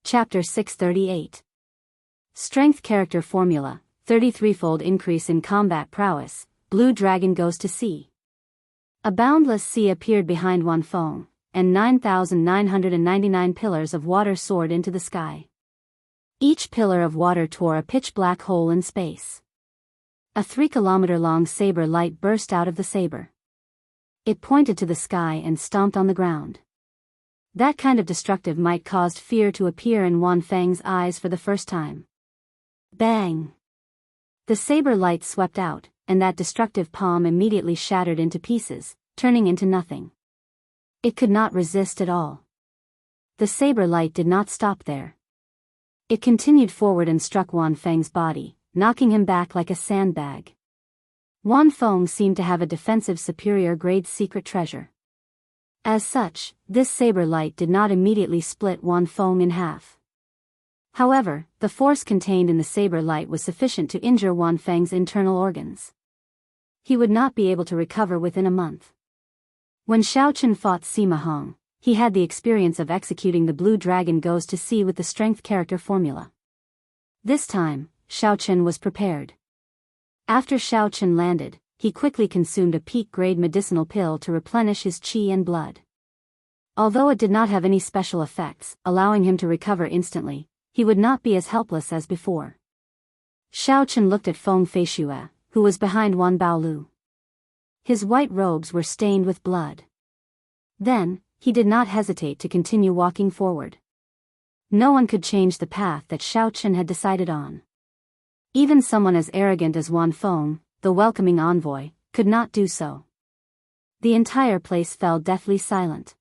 Chapter 638. Strength Character Formula, 33-fold increase in combat prowess, Blue Dragon goes to sea. A boundless sea appeared behind Wan Feng, and 9,999 pillars of water soared into the sky. Each pillar of water tore a pitch-black hole in space. A 3-kilometer-long saber light burst out of the saber. It pointed to the sky and stomped on the ground. That kind of destructive might caused fear to appear in Wan Feng's eyes for the first time. Bang! The saber light swept out, and that destructive palm immediately shattered into pieces, turning into nothing. It could not resist at all. The saber light did not stop there. It continued forward and struck Wan Feng's body, knocking him back like a sandbag. Wan Feng seemed to have a defensive superior grade secret treasure. As such, this saber light did not immediately split Wan Feng in half. However, the force contained in the saber light was sufficient to injure Wan Feng's internal organs. He would not be able to recover within a month. When Xiao Chen fought Sima Hong, he had the experience of executing the Blue Dragon goes to sea with the strength character formula. This time, Xiao Chen was prepared. After Xiao Chen landed, he quickly consumed a peak-grade medicinal pill to replenish his qi and blood. Although it did not have any special effects, allowing him to recover instantly, he would not be as helpless as before. Xiao Chen looked at Feng Feishue, who was behind Wan Baolu. His white robes were stained with blood. Then, he did not hesitate to continue walking forward. No one could change the path that Xiao Chen had decided on. Even someone as arrogant as Wan Feng, the welcoming envoy, could not do so. The entire place fell deathly silent.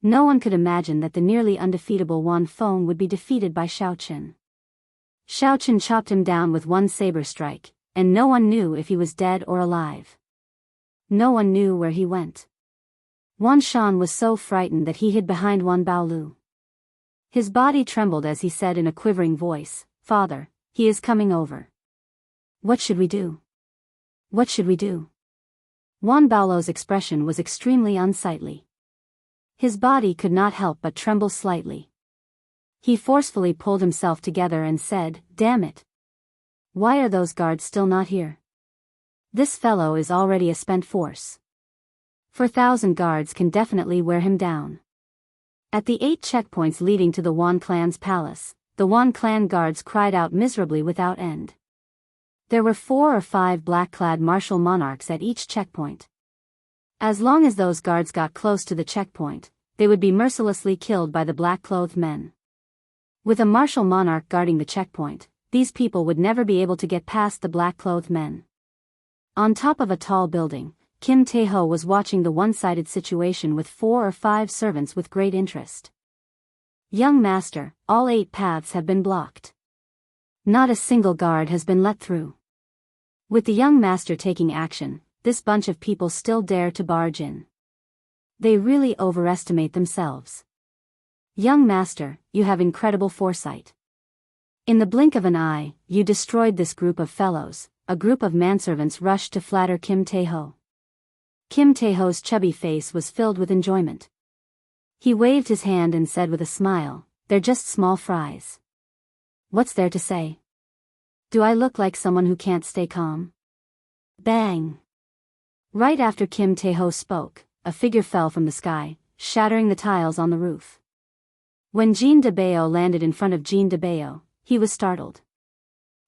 No one could imagine that the nearly undefeatable Wan Feng would be defeated by Xiao Chen. Xiao Chen chopped him down with one saber strike, and no one knew if he was dead or alive. No one knew where he went. Wan Shan was so frightened that he hid behind Wan Baolu. His body trembled as he said in a quivering voice, "Father, he is coming over. What should we do? What should we do?" Wan Baolu's expression was extremely unsightly. His body could not help but tremble slightly. He forcefully pulled himself together and said, "Damn it! Why are those guards still not here? This fellow is already a spent force. 4,000 guards can definitely wear him down." At the 8 checkpoints leading to the Wan clan's palace, the Wan clan guards cried out miserably without end. There were 4 or 5 black-clad martial monarchs at each checkpoint. As long as those guards got close to the checkpoint, they would be mercilessly killed by the black-clothed men. With a martial monarch guarding the checkpoint, these people would never be able to get past the black-clothed men. On top of a tall building, Kim Tae-ho was watching the one-sided situation with 4 or 5 servants with great interest. "Young master, all 8 paths have been blocked. Not a single guard has been let through." With the young master taking action, this bunch of people still dare to barge in. They really overestimate themselves. "Young master, you have incredible foresight. In the blink of an eye, you destroyed this group of fellows." A group of manservants rushed to flatter Kim Tae-ho. Kim Tae-ho's chubby face was filled with enjoyment. He waved his hand and said with a smile, "They're just small fries. What's there to say? Do I look like someone who can't stay calm?" Bang! Right after Kim Tae-ho spoke, a figure fell from the sky, shattering the tiles on the roof. When Jean de Bao landed in front of Jean de Bao, he was startled.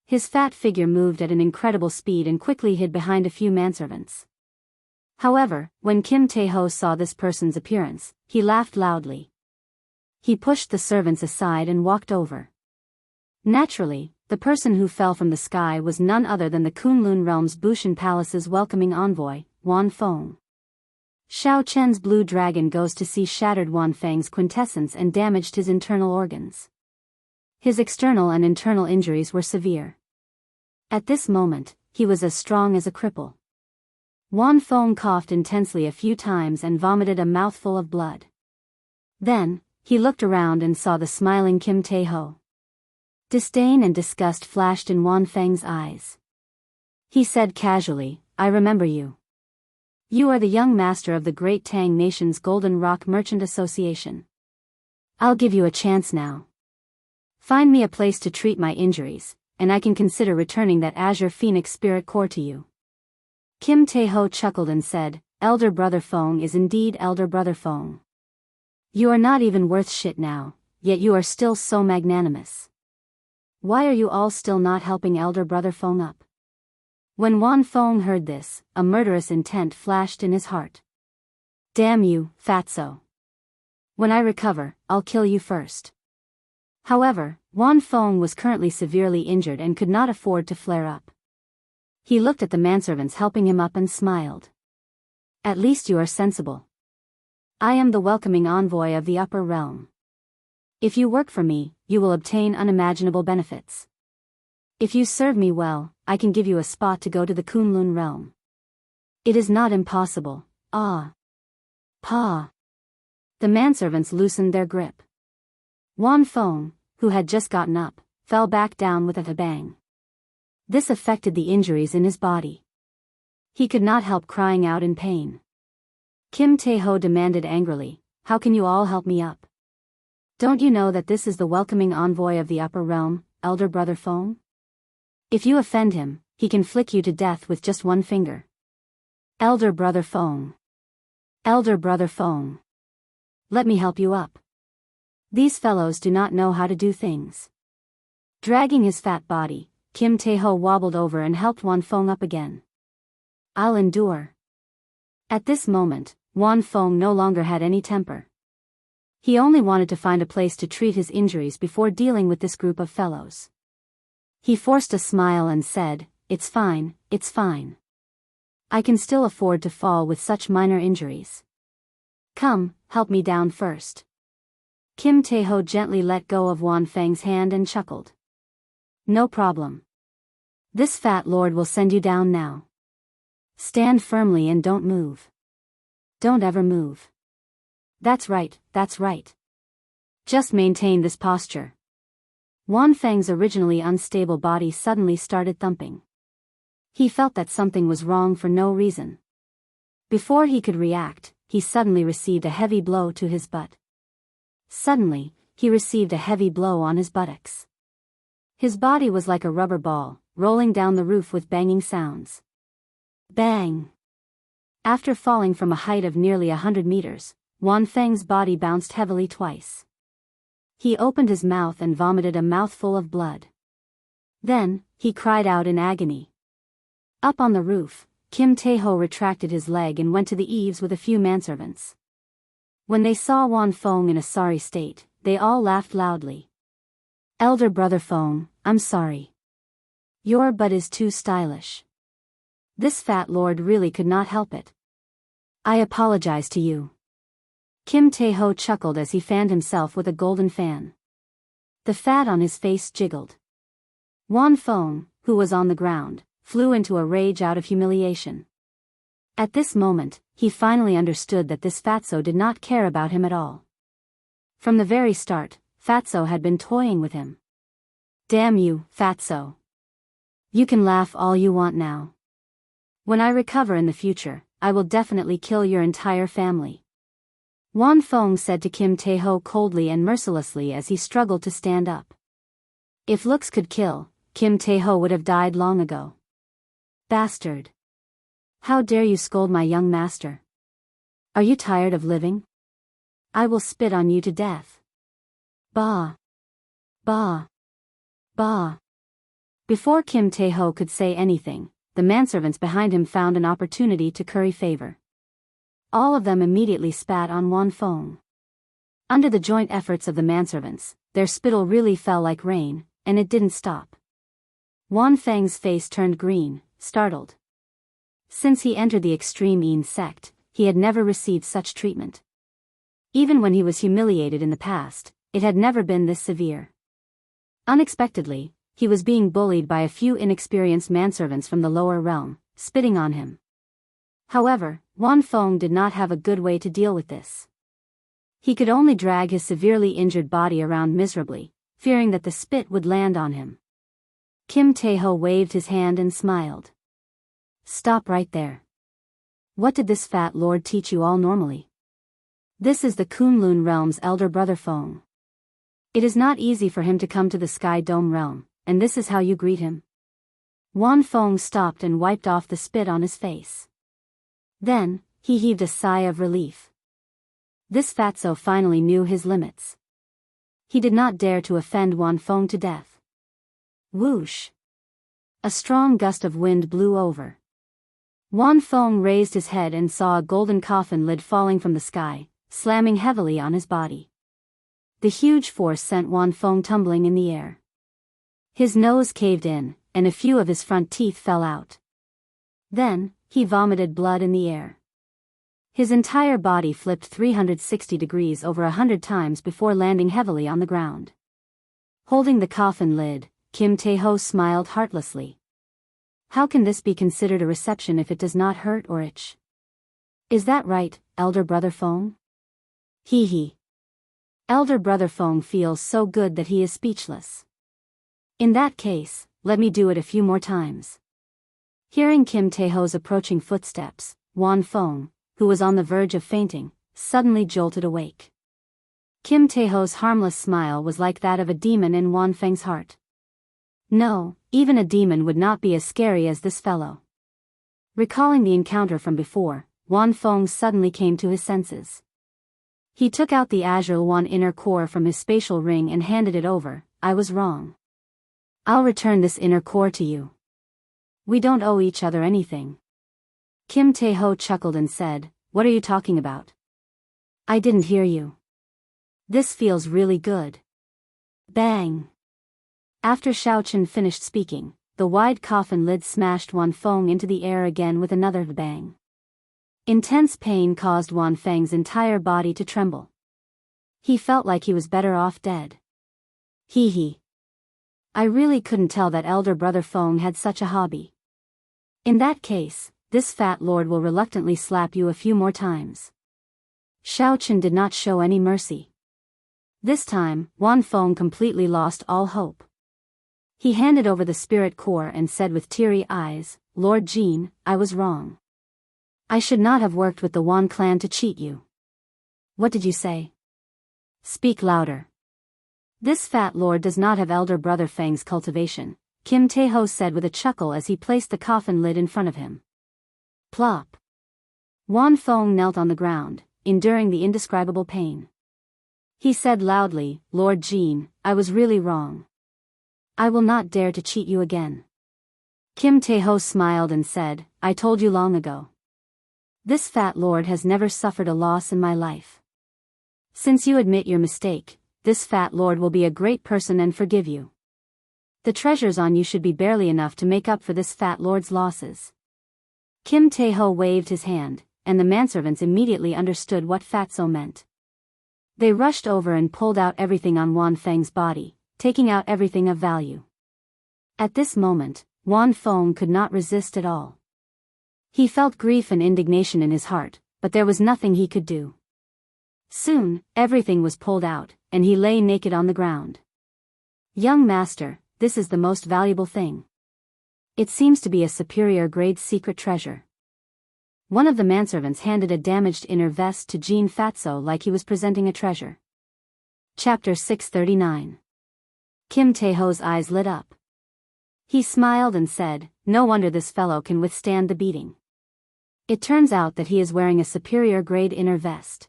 His fat figure moved at an incredible speed and quickly hid behind a few manservants. However, when Kim Tae-ho saw this person's appearance, he laughed loudly. He pushed the servants aside and walked over. Naturally, the person who fell from the sky was none other than the Kunlun realm's Bushan Palace's welcoming envoy, Wan Feng. Xiao Chen's Blue Dragon goes to sea shattered Wan Feng's quintessence and damaged his internal organs. His external and internal injuries were severe. At this moment, he was as strong as a cripple. Wan Feng coughed intensely a few times and vomited a mouthful of blood. Then, he looked around and saw the smiling Kim Tae-ho. Disdain and disgust flashed in Wan Feng's eyes. He said casually, "I remember you. You are the young master of the Great Tang Nation's Golden Rock Merchant Association. I'll give you a chance now. Find me a place to treat my injuries, and I can consider returning that Azure Phoenix spirit core to you. Kim Tae-ho chuckled and said, Elder Brother Fong is indeed Elder Brother Fong. You are not even worth shit now, yet you are still so magnanimous. Why are you all still not helping Elder Brother Fong up? When Wan Fong heard this, a murderous intent flashed in his heart. Damn you, fatso. When I recover, I'll kill you first. However, Wan Fong was currently severely injured and could not afford to flare up. He looked at the manservants helping him up and smiled. At least you are sensible. I am the welcoming envoy of the upper realm. If you work for me, you will obtain unimaginable benefits. If you serve me well, I can give you a spot to go to the Kunlun realm. It is not impossible. Ah. Pa. The manservants loosened their grip. Wan Fong, who had just gotten up, fell back down with a bang. This affected the injuries in his body. He could not help crying out in pain. Kim Tae-ho demanded angrily, how can you all help me up? Don't you know that this is the welcoming envoy of the upper realm, Elder Brother Fong? If you offend him, he can flick you to death with just one finger. Elder Brother Fong. Elder Brother Fong. Let me help you up. These fellows do not know how to do things. Dragging his fat body, Kim Tae-ho wobbled over and helped Wan Fong up again. I'll endure. At this moment, Wan Fong no longer had any temper. He only wanted to find a place to treat his injuries before dealing with this group of fellows. He forced a smile and said, it's fine, it's fine. I can still afford to fall with such minor injuries. Come, help me down first. Kim Tae-ho gently let go of Wan Feng's hand and chuckled. No problem. This fat lord will send you down now. Stand firmly and don't move. Don't ever move. That's right, that's right. Just maintain this posture. Wan Feng's originally unstable body suddenly started thumping. He felt that something was wrong for no reason. Before he could react, he suddenly received a heavy blow to his butt. Suddenly, he received a heavy blow on his buttocks. His body was like a rubber ball, rolling down the roof with banging sounds. Bang! After falling from a height of nearly 100 meters, Wan Feng's body bounced heavily twice. He opened his mouth and vomited a mouthful of blood. Then, he cried out in agony. Up on the roof, Kim Tae-ho retracted his leg and went to the eaves with a few manservants. When they saw Wan Fong in a sorry state, they all laughed loudly. Elder Brother Fong, I'm sorry. Your butt is too stylish. This fat lord really could not help it. I apologize to you. Kim Tae-ho chuckled as he fanned himself with a golden fan. The fat on his face jiggled. Wan Fong, who was on the ground, flew into a rage out of humiliation. At this moment, he finally understood that this fatso did not care about him at all. From the very start, fatso had been toying with him. Damn you, fatso. You can laugh all you want now. When I recover in the future, I will definitely kill your entire family. Wan Fong said to Kim Tae-ho coldly and mercilessly as he struggled to stand up. If looks could kill, Kim Tae-ho would have died long ago. Bastard. How dare you scold my young master? Are you tired of living? I will spit on you to death. Bah. Bah. Bah. Before Kim Tae-ho could say anything, the manservants behind him found an opportunity to curry favor. All of them immediately spat on Wan Fong. Under the joint efforts of the manservants, their spittle really fell like rain, and it didn't stop. Wan Feng's face turned green, startled. Since he entered the Extreme Een sect, he had never received such treatment. Even when he was humiliated in the past, it had never been this severe. Unexpectedly, he was being bullied by a few inexperienced manservants from the lower realm, spitting on him. However, Wan Fong did not have a good way to deal with this. He could only drag his severely injured body around miserably, fearing that the spit would land on him. Kim Tae-ho waved his hand and smiled. Stop right there. What did this fat lord teach you all normally? This is the Kunlun realm's elder brother Fong. It is not easy for him to come to the Sky Dome realm, and this is how you greet him? Wan Feng stopped and wiped off the spit on his face. Then, he heaved a sigh of relief. This fatso finally knew his limits. He did not dare to offend Wan Feng to death. Whoosh! A strong gust of wind blew over. Wan Feng raised his head and saw a golden coffin lid falling from the sky, slamming heavily on his body. The huge force sent Wan Feng tumbling in the air. His nose caved in, and a few of his front teeth fell out. Then, he vomited blood in the air. His entire body flipped 360 degrees over 100 times before landing heavily on the ground. Holding the coffin lid, Kim Tae-ho smiled heartlessly. How can this be considered a reception if it does not hurt or itch? Is that right, elder brother Feng? Hee hee. Elder brother Feng feels so good that he is speechless. In that case, let me do it a few more times. Hearing Kim Tae-ho's approaching footsteps, Wan Feng, who was on the verge of fainting, suddenly jolted awake. Kim Tae-ho's harmless smile was like that of a demon in Wan Feng's heart. No, even a demon would not be as scary as this fellow. Recalling the encounter from before, Wan Feng suddenly came to his senses. He took out the Azure One inner core from his spatial ring and handed it over. I was wrong. I'll return this inner core to you. We don't owe each other anything. Kim Tae-ho chuckled and said, What are you talking about? I didn't hear you. This feels really good. Bang! After Xiaochen finished speaking, the wide coffin lid smashed Wan Feng into the air again with another bang. Intense pain caused Wan Feng's entire body to tremble. He felt like he was better off dead. Hee hee. I really couldn't tell that elder brother Feng had such a hobby. In that case, this fat lord will reluctantly slap you a few more times. Xiaochen did not show any mercy. This time, Wan Feng completely lost all hope. He handed over the spirit core and said with teary eyes, Lord Jin, I was wrong. I should not have worked with the Wan clan to cheat you. What did you say? Speak louder. This fat lord does not have elder brother Feng's cultivation, Kim Tae-ho said with a chuckle as he placed the coffin lid in front of him. Plop. Wan Feng knelt on the ground, enduring the indescribable pain. He said loudly, Lord Jin, I was really wrong. I will not dare to cheat you again. Kim Tae-ho smiled and said, I told you long ago. This fat lord has never suffered a loss in my life. Since you admit your mistake, this fat lord will be a great person and forgive you. The treasures on you should be barely enough to make up for this fat lord's losses. Kim Tae-ho waved his hand, and the manservants immediately understood what fatso meant. They rushed over and pulled out everything on Wan Feng's body, taking out everything of value. At this moment, Wan Feng could not resist at all. He felt grief and indignation in his heart, but there was nothing he could do. Soon, everything was pulled out, and he lay naked on the ground. Young master, this is the most valuable thing. It seems to be a superior grade secret treasure. One of the manservants handed a damaged inner vest to Jean Fatso like he was presenting a treasure. Chapter 639. Kim Tae-ho's eyes lit up. He smiled and said, No wonder this fellow can withstand the beating. It turns out that he is wearing a superior grade inner vest.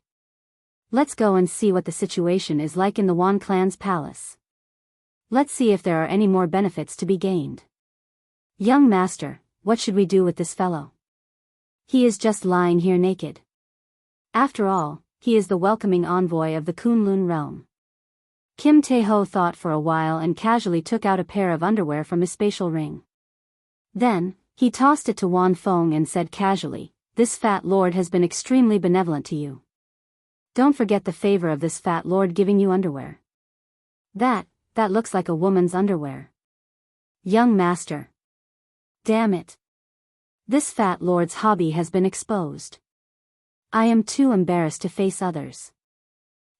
Let's go and see what the situation is like in the Wan clan's palace. Let's see if there are any more benefits to be gained. Young master, what should we do with this fellow? He is just lying here naked. After all, he is the welcoming envoy of the Kunlun realm. Kim Tae-ho thought for a while and casually took out a pair of underwear from his spatial ring. Then, he tossed it to Wan Feng and said casually, This fat lord has been extremely benevolent to you. Don't forget the favor of this fat lord giving you underwear. That looks like a woman's underwear. Young master. Damn it. This fat lord's hobby has been exposed. I am too embarrassed to face others.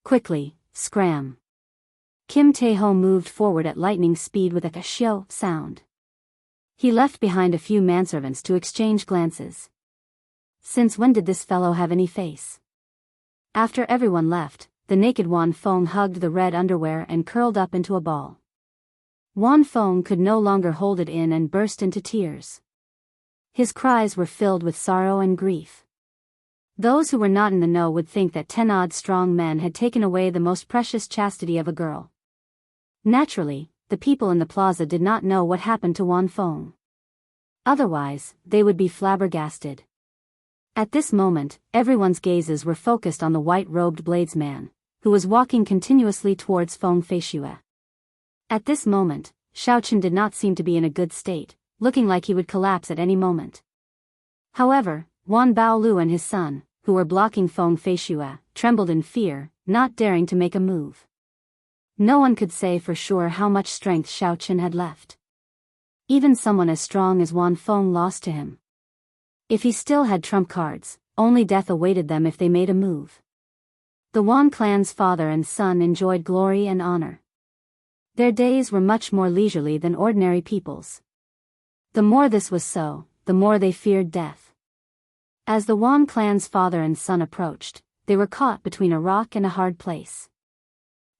Quickly, scram. Kim Tae-ho moved forward at lightning speed with a kashyo sound. He left behind a few manservants to exchange glances. Since when did this fellow have any face? After everyone left, the naked Wan Feng hugged the red underwear and curled up into a ball. Wan Feng could no longer hold it in and burst into tears. His cries were filled with sorrow and grief. Those who were not in the know would think that 10-odd strong men had taken away the most precious chastity of a girl. Naturally, the people in the plaza did not know what happened to Wan Feng. Otherwise, they would be flabbergasted. At this moment, everyone's gazes were focused on the white-robed bladesman, who was walking continuously towards Feng Feishue. At this moment, Xiaochen did not seem to be in a good state, looking like he would collapse at any moment. However, Wan Baolu and his son, who were blocking Feng Feishue, trembled in fear, not daring to make a move. No one could say for sure how much strength Xiaochen had left. Even someone as strong as Wan Feng lost to him. If he still had trump cards, only death awaited them if they made a move. The Wan clan's father and son enjoyed glory and honor. Their days were much more leisurely than ordinary people's. The more this was so, the more they feared death. As the Wan clan's father and son approached, they were caught between a rock and a hard place.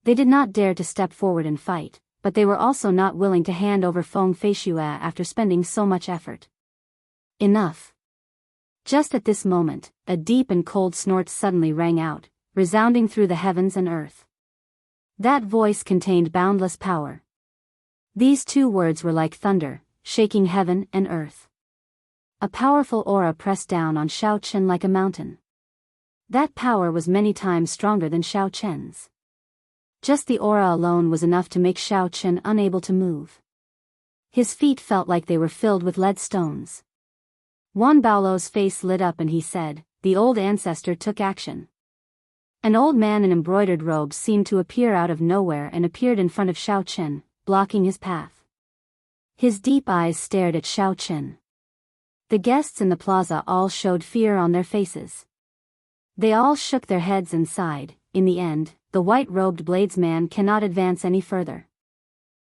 They did not dare to step forward and fight, but they were also not willing to hand over Feng Feishue after spending so much effort. Enough. Just at this moment, a deep and cold snort suddenly rang out, resounding through the heavens and earth. That voice contained boundless power. These two words were like thunder, shaking heaven and earth. A powerful aura pressed down on Xiaochen like a mountain. That power was many times stronger than Xiaochen's. Just the aura alone was enough to make Xiaochen unable to move. His feet felt like they were filled with lead stones. Wan Baolo's face lit up and he said, "The old ancestor took action." An old man in embroidered robes seemed to appear out of nowhere and appeared in front of Xiaochen, blocking his path. His deep eyes stared at Xiaochen. The guests in the plaza all showed fear on their faces. They all shook their heads and sighed. In the end, the white-robed bladesman cannot advance any further.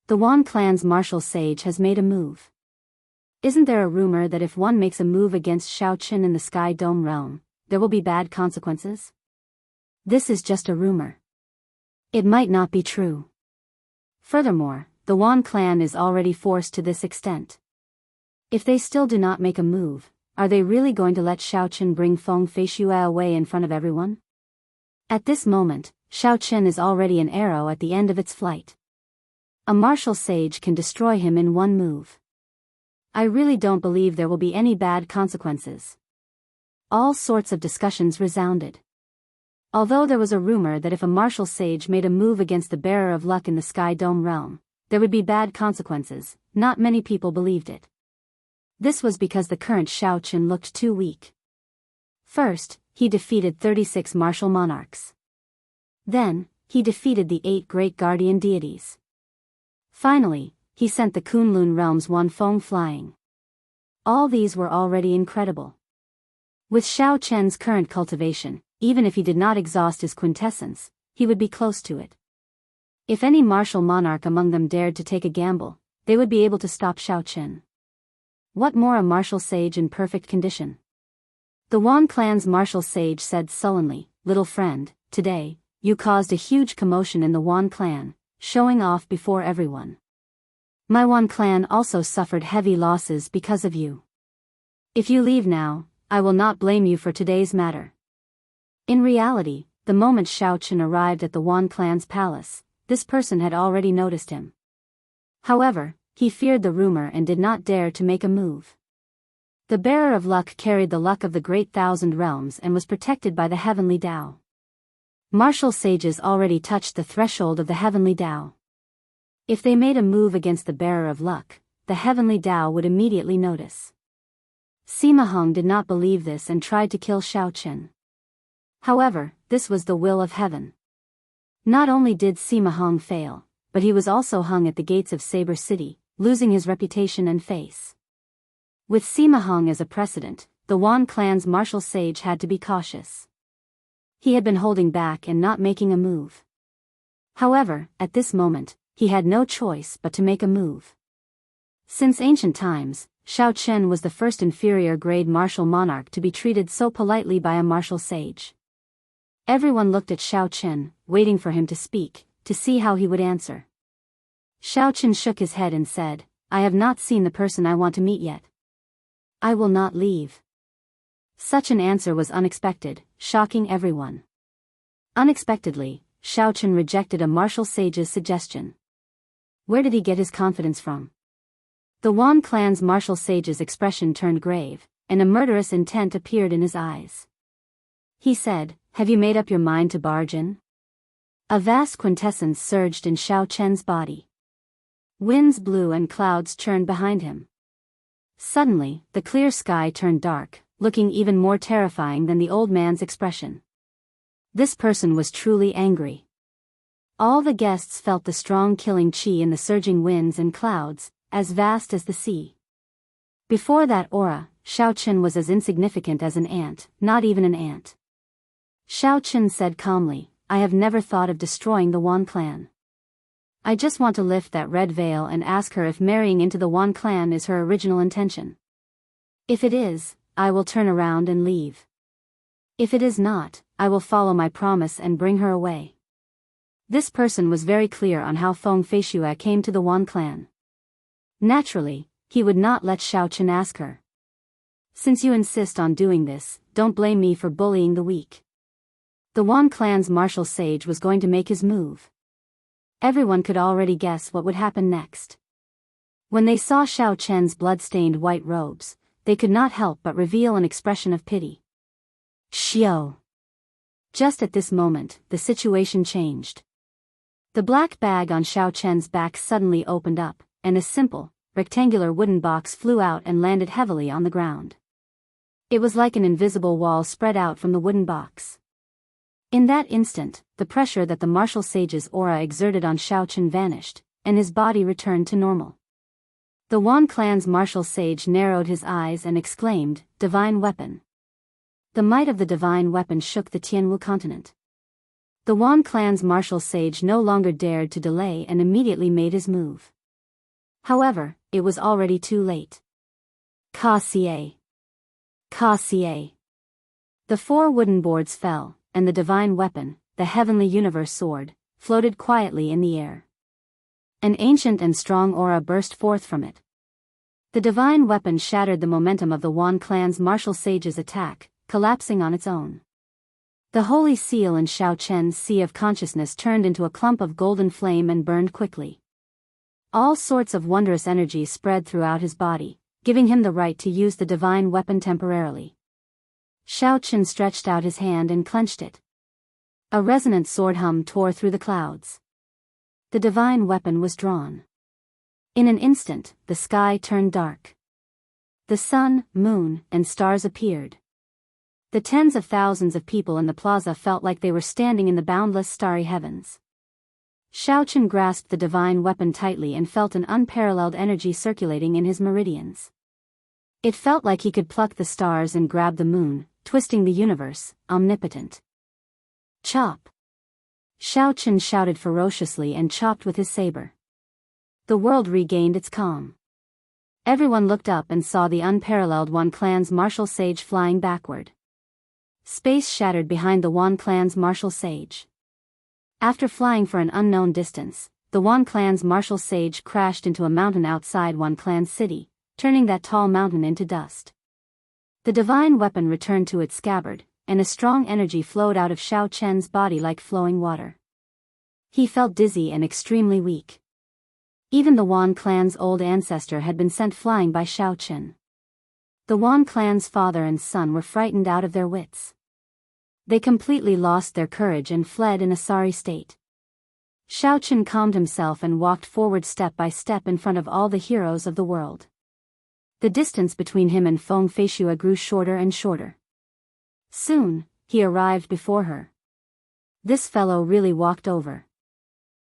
The Wan clan's martial sage has made a move. Isn't there a rumor that if one makes a move against Xiaochen in the Sky Dome realm, there will be bad consequences? This is just a rumor. It might not be true. Furthermore, the Wan clan is already forced to this extent. If they still do not make a move, are they really going to let Xiaochen bring Feng Feishue away in front of everyone? At this moment, Xiaochen is already an arrow at the end of its flight. A martial sage can destroy him in one move. I really don't believe there will be any bad consequences. All sorts of discussions resounded. Although there was a rumor that if a martial sage made a move against the bearer of luck in the Sky Dome realm, there would be bad consequences, not many people believed it. This was because the current Xiaochen looked too weak. First, he defeated 36 martial monarchs. Then, he defeated the 8 great guardian deities. Finally, he sent the Kunlun realm's Wan Feng flying. All these were already incredible. With Xiaochen's current cultivation, even if he did not exhaust his quintessence, he would be close to it. If any martial monarch among them dared to take a gamble, they would be able to stop Xiaochen. What more a martial sage in perfect condition? The Wan clan's martial sage said sullenly, "Little friend, today, you caused a huge commotion in the Wan clan, showing off before everyone. My Wan clan also suffered heavy losses because of you. If you leave now, I will not blame you for today's matter." In reality, the moment Xiaochen arrived at the Wan clan's palace, this person had already noticed him. However, he feared the rumor and did not dare to make a move. The bearer of luck carried the luck of the great thousand realms and was protected by the heavenly Tao. Martial sages already touched the threshold of the heavenly Tao. If they made a move against the bearer of luck, the heavenly Tao would immediately notice. Sima Hong did not believe this and tried to kill Xiaochen. However, this was the will of heaven. Not only did Sima Hong fail, but he was also hung at the gates of Saber City, losing his reputation and face. With Sima Hong as a precedent, the Wan clan's martial sage had to be cautious. He had been holding back and not making a move. However, at this moment, he had no choice but to make a move. Since ancient times, Xiaochen was the first inferior grade martial monarch to be treated so politely by a martial sage. Everyone looked at Xiao Chen, waiting for him to speak, to see how he would answer. Xiao Chen shook his head and said, I have not seen the person I want to meet yet. I will not leave. Such an answer was unexpected, shocking everyone. Unexpectedly, Xiao Chen rejected a martial sage's suggestion. Where did he get his confidence from? The Wan clan's martial sage's expression turned grave, and a murderous intent appeared in his eyes. He said, Have you made up your mind to barge in? A vast quintessence surged in Xiao Chen's body. Winds blew and clouds churned behind him. Suddenly, the clear sky turned dark, looking even more terrifying than the old man's expression. This person was truly angry. All the guests felt the strong killing qi in the surging winds and clouds, as vast as the sea. Before that aura, Xiao Chen was as insignificant as an ant, not even an ant. Xiao Chen said calmly, I have never thought of destroying the Wan clan. I just want to lift that red veil and ask her if marrying into the Wan clan is her original intention. If it is, I will turn around and leave. If it is not, I will follow my promise and bring her away. This person was very clear on how Feng Feishue came to the Wan clan. Naturally, he would not let Xiao Chen ask her. Since you insist on doing this, don't blame me for bullying the weak. The Wan clan's martial sage was going to make his move. Everyone could already guess what would happen next. When they saw Xiao Chen's blood-stained white robes, they could not help but reveal an expression of pity. Xiao. Just at this moment, the situation changed. The black bag on Xiao Chen's back suddenly opened up, and a simple, rectangular wooden box flew out and landed heavily on the ground. It was like an invisible wall spread out from the wooden box. In that instant, the pressure that the martial sage's aura exerted on Xiao Chen vanished, and his body returned to normal. The Wan clan's martial sage narrowed his eyes and exclaimed, Divine weapon. The might of the divine weapon shook the Tianwu continent. The Wan clan's martial sage no longer dared to delay and immediately made his move. However, it was already too late. Ka Xie. Ka Xie. The 4 wooden boards fell, and the divine weapon, the heavenly universe sword, floated quietly in the air. An ancient and strong aura burst forth from it. The divine weapon shattered the momentum of the Wan clan's martial sage's attack, collapsing on its own. The holy seal in Xiao Chen's sea of consciousness turned into a clump of golden flame and burned quickly. All sorts of wondrous energy spread throughout his body, giving him the right to use the divine weapon temporarily. Xiao Chen stretched out his hand and clenched it. A resonant sword hum tore through the clouds. The divine weapon was drawn. In an instant, the sky turned dark. The sun, moon, and stars appeared. The tens of thousands of people in the plaza felt like they were standing in the boundless starry heavens. Xiao Chen grasped the divine weapon tightly and felt an unparalleled energy circulating in his meridians. It felt like he could pluck the stars and grab the moon, twisting the universe, omnipotent. Chop! Xiao Chen shouted ferociously and chopped with his saber. The world regained its calm. Everyone looked up and saw the unparalleled Wan clan's martial sage flying backward. Space shattered behind the Wan clan's martial sage. After flying for an unknown distance, the Wan clan's martial sage crashed into a mountain outside Wan clan's city, turning that tall mountain into dust. The divine weapon returned to its scabbard, and a strong energy flowed out of Xiao Chen's body like flowing water. He felt dizzy and extremely weak. Even the Wan clan's old ancestor had been sent flying by Xiao Chen. The Wan clan's father and son were frightened out of their wits. They completely lost their courage and fled in a sorry state. Xiao Chen calmed himself and walked forward step by step in front of all the heroes of the world. The distance between him and Feng Feishue grew shorter and shorter. Soon, he arrived before her. This fellow really walked over.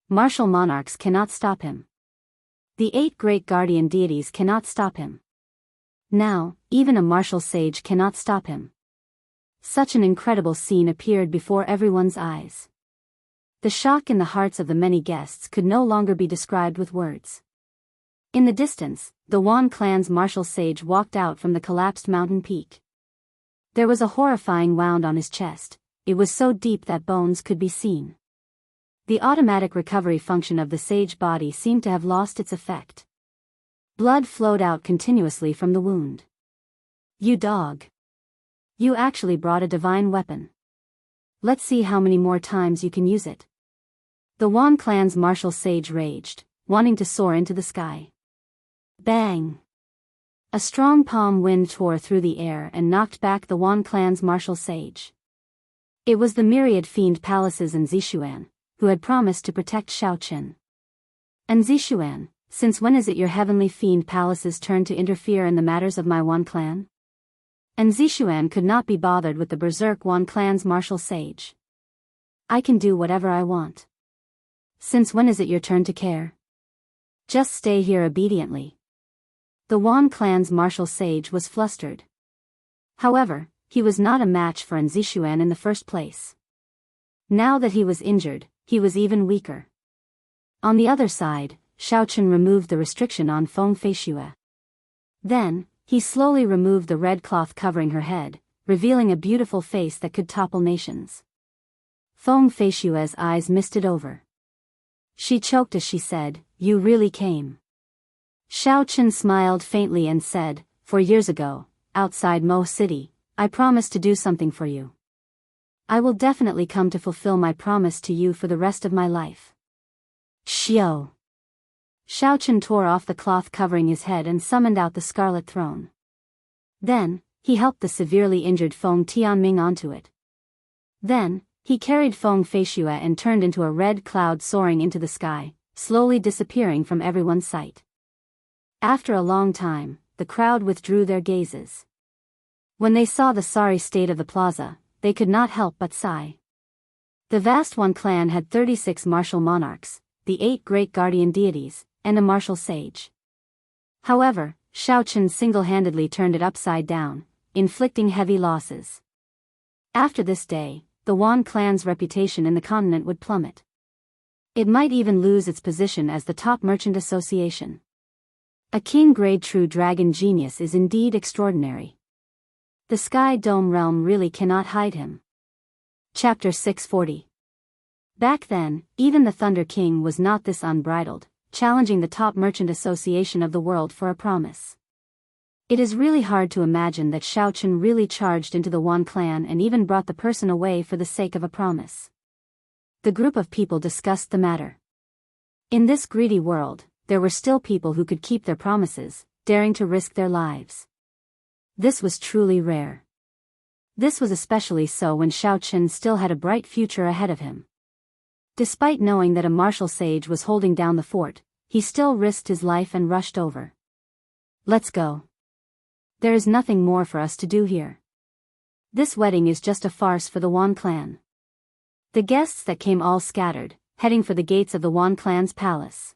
Martial monarchs cannot stop him. The 8 great guardian deities cannot stop him. Now, even a martial sage cannot stop him. Such an incredible scene appeared before everyone's eyes. The shock in the hearts of the many guests could no longer be described with words. In the distance, the Wan clan's martial sage walked out from the collapsed mountain peak. There was a horrifying wound on his chest, it was so deep that bones could be seen. The automatic recovery function of the sage body seemed to have lost its effect. Blood flowed out continuously from the wound. You dog. You actually brought a divine weapon. Let's see how many more times you can use it. The Wan clan's martial sage raged, wanting to soar into the sky. Bang! A strong palm wind tore through the air and knocked back the Wan clan's martial sage. It was the myriad fiend palaces and Zishuan, who had promised to protect Xiaochen. And Zishuan, since when is it your heavenly fiend palace's turn to interfere in the matters of my Wan clan? And Zishuan could not be bothered with the berserk Wan clan's martial sage. I can do whatever I want. Since when is it your turn to care? Just stay here obediently. The Wan clan's martial sage was flustered. However, he was not a match for Zishuan in the first place. Now that he was injured, he was even weaker. On the other side, Xiaochen removed the restriction on Feng Feishue. Then, he slowly removed the red cloth covering her head, revealing a beautiful face that could topple nations. Feng Feishue's eyes misted over. She choked as she said, "You really came." Xiaochen smiled faintly and said, "4 years ago, outside Mo City, I promised to do something for you. I will definitely come to fulfill my promise to you for the rest of my life." Xiao. Xiaochen tore off the cloth covering his head and summoned out the scarlet throne. Then, he helped the severely injured Feng Tianming onto it. Then, he carried Feng Feishue and turned into a red cloud soaring into the sky, slowly disappearing from everyone's sight. After a long time, the crowd withdrew their gazes. When they saw the sorry state of the plaza, they could not help but sigh. The vast Wan clan had 36 martial monarchs, the 8 great guardian deities, and a martial sage. However, Xiaochen single-handedly turned it upside down, inflicting heavy losses. After this day, the Wan clan's reputation in the continent would plummet. It might even lose its position as the top merchant association. A king-grade true dragon genius is indeed extraordinary. The Sky Dome realm really cannot hide him. Chapter 640. Back then, even the Thunder King was not this unbridled, challenging the top merchant association of the world for a promise. It is really hard to imagine that Xiaochen really charged into the Wan clan and even brought the person away for the sake of a promise. The group of people discussed the matter. In this greedy world, there were still people who could keep their promises, daring to risk their lives. This was truly rare. This was especially so when Xiaochen still had a bright future ahead of him. Despite knowing that a martial sage was holding down the fort, he still risked his life and rushed over. Let's go. There is nothing more for us to do here. This wedding is just a farce for the Wan clan. The guests that came all scattered, heading for the gates of the Wan clan's palace.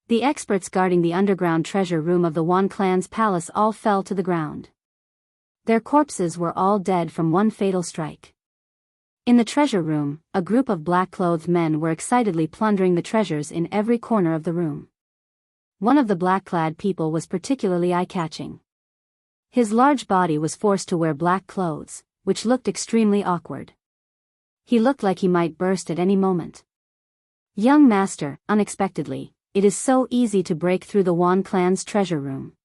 The experts guarding the underground treasure room of the Wan clan's palace all fell to the ground. Their corpses were all dead from one fatal strike. In the treasure room, a group of black-clothed men were excitedly plundering the treasures in every corner of the room. One of the black-clad people was particularly eye-catching. His large body was forced to wear black clothes, which looked extremely awkward. He looked like he might burst at any moment. "Young master," unexpectedly, "it is so easy to break through the Wan clan's treasure room.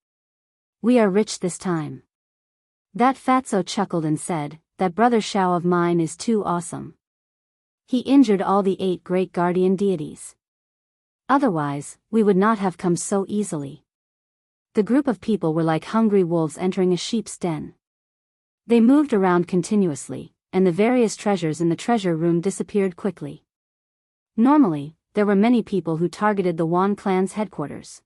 We are rich this time." That fatso chuckled and said, "That brother Xiao of mine is too awesome. He injured all the 8 great guardian deities. Otherwise, we would not have come so easily." The group of people were like hungry wolves entering a sheep's den. They moved around continuously, and the various treasures in the treasure room disappeared quickly. Normally, there were many people who targeted the Wan clan's headquarters.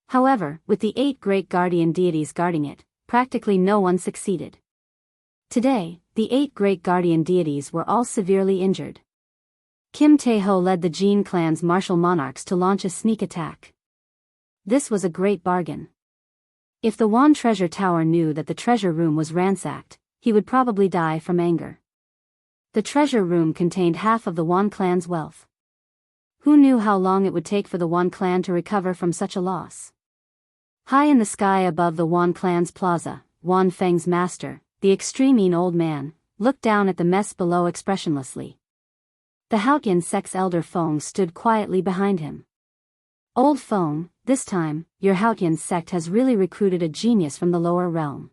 However, with the 8 great guardian deities guarding it, practically no one succeeded. Today, the 8 great guardian deities were all severely injured. Kim Taeho led the Jin clan's martial monarchs to launch a sneak attack. This was a great bargain. If the Wan treasure tower knew that the treasure room was ransacked, he would probably die from anger. The treasure room contained half of the Wan clan's wealth. Who knew how long it would take for the Wan clan to recover from such a loss? High in the sky above the Wan clan's plaza, Wan Feng's master, the extreme mean old man, looked down at the mess below expressionlessly. The Hautian sect's elder Feng stood quietly behind him. Old Feng, this time, your Hautian sect has really recruited a genius from the lower realm.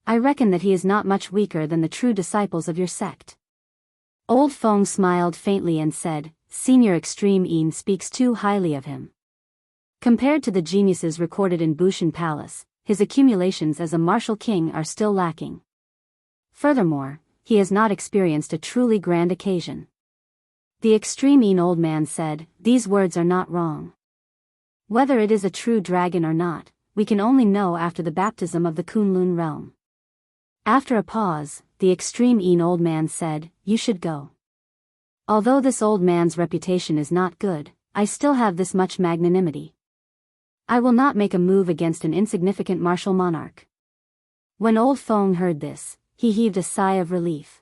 I reckon that he is not much weaker than the true disciples of your sect. Old Feng smiled faintly and said, Senior Extreme Een speaks too highly of him. Compared to the geniuses recorded in Bushan Palace, his accumulations as a martial king are still lacking. Furthermore, he has not experienced a truly grand occasion. The Extreme Een old man said, These words are not wrong. Whether it is a true dragon or not, we can only know after the baptism of the Kunlun realm. After a pause, the Extreme Een old man said, You should go. Although this old man's reputation is not good, I still have this much magnanimity. I will not make a move against an insignificant martial monarch. When old Feng heard this, he heaved a sigh of relief.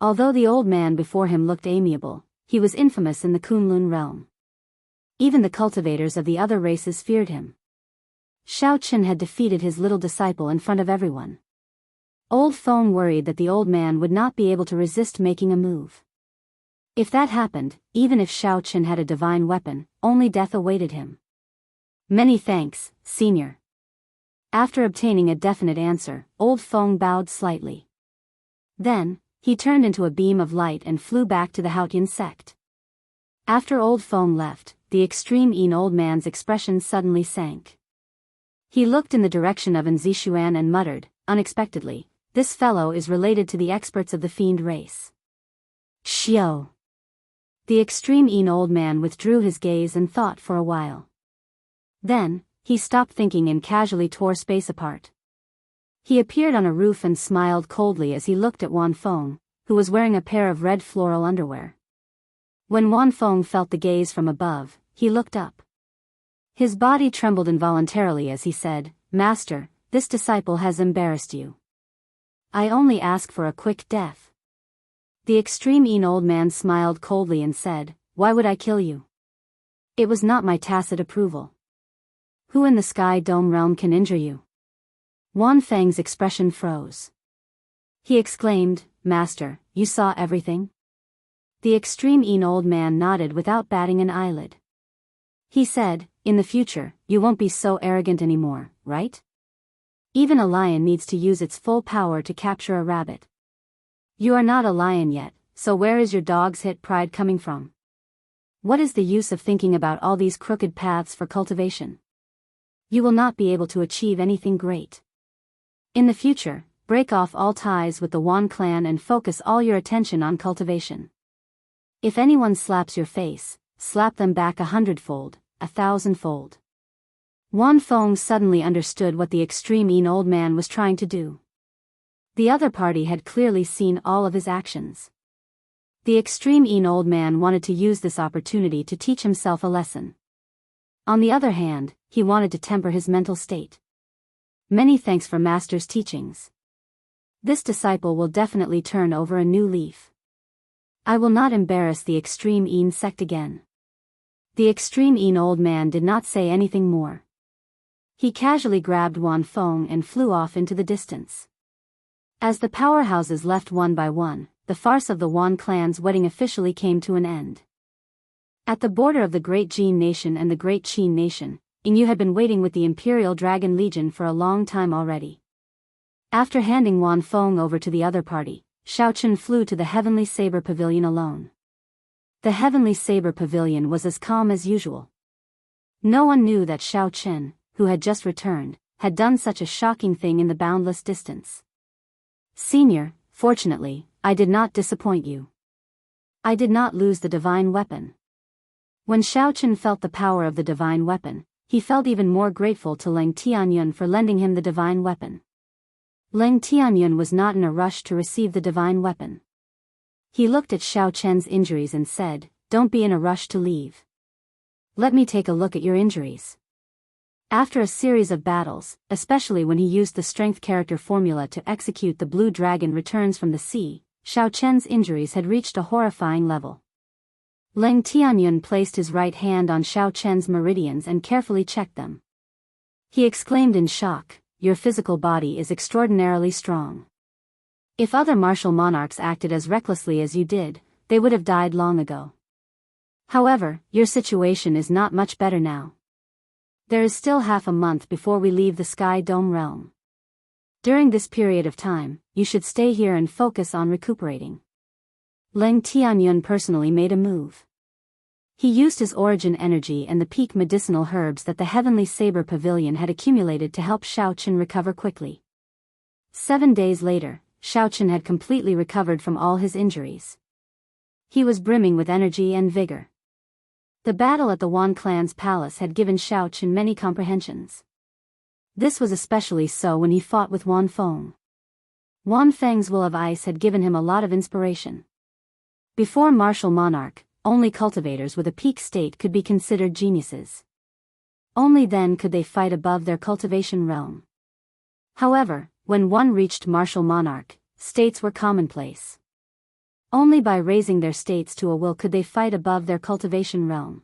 Although the old man before him looked amiable, he was infamous in the Kunlun realm. Even the cultivators of the other races feared him. Shao Qin had defeated his little disciple in front of everyone. Old Feng worried that the old man would not be able to resist making a move. If that happened, even if Shao Qin had a divine weapon, only death awaited him. Many thanks, Senior. After obtaining a definite answer, Old Feng bowed slightly. Then, he turned into a beam of light and flew back to the Hautian sect. After Old Feng left, the Extreme Een old man's expression suddenly sank. He looked in the direction of An Zishuan and muttered, unexpectedly, This fellow is related to the experts of the fiend race. Xiao. The Extreme Een old man withdrew his gaze and thought for a while. Then, he stopped thinking and casually tore space apart. He appeared on a roof and smiled coldly as he looked at Wan Feng, who was wearing a pair of red floral underwear. When Wan Feng felt the gaze from above, he looked up. His body trembled involuntarily as he said, Master, this disciple has embarrassed you. I only ask for a quick death. The Extreme Een old man smiled coldly and said, Why would I kill you? It was not my tacit approval. Who in the Sky Dome realm can injure you? Wan Feng's expression froze. He exclaimed, Master, you saw everything? The Extreme Een old man nodded without batting an eyelid. He said, In the future, you won't be so arrogant anymore, right? Even a lion needs to use its full power to capture a rabbit. You are not a lion yet, so where is your dog's hit pride coming from? What is the use of thinking about all these crooked paths for cultivation? You will not be able to achieve anything great. In the future, break off all ties with the Wan clan and focus all your attention on cultivation. If anyone slaps your face, slap them back 100-fold, 1,000-fold. Wan Feng suddenly understood what the Extreme Een old man was trying to do. The other party had clearly seen all of his actions. The Extreme Een old man wanted to use this opportunity to teach himself a lesson. On the other hand, he wanted to temper his mental state. Many thanks for Master's teachings. This disciple will definitely turn over a new leaf. I will not embarrass the Extreme Een sect again. The Extreme Een old man did not say anything more. He casually grabbed Wan Feng and flew off into the distance. As the powerhouses left one by one, the farce of the Wan clan's wedding officially came to an end. At the border of the Great Jin Nation and the Great Qin Nation, Yingyu had been waiting with the Imperial Dragon Legion for a long time already. After handing Wan Feng over to the other party, Shao Qin flew to the Heavenly Saber Pavilion alone. The Heavenly Saber Pavilion was as calm as usual. No one knew that Shao Qin, who had just returned, had done such a shocking thing in the boundless distance. Senior, fortunately, I did not disappoint you. I did not lose the divine weapon. When Shao Qin felt the power of the divine weapon, he felt even more grateful to Leng Tianyun for lending him the divine weapon. Leng Tianyun was not in a rush to receive the divine weapon. He looked at Shao Qin's injuries and said, Don't be in a rush to leave. Let me take a look at your injuries. After a series of battles, especially when he used the strength character formula to execute the blue dragon returns from the sea, Shao Qin's injuries had reached a horrifying level. Leng Tianyun placed his right hand on Shao Qin's meridians and carefully checked them. He exclaimed in shock, Your physical body is extraordinarily strong. If other martial monarchs acted as recklessly as you did, they would have died long ago. However, your situation is not much better now. There is still half a month before we leave the Sky Dome realm. During this period of time, you should stay here and focus on recuperating. Leng Tianyun personally made a move. He used his origin energy and the peak medicinal herbs that the Heavenly Saber Pavilion had accumulated to help Xiaochen recover quickly. 7 days later, Xiaochen had completely recovered from all his injuries. He was brimming with energy and vigor. The battle at the Wan clan's palace had given Xiaochen many comprehensions. This was especially so when he fought with Wan Feng. Wan Feng's will of ice had given him a lot of inspiration. Before martial monarch, only cultivators with a peak state could be considered geniuses. Only then could they fight above their cultivation realm. However, when one reached martial monarch, states were commonplace. Only by raising their states to a will could they fight above their cultivation realm.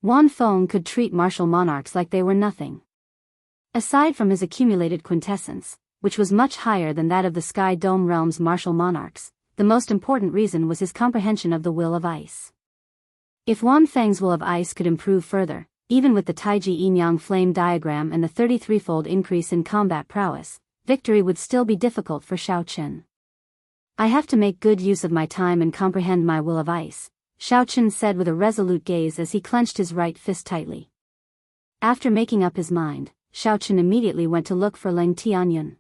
Wan Feng could treat martial monarchs like they were nothing. Aside from his accumulated quintessence, which was much higher than that of the Sky Dome realm's martial monarchs, the most important reason was his comprehension of the will of ice. If Wan Feng's will of ice could improve further, even with the Taiji Yin-Yang flame diagram and the 33-fold increase in combat prowess, victory would still be difficult for Xiaochen. I have to make good use of my time and comprehend my will of ice, Xiaochen said with a resolute gaze as he clenched his right fist tightly. After making up his mind, Xiaochen immediately went to look for Leng Tianyun.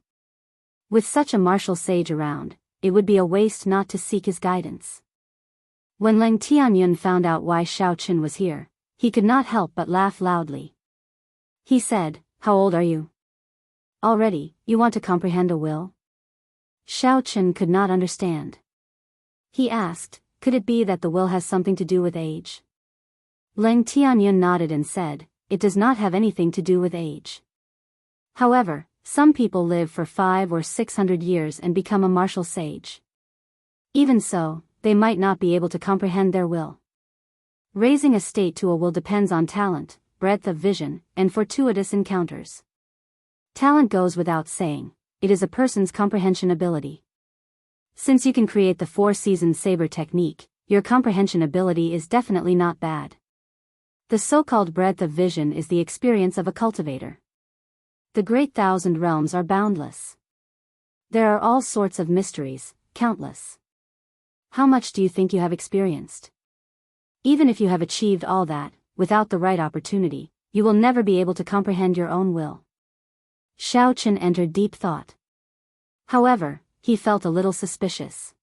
With such a martial sage around, it would be a waste not to seek his guidance. When Leng Tianyun found out why Xiaochen was here, he could not help but laugh loudly. He said, "How old are you? Already, you want to comprehend a will?" Xiaochen could not understand. He asked, could it be that the will has something to do with age? Leng Tianyun nodded and said, it does not have anything to do with age. However, some people live for 500 or 600 years and become a martial sage. Even so, they might not be able to comprehend their will. Raising a state to a will depends on talent, breadth of vision, and fortuitous encounters. Talent goes without saying. It is a person's comprehension ability. Since you can create the 4-season saber technique, your comprehension ability is definitely not bad. The so-called breadth of vision is the experience of a cultivator. The great 1,000 realms are boundless. There are all sorts of mysteries, countless. How much do you think you have experienced? Even if you have achieved all that, without the right opportunity, you will never be able to comprehend your own will. Xiaochen entered deep thought. However, he felt a little suspicious.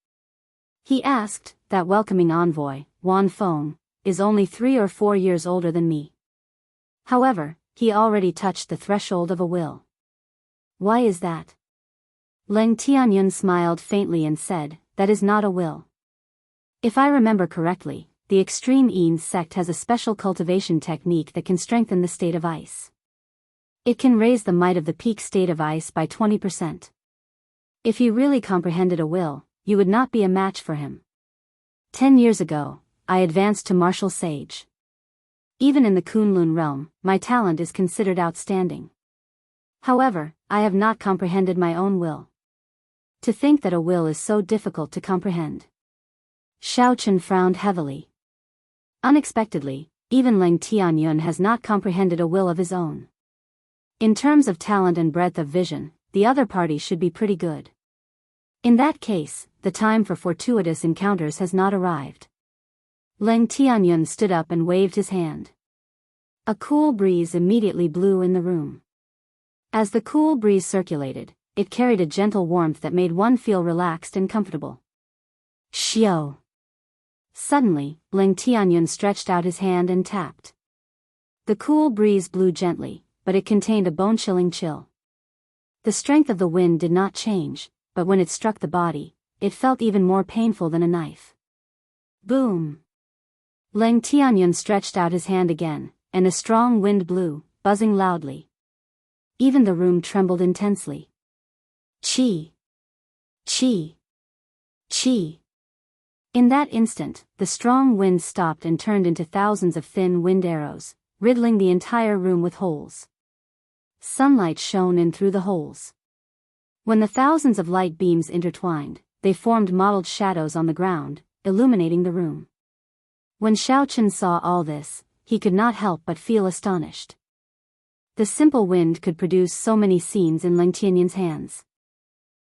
He asked, that welcoming envoy, Wan Feng, is only 3 or 4 years older than me. However, he already touched the threshold of a will. Why is that? Leng Tianyun smiled faintly and said, that is not a will. If I remember correctly, the extreme Yin sect has a special cultivation technique that can strengthen the state of ice. It can raise the might of the peak state of ice by 20%. If you really comprehended a will, you would not be a match for him. 10 years ago, I advanced to martial sage. Even in the Kunlun realm, my talent is considered outstanding. However, I have not comprehended my own will. To think that a will is so difficult to comprehend. Xiaochen frowned heavily. Unexpectedly, even Leng Tianyun has not comprehended a will of his own. In terms of talent and breadth of vision, the other party should be pretty good. In that case, the time for fortuitous encounters has not arrived. Leng Tianyun stood up and waved his hand. A cool breeze immediately blew in the room. As the cool breeze circulated, it carried a gentle warmth that made one feel relaxed and comfortable. Xiao! Suddenly, Leng Tianyun stretched out his hand and tapped. The cool breeze blew gently, but it contained a bone-chilling chill. The strength of the wind did not change, but when it struck the body, it felt even more painful than a knife. Boom! Leng Tianyun stretched out his hand again, and a strong wind blew, buzzing loudly. Even the room trembled intensely. Chi! Chi! Chi! In that instant, the strong wind stopped and turned into thousands of thin wind arrows, riddling the entire room with holes. Sunlight shone in through the holes. When the thousands of light beams intertwined, they formed mottled shadows on the ground, illuminating the room. When Xiaochen saw all this, he could not help but feel astonished. The simple wind could produce so many scenes in Ling Tianyun's hands.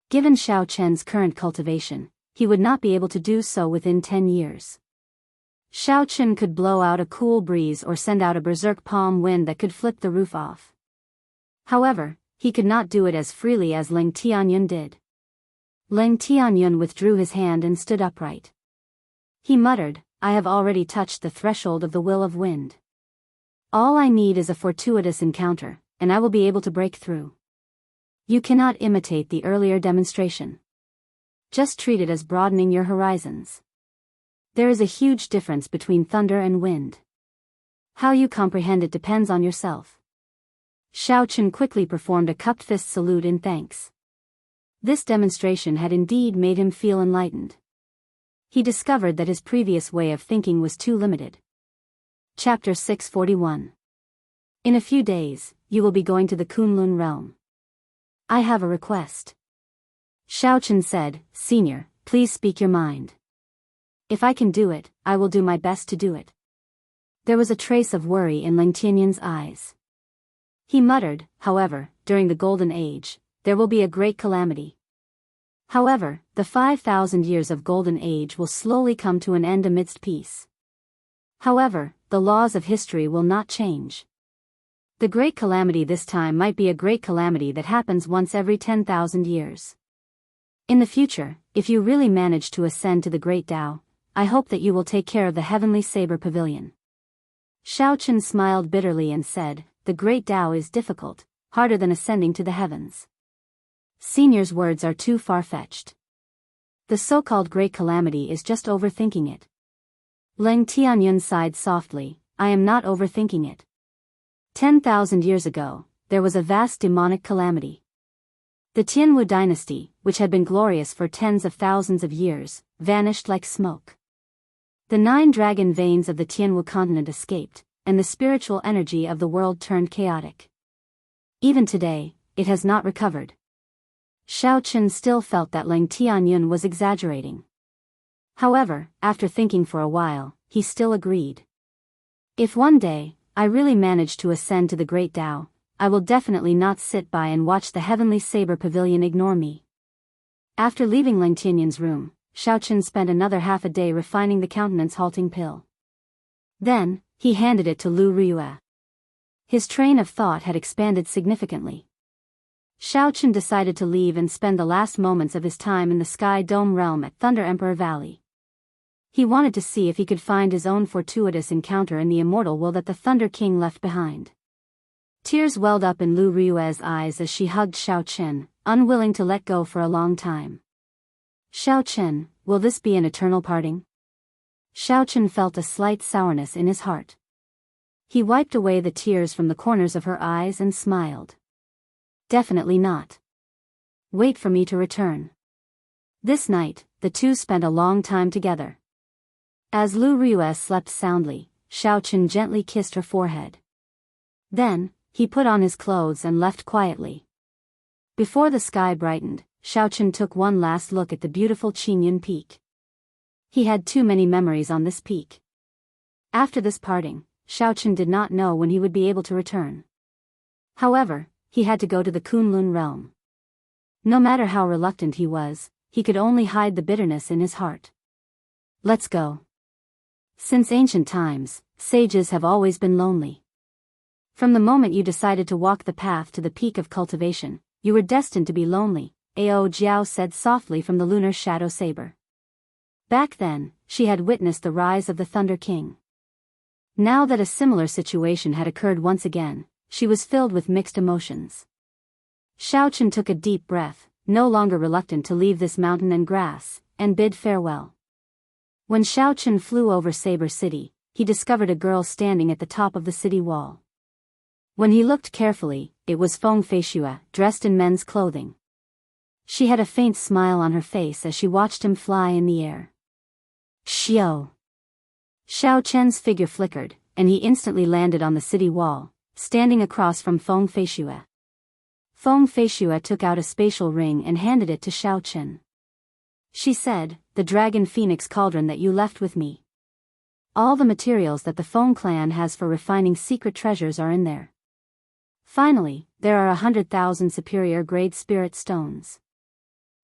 Given Xiaochen's current cultivation, he would not be able to do so within 10 years. Xiaochen could blow out a cool breeze or send out a berserk palm wind that could flip the roof off. However, he could not do it as freely as Ling Tianyun did. Ling Tianyun withdrew his hand and stood upright. He muttered, "I have already touched the threshold of the will of wind. All I need is a fortuitous encounter, and I will be able to break through. You cannot imitate the earlier demonstration. Just treat it as broadening your horizons. There is a huge difference between thunder and wind. How you comprehend it depends on yourself." Xiaochen quickly performed a cupped fist salute in thanks. This demonstration had indeed made him feel enlightened. He discovered that his previous way of thinking was too limited. Chapter 641. In a few days, you will be going to the Kunlun realm. I have a request. Xiaochen said, "Senior, please speak your mind. If I can do it, I will do my best to do it." There was a trace of worry in Ling Tianyun's eyes. He muttered, "However, during the Golden Age, there will be a great calamity. However, the 5,000 years of Golden Age will slowly come to an end amidst peace. However, the laws of history will not change. The great calamity this time might be a great calamity that happens once every 10,000 years. In the future, if you really manage to ascend to the Great Tao, I hope that you will take care of the Heavenly Saber Pavilion." Xiaochen smiled bitterly and said, "The Great Tao is difficult, harder than ascending to the heavens. Senior's words are too far-fetched. The so-called great calamity is just overthinking it." Ling Tianyun sighed softly, "I am not overthinking it. 10,000 years ago, there was a vast demonic calamity. The Tianwu dynasty, which had been glorious for tens of thousands of years, vanished like smoke. The 9 dragon veins of the Tianwu continent escaped, and the spiritual energy of the world turned chaotic. Even today, it has not recovered." Xiaochen still felt that Ling Tianyun was exaggerating. However, after thinking for a while, he still agreed. "If one day, I really manage to ascend to the Great Tao, I will definitely not sit by and watch the Heavenly Saber Pavilion ignore me." After leaving Ling Tianyun's room, Xiaochen spent another half a day refining the countenance-halting pill. Then, he handed it to Lu Riyue. His train of thought had expanded significantly. Xiaochen decided to leave and spend the last moments of his time in the Sky Dome realm at Thunder Emperor Valley. He wanted to see if he could find his own fortuitous encounter in the immortal will that the Thunder King left behind. Tears welled up in Lu Riyue's eyes as she hugged Xiaochen, unwilling to let go for a long time. "Xiaochen, will this be an eternal parting?" Xiaochen felt a slight sourness in his heart. He wiped away the tears from the corners of her eyes and smiled. "Definitely not. Wait for me to return." This night, the two spent a long time together. As Lu Riyue slept soundly, Xiaochen gently kissed her forehead. Then, he put on his clothes and left quietly. Before the sky brightened, Xiaochen took one last look at the beautiful Qingyun Peak. He had too many memories on this peak. After this parting, Xiaochen did not know when he would be able to return. However, he had to go to the Kunlun realm. No matter how reluctant he was, he could only hide the bitterness in his heart. "Let's go." Since ancient times, sages have always been lonely. From the moment you decided to walk the path to the peak of cultivation, you were destined to be lonely, Ao Jiao said softly from the lunar shadow saber. Back then, she had witnessed the rise of the Thunder King. Now that a similar situation had occurred once again, she was filled with mixed emotions. Xiaochen took a deep breath, no longer reluctant to leave this mountain and grass, and bid farewell. When Xiaochen flew over Saber City, he discovered a girl standing at the top of the city wall. When he looked carefully, it was Feng Feishue, dressed in men's clothing. She had a faint smile on her face as she watched him fly in the air. "Xiao!" Xiaochen's figure flickered, and he instantly landed on the city wall, standing across from Feng Feishue. Feng Feishue took out a spatial ring and handed it to Xiao Chen. She said, "The dragon phoenix cauldron that you left with me. All the materials that the Feng clan has for refining secret treasures are in there. Finally, there are 100,000 superior grade spirit stones.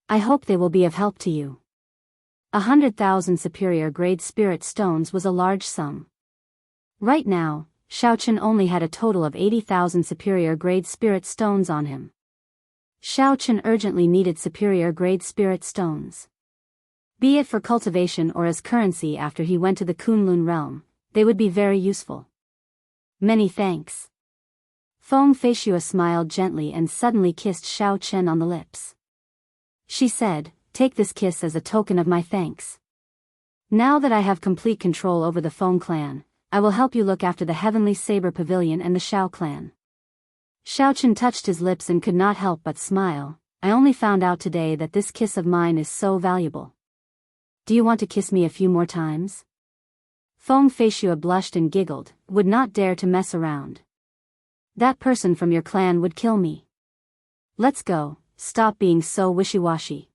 I hope they will be of help to you." 100,000 superior grade spirit stones was a large sum. Right now, Xiao Chen only had a total of 80,000 superior grade spirit stones on him. Xiao Chen urgently needed superior grade spirit stones. Be it for cultivation or as currency after he went to the Kunlun realm, they would be very useful. "Many thanks." Feng Feishue smiled gently and suddenly kissed Xiao Chen on the lips. She said, "Take this kiss as a token of my thanks. Now that I have complete control over the Feng clan, I will help you look after the Heavenly Saber Pavilion and the Xiao clan." Xiao Chen touched his lips and could not help but smile. "I only found out today that this kiss of mine is so valuable. Do you want to kiss me a few more times?" Feng Feishue blushed and giggled, "Would not dare to mess around. That person from your clan would kill me. Let's go, stop being so wishy-washy."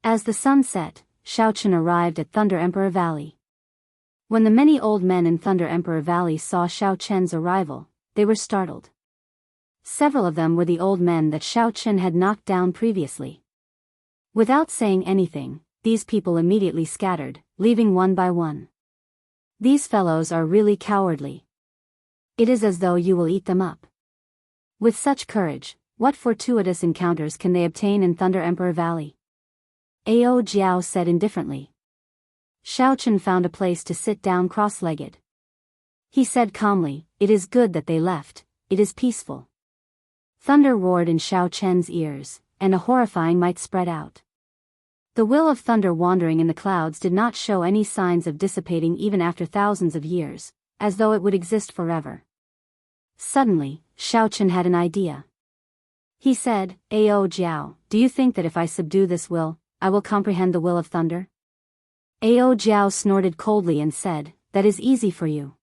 As the sun set, Xiao Chen arrived at Thunder Emperor Valley. When the many old men in Thunder Emperor Valley saw Xiao Chen's arrival, they were startled. Several of them were the old men that Xiao Chen had knocked down previously. Without saying anything, these people immediately scattered, leaving one by one. "These fellows are really cowardly. It is as though you will eat them up." With such courage, what fortuitous encounters can they obtain in Thunder Emperor Valley? Ao Jiao said indifferently. Xiao Chen found a place to sit down cross-legged. He said calmly, "It is good that they left, it is peaceful." Thunder roared in Xiao Chen's ears, and a horrifying might spread out. The will of thunder wandering in the clouds did not show any signs of dissipating even after thousands of years, as though it would exist forever. Suddenly, Xiao Chen had an idea. He said, "Ao Jiao, do you think that if I subdue this will, I will comprehend the will of thunder?" Ao Jiao snorted coldly and said, "That is easy for you.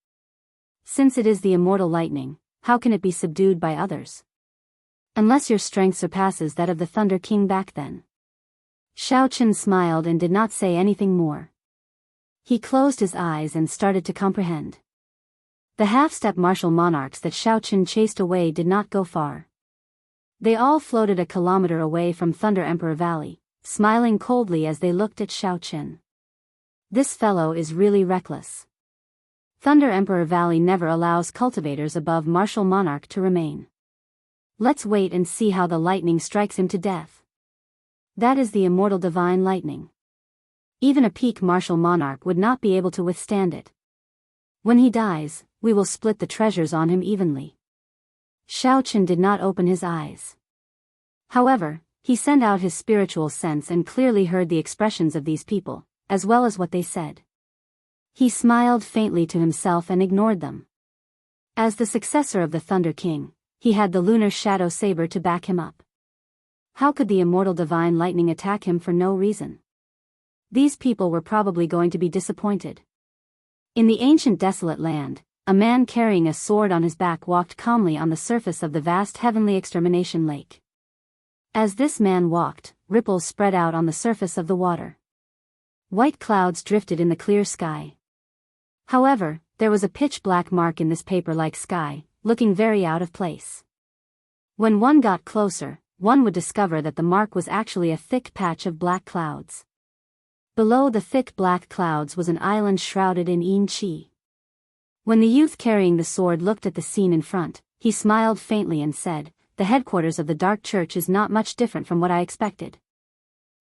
Since it is the immortal lightning, how can it be subdued by others? Unless your strength surpasses that of the Thunder King back then." Xiao Chen smiled and did not say anything more. He closed his eyes and started to comprehend. The half-step martial monarchs that Xiao Chen chased away did not go far. They all floated a kilometer away from Thunder Emperor Valley, smiling coldly as they looked at Xiao Chen. This fellow is really reckless. Thunder Emperor Valley never allows cultivators above martial monarch to remain. Let's wait and see how the lightning strikes him to death. That is the immortal divine lightning. Even a peak martial monarch would not be able to withstand it. When he dies, we will split the treasures on him evenly. Xiao Chen did not open his eyes. However, he sent out his spiritual sense and clearly heard the expressions of these people, as well as what they said. He smiled faintly to himself and ignored them. As the successor of the Thunder King, he had the lunar shadow saber to back him up. How could the immortal divine lightning attack him for no reason? These people were probably going to be disappointed. In the ancient desolate land, a man carrying a sword on his back walked calmly on the surface of the vast heavenly extermination lake. As this man walked, ripples spread out on the surface of the water. White clouds drifted in the clear sky. However, there was a pitch-black mark in this paper-like sky, looking very out of place. When one got closer, one would discover that the mark was actually a thick patch of black clouds. Below the thick black clouds was an island shrouded in yin qi. When the youth carrying the sword looked at the scene in front, he smiled faintly and said, "The headquarters of the Dark Church is not much different from what I expected."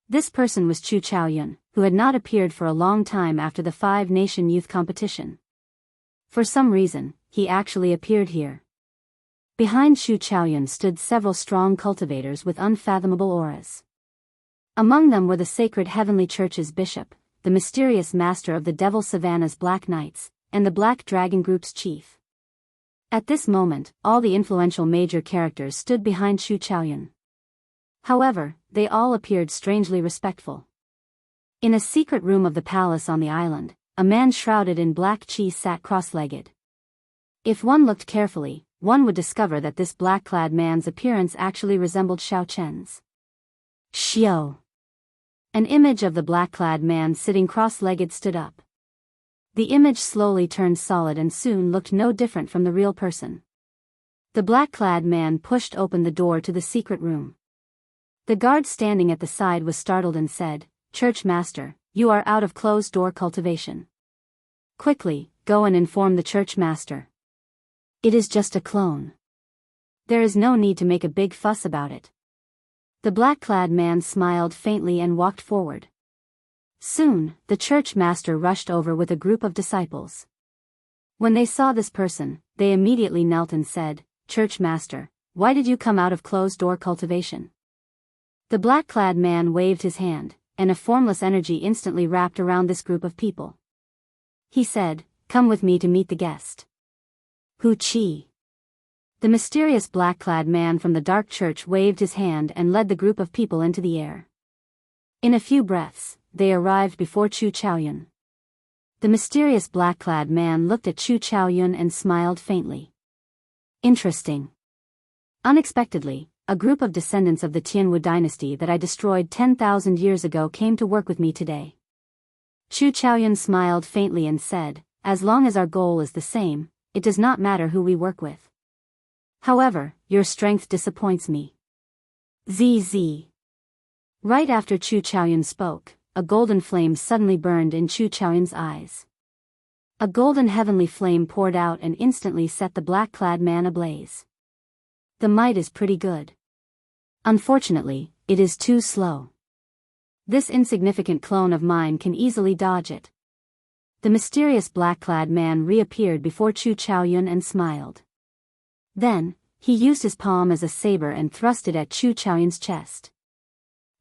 This person was Chu Chaoyun, who had not appeared for a long time after the Five-Nation Youth Competition. For some reason, he actually appeared here. Behind Chu Chaoyun stood several strong cultivators with unfathomable auras. Among them were the Sacred Heavenly Church's bishop, the mysterious master of the Devil Savannah's Black Knights, and the Black Dragon Group's chief. At this moment, all the influential major characters stood behind Chu Chaoyun. However, they all appeared strangely respectful. In a secret room of the palace on the island, a man shrouded in black chi sat cross-legged. If one looked carefully, one would discover that this black-clad man's appearance actually resembled Xiao Chen's. Xiao. An image of the black-clad man sitting cross-legged stood up. The image slowly turned solid and soon looked no different from the real person. The black-clad man pushed open the door to the secret room. The guard standing at the side was startled and said, "Church Master, you are out of closed-door cultivation. Quickly, go and inform the Church Master. It is just a clone. There is no need to make a big fuss about it." The black-clad man smiled faintly and walked forward. Soon, the church master rushed over with a group of disciples. When they saw this person, they immediately knelt and said, "Church Master, why did you come out of closed-door cultivation?" The black-clad man waved his hand, and a formless energy instantly wrapped around this group of people. He said, "Come with me to meet the guest." Hu Qi. The mysterious black-clad man from the dark church waved his hand and led the group of people into the air. In a few breaths, they arrived before Chu Chaoyun. The mysterious black-clad man looked at Chu Chaoyun and smiled faintly. "Interesting. Unexpectedly, a group of descendants of the Tianwu dynasty that I destroyed 10,000 years ago came to work with me today." Chu Chaoyun smiled faintly and said, "As long as our goal is the same, it does not matter who we work with. However, your strength disappoints me." ZZ. Right after Chu Chaoyun spoke, a golden flame suddenly burned in Chu Chaoyun's eyes. A golden heavenly flame poured out and instantly set the black-clad man ablaze. The might is pretty good. Unfortunately, it is too slow. This insignificant clone of mine can easily dodge it. The mysterious black-clad man reappeared before Chu Chaoyun and smiled. Then, he used his palm as a saber and thrust it at Chu Chaoyun's chest.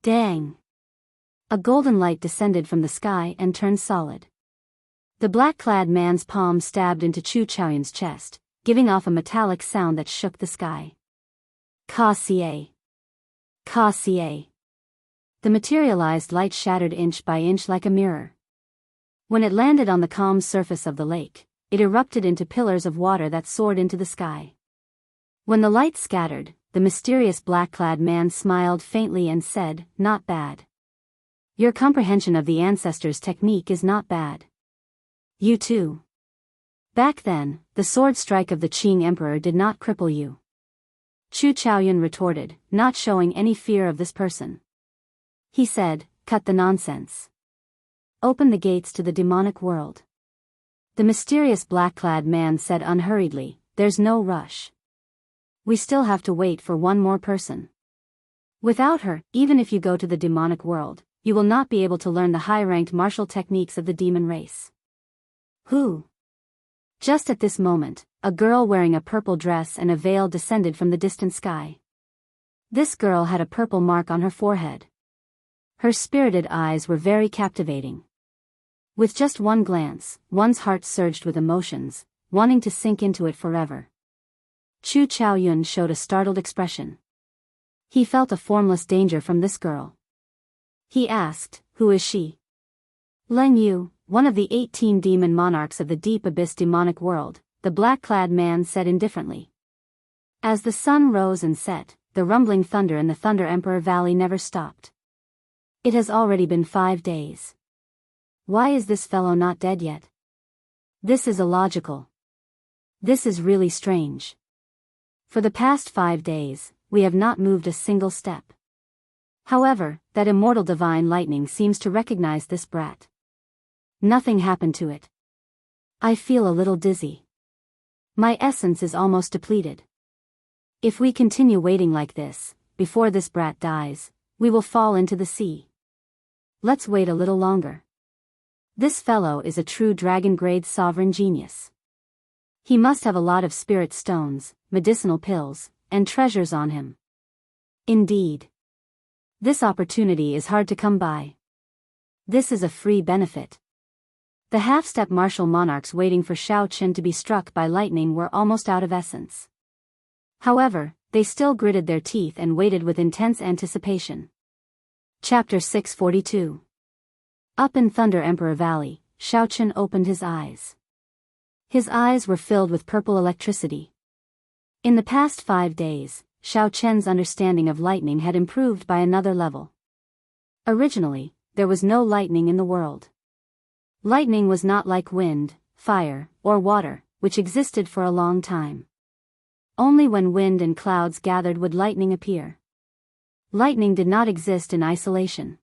Dang! A golden light descended from the sky and turned solid. The black-clad man's palm stabbed into Chu Chaoyun's chest, giving off a metallic sound that shook the sky. Ka-Cie. Ka-Cie. The materialized light shattered inch by inch like a mirror. When it landed on the calm surface of the lake, it erupted into pillars of water that soared into the sky. When the light scattered, the mysterious black-clad man smiled faintly and said, "Not bad. Your comprehension of the ancestors' technique is not bad. You too. Back then, the sword strike of the Qing Emperor did not cripple you." Chu Chaoyun retorted, not showing any fear of this person. He said, "Cut the nonsense. Open the gates to the demonic world." The mysterious black-clad man said unhurriedly, "There's no rush. We still have to wait for one more person. Without her, even if you go to the demonic world, you will not be able to learn the high-ranked martial techniques of the demon race." Who? Just at this moment, a girl wearing a purple dress and a veil descended from the distant sky. This girl had a purple mark on her forehead. Her spirited eyes were very captivating. With just one glance, one's heart surged with emotions, wanting to sink into it forever. Chu Chaoyun showed a startled expression. He felt a formless danger from this girl. He asked, "Who is she?" "Leng Yu, one of the 18 demon monarchs of the deep abyss demonic world," the black-clad man said indifferently. As the sun rose and set, the rumbling thunder in the Thunder Emperor Valley never stopped. It has already been 5 days. Why is this fellow not dead yet? This is illogical. This is really strange. For the past 5 days, we have not moved a single step. However, that immortal divine lightning seems to recognize this brat. Nothing happened to it. I feel a little dizzy. My essence is almost depleted. If we continue waiting like this, before this brat dies, we will fall into the sea. Let's wait a little longer. This fellow is a true dragon-grade sovereign genius. He must have a lot of spirit stones, medicinal pills, and treasures on him. Indeed. This opportunity is hard to come by. This is a free benefit. The half-step martial monarchs waiting for Xiao Chen to be struck by lightning were almost out of essence. However, they still gritted their teeth and waited with intense anticipation. Chapter 642. Up in Thunder Emperor Valley, Xiao Chen opened his eyes. His eyes were filled with purple electricity. In the past 5 days, Xiao Chen's understanding of lightning had improved by another level. Originally, there was no lightning in the world. Lightning was not like wind, fire, or water, which existed for a long time. Only when wind and clouds gathered would lightning appear. Lightning did not exist in isolation.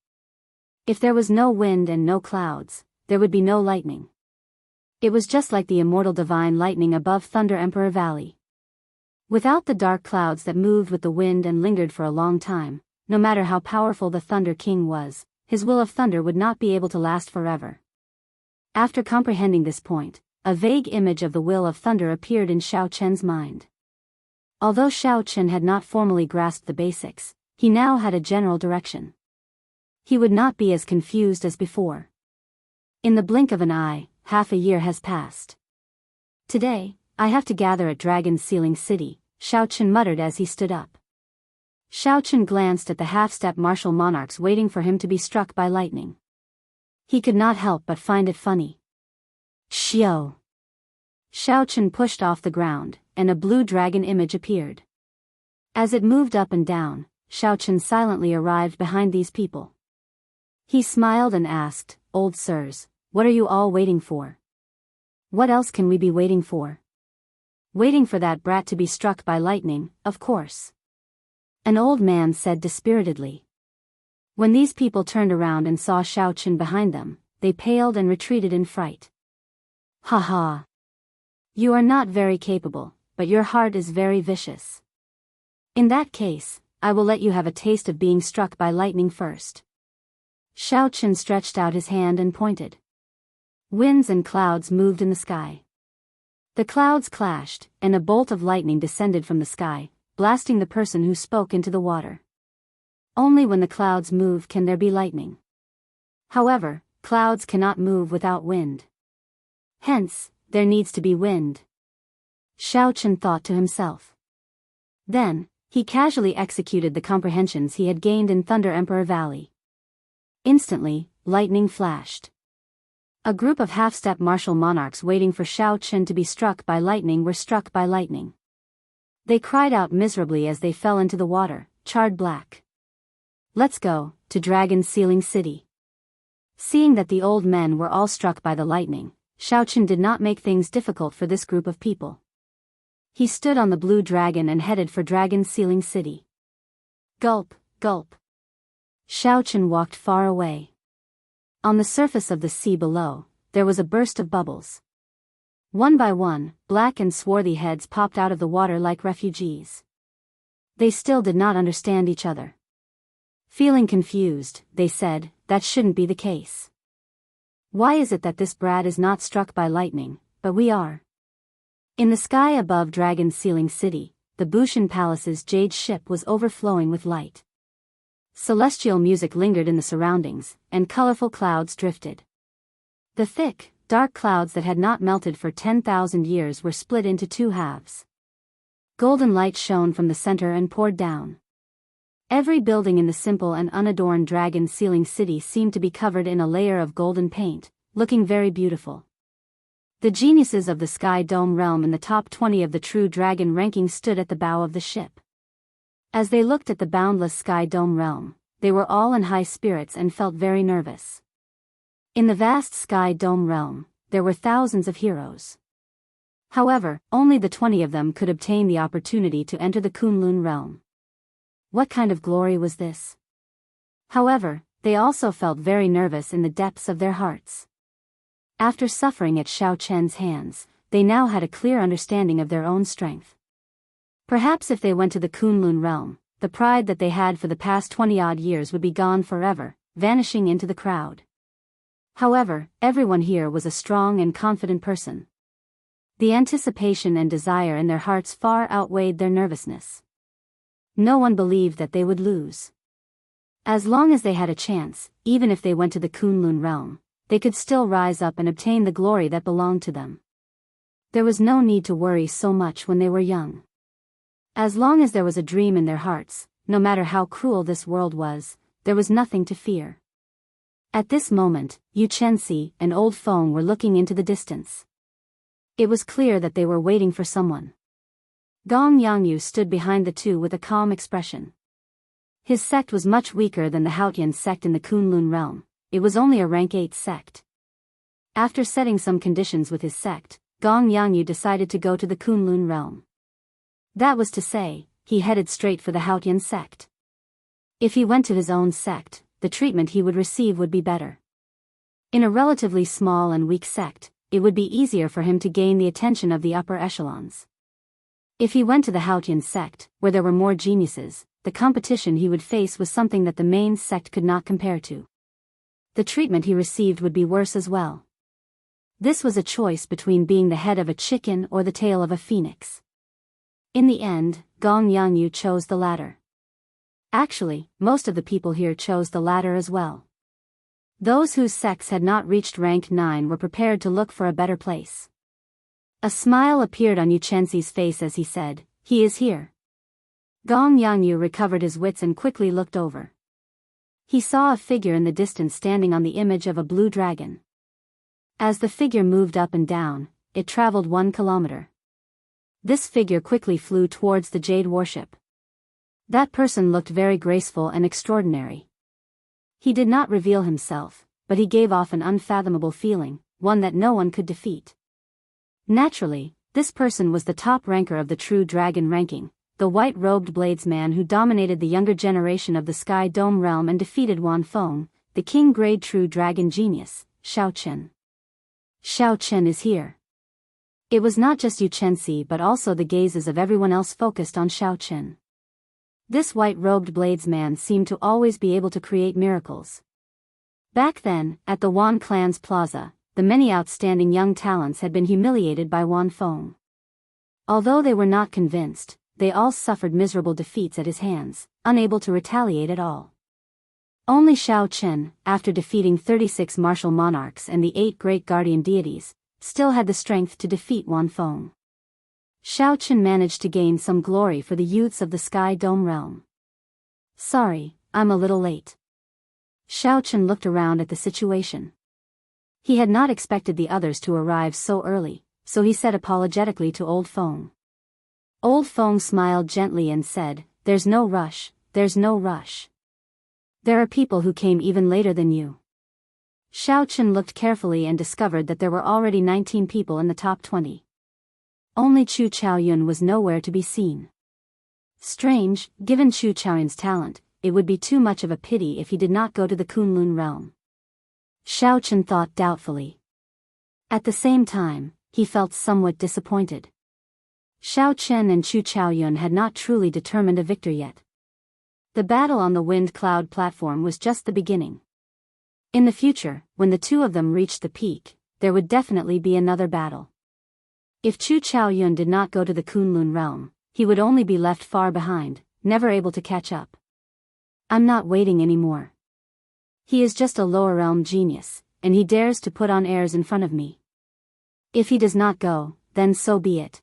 If there was no wind and no clouds, there would be no lightning. It was just like the immortal divine lightning above Thunder Emperor Valley. Without the dark clouds that moved with the wind and lingered for a long time, no matter how powerful the Thunder King was, his will of thunder would not be able to last forever. After comprehending this point, a vague image of the will of thunder appeared in Xiao Chen's mind. Although Xiao Chen had not formally grasped the basics, he now had a general direction. He would not be as confused as before. In the blink of an eye, half a year has passed. Today, I have to gather at Dragon's Ceiling City, Xiao Chen muttered as he stood up. Xiao Chen glanced at the half-step martial monarchs waiting for him to be struck by lightning. He could not help but find it funny. Xiao! Xiao Chen pushed off the ground, and a blue dragon image appeared. As it moved up and down, Xiao Chen silently arrived behind these people. He smiled and asked, "Old sirs, what are you all waiting for?" "What else can we be waiting for?" "Waiting for that brat to be struck by lightning, of course," an old man said dispiritedly. When these people turned around and saw Xiao Chen behind them, they paled and retreated in fright. "Ha ha! You are not very capable, but your heart is very vicious. In that case, I will let you have a taste of being struck by lightning first." Xiao Chen stretched out his hand and pointed. Winds and clouds moved in the sky. The clouds clashed, and a bolt of lightning descended from the sky, blasting the person who spoke into the water. Only when the clouds move can there be lightning. However, clouds cannot move without wind. Hence, there needs to be wind. Xiao Chen thought to himself. Then, he casually executed the comprehensions he had gained in Thunder Emperor Valley. Instantly, lightning flashed. A group of half-step martial monarchs waiting for Xiao Chen to be struck by lightning were struck by lightning. They cried out miserably as they fell into the water, charred black. "Let's go, to Dragon's Ceiling City." Seeing that the old men were all struck by the lightning, Xiao Chen did not make things difficult for this group of people. He stood on the blue dragon and headed for Dragon's Ceiling City. Gulp, gulp. Xiao Chen walked far away. On the surface of the sea below, there was a burst of bubbles. One by one, black and swarthy heads popped out of the water like refugees. They still did not understand each other. Feeling confused, they said, "That shouldn't be the case. Why is it that this brat is not struck by lightning, but we are?" In the sky above Dragon's Ceiling City, the Bushan Palace's jade ship was overflowing with light. Celestial music lingered in the surroundings, and colorful clouds drifted. The thick, dark clouds that had not melted for 10,000 years were split into two halves. Golden light shone from the center and poured down. Every building in the simple and unadorned Dragon's Ceiling City seemed to be covered in a layer of golden paint, looking very beautiful. The geniuses of the Sky Dome realm in the top 20 of the True Dragon ranking stood at the bow of the ship. As they looked at the boundless Sky Dome realm, they were all in high spirits and felt very nervous. In the vast Sky Dome realm, there were thousands of heroes. However, only the 20 of them could obtain the opportunity to enter the Kunlun realm. What kind of glory was this? However, they also felt very nervous in the depths of their hearts. After suffering at Xiao Chen's hands, they now had a clear understanding of their own strength. Perhaps if they went to the Kunlun realm, the pride that they had for the past 20-odd years would be gone forever, vanishing into the crowd. However, everyone here was a strong and confident person. The anticipation and desire in their hearts far outweighed their nervousness. No one believed that they would lose. As long as they had a chance, even if they went to the Kunlun realm, they could still rise up and obtain the glory that belonged to them. There was no need to worry so much when they were young. As long as there was a dream in their hearts, no matter how cruel this world was, there was nothing to fear. At this moment, Yu Chenxi and Old Feng were looking into the distance. It was clear that they were waiting for someone. Gong Yangyu stood behind the two with a calm expression. His sect was much weaker than the Haotian sect in the Kunlun realm. It was only a rank 8 sect. After setting some conditions with his sect, Gong Yangyu decided to go to the Kunlun realm. That was to say, he headed straight for the Haotian sect. If he went to his own sect, the treatment he would receive would be better. In a relatively small and weak sect, it would be easier for him to gain the attention of the upper echelons. If he went to the Haotian sect, where there were more geniuses, the competition he would face was something that the main sect could not compare to. The treatment he received would be worse as well. This was a choice between being the head of a chicken or the tail of a phoenix. In the end, Gong Yangyu chose the latter. Actually, most of the people here chose the latter as well. Those whose sects had not reached rank 9 were prepared to look for a better place. A smile appeared on Yu Chenxi's face as he said, "He is here." Gong Yangyu recovered his wits and quickly looked over. He saw a figure in the distance standing on the image of a blue dragon. As the figure moved up and down, it traveled 1 kilometer. This figure quickly flew towards the jade warship. That person looked very graceful and extraordinary. He did not reveal himself, but he gave off an unfathomable feeling, one that no one could defeat. Naturally, this person was the top ranker of the True Dragon ranking, the white-robed bladesman who dominated the younger generation of the Sky Dome realm and defeated Wan Feng, the king-grade True Dragon genius, Xiao Chen. Xiao Chen is here. It was not just Yu Chenxi but also the gazes of everyone else focused on Xiao Chen. This white-robed bladesman seemed to always be able to create miracles. Back then, at the Wan clan's plaza, the many outstanding young talents had been humiliated by Wan Feng. Although they were not convinced, they all suffered miserable defeats at his hands, unable to retaliate at all. Only Xiao Chen, after defeating 36 martial monarchs and the 8 great guardian deities, still had the strength to defeat Wan Feng. Xiao Chen managed to gain some glory for the youths of the Sky Dome realm. "Sorry, I'm a little late." Xiao Chen looked around at the situation. He had not expected the others to arrive so early, so he said apologetically to Old Feng. Old Feng smiled gently and said, "There's no rush, there's no rush. There are people who came even later than you." Xiao Chen looked carefully and discovered that there were already 19 people in the top 20. Only Chu Chaoyun was nowhere to be seen. Strange, given Chu Chaoyun's talent, it would be too much of a pity if he did not go to the Kunlun realm. Xiao Chen thought doubtfully. At the same time, he felt somewhat disappointed. Xiao Chen and Chu Chaoyun had not truly determined a victor yet. The battle on the wind cloud platform was just the beginning. In the future, when the two of them reached the peak, there would definitely be another battle. If Chu Chaoyun did not go to the Kunlun realm, he would only be left far behind, never able to catch up. "I'm not waiting anymore. He is just a lower realm genius, and he dares to put on airs in front of me. If he does not go, then so be it.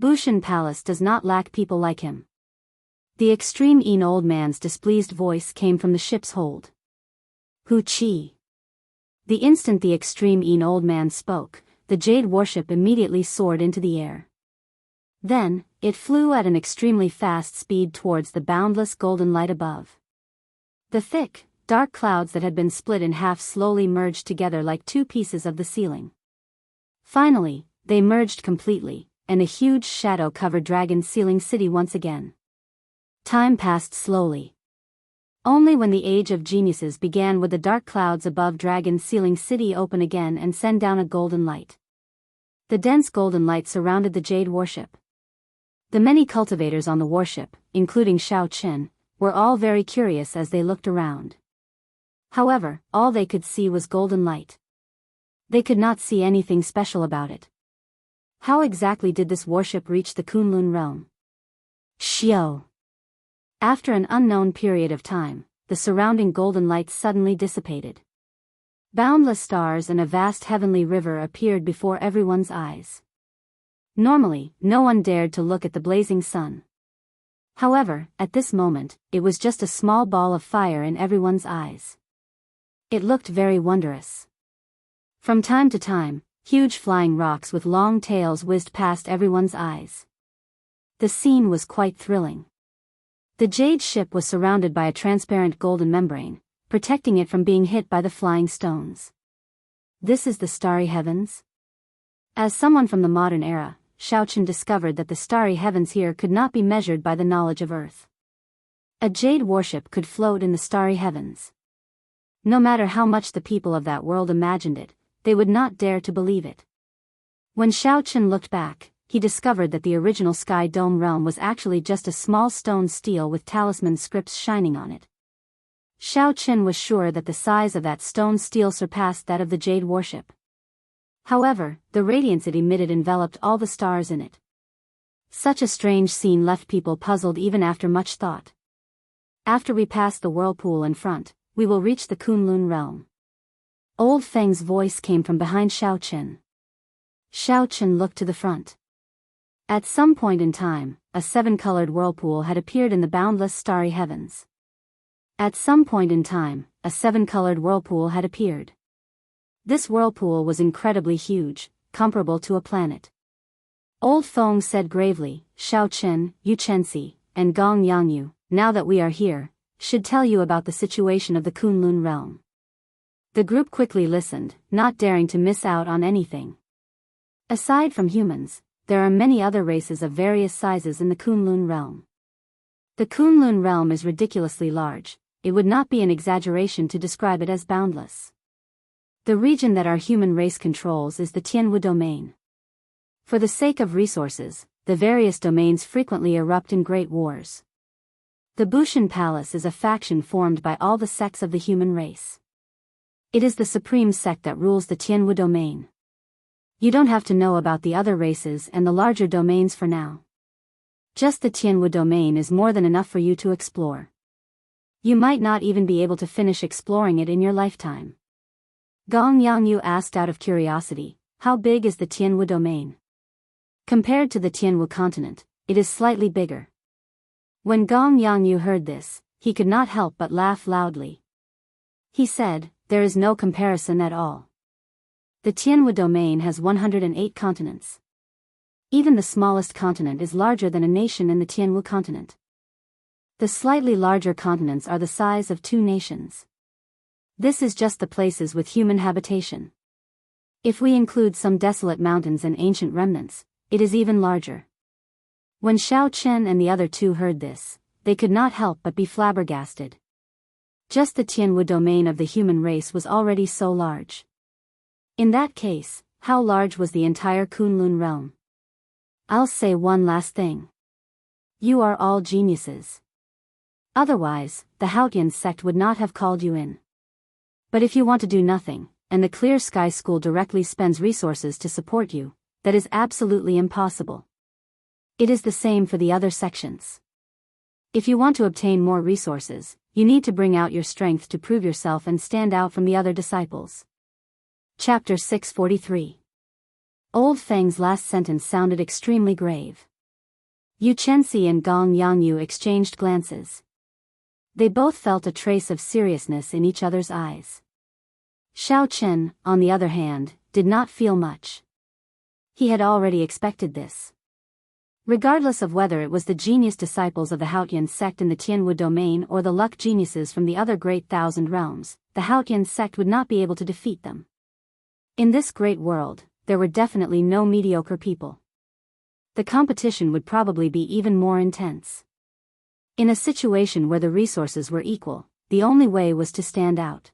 Bushan Palace does not lack people like him." The extreme Een old man's displeased voice came from the ship's hold. "Hu Chi." The instant the extreme Een old man spoke, the jade warship immediately soared into the air. Then, it flew at an extremely fast speed towards the boundless golden light above. The thick, dark clouds that had been split in half slowly merged together like two pieces of the ceiling. Finally, they merged completely, and a huge shadow covered Dragon Ceiling City once again. Time passed slowly. Only when the Age of Geniuses began would the dark clouds above Dragon Ceiling City open again and send down a golden light. The dense golden light surrounded the jade warship. The many cultivators on the warship, including Xiao Chen, were all very curious as they looked around. However, all they could see was golden light. They could not see anything special about it. How exactly did this warship reach the Kunlun realm? Xiao. After an unknown period of time, the surrounding golden light suddenly dissipated. Boundless stars and a vast heavenly river appeared before everyone's eyes. Normally, no one dared to look at the blazing sun. However, at this moment, it was just a small ball of fire in everyone's eyes. It looked very wondrous. From time to time, huge flying rocks with long tails whizzed past everyone's eyes. The scene was quite thrilling. The jade ship was surrounded by a transparent golden membrane, protecting it from being hit by the flying stones. This is the starry heavens? As someone from the modern era, Xiaochen discovered that the starry heavens here could not be measured by the knowledge of Earth. A jade warship could float in the starry heavens. No matter how much the people of that world imagined it, they would not dare to believe it. When Xiaochen looked back, he discovered that the original Sky Dome realm was actually just a small stone stele with talisman scripts shining on it. Xiaochen was sure that the size of that stone stele surpassed that of the jade warship. However, the radiance it emitted enveloped all the stars in it. Such a strange scene left people puzzled even after much thought. After we pass the whirlpool in front, we will reach the Kunlun realm. Old Feng's voice came from behind Xiaochen. Xiaochen looked to the front. At some point in time, a seven-colored whirlpool had appeared in the boundless starry heavens. At some point in time, a seven-colored whirlpool had appeared. This whirlpool was incredibly huge, comparable to a planet. Old Feng said gravely, Xiaochen, Yu Chenxi, and Gong Yangyu, now that we are here, should tell you about the situation of the Kunlun realm. The group quickly listened, not daring to miss out on anything. Aside from humans, there are many other races of various sizes in the Kunlun realm. The Kunlun realm is ridiculously large. It would not be an exaggeration to describe it as boundless. The region that our human race controls is the Tianwu domain. For the sake of resources, the various domains frequently erupt in great wars. The Bushan Palace is a faction formed by all the sects of the human race. It is the supreme sect that rules the Tianwu domain. You don't have to know about the other races and the larger domains for now. Just the Tianwu domain is more than enough for you to explore. You might not even be able to finish exploring it in your lifetime. Gong Yangyu asked out of curiosity, how big is the Tianwu domain? Compared to the Tianwu continent, it is slightly bigger. When Gong Yangyu heard this, he could not help but laugh loudly. He said, there is no comparison at all. The Tianwu domain has 108 continents. Even the smallest continent is larger than a nation in the Tianwu continent. The slightly larger continents are the size of 2 nations. This is just the places with human habitation. If we include some desolate mountains and ancient remnants, it is even larger. When Xiaochen and the other two heard this, they could not help but be flabbergasted. Just the Tianwu domain of the human race was already so large. In that case, how large was the entire Kunlun realm? I'll say one last thing. You are all geniuses. Otherwise, the Haotian sect would not have called you in. But if you want to do nothing, and the Clear Sky School directly spends resources to support you, that is absolutely impossible. It is the same for the other sections. If you want to obtain more resources, you need to bring out your strength to prove yourself and stand out from the other disciples. Chapter 643. Old Feng's last sentence sounded extremely grave. Yu Chenxi and Gong Yangyu exchanged glances. They both felt a trace of seriousness in each other's eyes. Xiaochen, on the other hand, did not feel much. He had already expected this. Regardless of whether it was the genius disciples of the Haotian sect in the Tianwu domain or the luck geniuses from the other great thousand realms, the Haotian sect would not be able to defeat them. In this great world, there were definitely no mediocre people. The competition would probably be even more intense. In a situation where the resources were equal, the only way was to stand out.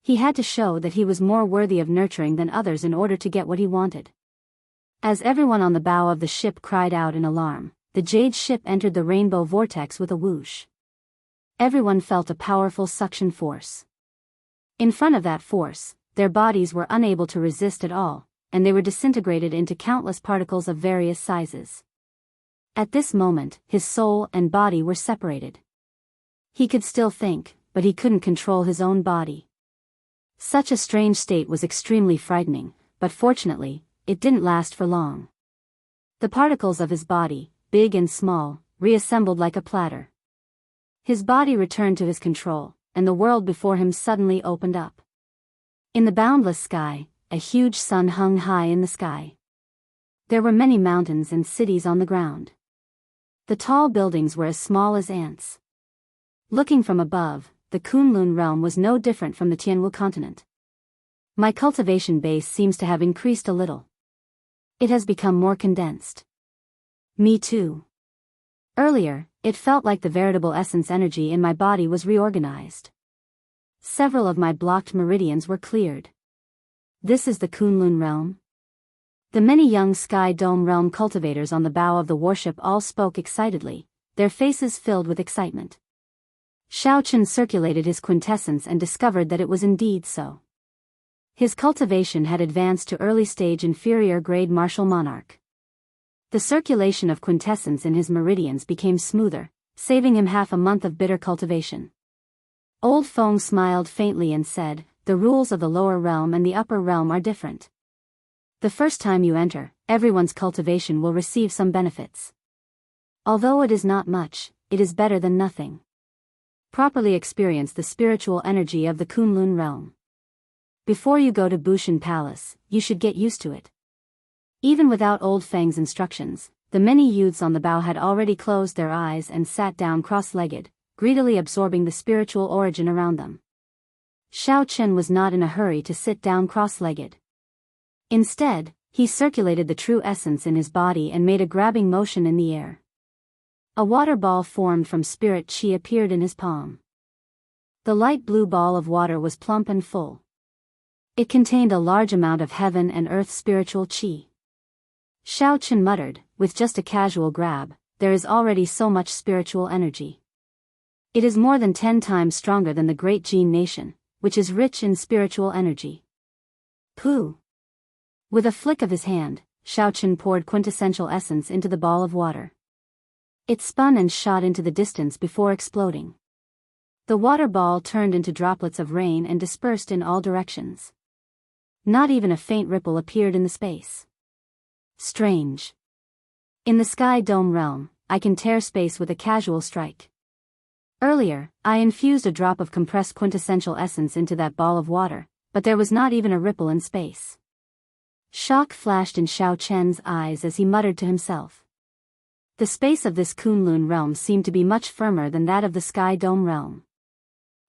He had to show that he was more worthy of nurturing than others in order to get what he wanted. As everyone on the bow of the ship cried out in alarm, the jade ship entered the rainbow vortex with a whoosh. Everyone felt a powerful suction force. In front of that force, their bodies were unable to resist at all, and they were disintegrated into countless particles of various sizes. At this moment, his soul and body were separated. He could still think, but he couldn't control his own body. Such a strange state was extremely frightening, but fortunately, it didn't last for long. The particles of his body, big and small, reassembled like a platter. His body returned to his control, and the world before him suddenly opened up. In the boundless sky, a huge sun hung high in the sky. There were many mountains and cities on the ground. The tall buildings were as small as ants. Looking from above, the Kunlun realm was no different from the Tianwu continent. My cultivation base seems to have increased a little. It has become more condensed. Me too. Earlier, it felt like the veritable essence energy in my body was reorganized. Several of my blocked meridians were cleared. This is the Kunlun realm? The many young Sky Dome realm cultivators on the bow of the warship all spoke excitedly, their faces filled with excitement. Xiao Chen circulated his quintessence and discovered that it was indeed so. His cultivation had advanced to early stage inferior grade martial monarch. The circulation of quintessence in his meridians became smoother, saving him half a month of bitter cultivation. Old Feng smiled faintly and said, "The rules of the lower realm and the upper realm are different. The first time you enter, everyone's cultivation will receive some benefits. Although it is not much, it is better than nothing. Properly experience the spiritual energy of the Kunlun realm. Before you go to Bushan Palace, you should get used to it." Even without Old Feng's instructions, the many youths on the bow had already closed their eyes and sat down cross-legged, greedily absorbing the spiritual origin around them. Xiao Chen was not in a hurry to sit down cross-legged. Instead, he circulated the true essence in his body and made a grabbing motion in the air. A water ball formed from spirit chi appeared in his palm. The light blue ball of water was plump and full. It contained a large amount of heaven and earth spiritual chi. Xiao Chen muttered, with just a casual grab, "There is already so much spiritual energy. It is more than 10 times stronger than the great Jin nation, which is rich in spiritual energy." Pooh! With a flick of his hand, Xiao Chen poured quintessential essence into the ball of water. It spun and shot into the distance before exploding. The water ball turned into droplets of rain and dispersed in all directions. Not even a faint ripple appeared in the space. Strange. In the Sky Dome realm, I can tear space with a casual strike. Earlier, I infused a drop of compressed quintessential essence into that ball of water, but there was not even a ripple in space. Shock flashed in Xiao Chen's eyes as he muttered to himself. The space of this Kunlun realm seemed to be much firmer than that of the Sky Dome realm.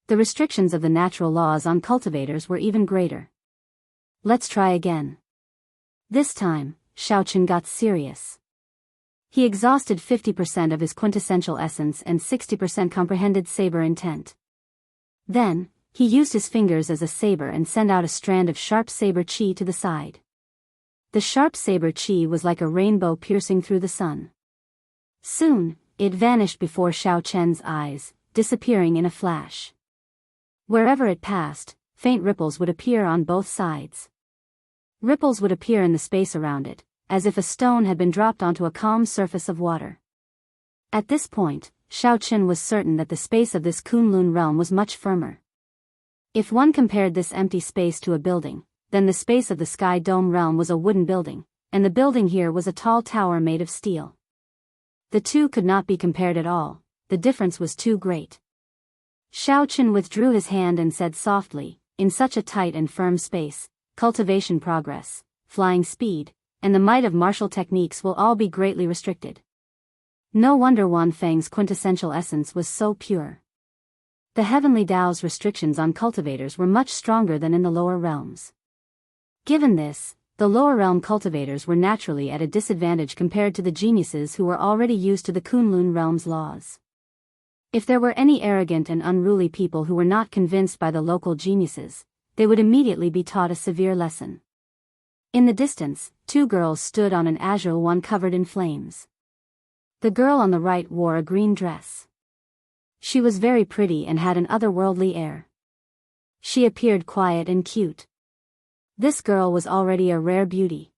The restrictions of the natural laws on cultivators were even greater. Let's try again. This time, Xiao Chen got serious. He exhausted 50% of his quintessential essence and 60% comprehended saber intent. Then, he used his fingers as a saber and sent out a strand of sharp saber chi to the side. The sharp saber chi was like a rainbow piercing through the sun. Soon, it vanished before Xiao Chen's eyes, disappearing in a flash. Wherever it passed, faint ripples would appear on both sides. Ripples would appear in the space around it, as if a stone had been dropped onto a calm surface of water. At this point, Xiao Chen was certain that the space of this Kunlun realm was much firmer. If one compared this empty space to a building, then the space of the Sky Dome realm was a wooden building, and the building here was a tall tower made of steel. The two could not be compared at all, the difference was too great. Xiao Chen withdrew his hand and said softly, "In such a tight and firm space, cultivation progress, flying speed, and the might of martial techniques will all be greatly restricted." No wonder Wan Feng's quintessential essence was so pure. The heavenly Tao's restrictions on cultivators were much stronger than in the lower realms. Given this, the lower realm cultivators were naturally at a disadvantage compared to the geniuses who were already used to the Kunlun realm's laws. If there were any arrogant and unruly people who were not convinced by the local geniuses, they would immediately be taught a severe lesson. In the distance, two girls stood on an azure one covered in flames. The girl on the right wore a green dress. She was very pretty and had an otherworldly air. She appeared quiet and cute. This girl was already a rare beauty.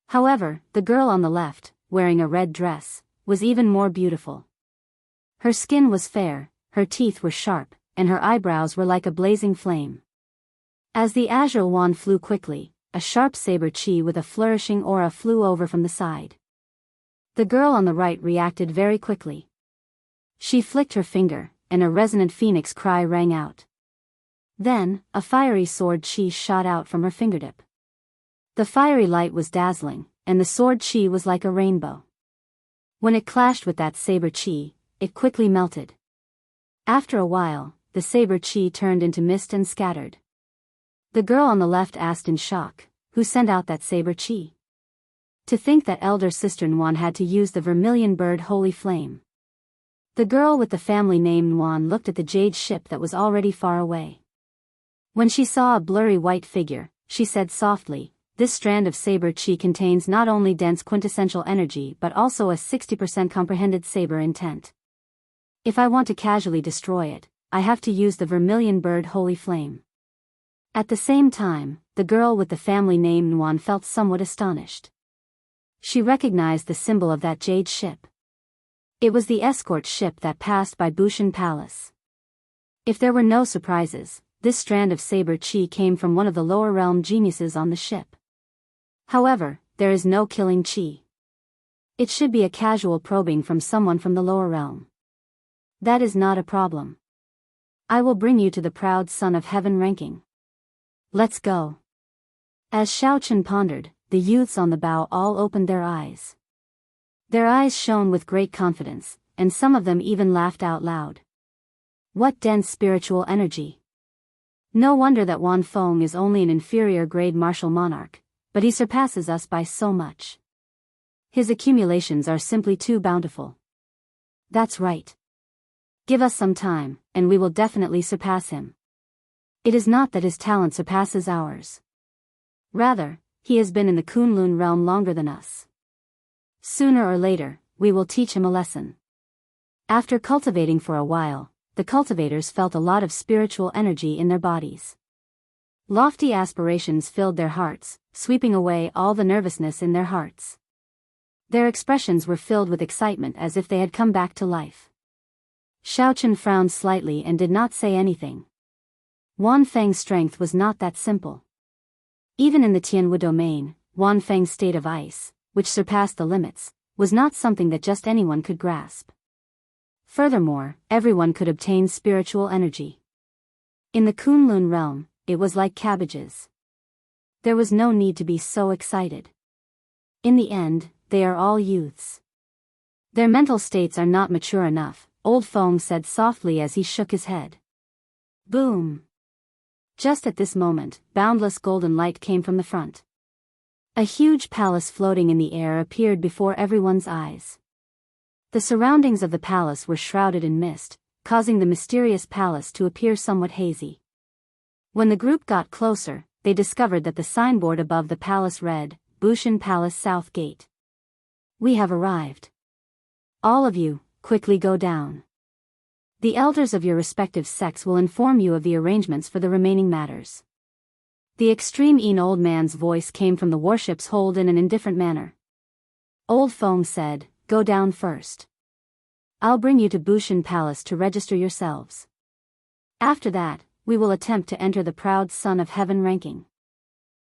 However, the girl on the left, wearing a red dress, was even more beautiful. Her skin was fair, her teeth were sharp, and her eyebrows were like a blazing flame. As the azure wand flew quickly, a sharp saber chi with a flourishing aura flew over from the side. The girl on the right reacted very quickly. She flicked her finger, and a resonant phoenix cry rang out. Then, a fiery sword chi shot out from her fingertip. The fiery light was dazzling, and the sword chi was like a rainbow. When it clashed with that saber chi, it quickly melted. After a while, the saber chi turned into mist and scattered. The girl on the left asked in shock, "Who sent out that saber chi?" To think that elder sister Nguyen had to use the vermilion bird holy flame. The girl with the family name Nguyen looked at the jade ship that was already far away. When she saw a blurry white figure, she said softly, "This strand of saber chi contains not only dense quintessential energy but also a 60% comprehended saber intent. If I want to casually destroy it, I have to use the vermilion bird holy flame." At the same time, the girl with the family name Nguyen felt somewhat astonished. She recognized the symbol of that jade ship. It was the escort ship that passed by Bushan Palace. If there were no surprises, this strand of saber chi came from one of the lower realm geniuses on the ship. However, there is no killing chi. It should be a casual probing from someone from the lower realm. That is not a problem. I will bring you to the proud son of heaven ranking. Let's go. As Xiao Chen pondered, the youths on the bow all opened their eyes. Their eyes shone with great confidence, and some of them even laughed out loud. What dense spiritual energy! No wonder that Wan Feng is only an inferior grade martial monarch, but he surpasses us by so much. His accumulations are simply too bountiful. That's right. Give us some time, and we will definitely surpass him. It is not that his talent surpasses ours. Rather, he has been in the Kunlun realm longer than us. Sooner or later, we will teach him a lesson. After cultivating for a while, the cultivators felt a lot of spiritual energy in their bodies. Lofty aspirations filled their hearts, sweeping away all the nervousness in their hearts. Their expressions were filled with excitement as if they had come back to life. Xiao Chen frowned slightly and did not say anything. Wan Feng's strength was not that simple. Even in the Tianwu domain, Wan Feng's state of ice, which surpassed the limits, was not something that just anyone could grasp. Furthermore, everyone could obtain spiritual energy. In the Kunlun realm, it was like cabbages. There was no need to be so excited. In the end, they are all youths. Their mental states are not mature enough, Old Feng said softly as he shook his head. Boom! Just at this moment, boundless golden light came from the front. A huge palace floating in the air appeared before everyone's eyes. The surroundings of the palace were shrouded in mist, causing the mysterious palace to appear somewhat hazy. When the group got closer, they discovered that the signboard above the palace read, Bushan Palace South Gate. We have arrived. All of you, quickly go down. The elders of your respective sects will inform you of the arrangements for the remaining matters. The extreme old man's voice came from the warship's hold in an indifferent manner. Old Feng said, "Go down first. I'll bring you to Bushan Palace to register yourselves. After that, we will attempt to enter the proud son of heaven ranking."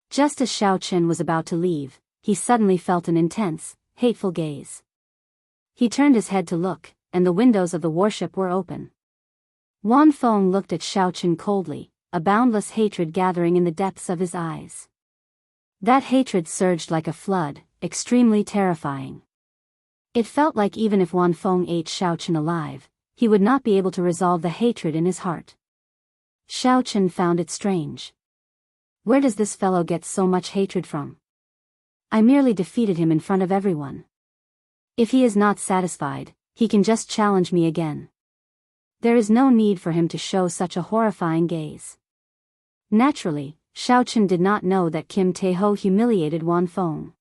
Just as Xiao Chen was about to leave, he suddenly felt an intense, hateful gaze. He turned his head to look, and the windows of the warship were open. Wan Feng looked at Xiao Chen coldly, a boundless hatred gathering in the depths of his eyes. That hatred surged like a flood, extremely terrifying. It felt like even if Wan Feng ate Xiao Chen alive, he would not be able to resolve the hatred in his heart. Xiao Chen found it strange. Where does this fellow get so much hatred from? I merely defeated him in front of everyone. If he is not satisfied, he can just challenge me again. There is no need for him to show such a horrifying gaze. Naturally, Xiao Chen did not know that Kim Taeho humiliated Wan Feng.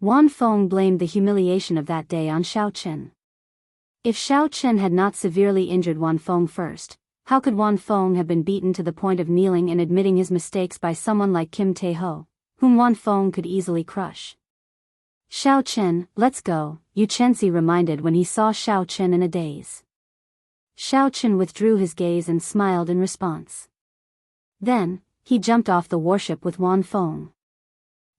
Wan Feng blamed the humiliation of that day on Xiao Chen. If Xiao Chen had not severely injured Wan Feng first, how could Wan Feng have been beaten to the point of kneeling and admitting his mistakes by someone like Kim Taeho, whom Wan Feng could easily crush? Xiao Chen, let's go, Yu Chenzi reminded when he saw Xiao Chen in a daze. Xiao Chen withdrew his gaze and smiled in response. Then, he jumped off the warship with Wan Feng.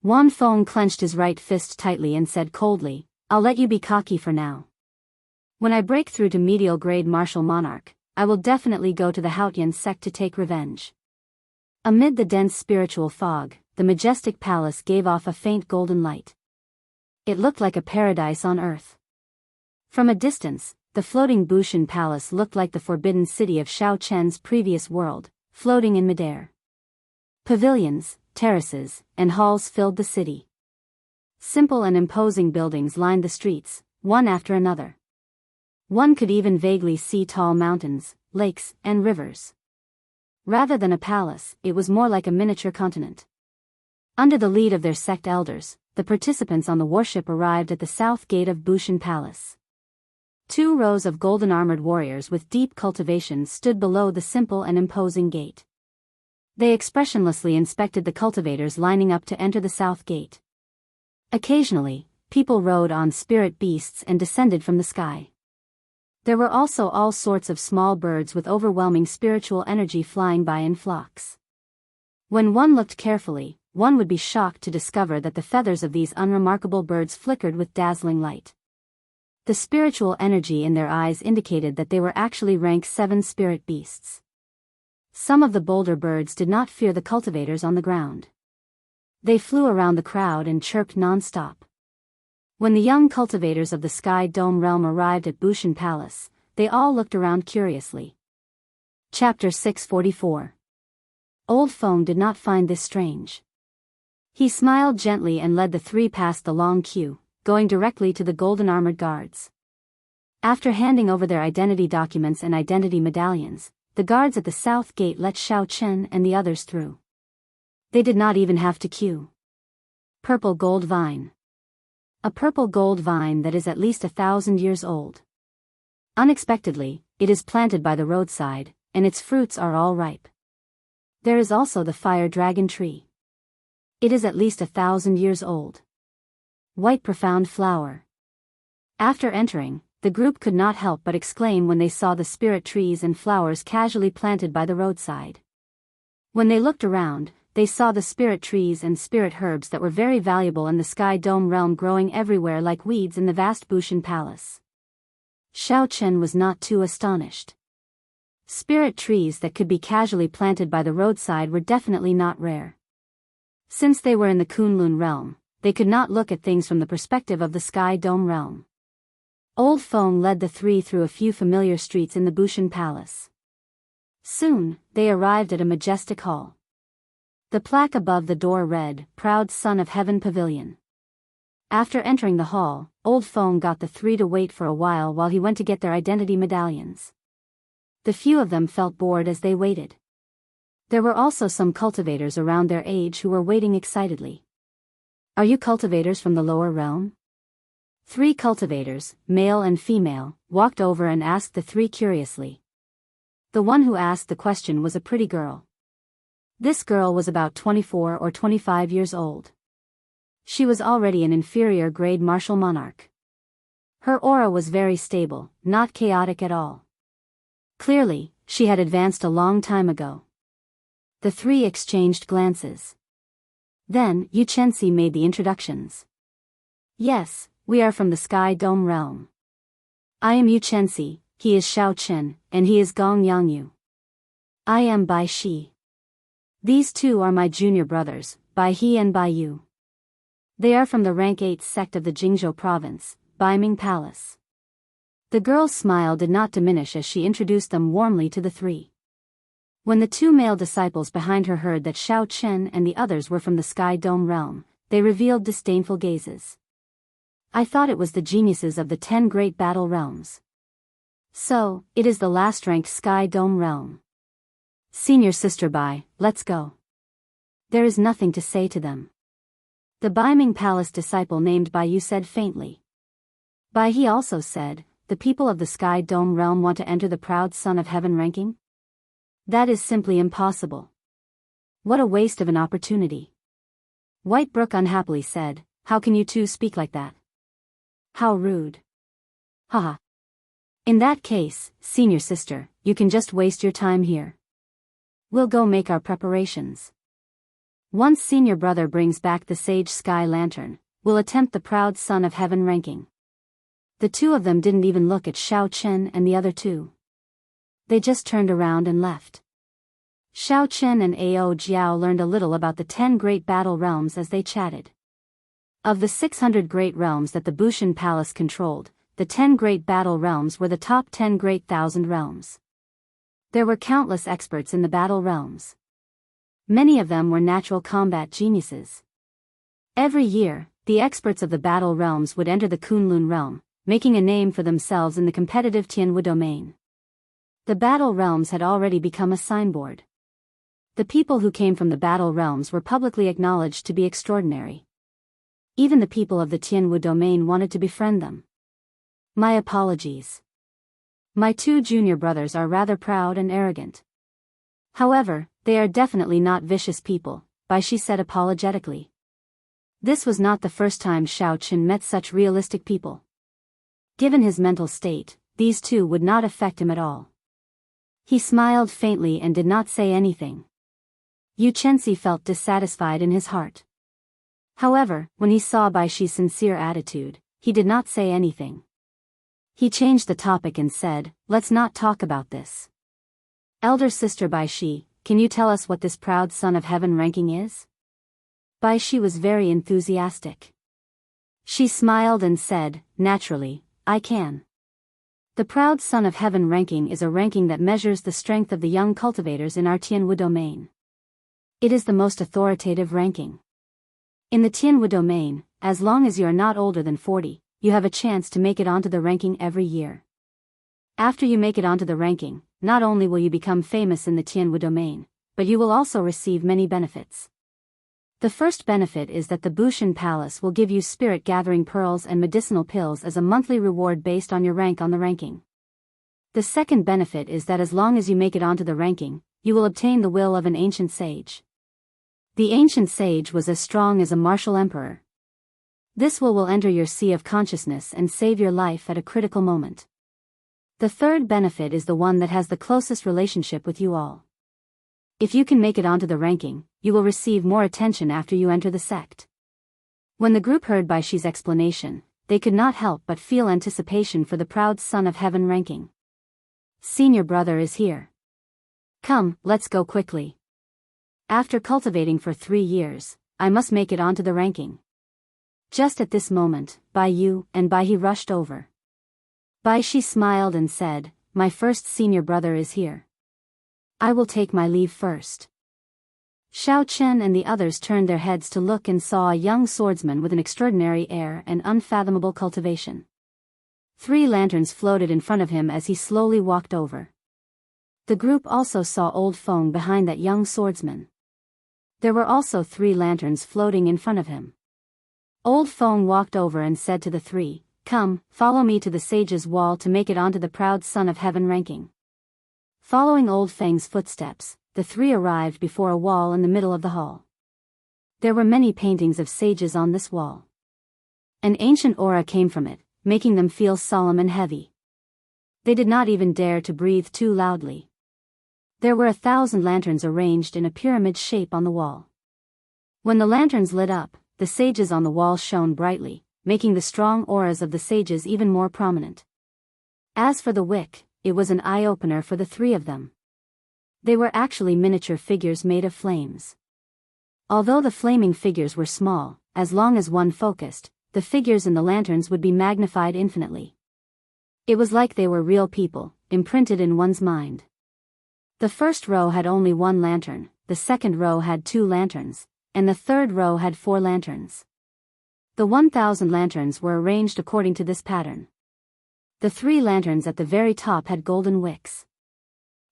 Wan Feng clenched his right fist tightly and said coldly, "I'll let you be cocky for now. When I break through to medial grade martial monarch, I will definitely go to the Haotian sect to take revenge." Amid the dense spiritual fog, the majestic palace gave off a faint golden light. It looked like a paradise on earth. From a distance, the floating Bushan Palace looked like the forbidden city of Shao Chen's previous world, floating in midair. Pavilions, terraces, and halls filled the city. Simple and imposing buildings lined the streets, one after another. One could even vaguely see tall mountains, lakes, and rivers. Rather than a palace, it was more like a miniature continent. Under the lead of their sect elders, the participants on the warship arrived at the south gate of Bushan Palace. 2 rows of golden-armored warriors with deep cultivations stood below the simple and imposing gate. They expressionlessly inspected the cultivators lining up to enter the south gate. Occasionally, people rode on spirit beasts and descended from the sky. There were also all sorts of small birds with overwhelming spiritual energy flying by in flocks. When one looked carefully, one would be shocked to discover that the feathers of these unremarkable birds flickered with dazzling light. The spiritual energy in their eyes indicated that they were actually rank 7 spirit beasts. Some of the bolder birds did not fear the cultivators on the ground. They flew around the crowd and chirped non-stop. When the young cultivators of the Sky Dome realm arrived at Bushan Palace, they all looked around curiously. Chapter 644. Old Feng did not find this strange. He smiled gently and led the 3 past the long queue, going directly to the golden-armored guards. After handing over their identity documents and identity medallions, the guards at the south gate let Shao Chen and the others through. They did not even have to queue. Purple gold vine. A purple gold vine that is at least 1,000 years old. Unexpectedly, it is planted by the roadside, and its fruits are all ripe. There is also the fire dragon tree. It is at least 1,000 years old. White profound flower. After entering, the group could not help but exclaim when they saw the spirit trees and flowers casually planted by the roadside. When they looked around, they saw the spirit trees and spirit herbs that were very valuable in the Sky Dome realm growing everywhere like weeds in the vast Bushan Palace. Shao Chen was not too astonished. Spirit trees that could be casually planted by the roadside were definitely not rare. Since they were in the Kunlun realm, they could not look at things from the perspective of the Sky Dome realm. Old Feng led the 3 through a few familiar streets in the Bushan Palace. Soon, they arrived at a majestic hall. The plaque above the door read, "Proud Son of Heaven Pavilion." After entering the hall, Old Feng got the 3 to wait for a while he went to get their identity medallions. The few of them felt bored as they waited. There were also some cultivators around their age who were waiting excitedly. "Are you cultivators from the lower realm?" 3 cultivators, male and female, walked over and asked the 3 curiously. The one who asked the question was a pretty girl. This girl was about 24 or 25 years old. She was already an inferior grade martial monarch. Her aura was very stable, not chaotic at all. Clearly, she had advanced a long time ago. The 3 exchanged glances. Then, Yu Chenxi made the introductions. "Yes, we are from the Sky Dome realm. I am Yu Chenxi, he is Shao Chen, and he is Gong Yangyu. I am Bai Shi. These 2 are my junior brothers, Bai He and Bai Yu. They are from the rank 8 sect of the Jingzhou province, Baiming Palace." The girl's smile did not diminish as she introduced them warmly to the 3. When the 2 male disciples behind her heard that Shao Chen and the others were from the Sky Dome realm, they revealed disdainful gazes. "I thought it was the geniuses of the 10 great battle realms. So, it is the last-ranked Sky Dome realm. Senior sister Bai, let's go." There is nothing to say to them. The Baiming Palace disciple named Bai Yu said faintly. Bai He also said, "The people of the Sky Dome realm want to enter the proud Son of Heaven ranking? That is simply impossible. What a waste of an opportunity." White Brook unhappily said, "How can you 2 speak like that? How rude. Haha. In that case, senior sister, you can just waste your time here. We'll go make our preparations. Once senior brother brings back the Sage Sky Lantern, we'll attempt the proud Son of Heaven ranking." The 2 of them didn't even look at Shao Chen and the other 2. They just turned around and left. Shao Chen and Ao Jiao learned a little about the 10 great battle realms as they chatted. Of the 600 great realms that the Bushan Palace controlled, the 10 Great Battle Realms were the top 10 Great Thousand Realms. There were countless experts in the battle realms. Many of them were natural combat geniuses. Every year, the experts of the battle realms would enter the Kunlun realm, making a name for themselves in the competitive Tianwu domain. The battle realms had already become a signboard. The people who came from the battle realms were publicly acknowledged to be extraordinary. Even the people of the Tianwu domain wanted to befriend them. My apologies. My two junior brothers are rather proud and arrogant. However, they are definitely not vicious people, Bai Shi said apologetically. This was not the first time Xiao Qin met such realistic people. Given his mental state, these two would not affect him at all. He smiled faintly and did not say anything. Yu Chenxi felt dissatisfied in his heart. However, when he saw Bai Shi's sincere attitude, he did not say anything. He changed the topic and said, "Let's not talk about this. Elder sister Bai Shi, can you tell us what this proud son of heaven ranking is?" Bai Shi was very enthusiastic. She smiled and said, "Naturally, I can. The proud son of heaven ranking is a ranking that measures the strength of the young cultivators in our Tianwu domain. It is the most authoritative ranking. In the Tianwu domain, as long as you are not older than 40, you have a chance to make it onto the ranking every year. After you make it onto the ranking, not only will you become famous in the Tianwu domain, but you will also receive many benefits. The first benefit is that the Bushan Palace will give you spirit-gathering pearls and medicinal pills as a monthly reward based on your rank on the ranking. The second benefit is that as long as you make it onto the ranking, you will obtain the will of an ancient sage. The ancient sage was as strong as a martial emperor. This will enter your sea of consciousness and save your life at a critical moment. The third benefit is the one that has the closest relationship with you all. If you can make it onto the ranking, you will receive more attention after you enter the sect." When the group heard Bai Shi's explanation, they could not help but feel anticipation for the proud son of heaven ranking. "Senior brother is here. Come, let's go quickly. After cultivating for 3 years, I must make it onto the ranking." Just at this moment, Bai Yu and Bai He rushed over. Bai Shi smiled and said, "My first senior brother is here. I will take my leave first." Xiao Chen and the others turned their heads to look and saw a young swordsman with an extraordinary air and unfathomable cultivation. 3 lanterns floated in front of him as he slowly walked over. The group also saw Old Feng behind that young swordsman. There were also 3 lanterns floating in front of him. Old Feng walked over and said to the 3, "Come, follow me to the sage's wall to make it onto the proud son of heaven ranking." Following Old Feng's footsteps, the 3 arrived before a wall in the middle of the hall. There were many paintings of sages on this wall. An ancient aura came from it, making them feel solemn and heavy. They did not even dare to breathe too loudly. There were 1,000 lanterns arranged in a pyramid shape on the wall. When the lanterns lit up, the sages on the wall shone brightly, making the strong auras of the sages even more prominent. As for the wick, it was an eye-opener for the 3 of them. They were actually miniature figures made of flames. Although the flaming figures were small, as long as one focused, the figures in the lanterns would be magnified infinitely. It was like they were real people, imprinted in one's mind. The first row had only 1 lantern, the second row had 2 lanterns, and the third row had 4 lanterns. The 1,000 lanterns were arranged according to this pattern. The 3 lanterns at the very top had golden wicks.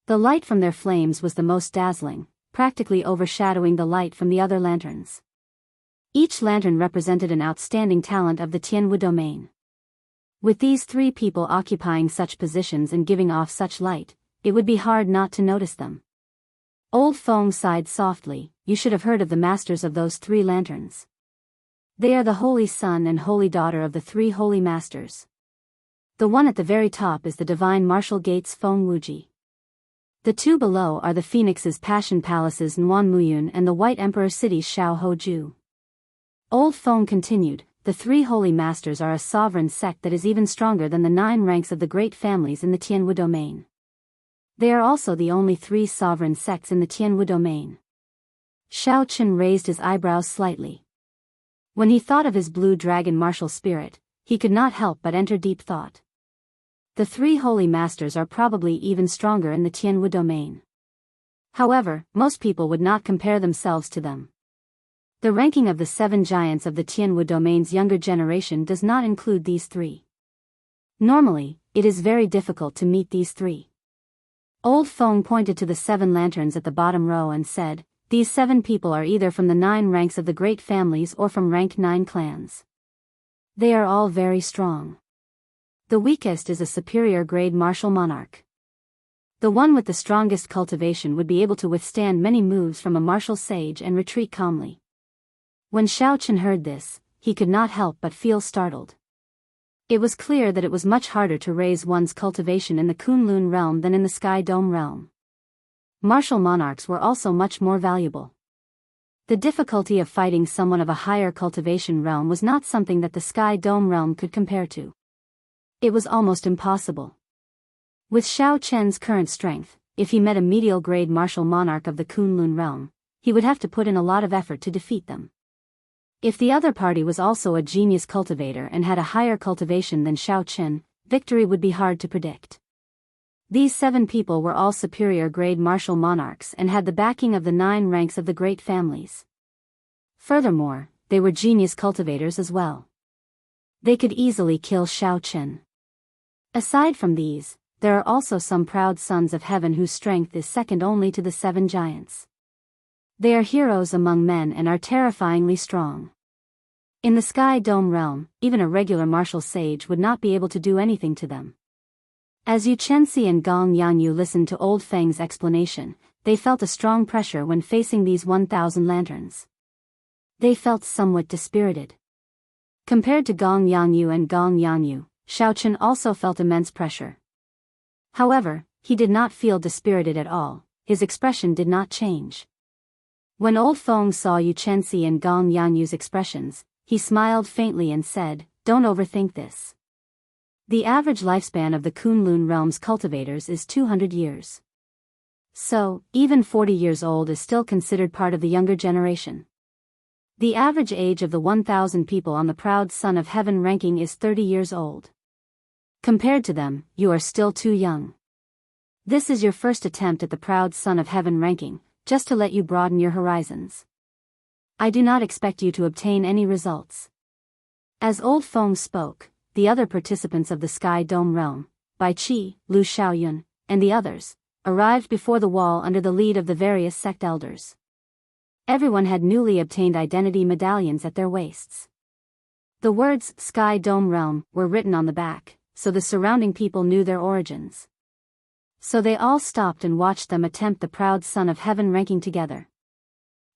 The light from their flames was the most dazzling, practically overshadowing the light from the other lanterns. Each lantern represented an outstanding talent of the Tianwu domain. With these 3 people occupying such positions and giving off such light, it would be hard not to notice them. Old Feng sighed softly. "You should have heard of the masters of those 3 lanterns. They are the holy son and holy daughter of the 3 holy masters. The one at the very top is the divine martial gates Feng Wuji. The 2 below are the phoenix's passion palaces Nuan Muyun and the white emperor cities Shao Hoju." Old Feng continued, "The 3 holy masters are a sovereign sect that is even stronger than the 9 ranks of the great families in the Tianwu domain. They are also the only 3 sovereign sects in the Tianwu domain." Xiao Chen raised his eyebrows slightly. When he thought of his blue dragon martial spirit, he could not help but enter deep thought. The three holy masters are probably even stronger in the Tianwu domain. However, most people would not compare themselves to them. The ranking of the 7 giants of the Tianwu domain's younger generation does not include these 3. Normally, it is very difficult to meet these 3. Old Feng pointed to the 7 lanterns at the bottom row and said, "These 7 people are either from the 9 ranks of the great families or from rank 9 clans. They are all very strong. The weakest is a superior grade martial monarch. The one with the strongest cultivation would be able to withstand many moves from a martial sage and retreat calmly." When Xiao Chen heard this, he could not help but feel startled. It was clear that it was much harder to raise one's cultivation in the Kunlun realm than in the Sky Dome realm. Martial monarchs were also much more valuable. The difficulty of fighting someone of a higher cultivation realm was not something that the Sky Dome realm could compare to. It was almost impossible. With Xiao Chen's current strength, if he met a medial grade martial monarch of the Kunlun realm, he would have to put in a lot of effort to defeat them. If the other party was also a genius cultivator and had a higher cultivation than Xiao Chen, victory would be hard to predict. These 7 people were all superior grade martial monarchs and had the backing of the 9 ranks of the great families. Furthermore, they were genius cultivators as well. They could easily kill Xiao Chen. Aside from these, there are also some proud sons of heaven whose strength is second only to the 7 giants. They are heroes among men and are terrifyingly strong. In the Sky Dome realm, even a regular martial sage would not be able to do anything to them. As Yu Chenxi and Gong Yangyu listened to Old Feng's explanation, they felt a strong pressure when facing these 1,000 lanterns. They felt somewhat dispirited. Compared to Gong Yangyu and Gong Yangyu, Xiao Chen also felt immense pressure. However, he did not feel dispirited at all, his expression did not change. When Old Feng saw Yu Chenxi and Gong Yangyu's expressions, he smiled faintly and said, "Don't overthink this. The average lifespan of the Kunlun realm's cultivators is 200 years. So, even 40 years old is still considered part of the younger generation. The average age of the 1,000 people on the proud Son of Heaven ranking is 30 years old. Compared to them, you are still too young. This is your first attempt at the proud Son of Heaven ranking, just to let you broaden your horizons. I do not expect you to obtain any results." As Old Feng spoke, the other participants of the Sky Dome realm, Bai Qi, Lu Xiaoyun, and the others, arrived before the wall under the lead of the various sect elders. Everyone had newly obtained identity medallions at their waists. The words Sky Dome Realm were written on the back, so the surrounding people knew their origins. So they all stopped and watched them attempt the proud Son of Heaven ranking together.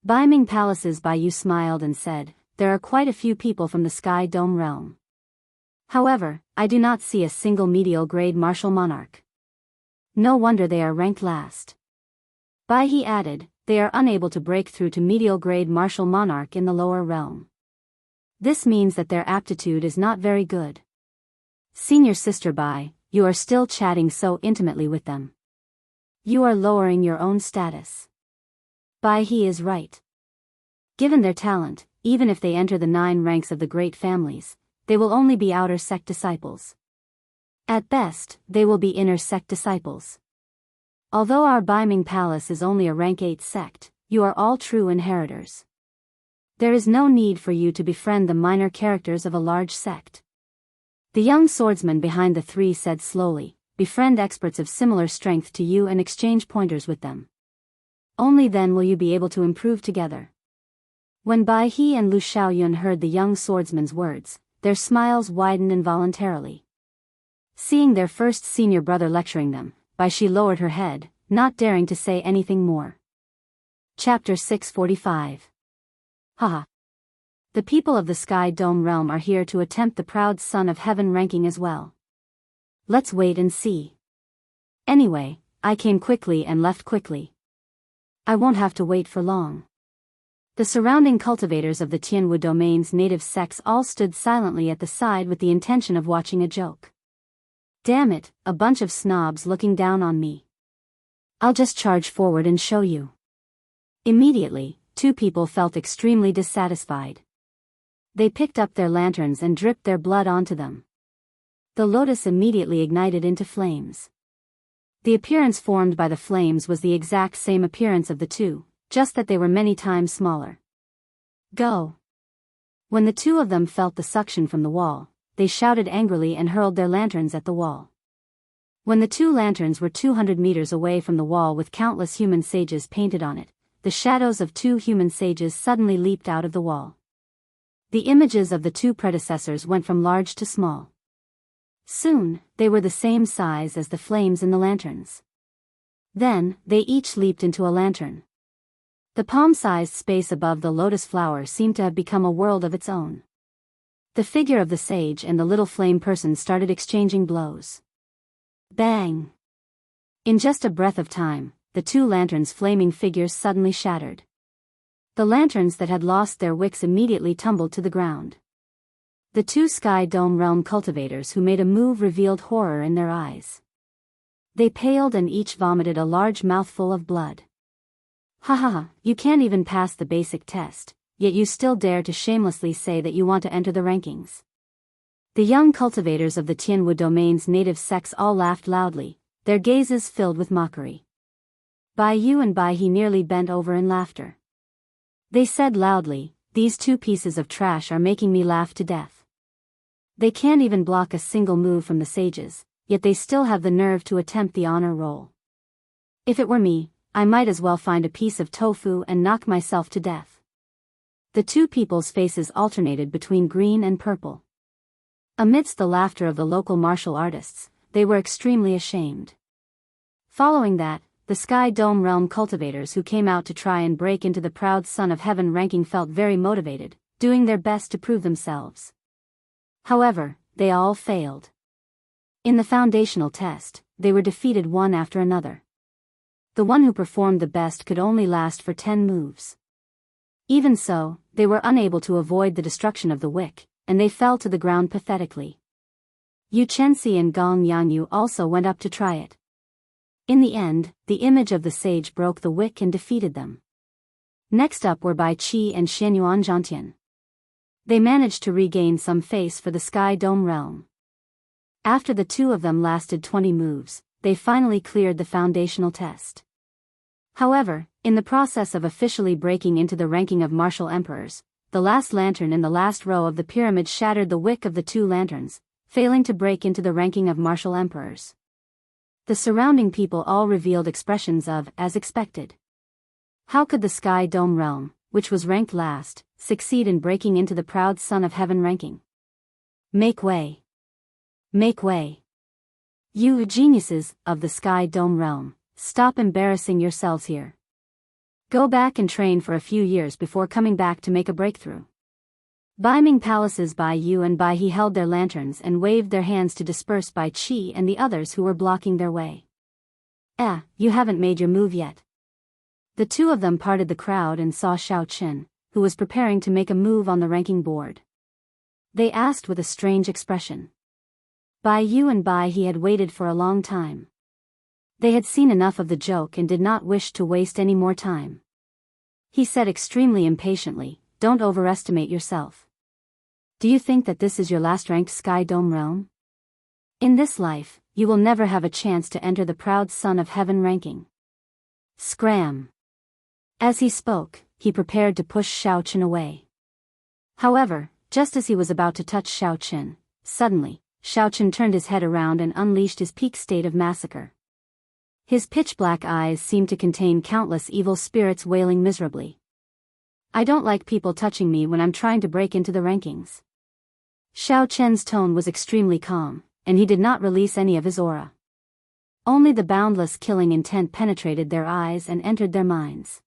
Beiming Palace's Bai Yu smiled and said, "There are quite a few people from the Sky Dome realm. However, I do not see a single medial grade martial monarch. No wonder they are ranked last." Bai He added, "They are unable to break through to medial grade martial monarch in the lower realm. This means that their aptitude is not very good." "Senior Sister Bai, you are still chatting so intimately with them. You are lowering your own status." Bai He is right. Given their talent, even if they enter the 9 ranks of the great families, they will only be outer sect disciples. At best, they will be inner sect disciples. Although our Beiming Palace is only a rank 8 sect, you are all true inheritors. There is no need for you to befriend the minor characters of a large sect. The young swordsman behind the 3 said slowly, "Befriend experts of similar strength to you and exchange pointers with them. Only then will you be able to improve together." When Bai He and Lu Xiaoyun heard the young swordsman's words, their smiles widened involuntarily. Seeing their first senior brother lecturing them, Bai Shi lowered her head, not daring to say anything more. Chapter 645. Haha. The people of the Sky Dome realm are here to attempt the proud Son of Heaven ranking as well. Let's wait and see. Anyway, I came quickly and left quickly. I won't have to wait for long. The surrounding cultivators of the Tianwu domain's native sects all stood silently at the side with the intention of watching a joke. Damn it, a bunch of snobs looking down on me. I'll just charge forward and show you. Immediately, 2 people felt extremely dissatisfied. They picked up their lanterns and dripped their blood onto them. The lotus immediately ignited into flames. The appearance formed by the flames was the exact same appearance of the two, just that they were many times smaller. Go! When the two of them felt the suction from the wall, they shouted angrily and hurled their lanterns at the wall. When the two lanterns were 200 meters away from the wall with countless human sages painted on it, the shadows of two human sages suddenly leaped out of the wall. The images of the two predecessors went from large to small. Soon, they were the same size as the flames in the lanterns. Then, they each leaped into a lantern. The palm-sized space above the lotus flower seemed to have become a world of its own. The figure of the sage and the little flame person started exchanging blows. Bang! In just a breath of time, the two lanterns' flaming figures suddenly shattered. The lanterns that had lost their wicks immediately tumbled to the ground. The two Sky Dome Realm cultivators who made a move revealed horror in their eyes. They paled and each vomited a large mouthful of blood. Ha ha ha, you can't even pass the basic test, yet you still dare to shamelessly say that you want to enter the rankings. The young cultivators of the Tianwu domain's native sects all laughed loudly, their gazes filled with mockery. Bai Yu and Bai He nearly bent over in laughter. They said loudly, "These two pieces of trash are making me laugh to death. They can't even block a single move from the sages, yet they still have the nerve to attempt the honor roll. If it were me, I might as well find a piece of tofu and knock myself to death." The two people's faces alternated between green and purple. Amidst the laughter of the local martial artists, they were extremely ashamed. Following that, the Sky Dome Realm cultivators who came out to try and break into the proud Son of Heaven ranking felt very motivated, doing their best to prove themselves. However, they all failed. In the foundational test, they were defeated one after another. The one who performed the best could only last for 10 moves. Even so, they were unable to avoid the destruction of the wick, and they fell to the ground pathetically. Yu Chenxi and Gong Yangyu also went up to try it. In the end, the image of the sage broke the wick and defeated them. Next up were Bai Qi and Xianyuan Zhantian. They managed to regain some face for the Sky Dome realm. After the two of them lasted 20 moves, they finally cleared the foundational test. However, in the process of officially breaking into the ranking of martial emperors, the last lantern in the last row of the pyramid shattered the wick of the two lanterns, failing to break into the ranking of martial emperors. The surrounding people all revealed expressions of, as expected. How could the Sky Dome realm, which was ranked last, succeed in breaking into the proud Son of Heaven ranking? Make way! Make way! You geniuses of the Sky Dome realm, stop embarrassing yourselves here. Go back and train for a few years before coming back to make a breakthrough. Bai Ming Palace's Bai Yu and Bai He held their lanterns and waved their hands to disperse Bai Qi and the others who were blocking their way. You haven't made your move yet. The two of them parted the crowd and saw Xiao Qin, who was preparing to make a move on the ranking board. They asked with a strange expression. Bai Yu and Bai He had waited for a long time. They had seen enough of the joke and did not wish to waste any more time. He said extremely impatiently, "Don't overestimate yourself. Do you think that this is your last ranked Sky Dome realm? In this life, you will never have a chance to enter the proud Son of Heaven ranking." Scram! As he spoke, he prepared to push Xiao Qin away. However, just as he was about to touch Xiao Qin, suddenly, Xiao Qin turned his head around and unleashed his peak state of massacre. His pitch-black eyes seemed to contain countless evil spirits wailing miserably. "I don't like people touching me when I'm trying to break into the rankings." Xiao Chen's tone was extremely calm, and he did not release any of his aura. Only the boundless killing intent penetrated their eyes and entered their minds.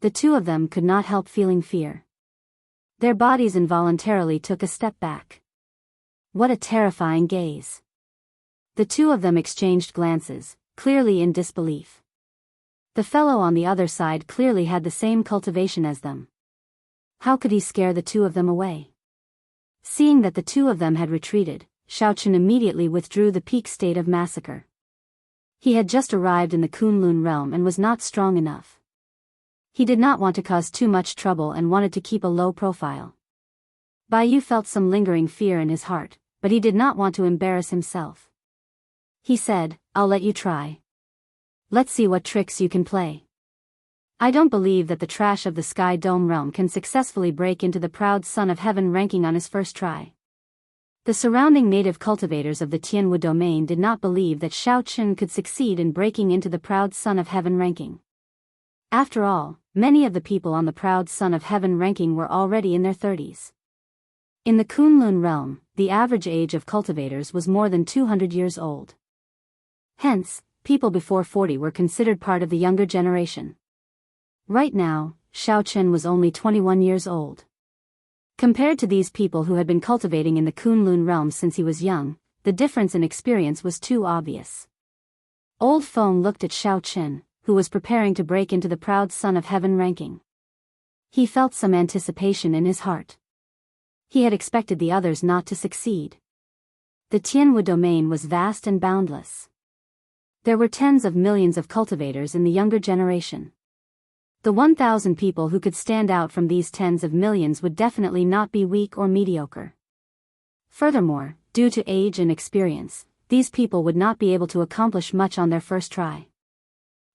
The two of them could not help feeling fear. Their bodies involuntarily took a step back. What a terrifying gaze. The two of them exchanged glances, clearly in disbelief. The fellow on the other side clearly had the same cultivation as them. How could he scare the two of them away? Seeing that the two of them had retreated, Xiao Qin immediately withdrew the peak state of massacre. He had just arrived in the Kunlun realm and was not strong enough. He did not want to cause too much trouble and wanted to keep a low profile. Bai Yu felt some lingering fear in his heart, but he did not want to embarrass himself. He said, "I'll let you try. Let's see what tricks you can play. I don't believe that the trash of the Sky Dome realm can successfully break into the proud Son of Heaven ranking on his first try." The surrounding native cultivators of the Tianwu domain did not believe that Xiao Chen could succeed in breaking into the proud Son of Heaven ranking. After all, many of the people on the proud Son of Heaven ranking were already in their 30s. In the Kunlun realm, the average age of cultivators was more than 200 years old. Hence, people before 40 were considered part of the younger generation. Right now, Xiao Chen was only 21 years old. Compared to these people who had been cultivating in the Kunlun realm since he was young, the difference in experience was too obvious. Old Feng looked at Xiao Chen, who was preparing to break into the proud Son of Heaven ranking. He felt some anticipation in his heart. He had expected the others not to succeed. The Tianwu domain was vast and boundless. There were tens of millions of cultivators in the younger generation. The 1,000 people who could stand out from these tens of millions would definitely not be weak or mediocre. Furthermore, due to age and experience, these people would not be able to accomplish much on their first try.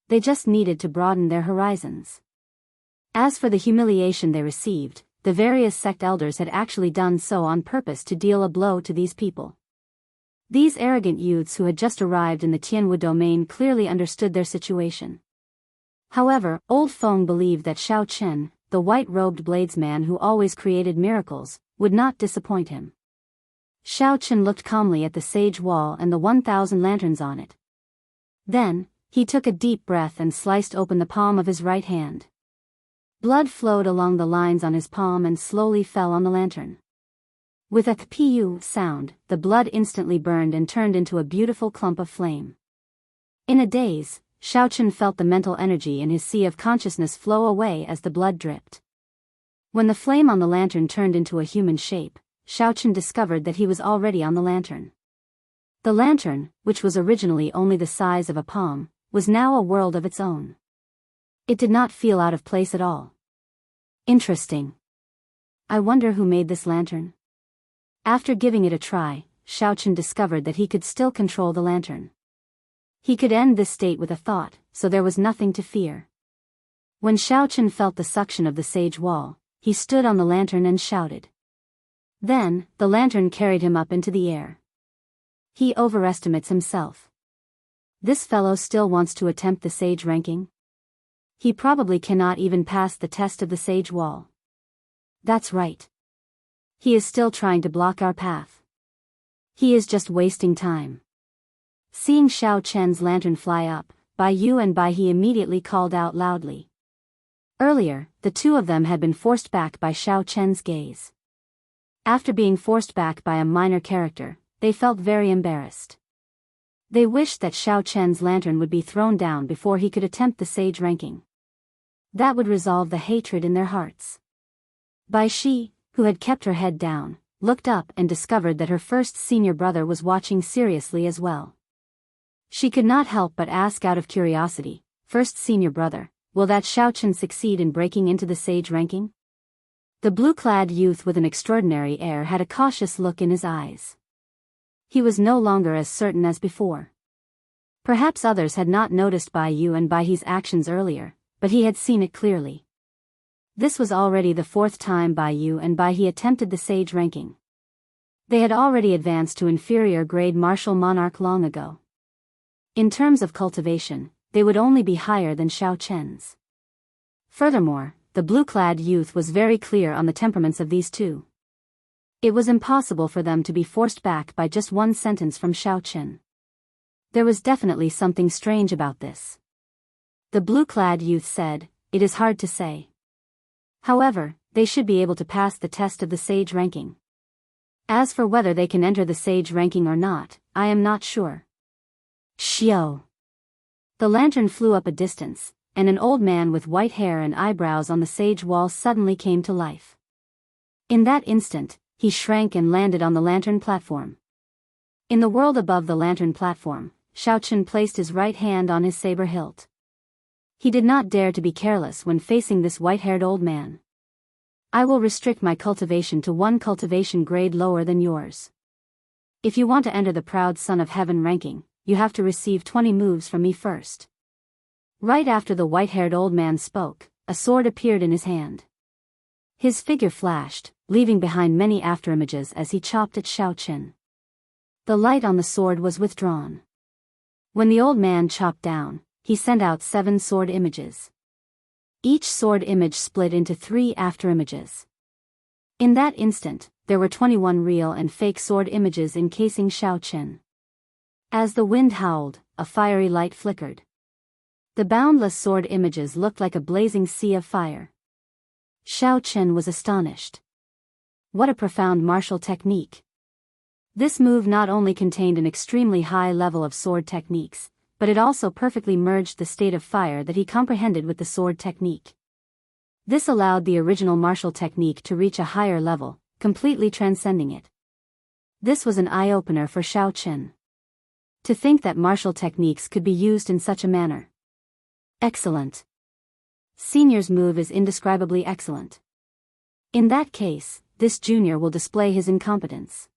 They just needed to broaden their horizons. As for the humiliation they received, the various sect elders had actually done so on purpose to deal a blow to these people. These arrogant youths who had just arrived in the Tianwu domain clearly understood their situation. However, Old Feng believed that Xiao Chen, the white-robed bladesman who always created miracles, would not disappoint him. Xiao Chen looked calmly at the sage wall and the 1,000 lanterns on it. Then, he took a deep breath and sliced open the palm of his right hand. Blood flowed along the lines on his palm and slowly fell on the lantern. With a pu sound, the blood instantly burned and turned into a beautiful clump of flame. In a daze, Xiao Chen felt the mental energy in his sea of consciousness flow away as the blood dripped. When the flame on the lantern turned into a human shape, Xiao Chen discovered that he was already on the lantern. The lantern, which was originally only the size of a palm, was now a world of its own. It did not feel out of place at all. Interesting. I wonder who made this lantern? After giving it a try, Xiao Chen discovered that he could still control the lantern. He could end this state with a thought, so there was nothing to fear. When Xiao Chen felt the suction of the sage wall, he stood on the lantern and shouted. Then, the lantern carried him up into the air. He overestimates himself. This fellow still wants to attempt the sage ranking? He probably cannot even pass the test of the sage wall. That's right. He is still trying to block our path. He is just wasting time. Seeing Xiao Chen's lantern fly up, Bai Yu and Bai He immediately called out loudly. Earlier, the two of them had been forced back by Xiao Chen's gaze. After being forced back by a minor character, they felt very embarrassed. They wished that Xiao Chen's lantern would be thrown down before he could attempt the sage ranking. That would resolve the hatred in their hearts. Bai Shi, who had kept her head down, looked up and discovered that her first senior brother was watching seriously as well. She could not help but ask out of curiosity, "First senior brother, will that Xiao Chen succeed in breaking into the sage ranking?" The blue-clad youth with an extraordinary air had a cautious look in his eyes. He was no longer as certain as before. Perhaps others had not noticed Bai Yu and Bai He's actions earlier, but he had seen it clearly. This was already the 4th time Bai Yu and Bai He attempted the sage ranking. They had already advanced to inferior grade martial monarch long ago. In terms of cultivation, they would only be higher than Xiao Chen's. Furthermore, the blue-clad youth was very clear on the temperaments of these two. It was impossible for them to be forced back by just one sentence from Xiao Chen. There was definitely something strange about this. The blue-clad youth said, "It is hard to say. However, they should be able to pass the test of the sage ranking. As for whether they can enter the sage ranking or not, I am not sure." Xiao. The lantern flew up a distance, and an old man with white hair and eyebrows on the sage wall suddenly came to life. In that instant, he shrank and landed on the lantern platform. In the world above the lantern platform, Xiao Chen placed his right hand on his saber hilt. He did not dare to be careless when facing this white-haired old man. I will restrict my cultivation to 1 cultivation grade lower than yours. If you want to enter the proud son of heaven ranking, you have to receive 20 moves from me first. Right after the white-haired old man spoke, a sword appeared in his hand. His figure flashed, leaving behind many afterimages as he chopped at Xiao Qin. The light on the sword was withdrawn. When the old man chopped down, he sent out 7 sword images. Each sword image split into 3 afterimages. In that instant, there were 21 real and fake sword images encasing Xiao Qin. As the wind howled, a fiery light flickered. The boundless sword images looked like a blazing sea of fire. Xiao Qin was astonished. What a profound martial technique! This move not only contained an extremely high level of sword techniques, but it also perfectly merged the state of fire that he comprehended with the sword technique. This allowed the original martial technique to reach a higher level, completely transcending it. This was an eye-opener for Xiao Qin. To think that martial techniques could be used in such a manner. Excellent. Senior's move is indescribably excellent. In that case, this junior will display his incompetence.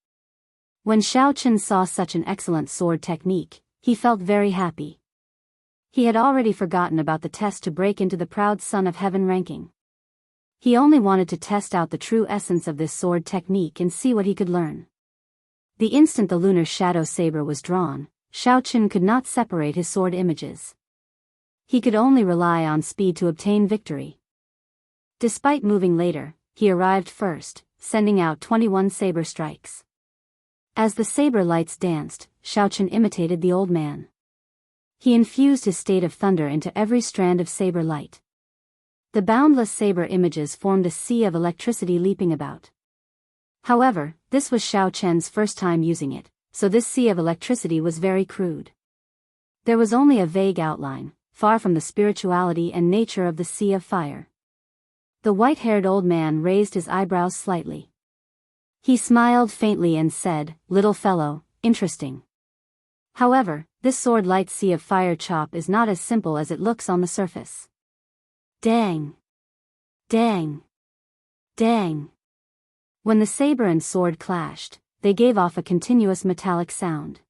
When Xiao Qin saw such an excellent sword technique, he felt very happy. He had already forgotten about the test to break into the proud son of heaven ranking. He only wanted to test out the true essence of this sword technique and see what he could learn. The instant the lunar shadow saber was drawn, Xiao Qin could not separate his sword images. He could only rely on speed to obtain victory. Despite moving later, he arrived first, sending out 21 saber strikes. As the saber lights danced, Xiao Qin imitated the old man. He infused his state of thunder into every strand of saber light. The boundless saber images formed a sea of electricity leaping about. However, this was Xiao Qin's first time using it, so this sea of electricity was very crude. There was only a vague outline, far from the spirituality and nature of the sea of fire. The white-haired old man raised his eyebrows slightly. He smiled faintly and said, "Little fellow, interesting. However, this sword light sea of fire chop is not as simple as it looks on the surface." Dang! Dang! Dang! When the saber and sword clashed, they gave off a continuous metallic sound.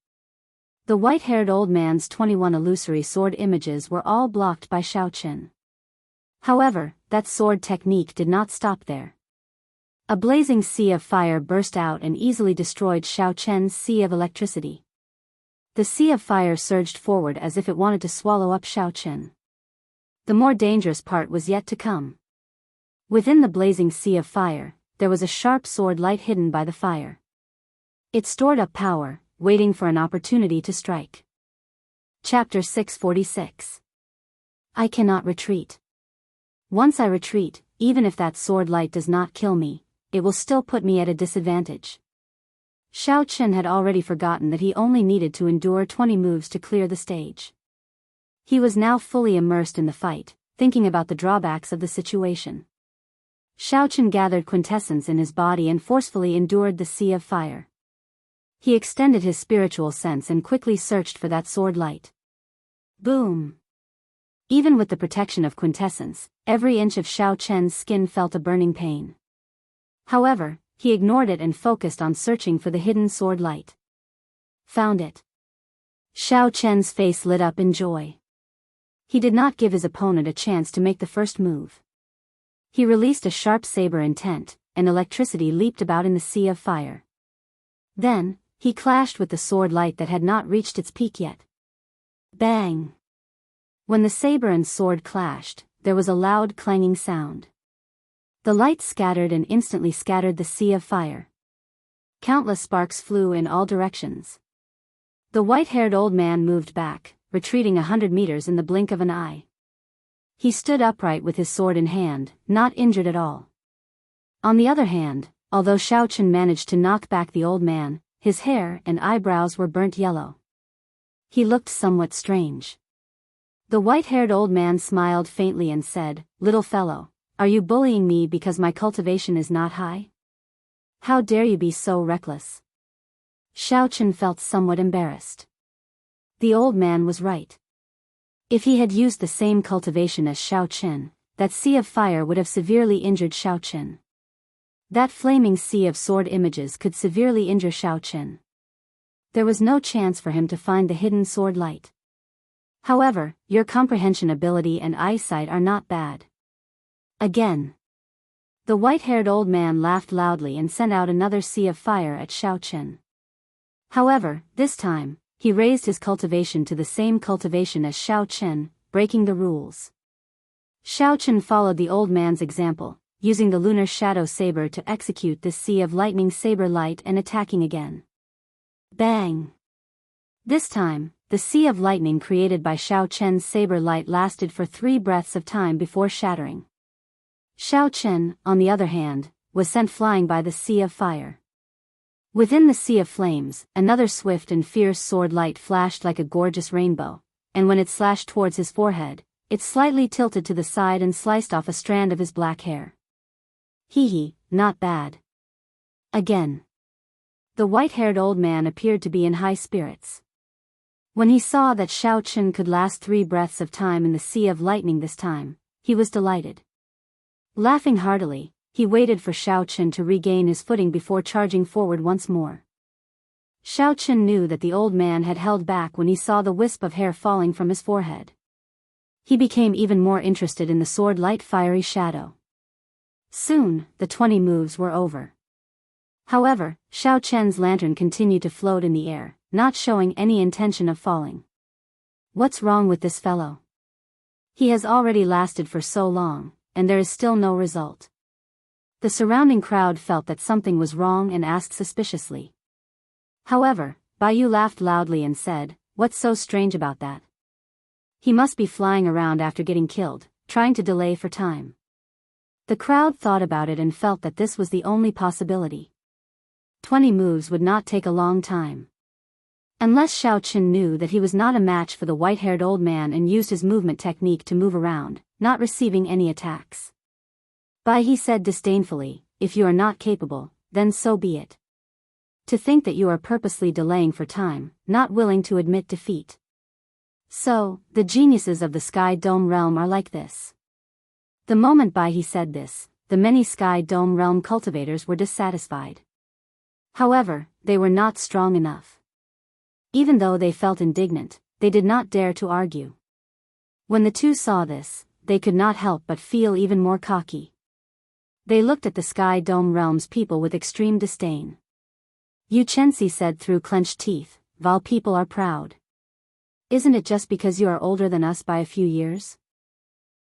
The white-haired old man's 21 illusory sword images were all blocked by Xiao Qin. However, that sword technique did not stop there. A blazing sea of fire burst out and easily destroyed Xiao Qin's sea of electricity. The sea of fire surged forward as if it wanted to swallow up Xiao Qin. The more dangerous part was yet to come. Within the blazing sea of fire, there was a sharp sword light hidden by the fire. It stored up power, waiting for an opportunity to strike. Chapter 646. I cannot retreat. Once I retreat, even if that sword light does not kill me, it will still put me at a disadvantage. Xiao Qin had already forgotten that he only needed to endure 20 moves to clear the stage. He was now fully immersed in the fight, thinking about the drawbacks of the situation. Xiao Qin gathered quintessence in his body and forcefully endured the sea of fire. He extended his spiritual sense and quickly searched for that sword light. Boom! Even with the protection of quintessence, every inch of Xiao Qin's skin felt a burning pain. However, he ignored it and focused on searching for the hidden sword light. Found it. Xiao Qin's face lit up in joy. He did not give his opponent a chance to make the first move. He released a sharp saber intent, and electricity leaped about in the sea of fire. Then, he clashed with the sword light that had not reached its peak yet. Bang! When the saber and sword clashed, there was a loud clanging sound. The light scattered and instantly scattered the sea of fire. Countless sparks flew in all directions. The white-haired old man moved back, retreating 100 meters in the blink of an eye. He stood upright with his sword in hand, not injured at all. On the other hand, although Xiao Qin managed to knock back the old man, his hair and eyebrows were burnt yellow. He looked somewhat strange. The white-haired old man smiled faintly and said, "Little fellow, are you bullying me because my cultivation is not high? How dare you be so reckless?" Xiao Qin felt somewhat embarrassed. The old man was right. If he had used the same cultivation as Xiao Qin, that sea of fire would have severely injured Xiao Qin. That flaming sea of sword images could severely injure Xiao Chen. There was no chance for him to find the hidden sword light. However, your comprehension ability and eyesight are not bad. Again. The white-haired old man laughed loudly and sent out another sea of fire at Xiao Chen. However, this time, he raised his cultivation to the same cultivation as Xiao Chen, breaking the rules. Xiao Chen followed the old man's example, using the lunar shadow saber to execute this sea of lightning saber light and attacking again. Bang! This time, the sea of lightning created by Xiao Chen's saber light lasted for 3 breaths of time before shattering. Xiao Chen, on the other hand, was sent flying by the sea of fire. Within the sea of flames, another swift and fierce sword light flashed like a gorgeous rainbow, and when it slashed towards his forehead, it slightly tilted to the side and sliced off a strand of his black hair. Hee, not bad. Again. The white-haired old man appeared to be in high spirits. When he saw that Xiao Chen could last 3 breaths of time in the sea of lightning this time, he was delighted. Laughing heartily, he waited for Xiao Chen to regain his footing before charging forward once more. Xiao Chen knew that the old man had held back when he saw the wisp of hair falling from his forehead. He became even more interested in the sword light fiery shadow. Soon, the 20 moves were over. However, Xiao Chen's lantern continued to float in the air, not showing any intention of falling. What's wrong with this fellow? He has already lasted for so long, and there is still no result. The surrounding crowd felt that something was wrong and asked suspiciously. However, Baiyu laughed loudly and said, "What's so strange about that? He must be flying around after getting killed, trying to delay for time." The crowd thought about it and felt that this was the only possibility. 20 moves would not take a long time. Unless Xiao Chen knew that he was not a match for the white-haired old man and used his movement technique to move around, not receiving any attacks. Bai he said disdainfully, "If you are not capable, then so be it. To think that you are purposely delaying for time, not willing to admit defeat. So, the geniuses of the Sky Dome realm are like this." The moment Bai he said this, the many Sky Dome realm cultivators were dissatisfied. However, they were not strong enough. Even though they felt indignant, they did not dare to argue. When the two saw this, they could not help but feel even more cocky. They looked at the Sky Dome realm's people with extreme disdain. Yu Chenxi said through clenched teeth, "Val people are proud. Isn't it just because you are older than us by a few years?"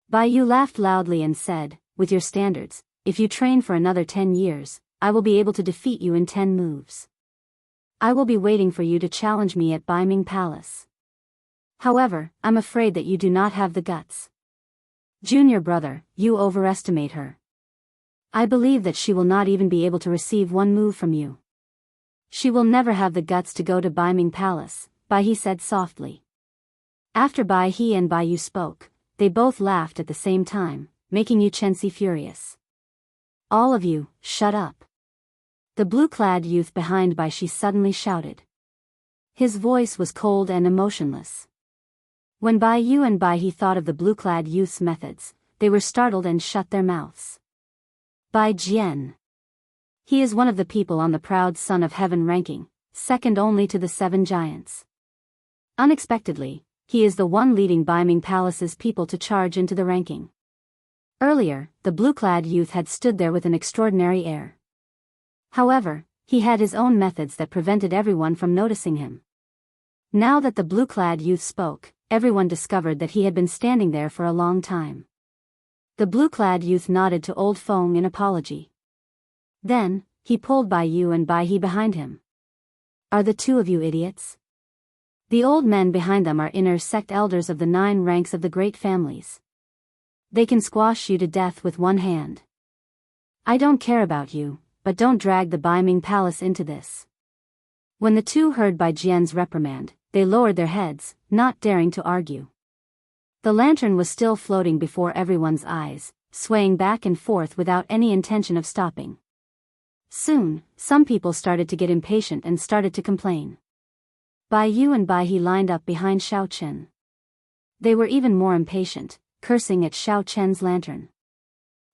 Bai Yu laughed loudly and said, "With your standards, if you train for another 10 years, I will be able to defeat you in 10 moves. I will be waiting for you to challenge me at Baiming Palace. However, I'm afraid that you do not have the guts. Junior brother, you overestimate her. I believe that she will not even be able to receive 1 move from you. She will never have the guts to go to Baiming Palace," Bai He said softly. After Bai He and Bai Yu spoke, they both laughed at the same time, making Yu Chenxi furious. "All of you, shut up." The blue-clad youth behind Bai Shi suddenly shouted. His voice was cold and emotionless. When Bai Yu and Bai He thought of the blue-clad youth's methods, they were startled and shut their mouths. Bai Jian. He is one of the people on the proud Son of Heaven ranking, second only to the 7 giants. Unexpectedly, he is the one leading Baiming Palace's people to charge into the ranking. Earlier, the blue-clad youth had stood there with an extraordinary air. However, he had his own methods that prevented everyone from noticing him. Now that the blue-clad youth spoke, everyone discovered that he had been standing there for a long time. The blue-clad youth nodded to Old Feng in apology. Then, he pulled Bai Yu and Bai He behind him. "Are the 2 of you idiots? The old men behind them are inner sect elders of the 9 ranks of the great families. They can squash you to death with 1 hand. I don't care about you, but don't drag the Baiming Palace into this." When the 2 heard Bai Jian's reprimand, they lowered their heads, not daring to argue. The lantern was still floating before everyone's eyes, swaying back and forth without any intention of stopping. Soon, some people started to get impatient and started to complain. Bai Yu and Bai He lined up behind Xiao Chen. They were even more impatient, cursing at Xiao Chen's lantern.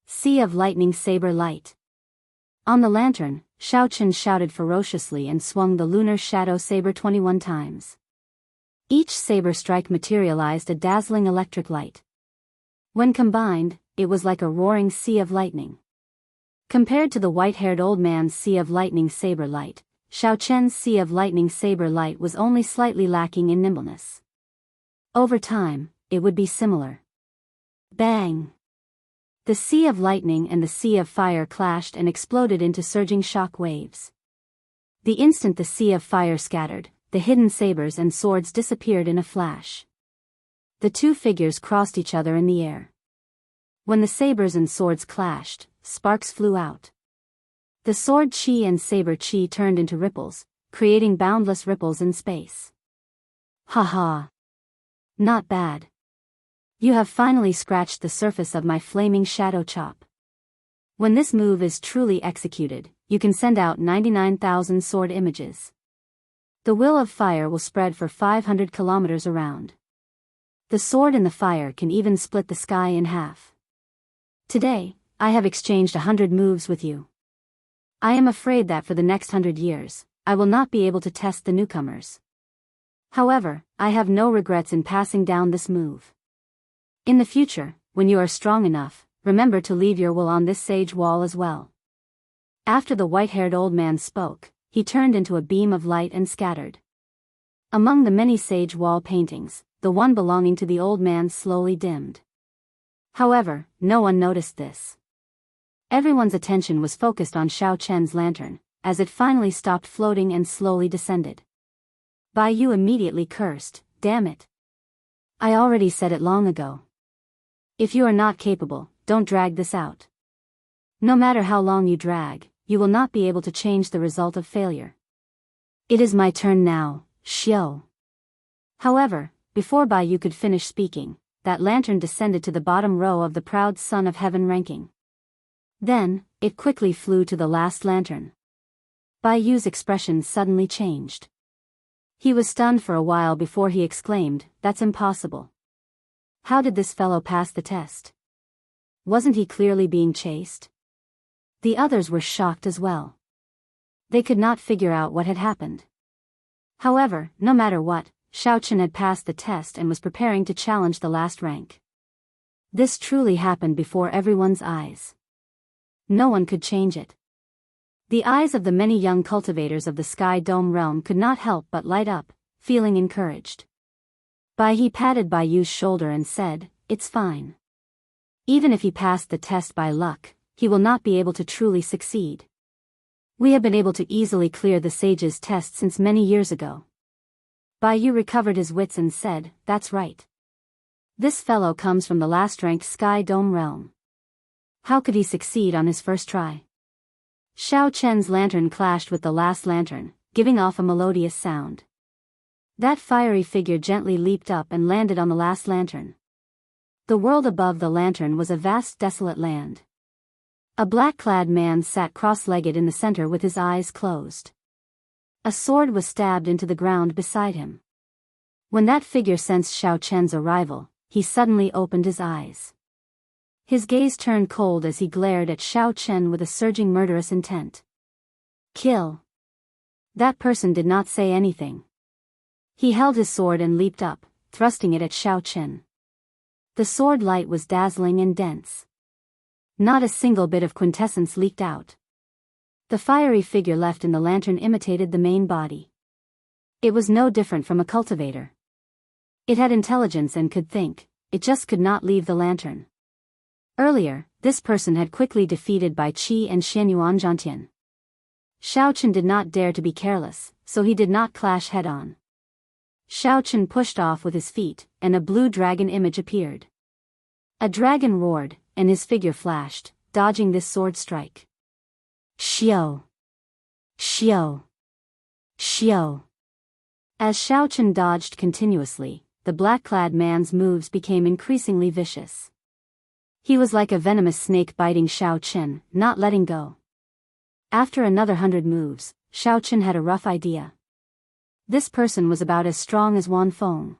Sea of lightning saber light. On the lantern, Xiao Chen shouted ferociously and swung the lunar shadow saber 21 times. Each saber strike materialized a dazzling electric light. When combined, it was like a roaring sea of lightning. Compared to the white-haired old man's sea of lightning saber light, Xiao Chen's sea of lightning saber light was only slightly lacking in nimbleness. Over time, it would be similar. Bang! The sea of lightning and the sea of fire clashed and exploded into surging shock waves. The instant the sea of fire scattered, the hidden sabers and swords disappeared in a flash. The two figures crossed each other in the air. When the sabers and swords clashed, sparks flew out. The sword chi and saber chi turned into ripples, creating boundless ripples in space. Ha ha! Not bad. You have finally scratched the surface of my flaming shadow chop. When this move is truly executed, you can send out 99,000 sword images. The will of fire will spread for 500 kilometers around. The sword in the fire can even split the sky in half. Today, I have exchanged 100 moves with you. I am afraid that for the next 100 years, I will not be able to test the newcomers. However, I have no regrets in passing down this move. In the future, when you are strong enough, remember to leave your will on this sage wall as well. After the white-haired old man spoke, he turned into a beam of light and scattered. Among the many sage wall paintings, the one belonging to the old man slowly dimmed. However, no one noticed this. Everyone's attention was focused on Xiao Chen's lantern, as it finally stopped floating and slowly descended. Bai Yu immediately cursed, "Damn it. I already said it long ago. If you are not capable, don't drag this out. No matter how long you drag, you will not be able to change the result of failure. It is my turn now, Xiao." However, before Bai Yu could finish speaking, that lantern descended to the bottom row of the proud son of heaven ranking. Then, it quickly flew to the last lantern. Bai Yu's expression suddenly changed. He was stunned for a while before he exclaimed, "That's impossible. How did this fellow pass the test? Wasn't he clearly being chased?" The others were shocked as well. They could not figure out what had happened. However, no matter what, Xiao Chen had passed the test and was preparing to challenge the last rank. This truly happened before everyone's eyes. No one could change it. The eyes of the many young cultivators of the Sky Dome realm could not help but light up, feeling encouraged. Bai He patted Bai Yu's shoulder and said, "It's fine. Even if he passed the test by luck, he will not be able to truly succeed. We have been able to easily clear the sage's test since many years ago." Bai Yu recovered his wits and said, "That's right. This fellow comes from the last-ranked Sky Dome realm. How could he succeed on his first try?" Xiao Chen's lantern clashed with the last lantern, giving off a melodious sound. That fiery figure gently leaped up and landed on the last lantern. The world above the lantern was a vast desolate land. A black-clad man sat cross-legged in the center with his eyes closed. A sword was stabbed into the ground beside him. When that figure sensed Xiao Chen's arrival, he suddenly opened his eyes. His gaze turned cold as he glared at Xiao Chen with a surging murderous intent. "Kill." That person did not say anything. He held his sword and leaped up, thrusting it at Xiao Chen. The sword light was dazzling and dense. Not a single bit of quintessence leaked out. The fiery figure left in the lantern imitated the main body. It was no different from a cultivator. It had intelligence and could think, it just could not leave the lantern. Earlier, this person had quickly defeated Bai Qi and Xianyuan Zhantian. Xiao Chen did not dare to be careless, so he did not clash head-on. Xiao Chen pushed off with his feet, and a blue dragon image appeared. A dragon roared, and his figure flashed, dodging this sword strike. Xiao! Xiao! Xiao! As Xiao Chen dodged continuously, the black-clad man's moves became increasingly vicious. He was like a venomous snake biting Xiao Chen, not letting go. After another 100 moves, Xiao Chen had a rough idea. This person was about as strong as Wan Feng.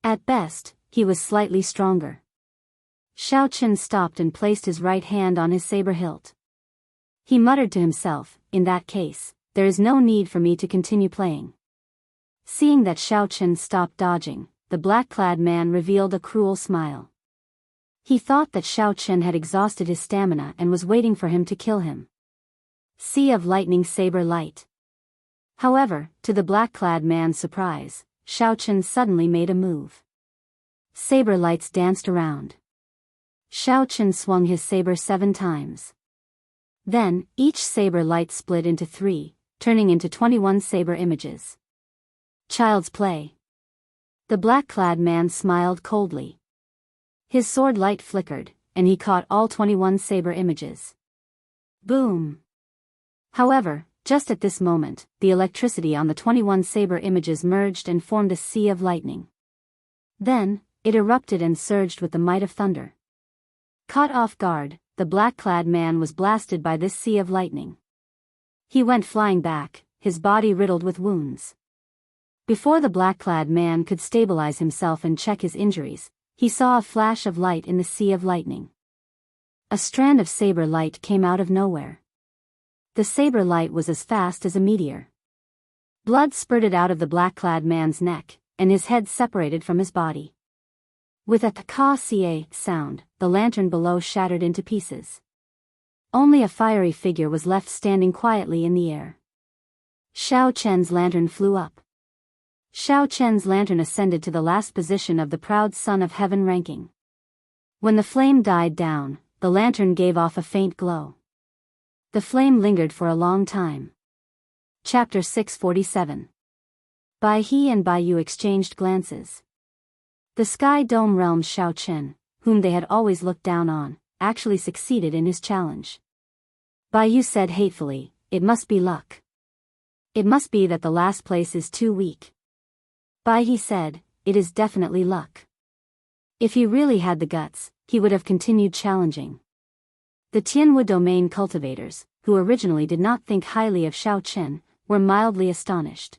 At best, he was slightly stronger. Xiao Chen stopped and placed his right hand on his saber hilt. He muttered to himself, in that case, there is no need for me to continue playing. Seeing that Xiao Chen stopped dodging, the black-clad man revealed a cruel smile. He thought that Xiao Chen had exhausted his stamina and was waiting for him to kill him. Sea of lightning saber light. However, to the black-clad man's surprise, Xiao Chen suddenly made a move. Saber lights danced around. Xiao Chen swung his saber 7 times. Then, each saber light split into 3, turning into 21 saber images. Child's play. The black-clad man smiled coldly. His sword light flickered, and he caught all 21 saber images. Boom! However, just at this moment, the electricity on the 21 saber images merged and formed a sea of lightning. Then, it erupted and surged with the might of thunder. Caught off guard, the black-clad man was blasted by this sea of lightning. He went flying back, his body riddled with wounds. Before the black-clad man could stabilize himself and check his injuries, he saw a flash of light in the sea of lightning. A strand of saber light came out of nowhere. The saber light was as fast as a meteor. Blood spurted out of the black-clad man's neck, and his head separated from his body. With a ka-ca sound, the lantern below shattered into pieces. Only a fiery figure was left standing quietly in the air. Xiao Chen's lantern flew up. Xiao Chen's lantern ascended to the last position of the proud son of heaven ranking. When the flame died down, the lantern gave off a faint glow. The flame lingered for a long time. Chapter 647. Bai He and Bai Yu exchanged glances. The Sky Dome realm's Xiao Chen, whom they had always looked down on, actually succeeded in his challenge. Bai Yu said hatefully, "It must be luck. It must be that the last place is too weak." Bai He said, "It is definitely luck. If he really had the guts, he would have continued challenging." The Tianwu domain cultivators, who originally did not think highly of Xiao Chen, were mildly astonished.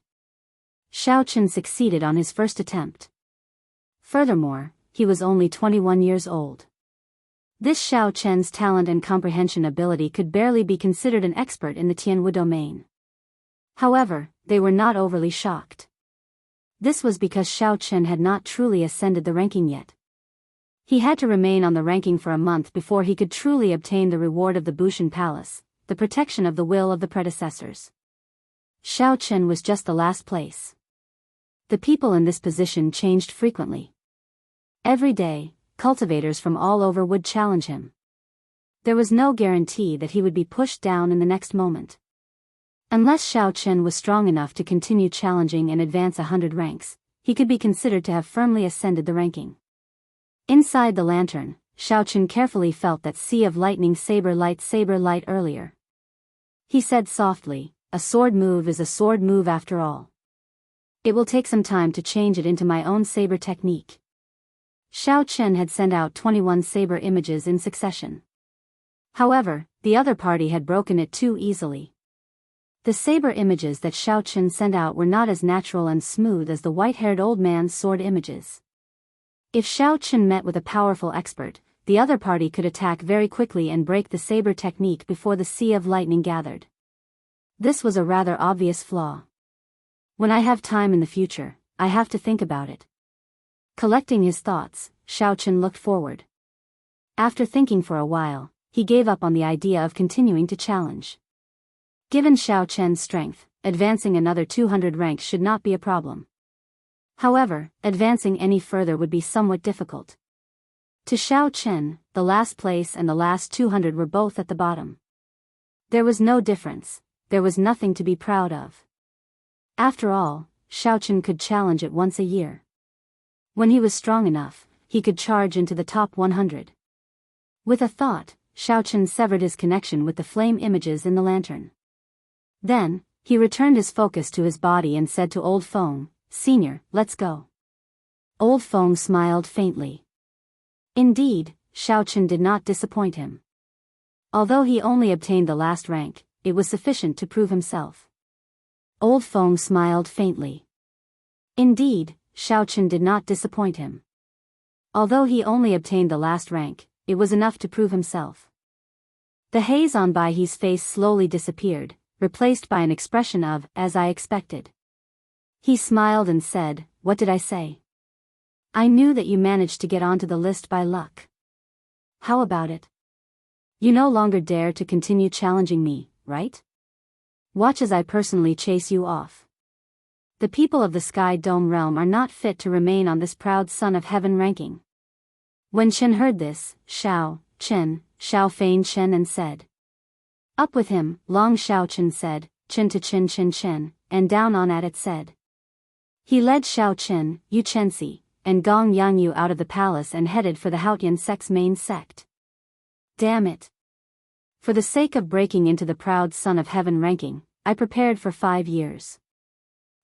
Xiao Chen succeeded on his first attempt. Furthermore, he was only 21 years old. This Xiao Chen's talent and comprehension ability could barely be considered an expert in the Tianwu domain. However, they were not overly shocked. This was because Xiao Chen had not truly ascended the ranking yet. He had to remain on the ranking for a month before he could truly obtain the reward of the Bushan Palace, the protection of the will of the predecessors. Xiao Chen was just the last place. The people in this position changed frequently. Every day, cultivators from all over would challenge him. There was no guarantee that he would be pushed down in the next moment. Unless Xiao Chen was strong enough to continue challenging and advance 100 ranks, he could be considered to have firmly ascended the ranking. Inside the lantern, Xiao Chen carefully felt that sea of lightning saber light earlier. He said softly, "A sword move is a sword move after all. It will take some time to change it into my own saber technique." Xiao Chen had sent out 21 saber images in succession. However, the other party had broken it too easily. The saber images that Xiao Chen sent out were not as natural and smooth as the white-haired old man's sword images. If Xiao Chen met with a powerful expert, the other party could attack very quickly and break the saber technique before the sea of lightning gathered. This was a rather obvious flaw. When I have time in the future, I have to think about it. Collecting his thoughts, Xiao Chen looked forward. After thinking for a while, he gave up on the idea of continuing to challenge. Given Xiao Chen's strength, advancing another 200 ranks should not be a problem. However, advancing any further would be somewhat difficult. To Xiao Chen, the last place and the last 200 were both at the bottom. There was no difference, there was nothing to be proud of. After all, Xiao Chen could challenge it once a year. When he was strong enough, he could charge into the top 100. With a thought, Xiao Chen severed his connection with the flame images in the lantern. Then, he returned his focus to his body and said to Old Feng, "Senior, let's go." Old Feng smiled faintly. Indeed, Xiao Chen did not disappoint him. Although he only obtained the last rank, it was sufficient to prove himself. Old Feng smiled faintly. Indeed, Xiao Chen did not disappoint him. Although he only obtained the last rank, it was enough to prove himself. The haze on Bai He's face slowly disappeared, replaced by an expression of, as I expected. He smiled and said, "What did I say? I knew that you managed to get onto the list by luck. How about it? You no longer dare to continue challenging me, right? Watch as I personally chase you off." The people of the Sky Dome realm are not fit to remain on this proud Son of Heaven ranking. When Chen heard this, Xiao feigned Chen and said, "Up with him." Long Xiao Chen said, "Chen to Chen," and down on at it said. He led Xiao Chen, Yu Chenxi, and Gong Yangyu out of the palace and headed for the Haotian sect's main sect. Damn it. For the sake of breaking into the proud Son of Heaven ranking, I prepared for 5 years.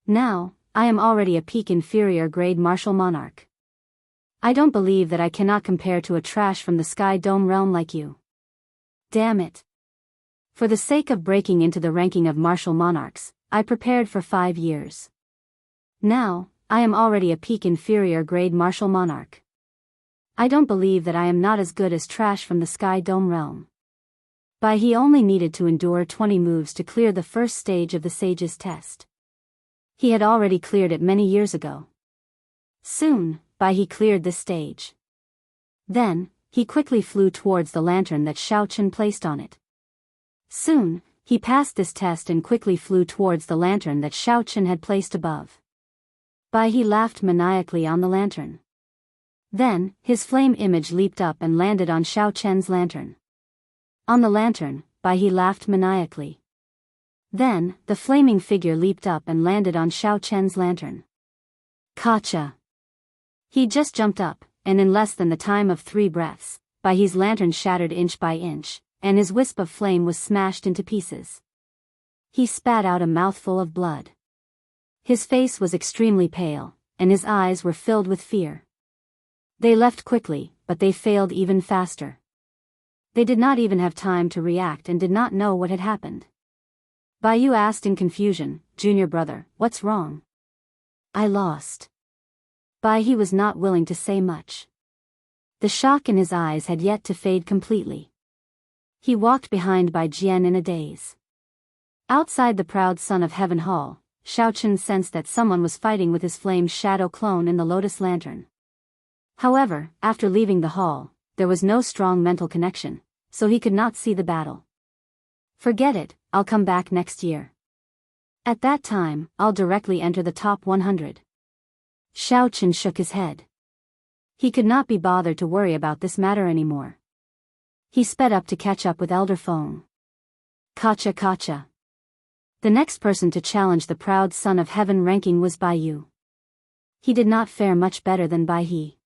Now, I am already a peak inferior grade martial monarch. I don't believe that I cannot compare to a trash from the Sky Dome realm like you. Damn it. For the sake of breaking into the ranking of martial monarchs, I prepared for 5 years. Now, I am already a peak inferior grade martial monarch. I don't believe that I am not as good as trash from the Sky Dome realm. Bai He only needed to endure 20 moves to clear the first stage of the Sage's test. He had already cleared it many years ago. Soon, Bai He cleared this stage. Then, he quickly flew towards the lantern that Xiao Chen placed on it. Soon, he passed this test and quickly flew towards the lantern that Xiao Chen had placed above. Bai He laughed maniacally on the lantern. Then, his flame image leaped up and landed on Xiao Chen's lantern. On the lantern, Bai He laughed maniacally. Then, the flaming figure leaped up and landed on Xiao Chen's lantern. Gotcha! He just jumped up, and in less than the time of 3 breaths, Bai He's lantern shattered inch by inch, and his wisp of flame was smashed into pieces. He spat out a mouthful of blood. His face was extremely pale, and his eyes were filled with fear. They left quickly, but they failed even faster. They did not even have time to react and did not know what had happened. Bai Yu asked in confusion, "Junior brother, what's wrong?" "I lost." Bai He was not willing to say much. The shock in his eyes had yet to fade completely. He walked behind Bai Jian in a daze. Outside the proud Son of Heaven hall, Xiao Chen sensed that someone was fighting with his flame shadow clone in the lotus lantern. However, after leaving the hall, there was no strong mental connection, so he could not see the battle. "Forget it, I'll come back next year. At that time, I'll directly enter the top 100. Xiao Chen shook his head. He could not be bothered to worry about this matter anymore. He sped up to catch up with Elder Feng. Gotcha. The next person to challenge the proud Son of Heaven ranking was Bai Yu. He did not fare much better than Bai He.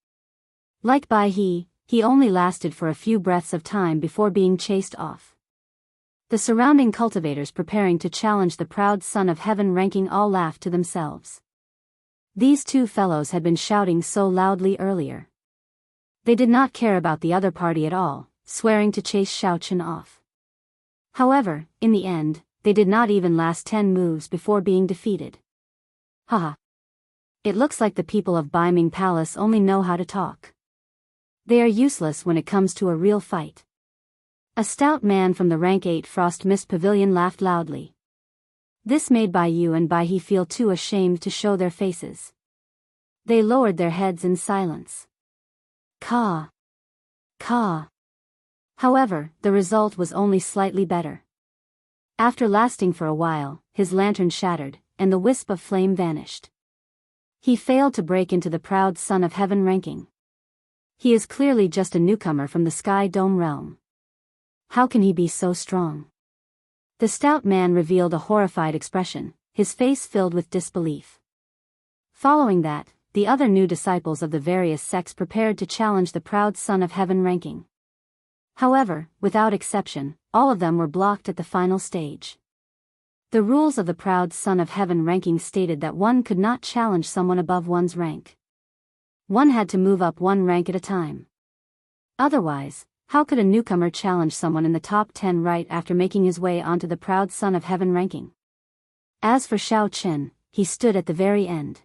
Like Bai He, he only lasted for a few breaths of time before being chased off. The surrounding cultivators preparing to challenge the proud Son of Heaven ranking all laughed to themselves. These two fellows had been shouting so loudly earlier. They did not care about the other party at all, swearing to chase Xiao Chen off. However, in the end, they did not even last 10 moves before being defeated. Haha. It looks like the people of Baiming Palace only know how to talk. They are useless when it comes to a real fight. A stout man from the rank 8 Frost Mist Pavilion laughed loudly. This made Bai Yu and Bai He feel too ashamed to show their faces. They lowered their heads in silence. Caw. However, the result was only slightly better. After lasting for a while, his lantern shattered, and the wisp of flame vanished. He failed to break into the proud Son of Heaven ranking. He is clearly just a newcomer from the Sky Dome realm. How can he be so strong? The stout man revealed a horrified expression, his face filled with disbelief. Following that, the other new disciples of the various sects prepared to challenge the proud Son of Heaven ranking. However, without exception, all of them were blocked at the final stage. The rules of the proud Son of Heaven ranking stated that one could not challenge someone above one's rank. One had to move up one rank at a time. Otherwise, how could a newcomer challenge someone in the top 10 right after making his way onto the proud Son of Heaven ranking? As for Xiao Chen, he stood at the very end.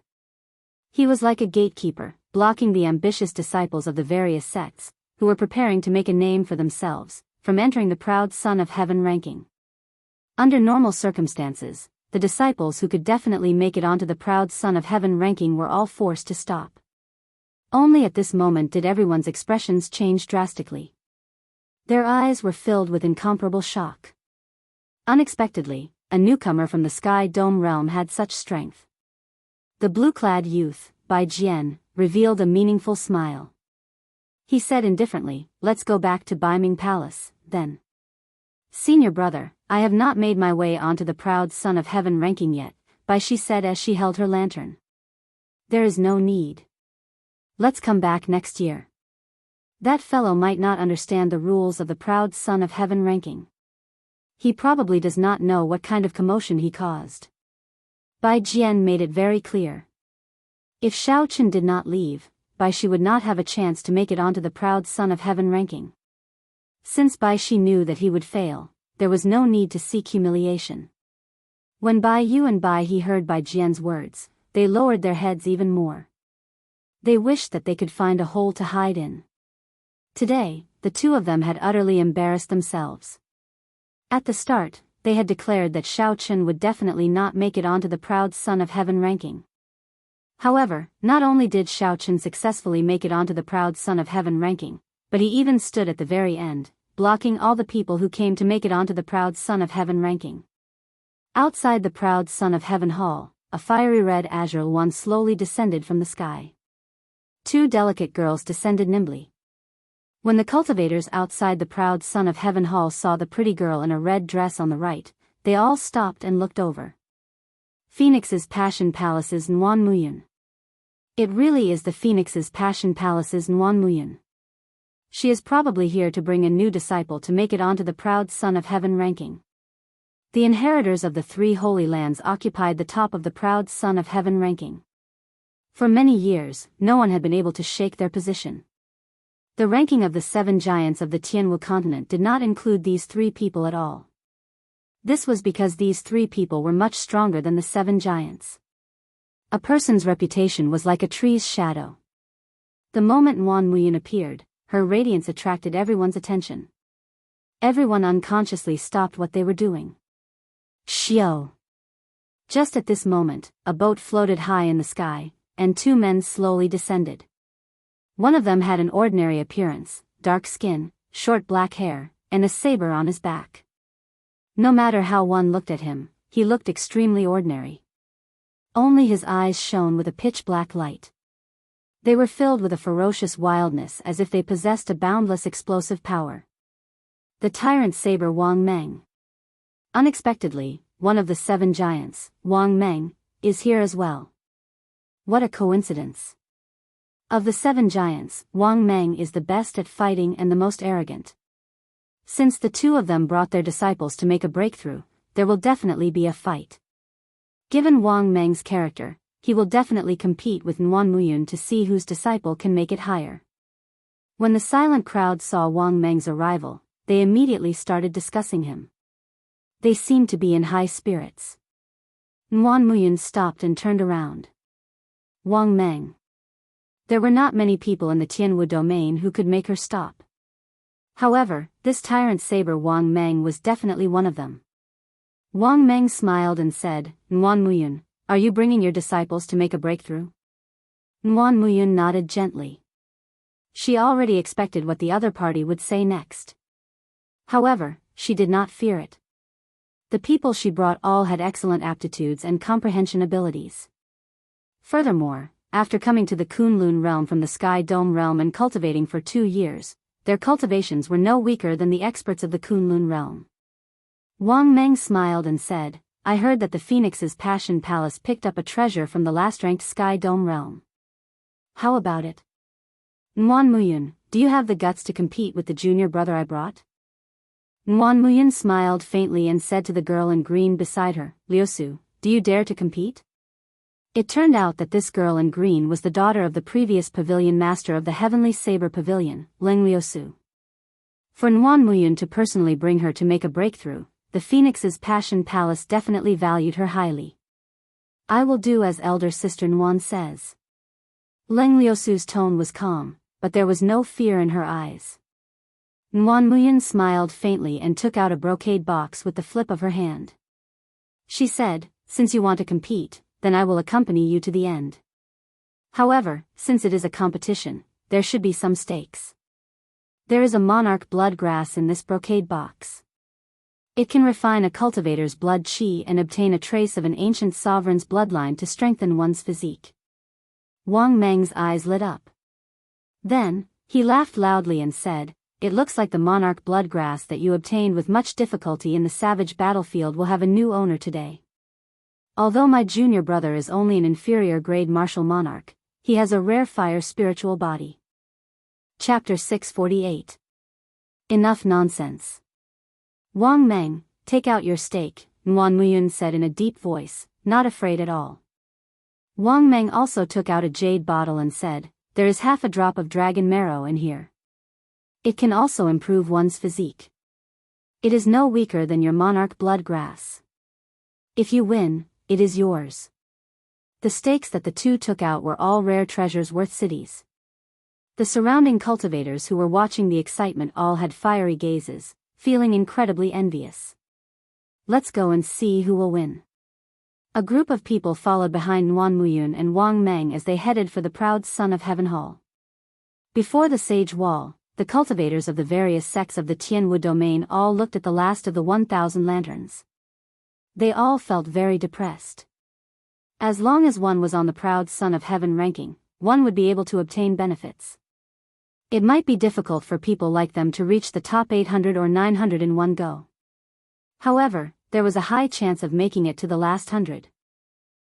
He was like a gatekeeper, blocking the ambitious disciples of the various sects, who were preparing to make a name for themselves, from entering the proud Son of Heaven ranking. Under normal circumstances, the disciples who could definitely make it onto the proud Son of Heaven ranking were all forced to stop. Only at this moment did everyone's expressions change drastically. Their eyes were filled with incomparable shock. Unexpectedly, a newcomer from the Sky Dome realm had such strength. The blue-clad youth, Bai Jian, revealed a meaningful smile. He said indifferently, "Let's go back to Baiming Palace, then." "Senior brother, I have not made my way onto the proud Son of Heaven ranking yet," Bai Shi said as she held her lantern. "There is no need. Let's come back next year. That fellow might not understand the rules of the proud Son of Heaven ranking. He probably does not know what kind of commotion he caused." Bai Jian made it very clear. If Xiao Chen did not leave, Bai Shi would not have a chance to make it onto the proud Son of Heaven ranking. Since Bai Shi knew that he would fail, there was no need to seek humiliation. When Bai Yu and Bai He heard Bai Jian's words, they lowered their heads even more. They wished that they could find a hole to hide in. Today, the two of them had utterly embarrassed themselves. At the start, they had declared that Xiao Chen would definitely not make it onto the proud Son of Heaven ranking. However, not only did Xiao Chen successfully make it onto the proud Son of Heaven ranking, but he even stood at the very end, blocking all the people who came to make it onto the proud Son of Heaven ranking. Outside the proud Son of Heaven hall, a fiery red azure one slowly descended from the sky. Two delicate girls descended nimbly. When the cultivators outside the proud Son of Heaven hall saw the pretty girl in a red dress on the right, they all stopped and looked over. Phoenix's Passion Palace's Nuan Muyun. It really is the Phoenix's Passion Palace's Nuan Muyun. She is probably here to bring a new disciple to make it onto the proud Son of Heaven ranking. The inheritors of the three holy lands occupied the top of the proud Son of Heaven ranking. For many years, no one had been able to shake their position. The ranking of the 7 giants of the Tianwu continent did not include these 3 people at all. This was because these 3 people were much stronger than the 7 giants. A person's reputation was like a tree's shadow. The moment Nuan Muyin appeared, her radiance attracted everyone's attention. Everyone unconsciously stopped what they were doing. Xiao! Just at this moment, a boat floated high in the sky, and 2 men slowly descended. One of them had an ordinary appearance, dark skin, short black hair, and a saber on his back. No matter how one looked at him, he looked extremely ordinary. Only his eyes shone with a pitch-black light. They were filled with a ferocious wildness as if they possessed a boundless explosive power. The tyrant saber Wang Meng. Unexpectedly, one of the 7 giants, Wang Meng, is here as well. What a coincidence. Of the 7 giants, Wang Meng is the best at fighting and the most arrogant. Since the 2 of them brought their disciples to make a breakthrough, there will definitely be a fight. Given Wang Meng's character, he will definitely compete with Nuan Muyun to see whose disciple can make it higher. When the silent crowd saw Wang Meng's arrival, they immediately started discussing him. They seemed to be in high spirits. Nuan Muyun stopped and turned around. Wang Meng. There were not many people in the Tianwu domain who could make her stop. However, this tyrant saber Wang Meng was definitely one of them. Wang Meng smiled and said, "Nuan Muyun, are you bringing your disciples to make a breakthrough?" Nuan Muyun nodded gently. She already expected what the other party would say next. However, she did not fear it. The people she brought all had excellent aptitudes and comprehension abilities. Furthermore, after coming to the Kunlun realm from the Sky Dome realm and cultivating for 2 years, their cultivations were no weaker than the experts of the Kunlun realm. Wang Meng smiled and said, "I heard that the Phoenix's Passion Palace picked up a treasure from the last-ranked Sky Dome realm. How about it? Nuan Muyun, do you have the guts to compete with the junior brother I brought?" Nuan Muyun smiled faintly and said to the girl in green beside her, "Liusu, do you dare to compete?" It turned out that this girl in green was the daughter of the previous pavilion master of the Heavenly Saber Pavilion, Leng Liusu. For Nuan Muyun to personally bring her to make a breakthrough, the Phoenix's Passion Palace definitely valued her highly. "I will do as elder sister Nuan says." Leng Liusu's tone was calm, but there was no fear in her eyes. Nguyen Muyin smiled faintly and took out a brocade box with the flip of her hand. She said, "Since you want to compete, then I will accompany you to the end. However, since it is a competition, there should be some stakes. There is a monarch blood grass in this brocade box. It can refine a cultivator's blood qi and obtain a trace of an ancient sovereign's bloodline to strengthen one's physique." Wang Meng's eyes lit up. Then, he laughed loudly and said, "It looks like the monarch bloodgrass that you obtained with much difficulty in the savage battlefield will have a new owner today. Although my junior brother is only an inferior grade martial monarch, he has a rare fire spiritual body." Chapter 648. Enough nonsense. "Wang Meng, take out your stake," Nguyen Muyin said in a deep voice, not afraid at all. Wang Meng also took out a jade bottle and said, "There is half a drop of dragon marrow in here. It can also improve one's physique. It is no weaker than your monarch blood grass. If you win, it is yours." The stakes that the two took out were all rare treasures worth cities. The surrounding cultivators who were watching the excitement all had fiery gazes, feeling incredibly envious. "Let's go and see who will win." A group of people followed behind Nguyen Muyin and Wang Meng as they headed for the proud Son of Heaven Hall. Before the sage wall, the cultivators of the various sects of the Tianwu domain all looked at the last of the 1,000 lanterns. They all felt very depressed. As long as one was on the proud Son of Heaven ranking, one would be able to obtain benefits. It might be difficult for people like them to reach the top 800 or 900 in one go. However, there was a high chance of making it to the last 100.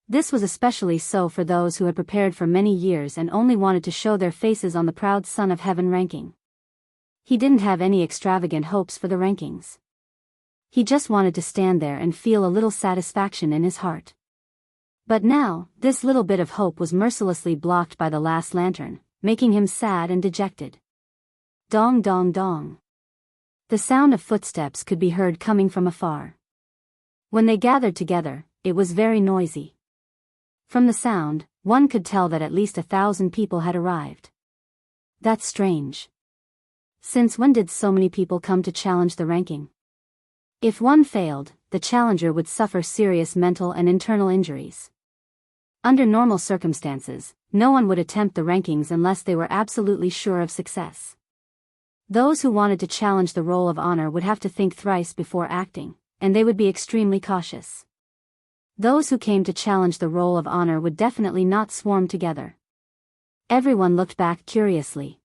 This was especially so for those who had prepared for many years and only wanted to show their faces on the proud Son of Heaven ranking. He didn't have any extravagant hopes for the rankings. He just wanted to stand there and feel a little satisfaction in his heart. But now, this little bit of hope was mercilessly blocked by the last lantern, making him sad and dejected. Dong dong dong. The sound of footsteps could be heard coming from afar. When they gathered together, it was very noisy. From the sound, one could tell that at least 1,000 people had arrived. That's strange. Since when did so many people come to challenge the ranking? If one failed, the challenger would suffer serious mental and internal injuries. Under normal circumstances, no one would attempt the rankings unless they were absolutely sure of success. Those who wanted to challenge the roll of honor would have to think thrice before acting, and they would be extremely cautious. Those who came to challenge the roll of honor would definitely not swarm together. Everyone looked back curiously.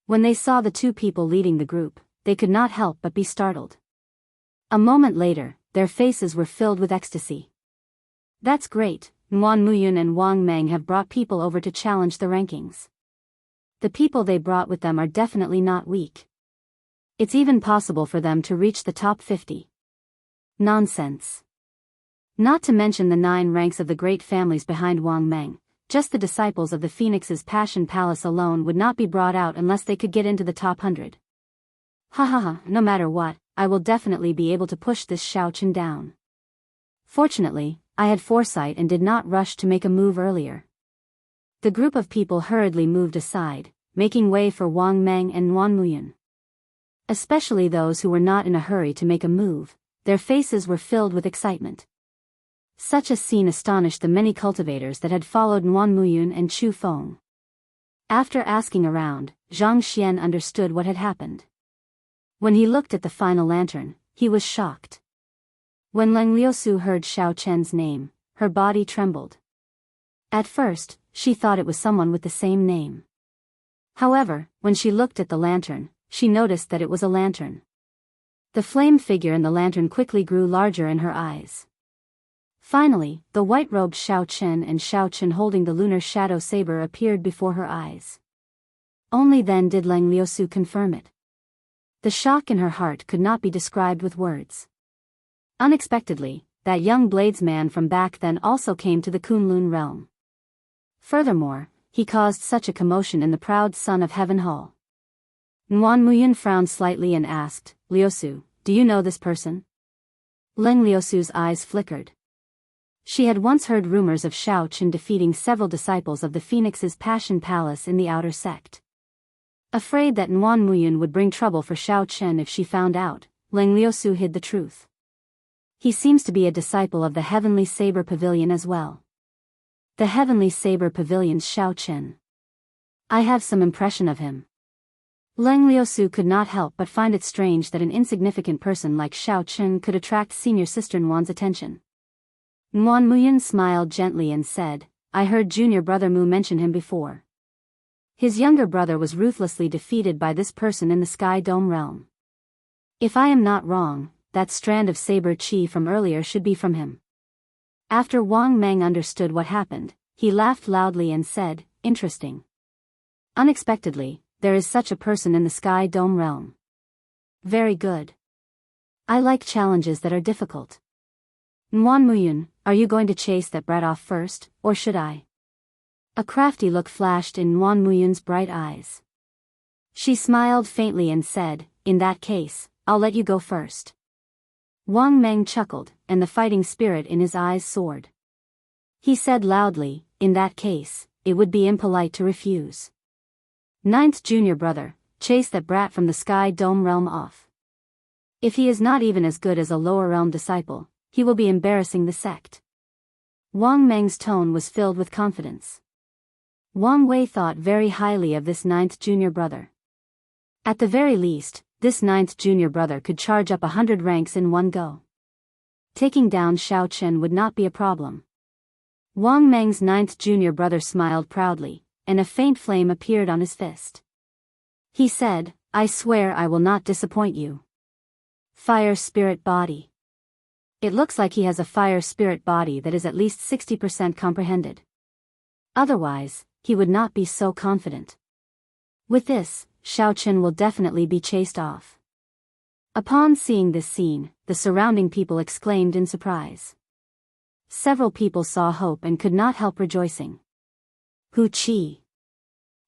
When they saw the two people leading the group, they could not help but be startled. A moment later, their faces were filled with ecstasy. "That's great, Nguyen Muyin and Wang Meng have brought people over to challenge the rankings. The people they brought with them are definitely not weak. It's even possible for them to reach the top 50. Nonsense. Not to mention the 9 ranks of the great families behind Wang Meng, just the disciples of the Phoenix's Passion Palace alone would not be brought out unless they could get into the top 100. Ha ha ha, no matter what, I will definitely be able to push this Xiao Chen down. Fortunately, I had foresight and did not rush to make a move earlier." The group of people hurriedly moved aside, making way for Wang Meng and Nguyen Muyin. Especially those who were not in a hurry to make a move, their faces were filled with excitement. Such a scene astonished the many cultivators that had followed Nguyen Muyin and Chu Feng. After asking around, Zhang Xian understood what had happened. When he looked at the final lantern, he was shocked. When Leng Liusu heard Xiao Chen's name, her body trembled. At first, she thought it was someone with the same name. However, when she looked at the lantern, she noticed that it was a lantern. The flame figure in the lantern quickly grew larger in her eyes. Finally, the white-robed Xiao Chen and Xiao Chen holding the lunar shadow saber appeared before her eyes. Only then did Leng Liusu confirm it. The shock in her heart could not be described with words. Unexpectedly, that young bladesman from back then also came to the Kunlun realm. Furthermore, he caused such a commotion in the proud Son of Heaven Hall. Nguyen Muyin frowned slightly and asked, "Liusu, do you know this person?" Leng Liusu's eyes flickered. She had once heard rumors of Xiao Chen defeating several disciples of the Phoenix's Passion Palace in the outer sect. Afraid that Nguyen Muyin would bring trouble for Xiao Chen if she found out, Lang Liusu hid the truth. He seems to be a disciple of the Heavenly Saber Pavilion as well. The Heavenly Saber Pavilion's Xiao Chen. I have some impression of him. Lang Liusu could not help but find it strange that an insignificant person like Xiao Chen could attract senior sister Nguyen's attention. Nguyen Muyin smiled gently and said, I heard junior brother Mu mention him before. His younger brother was ruthlessly defeated by this person in the Sky Dome realm. If I am not wrong, that strand of saber chi from earlier should be from him. After Wang Meng understood what happened, he laughed loudly and said, interesting. Unexpectedly, there is such a person in the Sky Dome realm. Very good. I like challenges that are difficult. Nguyen Muyin, are you going to chase that brat off first, or should I? A crafty look flashed in Nguyen Muyin's bright eyes. She smiled faintly and said, in that case, I'll let you go first. Wang Meng chuckled, and the fighting spirit in his eyes soared. He said loudly, in that case, it would be impolite to refuse. Ninth junior brother, chase that brat from the Sky Dome realm off. If he is not even as good as a lower realm disciple, he will be embarrassing the sect. Wang Meng's tone was filled with confidence. Wang Wei thought very highly of this ninth junior brother. At the very least, this ninth junior brother could charge up 100 ranks in one go. Taking down Xiao Chen would not be a problem. Wang Meng's ninth junior brother smiled proudly, and a faint flame appeared on his fist. He said, I swear I will not disappoint you. Fire spirit body. It looks like he has a fire spirit body that is at least 60% comprehended. Otherwise, he would not be so confident. With this, Xiao Chen will definitely be chased off. Upon seeing this scene, the surrounding people exclaimed in surprise. Several people saw hope and could not help rejoicing. Hu Qi.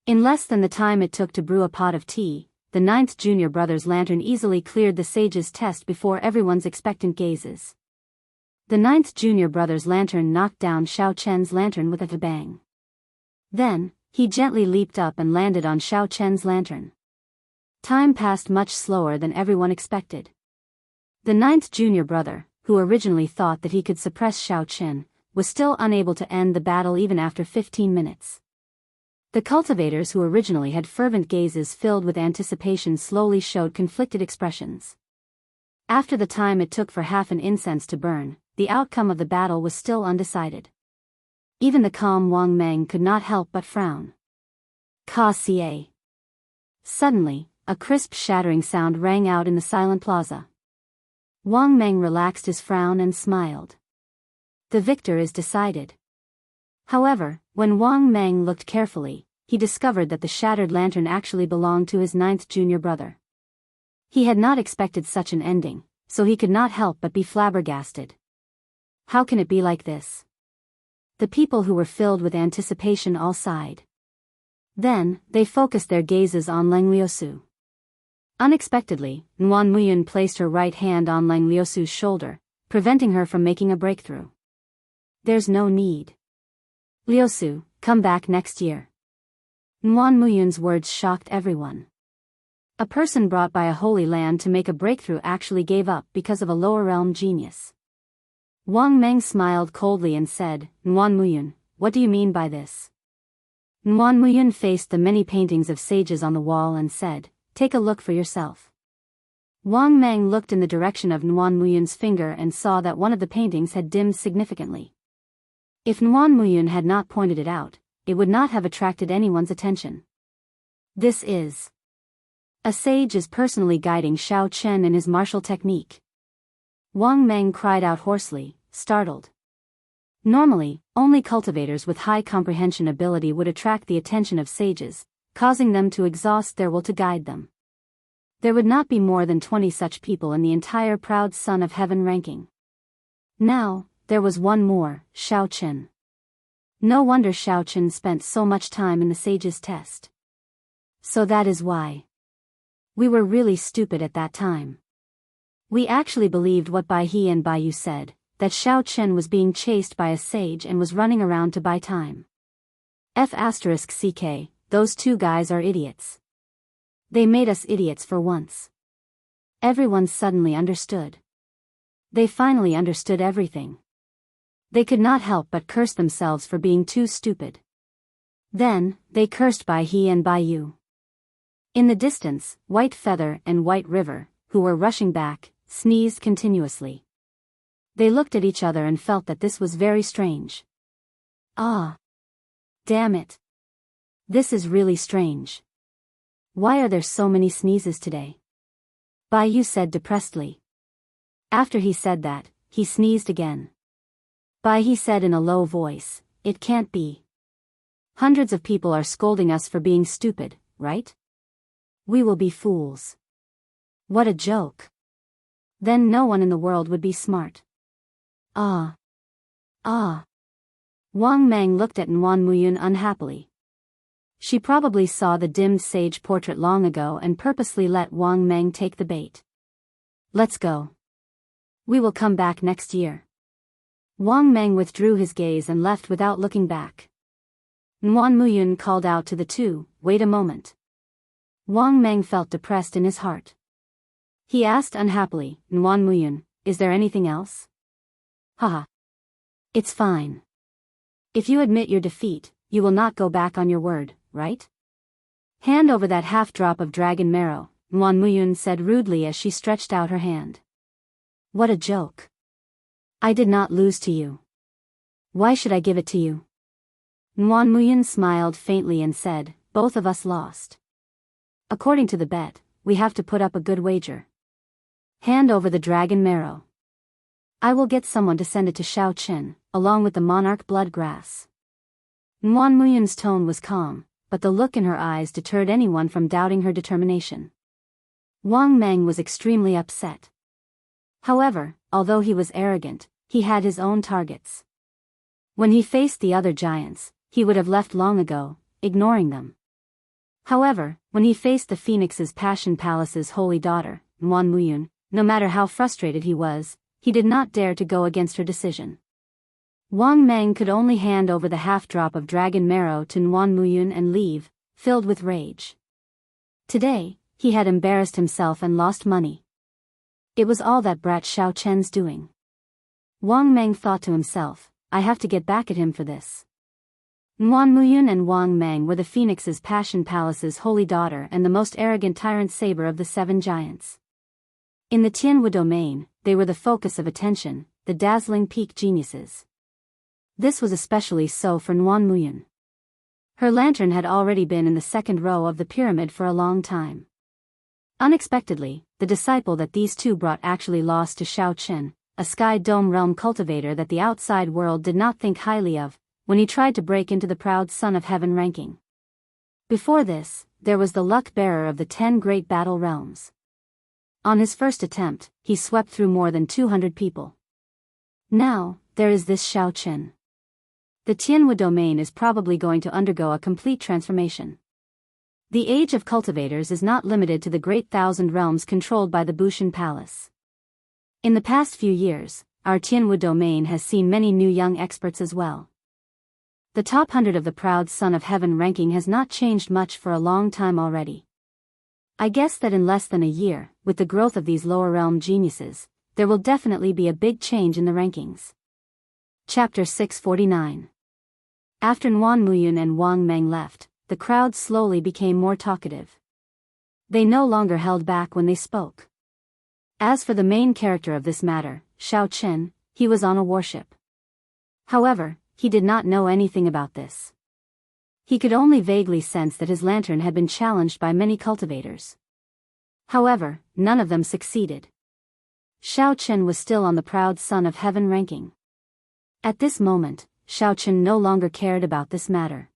In less than the time it took to brew a pot of tea, the ninth junior brother's lantern easily cleared the sage's test before everyone's expectant gazes. The ninth junior brother's lantern knocked down Xiao Chen's lantern with a bang. Then, he gently leaped up and landed on Xiao Chen's lantern. Time passed much slower than everyone expected. The ninth junior brother, who originally thought that he could suppress Xiao Chen, was still unable to end the battle even after 15 minutes. The cultivators who originally had fervent gazes filled with anticipation slowly showed conflicted expressions. After the time it took for half an incense to burn, the outcome of the battle was still undecided. Even the calm Wang Meng could not help but frown. Ka Xie. Suddenly, a crisp shattering sound rang out in the silent plaza. Wang Meng relaxed his frown and smiled. The victor is decided. However, when Wang Meng looked carefully, he discovered that the shattered lantern actually belonged to his ninth junior brother. He had not expected such an ending, so he could not help but be flabbergasted. How can it be like this? The people who were filled with anticipation all sighed. Then, they focused their gazes on Lang Liusu. Unexpectedly, Nguyen Muyin placed her right hand on Lang Liusu's shoulder, preventing her from making a breakthrough. There's no need. Liusu, come back next year. Nguyen Muyin's words shocked everyone. A person brought by a holy land to make a breakthrough actually gave up because of a lower realm genius. Wang Meng smiled coldly and said, Nguyen Muyin, what do you mean by this? Nguyen Muyin faced the many paintings of sages on the wall and said, take a look for yourself. Wang Meng looked in the direction of Nguyen Muyin's finger and saw that one of the paintings had dimmed significantly. If Nguyen Muyin had not pointed it out, it would not have attracted anyone's attention. This is. A sage is personally guiding Xiao Chen in his martial technique. Wang Meng cried out hoarsely, startled. Normally, only cultivators with high comprehension ability would attract the attention of sages, causing them to exhaust their will to guide them. There would not be more than 20 such people in the entire proud son of heaven ranking. Now, there was one more, Xiao Chen. No wonder Xiao Chen spent so much time in the sage's test. So that is why. We were really stupid at that time. We actually believed what Bai He and Bai Yu said, that Xiao Chen was being chased by a sage and was running around to buy time. F***ck, those two guys are idiots. They made us idiots for once. Everyone suddenly understood. They finally understood everything. They could not help but curse themselves for being too stupid. Then, they cursed Bai He and Bai Yu. In the distance, White Feather and White River, who were rushing back, sneezed continuously. They looked at each other and felt that this was very strange. Ah! Damn it! This is really strange. Why are there so many sneezes today? Bai Yu said depressedly. After he said that, he sneezed again. Bai He said in a low voice, "It can't be. Hundreds of people are scolding us for being stupid, right? We will be fools. What a joke. Then no one in the world would be smart." Ah. Ah. Wang Meng looked at Nguyen Muyun unhappily. She probably saw the dimmed sage portrait long ago and purposely let Wang Meng take the bait. "Let's go. We will come back next year." Wang Meng withdrew his gaze and left without looking back. Nguyen Muyun called out to the two, "Wait a moment." Wang Meng felt depressed in his heart. He asked unhappily, "Nguyen Muyun, is there anything else?" "Haha. It's fine. If you admit your defeat, you will not go back on your word, right? Hand over that half drop of dragon marrow," Nguyen Muyun said rudely as she stretched out her hand. "What a joke. I did not lose to you. Why should I give it to you?" Nguyen Muyun smiled faintly and said, "Both of us lost. According to the bet, we have to put up a good wager. Hand over the dragon marrow. I will get someone to send it to Shao Chen, along with the monarch blood grass." Nguyen Muyun's tone was calm, but the look in her eyes deterred anyone from doubting her determination. Wang Meng was extremely upset. However, although he was arrogant, he had his own targets. When he faced the other giants, he would have left long ago, ignoring them. However, when he faced the Phoenix's Passion Palace's holy daughter, Nguyen Muyun, no matter how frustrated he was, he did not dare to go against her decision. Wang Meng could only hand over the half-drop of dragon marrow to Nguyen Muyun and leave, filled with rage. Today, he had embarrassed himself and lost money. It was all that brat Shao Chen's doing. Wang Meng thought to himself, "I have to get back at him for this." Nguyen Muyun and Wang Meng were the Phoenix's Passion Palace's holy daughter and the most arrogant tyrant saber of the 7 giants. In the Tianwu domain, they were the focus of attention, the dazzling peak geniuses. This was especially so for Nguyen Muyun. Her lantern had already been in the second row of the pyramid for a long time. Unexpectedly, the disciple that these two brought actually lost to Shao Chen, a Sky Dome realm cultivator that the outside world did not think highly of, when he tried to break into the proud Son of Heaven ranking. Before this, there was the luck bearer of the 10 great battle realms. On his first attempt, he swept through more than 200 people. Now, there is this Shao Chen. The Tianwu domain is probably going to undergo a complete transformation. The age of cultivators is not limited to the great 1,000 realms controlled by the Bushan Palace. In the past few years, our Tianwu domain has seen many new young experts as well. The top 100 of the proud Son of Heaven ranking has not changed much for a long time already. I guess that in less than a year, with the growth of these lower realm geniuses, there will definitely be a big change in the rankings. Chapter 649. After Nguyen Muyun and Wang Meng left, the crowd slowly became more talkative. They no longer held back when they spoke. As for the main character of this matter, Shao Chen, he was on a warship. However, he did not know anything about this. He could only vaguely sense that his lantern had been challenged by many cultivators. However, none of them succeeded. Shao Chen was still on the proud Son of Heaven ranking. At this moment, Shao Chen no longer cared about this matter.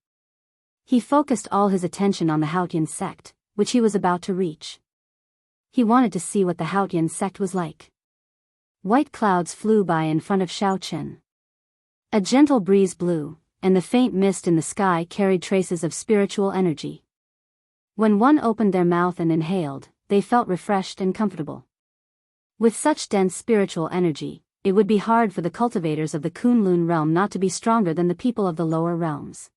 He focused all his attention on the Haotian sect, which he was about to reach. He wanted to see what the Haotian sect was like. White clouds flew by in front of Shao Chen. A gentle breeze blew, and the faint mist in the sky carried traces of spiritual energy. When one opened their mouth and inhaled, they felt refreshed and comfortable. With such dense spiritual energy, it would be hard for the cultivators of the Kunlun realm not to be stronger than the people of the lower realms.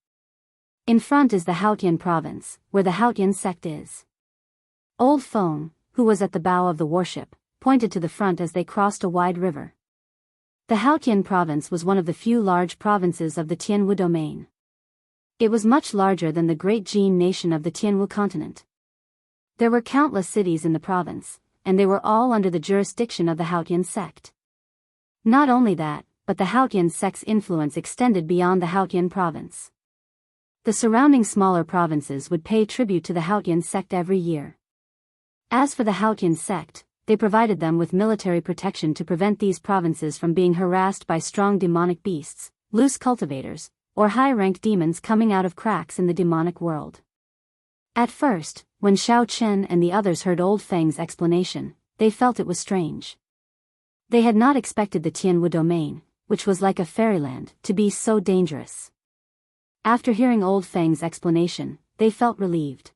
In front is the Haotian province, where the Haotian sect is. Old Feng, who was at the bow of the warship, pointed to the front as they crossed a wide river. The Haotian province was one of the few large provinces of the Tianwu domain. It was much larger than the great Jin nation of the Tianwu continent. There were countless cities in the province, and they were all under the jurisdiction of the Haotian sect. Not only that, but the Haotian sect's influence extended beyond the Haotian province. The surrounding smaller provinces would pay tribute to the Haotian sect every year. As for the Haotian sect, they provided them with military protection to prevent these provinces from being harassed by strong demonic beasts, loose cultivators, or high-ranked demons coming out of cracks in the demonic world. At first, when Xiao Chen and the others heard Old Feng's explanation, they felt it was strange. They had not expected the Tianwu domain, which was like a fairyland, to be so dangerous. After hearing Old Feng's explanation, they felt relieved.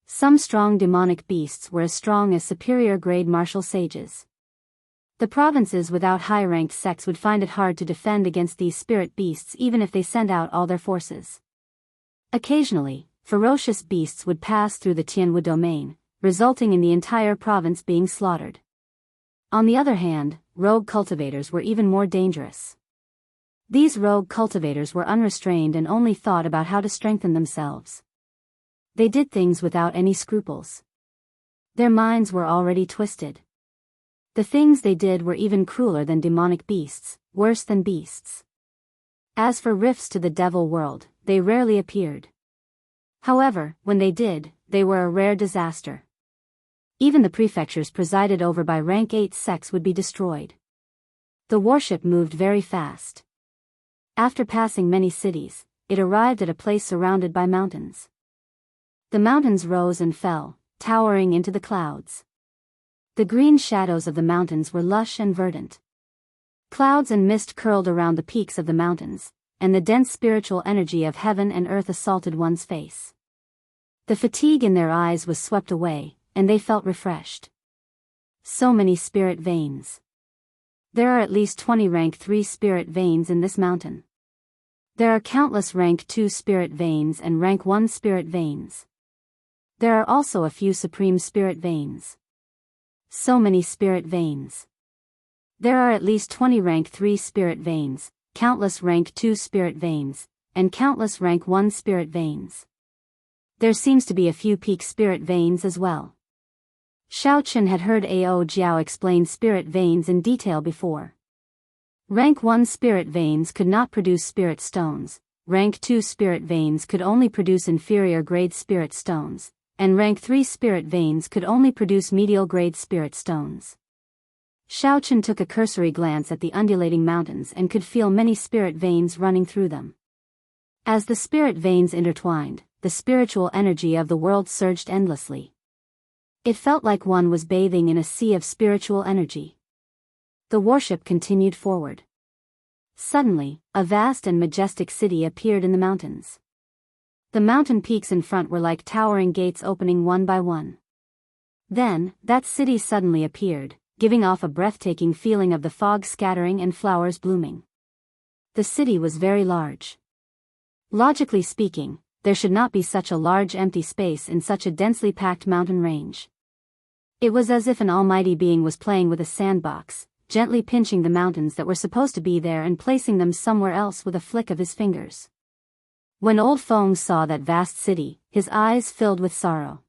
Some strong demonic beasts were as strong as superior-grade martial sages. The provinces without high-ranked sects would find it hard to defend against these spirit beasts even if they sent out all their forces. Occasionally, ferocious beasts would pass through the Tianwu domain, resulting in the entire province being slaughtered. On the other hand, rogue cultivators were even more dangerous. These rogue cultivators were unrestrained and only thought about how to strengthen themselves. They did things without any scruples. Their minds were already twisted. The things they did were even crueler than demonic beasts, worse than beasts. As for rifts to the devil world, they rarely appeared. However, when they did, they were a rare disaster. Even the prefectures presided over by rank 8 sects would be destroyed. The warship moved very fast. After passing many cities, it arrived at a place surrounded by mountains. The mountains rose and fell, towering into the clouds. The green shadows of the mountains were lush and verdant. Clouds and mist curled around the peaks of the mountains, and the dense spiritual energy of heaven and earth assaulted one's face. The fatigue in their eyes was swept away, and they felt refreshed. So many spirit veins. There are at least 20 rank 3 spirit veins in this mountain. There are countless rank 2 spirit veins and rank 1 spirit veins. There are also a few supreme spirit veins. So many spirit veins. There are at least 20 rank 3 spirit veins, countless rank 2 spirit veins, and countless rank 1 spirit veins. There seems to be a few peak spirit veins as well. Xiao Chen had heard Ao Jiao explain spirit veins in detail before. Rank 1 spirit veins could not produce spirit stones, rank 2 spirit veins could only produce inferior grade spirit stones, and rank 3 spirit veins could only produce medial grade spirit stones. Xiao Chen took a cursory glance at the undulating mountains and could feel many spirit veins running through them. As the spirit veins intertwined, the spiritual energy of the world surged endlessly. It felt like one was bathing in a sea of spiritual energy. The warship continued forward. Suddenly, a vast and majestic city appeared in the mountains. The mountain peaks in front were like towering gates opening one by one. Then, that city suddenly appeared, giving off a breathtaking feeling of the fog scattering and flowers blooming. The city was very large. Logically speaking, there should not be such a large empty space in such a densely packed mountain range. It was as if an almighty being was playing with a sandbox, gently pinching the mountains that were supposed to be there and placing them somewhere else with a flick of his fingers. When Old Feng saw that vast city, his eyes filled with sorrow.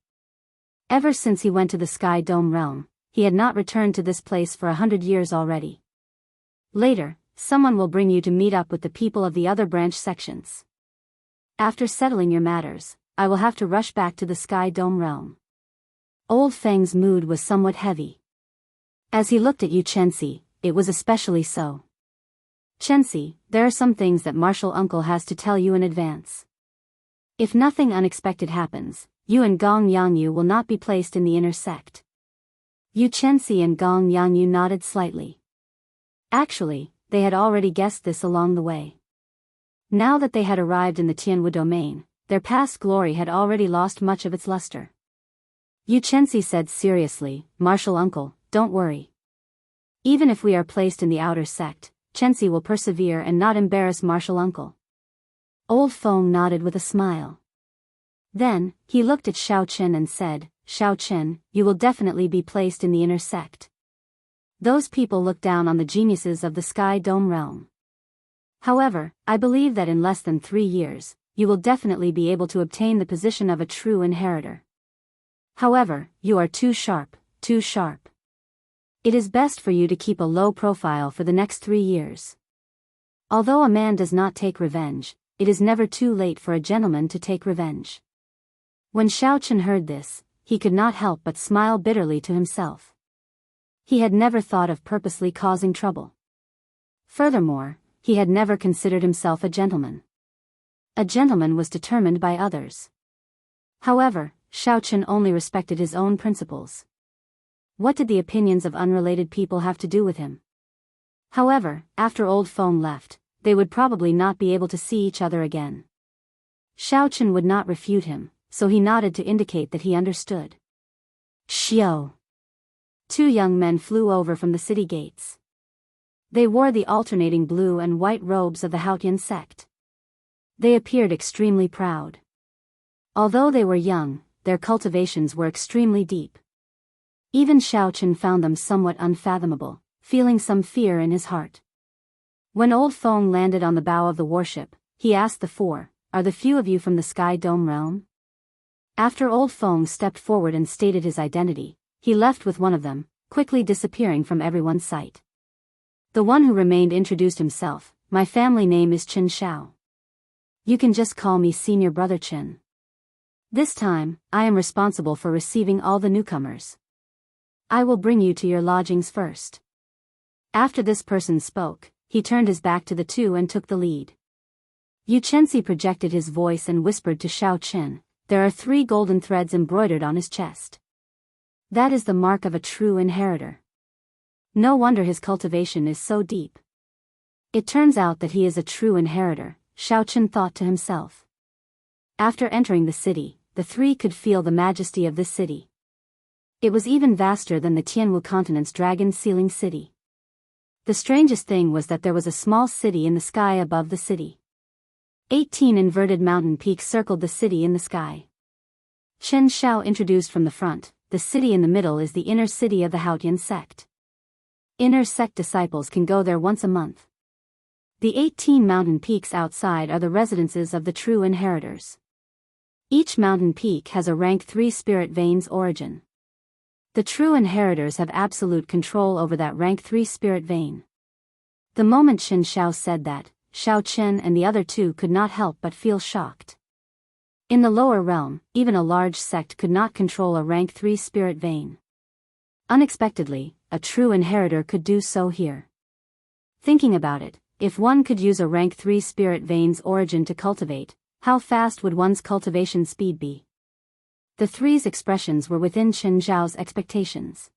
Ever since he went to the Sky Dome realm, he had not returned to this place for 100 years already. Later, someone will bring you to meet up with the people of the other branch sections. After settling your matters, I will have to rush back to the Sky Dome realm. Old Feng's mood was somewhat heavy. As he looked at Yu Chenxi, it was especially so. Chenxi, there are some things that Martial Uncle has to tell you in advance. If nothing unexpected happens, you and Gong Yangyu will not be placed in the inner sect. Yu Chenxi and Gong Yangyu nodded slightly. Actually, they had already guessed this along the way. Now that they had arrived in the Tianwu domain, their past glory had already lost much of its luster. Yu Chenxi said seriously, "Martial Uncle, don't worry. Even if we are placed in the outer sect, Chenxi will persevere and not embarrass Martial Uncle." Old Feng nodded with a smile. Then, he looked at Xiao Chen and said, Xiao Chen, you will definitely be placed in the inner sect. Those people look down on the geniuses of the Sky Dome realm. However, I believe that in less than 3 years, you will definitely be able to obtain the position of a true inheritor. However, you are too sharp, too sharp. It is best for you to keep a low profile for the next 3 years. Although a man does not take revenge, it is never too late for a gentleman to take revenge. When Xiao Chen heard this, he could not help but smile bitterly to himself. He had never thought of purposely causing trouble. Furthermore, he had never considered himself a gentleman. A gentleman was determined by others. However, Xiao Chen only respected his own principles. What did the opinions of unrelated people have to do with him? However, after Old Feng left, they would probably not be able to see each other again. Xiao Chen would not refute him, so he nodded to indicate that he understood. Xiao. 2 young men flew over from the city gates. They wore the alternating blue and white robes of the Haotian sect. They appeared extremely proud. Although they were young, their cultivations were extremely deep. Even Xiao Chen found them somewhat unfathomable, feeling some fear in his heart. When Old Feng landed on the bow of the warship, he asked the 4, "Are the few of you from the Sky Dome realm?" After Old Feng stepped forward and stated his identity, he left with one of them, quickly disappearing from everyone's sight. The one who remained introduced himself. "My family name is Chen Xiao. You can just call me Senior Brother Chen. This time, I am responsible for receiving all the newcomers. I will bring you to your lodgings first." After this person spoke, he turned his back to the 2 and took the lead. Yu Chenxi projected his voice and whispered to Xiao Chen, "There are 3 golden threads embroidered on his chest. That is the mark of a true inheritor. No wonder his cultivation is so deep. It turns out that he is a true inheritor," Xiao Chen thought to himself. After entering the city, the 3 could feel the majesty of this city. It was even vaster than the Tianwu continent's dragon-sealing city. The strangest thing was that there was a small city in the sky above the city. 18 inverted mountain peaks circled the city in the sky. Chen Xiao introduced from the front. The city in the middle is the inner city of the Haotian sect. Inner sect disciples can go there once a month. The 18 mountain peaks outside are the residences of the true inheritors. Each mountain peak has a rank 3 spirit veins origin. The true inheritors have absolute control over that rank 3 spirit vein. The moment Chen Xiao said that, Xiao Chen and the other 2 could not help but feel shocked. In the lower realm, even a large sect could not control a rank 3 spirit vein. Unexpectedly, a true inheritor could do so here. Thinking about it, if one could use a rank 3 spirit vein's origin to cultivate, how fast would one's cultivation speed be? The 3's expressions were within Chen Zhao's expectations.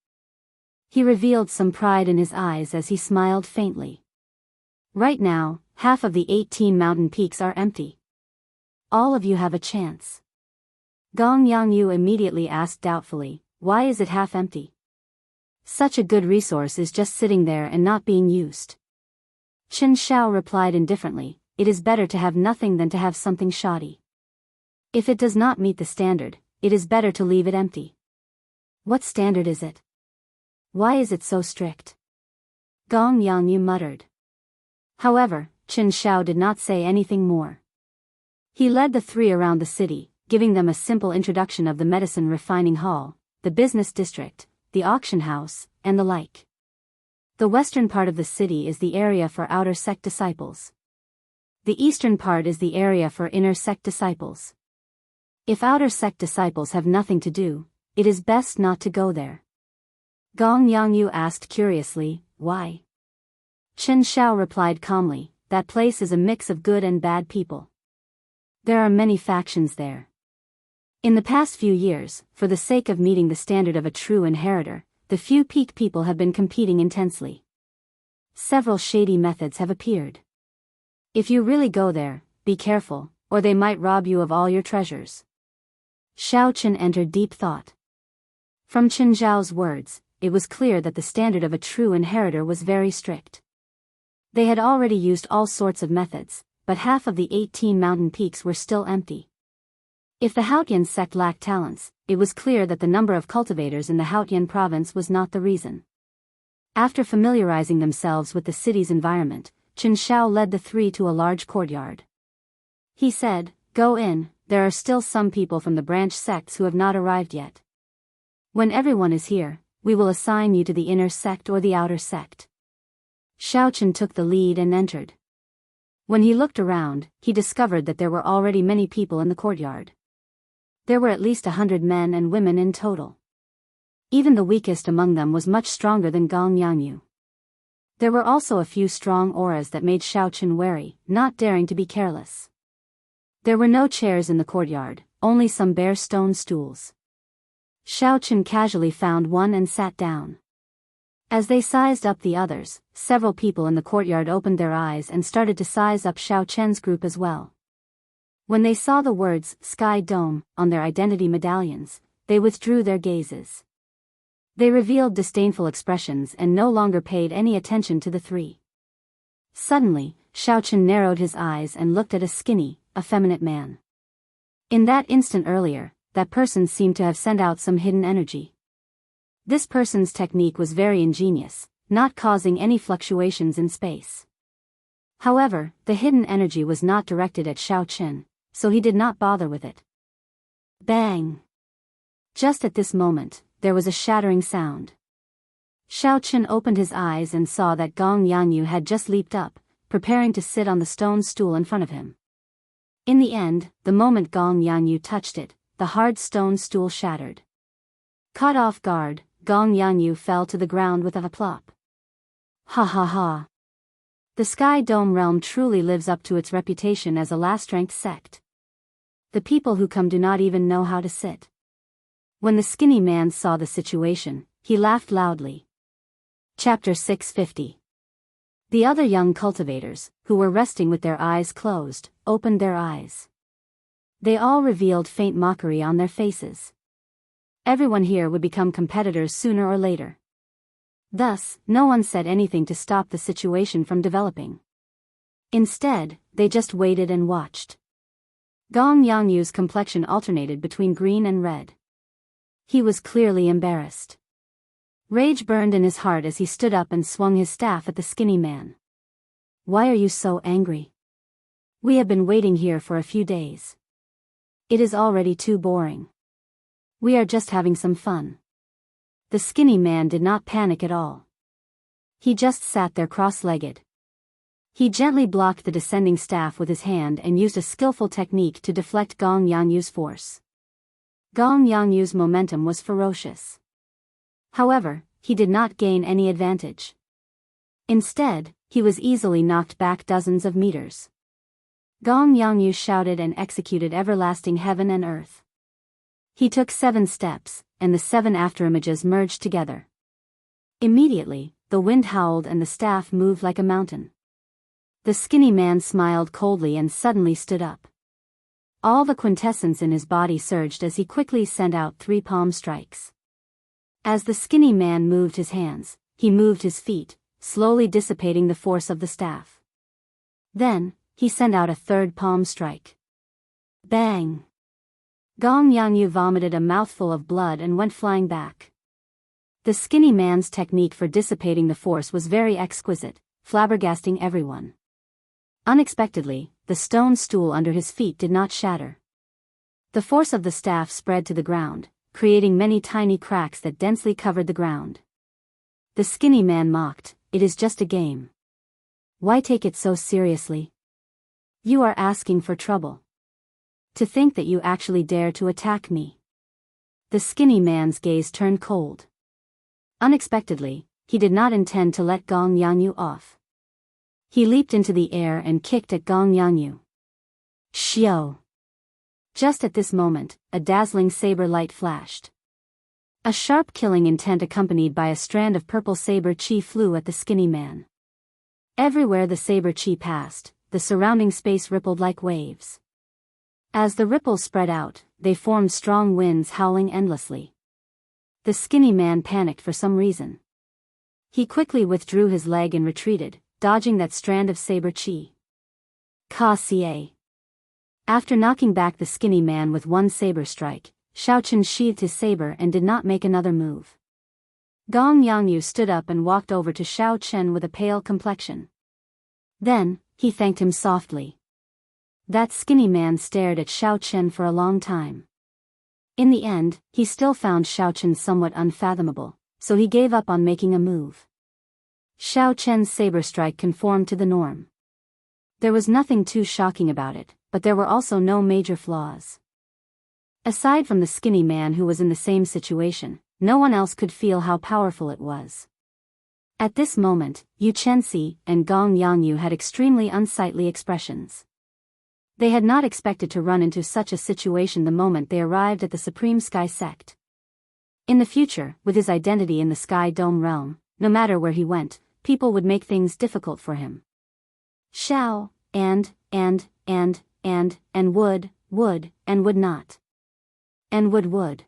He revealed some pride in his eyes as he smiled faintly. Right now, half of the 18 mountain peaks are empty. All of you have a chance. Gong Yangyu immediately asked doubtfully, "Why is it half empty? Such a good resource is just sitting there and not being used." Chen Xiao replied indifferently, "It is better to have nothing than to have something shoddy. If it does not meet the standard, it is better to leave it empty." "What standard is it? Why is it so strict?" Gong Yangyu muttered. However, Chen Xiao did not say anything more. He led the 3 around the city, giving them a simple introduction of the medicine refining hall, the business district, the auction house, and the like. The western part of the city is the area for outer sect disciples. The eastern part is the area for inner sect disciples. If outer sect disciples have nothing to do, it is best not to go there. Gong Yangyu asked curiously, "Why?" Chen Xiao replied calmly, "That place is a mix of good and bad people. There are many factions there. In the past few years, for the sake of meeting the standard of a true inheritor, the few peak people have been competing intensely. Several shady methods have appeared. If you really go there, be careful, or they might rob you of all your treasures." Xiao Chen entered deep thought. From Chen Zhao's words, it was clear that the standard of a true inheritor was very strict. They had already used all sorts of methods, but half of the 18 mountain peaks were still empty. If the Hautian sect lacked talents, it was clear that the number of cultivators in the Hautian province was not the reason. After familiarizing themselves with the city's environment, Chen Xiao led the three to a large courtyard. He said, "Go in, there are still some people from the branch sects who have not arrived yet. When everyone is here, we will assign you to the inner sect or the outer sect." Xiao Chen took the lead and entered. When he looked around, he discovered that there were already many people in the courtyard. There were at least 100 men and women in total. Even the weakest among them was much stronger than Gong Yanyu. There were also a few strong auras that made Xiao Chen wary, not daring to be careless. There were no chairs in the courtyard, only some bare stone stools. Xiao Chen casually found one and sat down. As they sized up the others, several people in the courtyard opened their eyes and started to size up Xiao Chen's group as well. When they saw the words "Sky Dome" on their identity medallions, they withdrew their gazes. They revealed disdainful expressions and no longer paid any attention to the three. Suddenly, Xiao Chen narrowed his eyes and looked at a skinny, effeminate man. In that instant earlier, that person seemed to have sent out some hidden energy. This person's technique was very ingenious, not causing any fluctuations in space. However, the hidden energy was not directed at Xiao Chen, so he did not bother with it. Bang! Just at this moment, there was a shattering sound. Xiao Chen opened his eyes and saw that Gong Yanyu had just leaped up, preparing to sit on the stone stool in front of him. In the end, the moment Gong Yanyu touched it, the hard stone stool shattered. Caught off guard, Gong Yanyu fell to the ground with a plop. Ha ha ha. The Sky Dome realm truly lives up to its reputation as a last-ranked sect. The people who come do not even know how to sit. When the skinny man saw the situation, he laughed loudly. Chapter 650. The other young cultivators, who were resting with their eyes closed, opened their eyes. They all revealed faint mockery on their faces. Everyone here would become competitors sooner or later. Thus, no one said anything to stop the situation from developing. Instead, they just waited and watched. Gong Yangyu's complexion alternated between green and red. He was clearly embarrassed. Rage burned in his heart as he stood up and swung his staff at the skinny man. "Why are you so angry? We have been waiting here for a few days. It is already too boring. We are just having some fun." The skinny man did not panic at all. He just sat there cross-legged. He gently blocked the descending staff with his hand and used a skillful technique to deflect Gong Yanyu's force. Gong Yanyu's momentum was ferocious. However, he did not gain any advantage. Instead, he was easily knocked back dozens of meters. Gong Yanyu shouted and executed everlasting heaven and earth. He took 7 steps, and the 7 afterimages merged together. Immediately, the wind howled and the staff moved like a mountain. The skinny man smiled coldly and suddenly stood up. All the quintessence in his body surged as he quickly sent out 3 palm strikes. As the skinny man moved his hands, he moved his feet, slowly dissipating the force of the staff. Then, he sent out a 3rd palm strike. Bang! Gong Yanyu vomited a mouthful of blood and went flying back. The skinny man's technique for dissipating the force was very exquisite, flabbergasting everyone. Unexpectedly, the stone stool under his feet did not shatter. The force of the staff spread to the ground, creating many tiny cracks that densely covered the ground. The skinny man mocked, "It is just a game. Why take it so seriously? You are asking for trouble. To think that you actually dare to attack me." The skinny man's gaze turned cold. Unexpectedly, he did not intend to let Gong Yanyu off. He leaped into the air and kicked at Gong Yanyu. Xiao! Just at this moment, a dazzling saber light flashed. A sharp killing intent accompanied by a strand of purple saber chi flew at the skinny man. Everywhere the saber chi passed, the surrounding space rippled like waves. As the ripples spread out, they formed strong winds howling endlessly. The skinny man panicked for some reason. He quickly withdrew his leg and retreated, dodging that strand of saber chi. Ka-sie. After knocking back the skinny man with one saber strike, Xiao Chen sheathed his saber and did not make another move. Gong Yangyu stood up and walked over to Xiao Chen with a pale complexion. Then, he thanked him softly. That skinny man stared at Xiao Chen for a long time. In the end, he still found Xiao Chen somewhat unfathomable, so he gave up on making a move. Xiao Chen's saber strike conformed to the norm. There was nothing too shocking about it, but there were also no major flaws. Aside from the skinny man who was in the same situation, no one else could feel how powerful it was. At this moment, Yu Chenxi and Gong Yangyu had extremely unsightly expressions. They had not expected to run into such a situation the moment they arrived at the Supreme Sky Sect. In the future, with his identity in the Sky Dome realm, no matter where he went, people would make things difficult for him. Shall, and would, and would not. And would.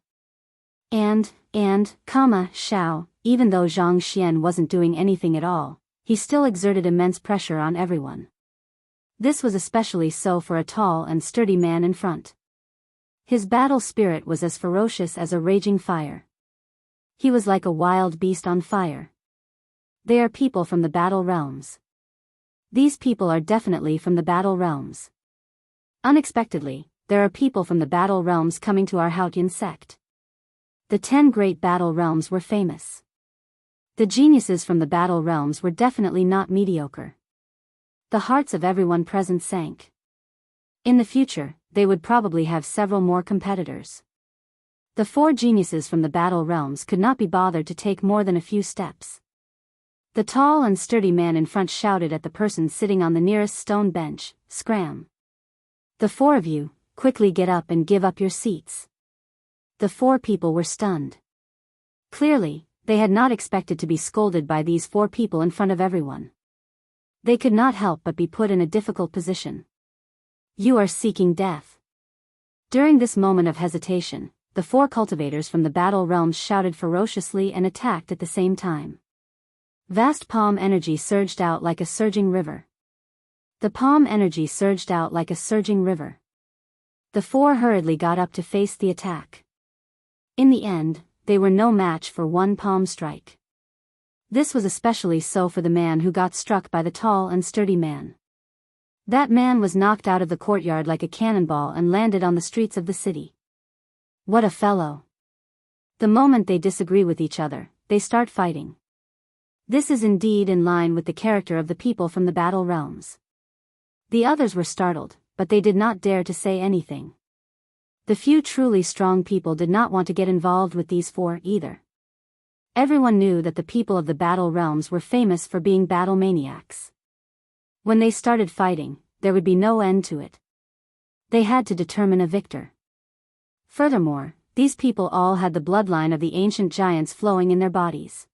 Shao, even though Zhang Xian wasn't doing anything at all, he still exerted immense pressure on everyone. This was especially so for a tall and sturdy man in front. His battle spirit was as ferocious as a raging fire. He was like a wild beast on fire. They are people from the battle realms. These people are definitely from the battle realms. Unexpectedly, there are people from the battle realms coming to our Haotian sect. The 10 great battle realms were famous. The geniuses from the battle realms were definitely not mediocre. The hearts of everyone present sank. In the future, they would probably have several more competitors. The 4 geniuses from the battle realms could not be bothered to take more than a few steps. The tall and sturdy man in front shouted at the person sitting on the nearest stone bench, "Scram! The 4 of you, quickly get up and give up your seats." The 4 people were stunned. Clearly, they had not expected to be scolded by these 4 people in front of everyone. They could not help but be put in a difficult position. You are seeking death. During this moment of hesitation, the 4 cultivators from the battle realms shouted ferociously and attacked at the same time. Vast palm energy surged out like a surging river. The palm energy surged out like a surging river. The 4 hurriedly got up to face the attack. In the end, they were no match for one palm strike. This was especially so for the man who got struck by the tall and sturdy man. That man was knocked out of the courtyard like a cannonball and landed on the streets of the city. What a fellow! The moment they disagree with each other, they start fighting. This is indeed in line with the character of the people from the battle realms. The others were startled, but they did not dare to say anything. The few truly strong people did not want to get involved with these 4 either. Everyone knew that the people of the battle realms were famous for being battle maniacs. When they started fighting, there would be no end to it. They had to determine a victor. Furthermore, these people all had the bloodline of the ancient giants flowing in their bodies.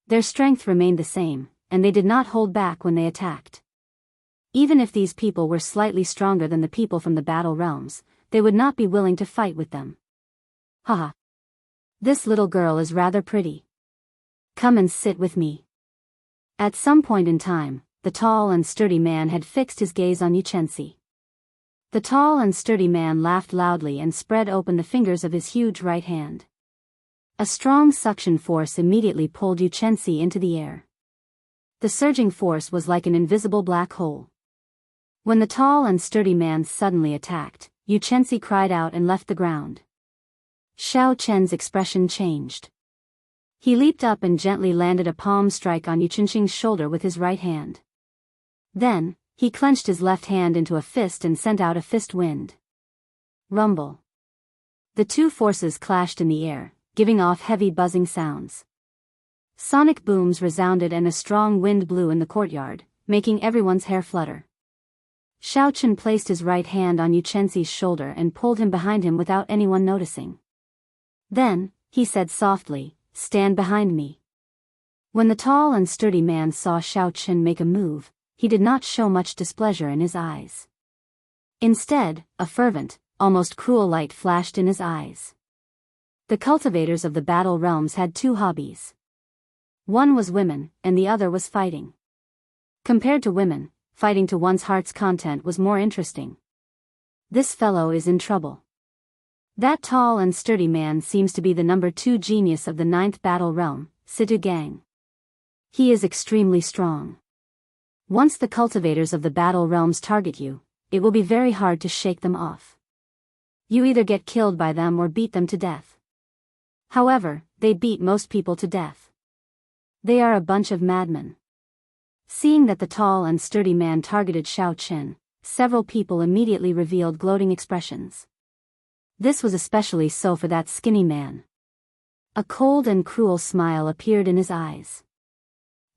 Their strength remained the same, and they did not hold back when they attacked. Even if these people were slightly stronger than the people from the battle realms, they would not be willing to fight with them. Haha. This little girl is rather pretty. Come and sit with me. At some point in time, the tall and sturdy man had fixed his gaze on Yu Chenxi. The tall and sturdy man laughed loudly and spread open the fingers of his huge right hand. A strong suction force immediately pulled Yu Chenxi into the air. The surging force was like an invisible black hole. When the tall and sturdy man suddenly attacked, Yu Chenxi cried out and left the ground. Xiao Chen's expression changed. He leaped up and gently landed a palm strike on Yu Chenxi's shoulder with his right hand. Then, he clenched his left hand into a fist and sent out a fist wind. Rumble. The 2 forces clashed in the air, giving off heavy buzzing sounds. Sonic booms resounded and a strong wind blew in the courtyard, making everyone's hair flutter. Xiao Chen placed his right hand on Yu Chenxi's shoulder and pulled him behind him without anyone noticing. Then, he said softly, "Stand behind me." When the tall and sturdy man saw Xiao Chen make a move, he did not show much displeasure in his eyes. Instead, a fervent, almost cruel light flashed in his eyes. The cultivators of the battle realms had 2 hobbies. One was women, and the other was fighting. Compared to women, fighting to one's heart's content was more interesting. This fellow is in trouble. That tall and sturdy man seems to be the number 2 genius of the 9th battle realm, Situ Gang. He is extremely strong. Once the cultivators of the battle realms target you, it will be very hard to shake them off. You either get killed by them or beat them to death. However, they beat most people to death. They are a bunch of madmen. Seeing that the tall and sturdy man targeted Xiao Qin, several people immediately revealed gloating expressions. This was especially so for that skinny man. A cold and cruel smile appeared in his eyes.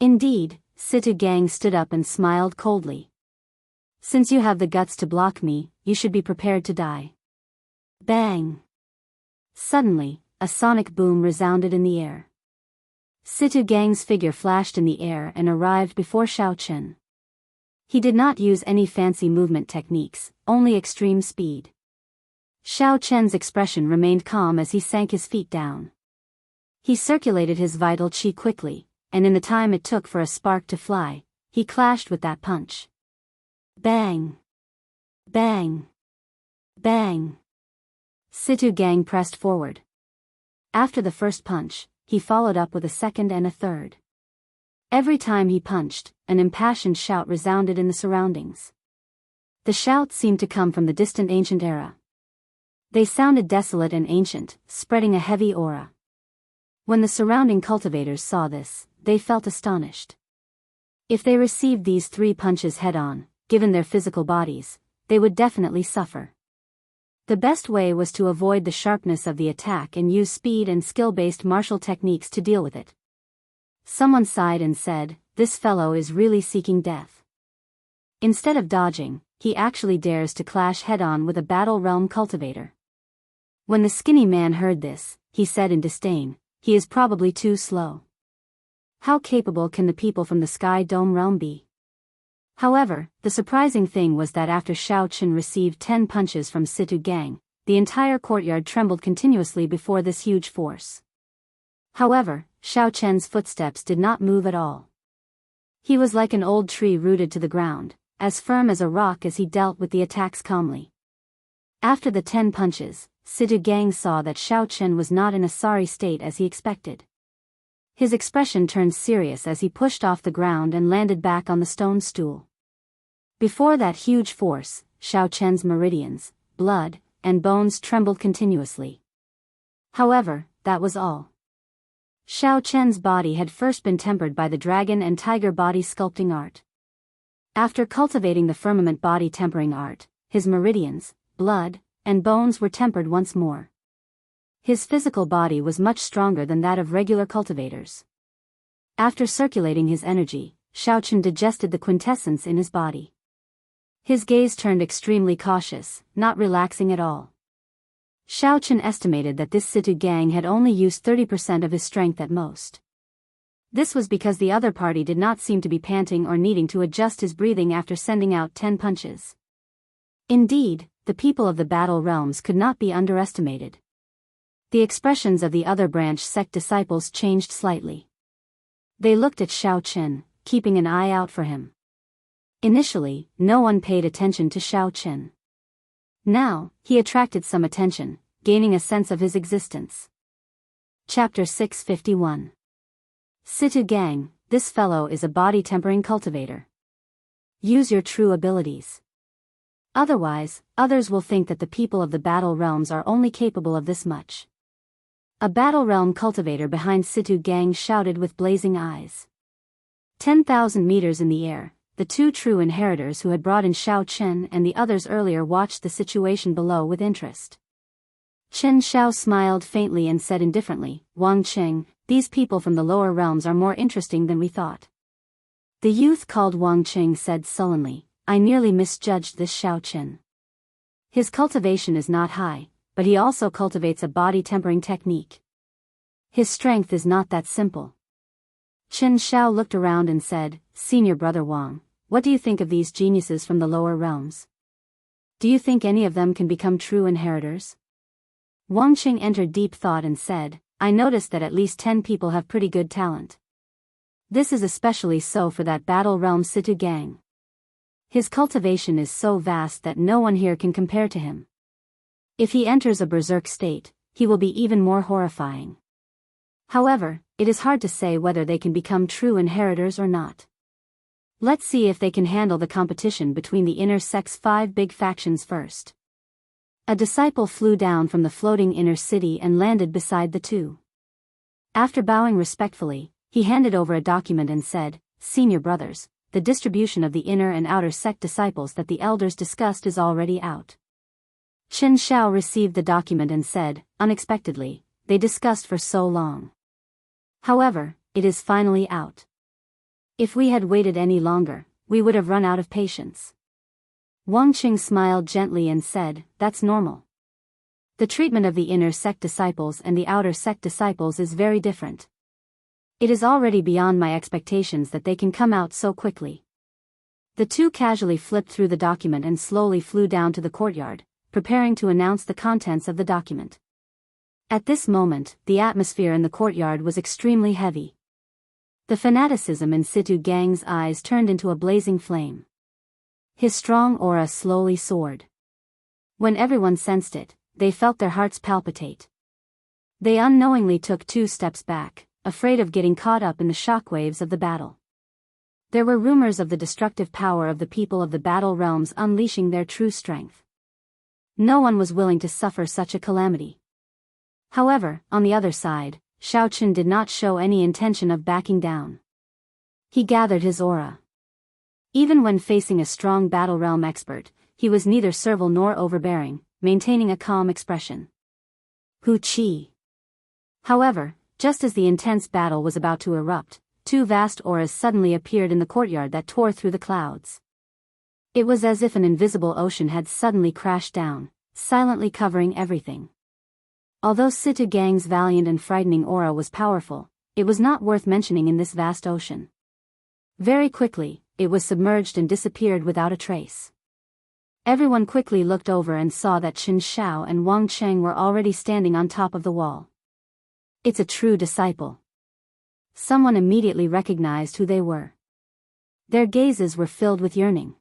Indeed, Situ Gang stood up and smiled coldly. Since you have the guts to block me, you should be prepared to die. Bang! Suddenly, a sonic boom resounded in the air. Situ Gang's figure flashed in the air and arrived before Xiao Qin. He did not use any fancy movement techniques, only extreme speed. Xiao Qin's expression remained calm as he sank his feet down. He circulated his vital qi quickly, and in the time it took for a spark to fly, he clashed with that punch. Bang! Bang! Bang! Situ Gang pressed forward. After the first punch, he followed up with a second and a third. Every time he punched, an impassioned shout resounded in the surroundings. The shouts seemed to come from the distant ancient era. They sounded desolate and ancient, spreading a heavy aura. When the surrounding cultivators saw this, they felt astonished. If they received these 3 punches head-on, given their physical bodies, they would definitely suffer. The best way was to avoid the sharpness of the attack and use speed and skill-based martial techniques to deal with it. Someone sighed and said, "This fellow is really seeking death." Instead of dodging, he actually dares to clash head-on with a battle realm cultivator. When the skinny man heard this, he said in disdain, "He is probably too slow. How capable can the people from the Sky Dome realm be?" However, the surprising thing was that after Xiao Qin received 10 punches from Situ Gang, the entire courtyard trembled continuously before this huge force. However, Xiao Qin's footsteps did not move at all. He was like an old tree rooted to the ground, as firm as a rock as he dealt with the attacks calmly. After the 10 punches, Situ Gang saw that Xiao Qin was not in a sorry state as he expected. His expression turned serious as he pushed off the ground and landed back on the stone stool. Before that huge force, Xiao Qin's meridians, blood, and bones trembled continuously. However, that was all. Xiao Qin's body had first been tempered by the dragon and tiger body sculpting art. After cultivating the firmament body tempering art, his meridians, blood, and bones were tempered once more. His physical body was much stronger than that of regular cultivators. After circulating his energy, Xiao Qin digested the quintessence in his body. His gaze turned extremely cautious, not relaxing at all. Xiao Qin estimated that this Situ Gang had only used 30% of his strength at most. This was because the other party did not seem to be panting or needing to adjust his breathing after sending out 10 punches. Indeed, the people of the battle realms could not be underestimated. The expressions of the other branch sect disciples changed slightly. They looked at Xiao Qin, keeping an eye out for him. Initially, no one paid attention to Xiao Qin. Now, he attracted some attention, gaining a sense of his existence. Chapter 651. Situ Gang, this fellow is a body-tempering cultivator. Use your true abilities. Otherwise, others will think that the people of the battle realms are only capable of this much. A battle realm cultivator behind Situ Gang shouted with blazing eyes. 10,000 meters in the air, the 2 true inheritors who had brought in Xiao Qin and the others earlier watched the situation below with interest. Chen Xiao smiled faintly and said indifferently, "Wang Qing, these people from the lower realms are more interesting than we thought." The youth called Wang Qing said sullenly, "I nearly misjudged this Xiao Qin. His cultivation is not high, but he also cultivates a body-tempering technique. His strength is not that simple." Chen Xiao looked around and said, "Senior brother Wang, what do you think of these geniuses from the lower realms? Do you think any of them can become true inheritors?" Wang Qing entered deep thought and said, "I noticed that at least 10 people have pretty good talent. This is especially so for that battle realm Situ Gang. His cultivation is so vast that no one here can compare to him. If he enters a berserk state, he will be even more horrifying. However, it is hard to say whether they can become true inheritors or not. Let's see if they can handle the competition between the inner sect's 5 big factions first. A disciple flew down from the floating inner city and landed beside the two. After bowing respectfully, he handed over a document and said, "Senior brothers, the distribution of the inner and outer sect disciples that the elders discussed is already out." Chen Xiao received the document and said, unexpectedly, "They discussed for so long. However, it is finally out. If we had waited any longer, we would have run out of patience." Wang Qing smiled gently and said, "That's normal. The treatment of the inner sect disciples and the outer sect disciples is very different. It is already beyond my expectations that they can come out so quickly." The two casually flipped through the document and slowly flew down to the courtyard, preparing to announce the contents of the document. At this moment, the atmosphere in the courtyard was extremely heavy. The fanaticism in Situ Gang's eyes turned into a blazing flame. His strong aura slowly soared. When everyone sensed it, they felt their hearts palpitate. They unknowingly took 2 steps back, afraid of getting caught up in the shockwaves of the battle. There were rumors of the destructive power of the people of the battle realms unleashing their true strength. No one was willing to suffer such a calamity. However, on the other side, Xiao Qin did not show any intention of backing down. He gathered his aura. Even when facing a strong battle realm expert, he was neither servile nor overbearing, maintaining a calm expression. Hu Qi. However, just as the intense battle was about to erupt, 2 vast auras suddenly appeared in the courtyard that tore through the clouds. It was as if an invisible ocean had suddenly crashed down, silently covering everything. Although Situ Gang's valiant and frightening aura was powerful, it was not worth mentioning in this vast ocean. Very quickly, it was submerged and disappeared without a trace. Everyone quickly looked over and saw that Chen Xiao and Wang Cheng were already standing on top of the wall. It's a true disciple. Someone immediately recognized who they were. Their gazes were filled with yearning.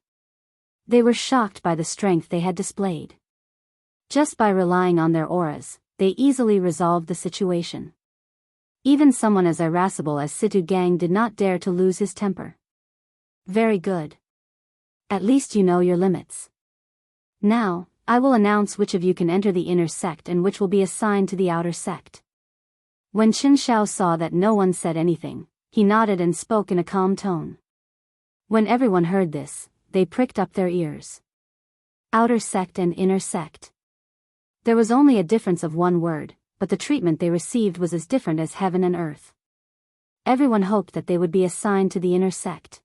They were shocked by the strength they had displayed. Just by relying on their auras, they easily resolved the situation. Even someone as irascible as Situ Gang did not dare to lose his temper. Very good. At least you know your limits. Now, I will announce which of you can enter the inner sect and which will be assigned to the outer sect. When Qin Xiao saw that no one said anything, he nodded and spoke in a calm tone. When everyone heard this, they pricked up their ears. Outer sect and inner sect. There was only a difference of 1 word, but the treatment they received was as different as heaven and earth. Everyone hoped that they would be assigned to the inner sect.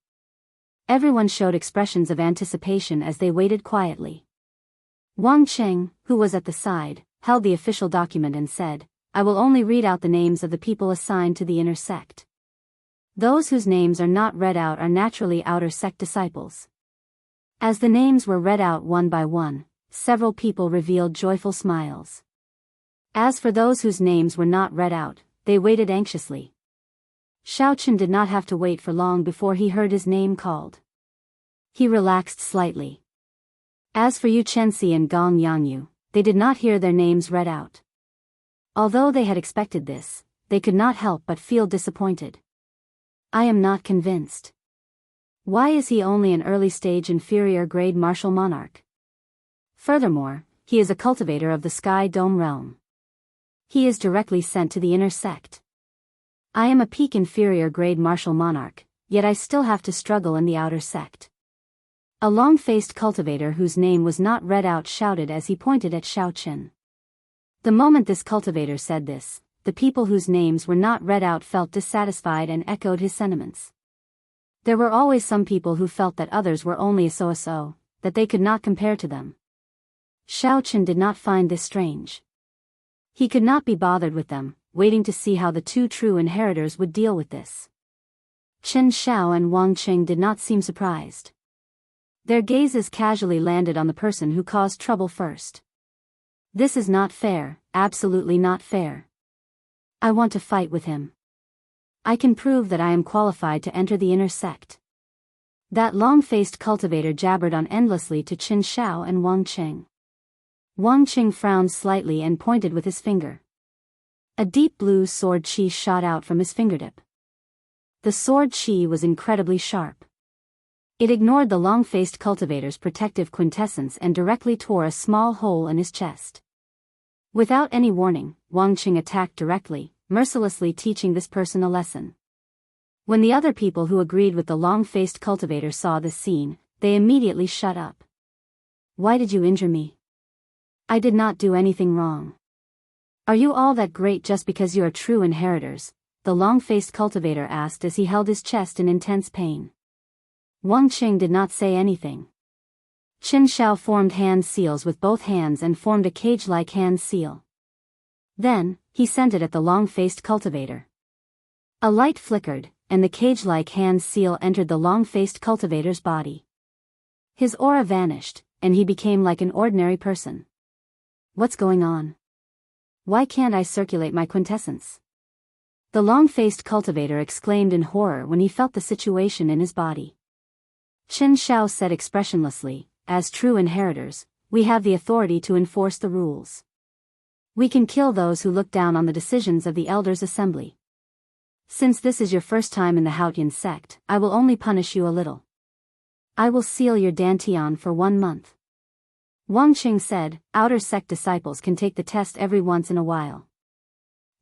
Everyone showed expressions of anticipation as they waited quietly. Wang Cheng, who was at the side, held the official document and said, "I will only read out the names of the people assigned to the inner sect. Those whose names are not read out are naturally outer sect disciples." As the names were read out one by one, several people revealed joyful smiles. As for those whose names were not read out, they waited anxiously. Xiao Qin did not have to wait for long before he heard his name called. He relaxed slightly. As for Yu Chenxi and Gong Yangyu, they did not hear their names read out. Although they had expected this, they could not help but feel disappointed. I am not convinced. Why is he only an early-stage inferior grade martial monarch? Furthermore, he is a cultivator of the Sky Dome realm. He is directly sent to the inner sect. I am a peak inferior grade martial monarch, yet I still have to struggle in the outer sect. A long-faced cultivator whose name was not read out shouted as he pointed at Xiao Qin. The moment this cultivator said this, the people whose names were not read out felt dissatisfied and echoed his sentiments. There were always some people who felt that others were only a so-so, that they could not compare to them. Xiao Qin did not find this strange. He could not be bothered with them, waiting to see how the 2 true inheritors would deal with this. Chen Xiao and Wang Qing did not seem surprised. Their gazes casually landed on the person who caused trouble first. This is not fair, absolutely not fair. I want to fight with him. I can prove that I am qualified to enter the inner sect. That long-faced cultivator jabbered on endlessly to Qin Shao and Wang Qing. Wang Qing frowned slightly and pointed with his finger. A deep blue sword chi shot out from his fingertip. The sword chi was incredibly sharp. It ignored the long-faced cultivator's protective quintessence and directly tore a small hole in his chest. Without any warning, Wang Qing attacked directly, mercilessly teaching this person a lesson. When the other people who agreed with the long-faced cultivator saw this scene, they immediately shut up. Why did you injure me? I did not do anything wrong. Are you all that great just because you are true inheritors? The long-faced cultivator asked as he held his chest in intense pain. Wang Qing did not say anything. Qin Shao formed hand seals with both hands and formed a cage-like hand seal. Then, he sent it at the long-faced cultivator. A light flickered, and the cage-like hand seal entered the long-faced cultivator's body. His aura vanished, and he became like an ordinary person. What's going on? Why can't I circulate my quintessence? The long-faced cultivator exclaimed in horror when he felt the situation in his body. Qin Shao said expressionlessly, as true inheritors, we have the authority to enforce the rules. We can kill those who look down on the decisions of the Elders' Assembly. Since this is your first time in the Haotian sect, I will only punish you a little. I will seal your dantian for 1 month. Wang Qing said, outer sect disciples can take the test every once in a while.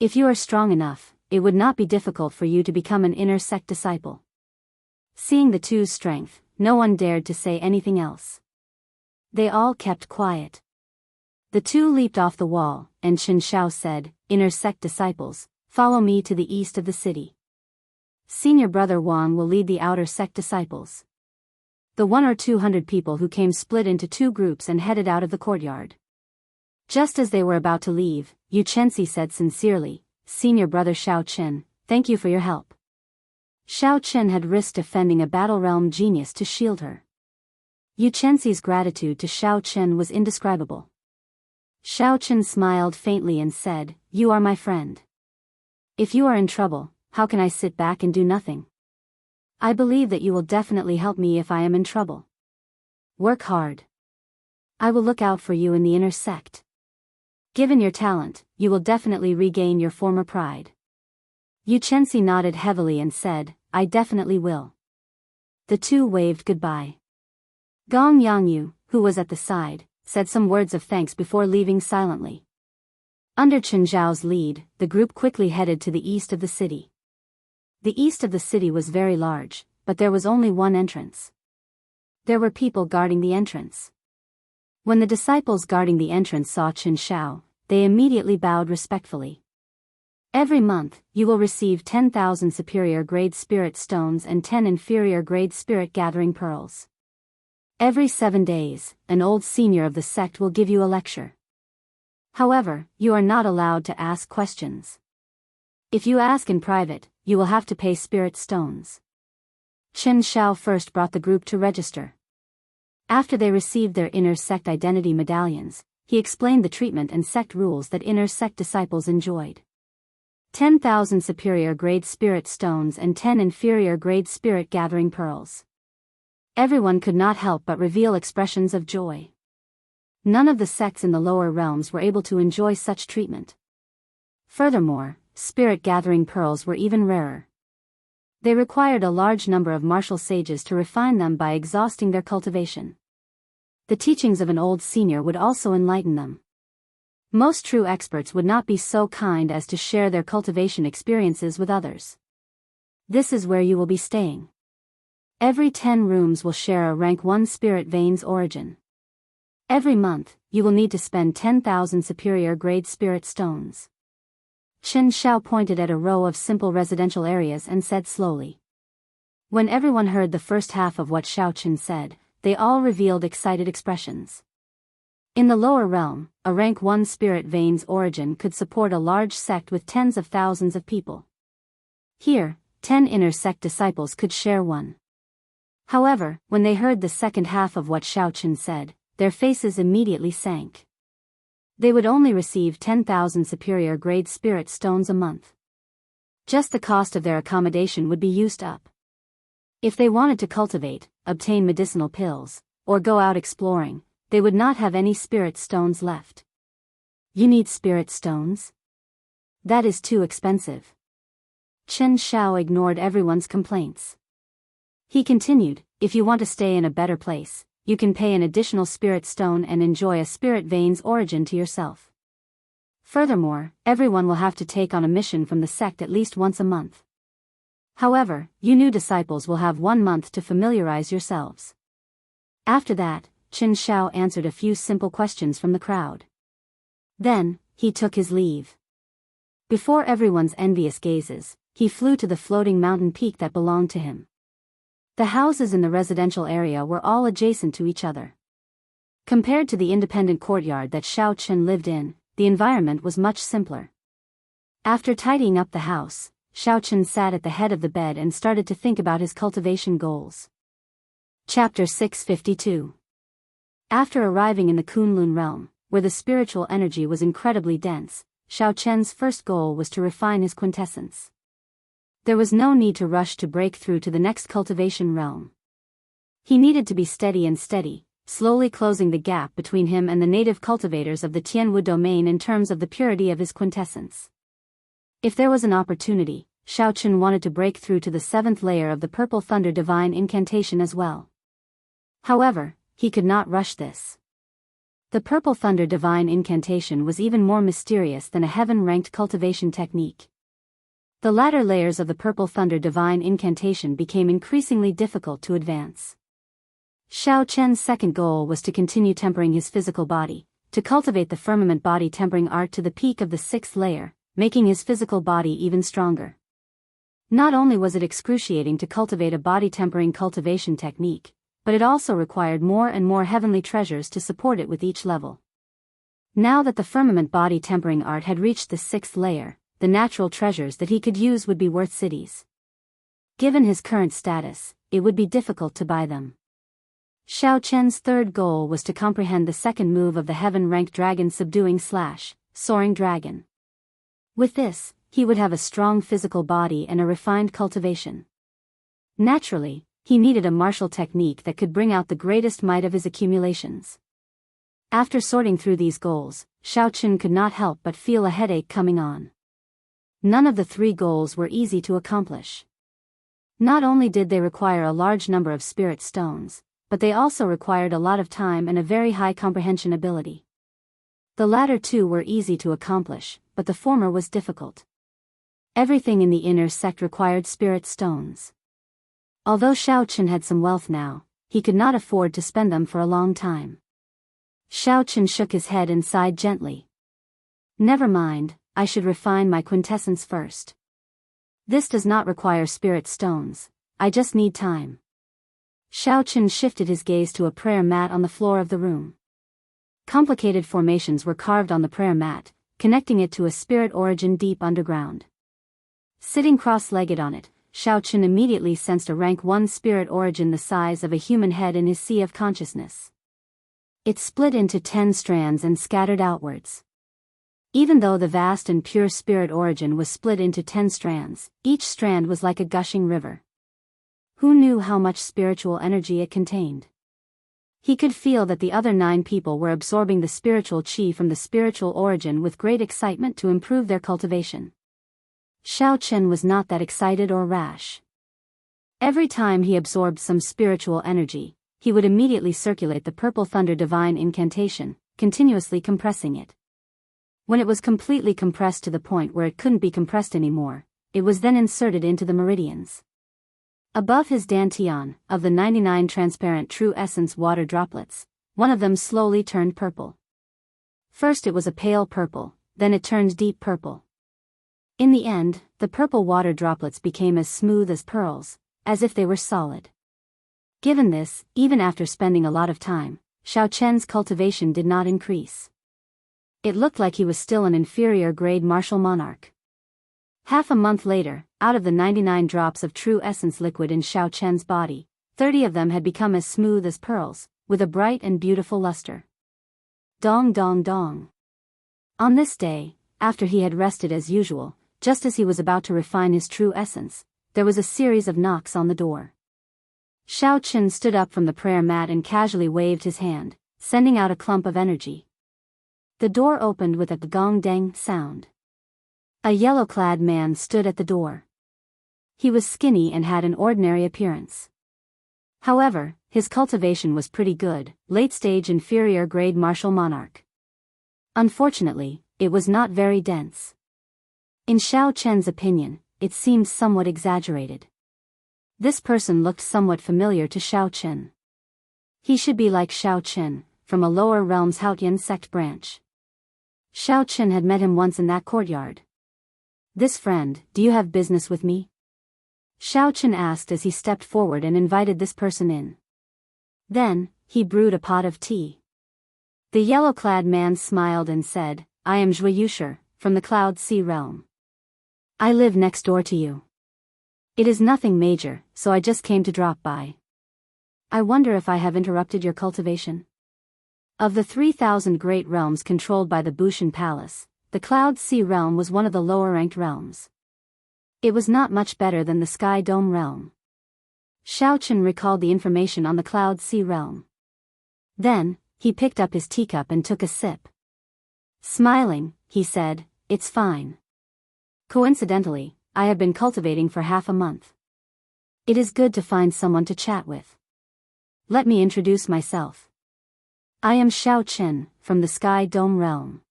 If you are strong enough, it would not be difficult for you to become an inner sect disciple. Seeing the two's strength, no one dared to say anything else. They all kept quiet. The two leaped off the wall, and Qin Shao said, inner sect disciples, follow me to the east of the city. Senior brother Wang will lead the outer sect disciples. The 100 or 200 people who came split into 2 groups and headed out of the courtyard. Just as they were about to leave, Yu Chenxi said sincerely, Senior brother Shao Qin, thank you for your help. Shao Qin had risked defending a battle realm genius to shield her. Yu Chenxi's gratitude to Shao Qin was indescribable. Shao Qin smiled faintly and said, you are my friend. If you are in trouble, how can I sit back and do nothing? I believe that you will definitely help me if I am in trouble. Work hard. I will look out for you in the inner sect. Given your talent, you will definitely regain your former pride. Yu Chenxi nodded heavily and said, I definitely will. The two waved goodbye. Gong Yangyu, who was at the side, said some words of thanks before leaving silently. Under Chen Zhao's lead, the group quickly headed to the east of the city. The east of the city was very large, but there was only one entrance. There were people guarding the entrance. When the disciples guarding the entrance saw Qin Shao, they immediately bowed respectfully. Every month, you will receive 10,000 superior grade spirit stones and 10 inferior grade spirit gathering pearls. Every 7 days, an old senior of the sect will give you a lecture. However, you are not allowed to ask questions. If you ask in private, you will have to pay spirit stones. Qin Shao first brought the group to register. After they received their inner sect identity medallions, he explained the treatment and sect rules that inner sect disciples enjoyed. 10,000 superior grade spirit stones and 10 inferior grade spirit gathering pearls. Everyone could not help but reveal expressions of joy. None of the sects in the lower realms were able to enjoy such treatment. Furthermore, spirit gathering pearls were even rarer. They required a large number of martial sages to refine them by exhausting their cultivation. The teachings of an old senior would also enlighten them. Most true experts would not be so kind as to share their cultivation experiences with others. This is where you will be staying. Every 10 rooms will share a rank 1 spirit vein's origin. Every month, you will need to spend 10,000 superior grade spirit stones. Qin Shao pointed at a row of simple residential areas and said slowly. When everyone heard the first half of what Shao Qin said, they all revealed excited expressions. In the lower realm, a rank 1 spirit vein's origin could support a large sect with tens of thousands of people. Here, 10 inner sect disciples could share one. However, when they heard the second half of what Shao Qin said, their faces immediately sank. They would only receive 10,000 superior grade spirit stones a month. Just the cost of their accommodation would be used up. If they wanted to cultivate, obtain medicinal pills, or go out exploring, they would not have any spirit stones left. You need spirit stones? That is too expensive. Chen Xiao ignored everyone's complaints. He continued, if you want to stay in a better place, you can pay an additional spirit stone and enjoy a spirit vein's origin to yourself. Furthermore, everyone will have to take on a mission from the sect at least once a month. However, you new disciples will have 1 month to familiarize yourselves. After that, Chen Xiao answered a few simple questions from the crowd. Then, he took his leave. Before everyone's envious gazes, he flew to the floating mountain peak that belonged to him. The houses in the residential area were all adjacent to each other. Compared to the independent courtyard that Xiao Chen lived in, the environment was much simpler. After tidying up the house, Xiao Chen sat at the head of the bed and started to think about his cultivation goals. Chapter 652. After arriving in the Kunlun realm, where the spiritual energy was incredibly dense, Xiao Chen's first goal was to refine his quintessence. There was no need to rush to break through to the next cultivation realm. He needed to be steady, slowly closing the gap between him and the native cultivators of the Tianwu domain in terms of the purity of his quintessence. If there was an opportunity, Xiao Chen wanted to break through to the 7th layer of the Purple Thunder Divine Incantation as well. However, he could not rush this. The Purple Thunder Divine Incantation was even more mysterious than a heaven-ranked cultivation technique. The latter layers of the Purple Thunder Divine Incantation became increasingly difficult to advance. Xiao Chen's second goal was to continue tempering his physical body, to cultivate the firmament body tempering art to the peak of the 6th layer, making his physical body even stronger. Not only was it excruciating to cultivate a body tempering cultivation technique, but it also required more and more heavenly treasures to support it with each level. Now that the firmament body tempering art had reached the 6th layer, the natural treasures that he could use would be worth cities. Given his current status, it would be difficult to buy them. Xiao Chen's third goal was to comprehend the second move of the heaven-ranked dragon subduing / soaring dragon. With this, he would have a strong physical body and a refined cultivation. Naturally, he needed a martial technique that could bring out the greatest might of his accumulations. After sorting through these goals, Xiao Chen could not help but feel a headache coming on. None of the 3 goals were easy to accomplish. Not only did they require a large number of spirit stones, but they also required a lot of time and a very high comprehension ability. The latter 2 were easy to accomplish, but the former was difficult. Everything in the inner sect required spirit stones. Although Xiao Chen had some wealth now, he could not afford to spend them for a long time. Xiao Chen shook his head and sighed gently. Never mind, I should refine my quintessence first. This does not require spirit stones, I just need time. Xiao Chen shifted his gaze to a prayer mat on the floor of the room. Complicated formations were carved on the prayer mat, connecting it to a spirit origin deep underground. Sitting cross-legged on it, Xiao Chen immediately sensed a rank 1 spirit origin the size of a human head in his sea of consciousness. It split into 10 strands and scattered outwards. Even though the vast and pure spirit origin was split into 10 strands, each strand was like a gushing river. Who knew how much spiritual energy it contained? He could feel that the other 9 people were absorbing the spiritual chi from the spiritual origin with great excitement to improve their cultivation. Xiao Chen was not that excited or rash. Every time he absorbed some spiritual energy, he would immediately circulate the Purple Thunder Divine Incantation, continuously compressing it. When it was completely compressed to the point where it couldn't be compressed anymore, it was then inserted into the meridians. Above his dantian, of the 99 transparent true essence water droplets, one of them slowly turned purple. First it was a pale purple, then it turned deep purple. In the end, the purple water droplets became as smooth as pearls, as if they were solid. Given this, even after spending a lot of time, Xiao Chen's cultivation did not increase. It looked like he was still an inferior grade martial monarch. Half a month later, out of the 99 drops of true essence liquid in Xiao Chen's body, 30 of them had become as smooth as pearls, with a bright and beautiful luster. Dong dong dong. On this day, after he had rested as usual, just as he was about to refine his true essence, there was a series of knocks on the door. Xiao Qin stood up from the prayer mat and casually waved his hand, sending out a clump of energy. The door opened with a gong-dang sound. A yellow-clad man stood at the door. He was skinny and had an ordinary appearance. However, his cultivation was pretty good, late-stage inferior-grade martial monarch. Unfortunately, it was not very dense. In Xiao Chen's opinion, it seemed somewhat exaggerated. This person looked somewhat familiar to Xiao Chen. He should be like Xiao Chen, from a lower realms Haotian sect branch. Xiao Chen had met him once in that courtyard. "This friend, do you have business with me?" Xiao Chen asked as he stepped forward and invited this person in. Then, he brewed a pot of tea. The yellow-clad man smiled and said, "I am Zhui Yusher, from the Cloud Sea realm. I live next door to you. It is nothing major, so I just came to drop by. I wonder if I have interrupted your cultivation?" Of the 3,000 great realms controlled by the Bushan Palace, the Cloud Sea realm was one of the lower-ranked realms. It was not much better than the Sky Dome realm. Xiao Chen recalled the information on the Cloud Sea realm. Then, he picked up his teacup and took a sip. Smiling, he said, "It's fine. Coincidentally, I have been cultivating for half a month. It is good to find someone to chat with. Let me introduce myself. I am Xiao Chen, from the Sky Dome realm."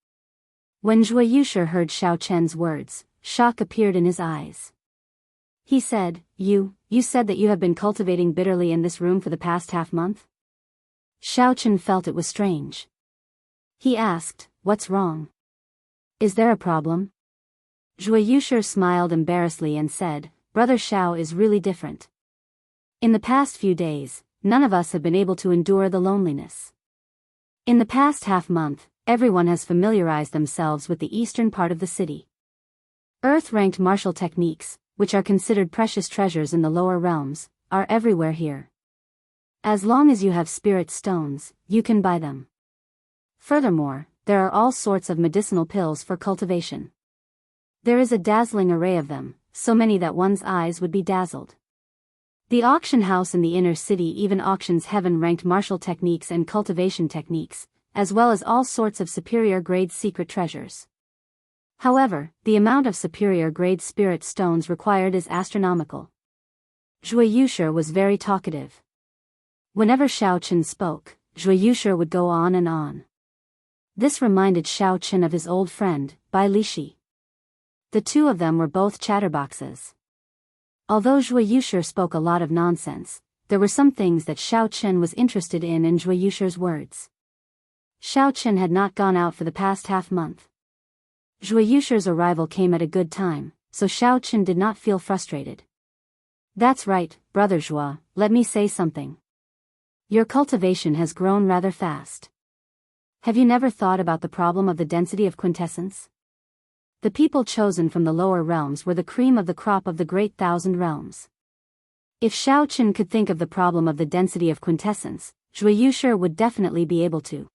When Zhui Yusher heard Xiao Chen's words, shock appeared in his eyes. He said, You said that you have been cultivating bitterly in this room for the past half-month?" Xiao Chen felt it was strange. He asked, "What's wrong? Is there a problem?" Zhui Yusher smiled embarrassedly and said, "Brother Xiao is really different. In the past few days, none of us have been able to endure the loneliness. In the past half-month, everyone has familiarized themselves with the eastern part of the city. Earth-ranked martial techniques, which are considered precious treasures in the lower realms, are everywhere here. As long as you have spirit stones, you can buy them. Furthermore, there are all sorts of medicinal pills for cultivation. There is a dazzling array of them, so many that one's eyes would be dazzled. The auction house in the inner city even auctions heaven-ranked martial techniques and cultivation techniques, as well as all sorts of superior-grade secret treasures. However, the amount of superior-grade spirit stones required is astronomical." Zhui Yusher was very talkative. Whenever Xiao Chen spoke, Zhui Yusher would go on and on. This reminded Xiao Chen of his old friend, Bai Lishi. The two of them were both chatterboxes. Although Zhui Yusher spoke a lot of nonsense, there were some things that Xiao Chen was interested in Zhui Yusher's words. Xiao Chen had not gone out for the past half-month. Zhui Yusher's arrival came at a good time, so Xiao Chen did not feel frustrated. "That's right, Brother Zhua, let me say something. Your cultivation has grown rather fast. Have you never thought about the problem of the density of quintessence? The people chosen from the lower realms were the cream of the crop of the great 1,000 realms. If Xiao Chen could think of the problem of the density of quintessence, Zhui Yusher would definitely be able to."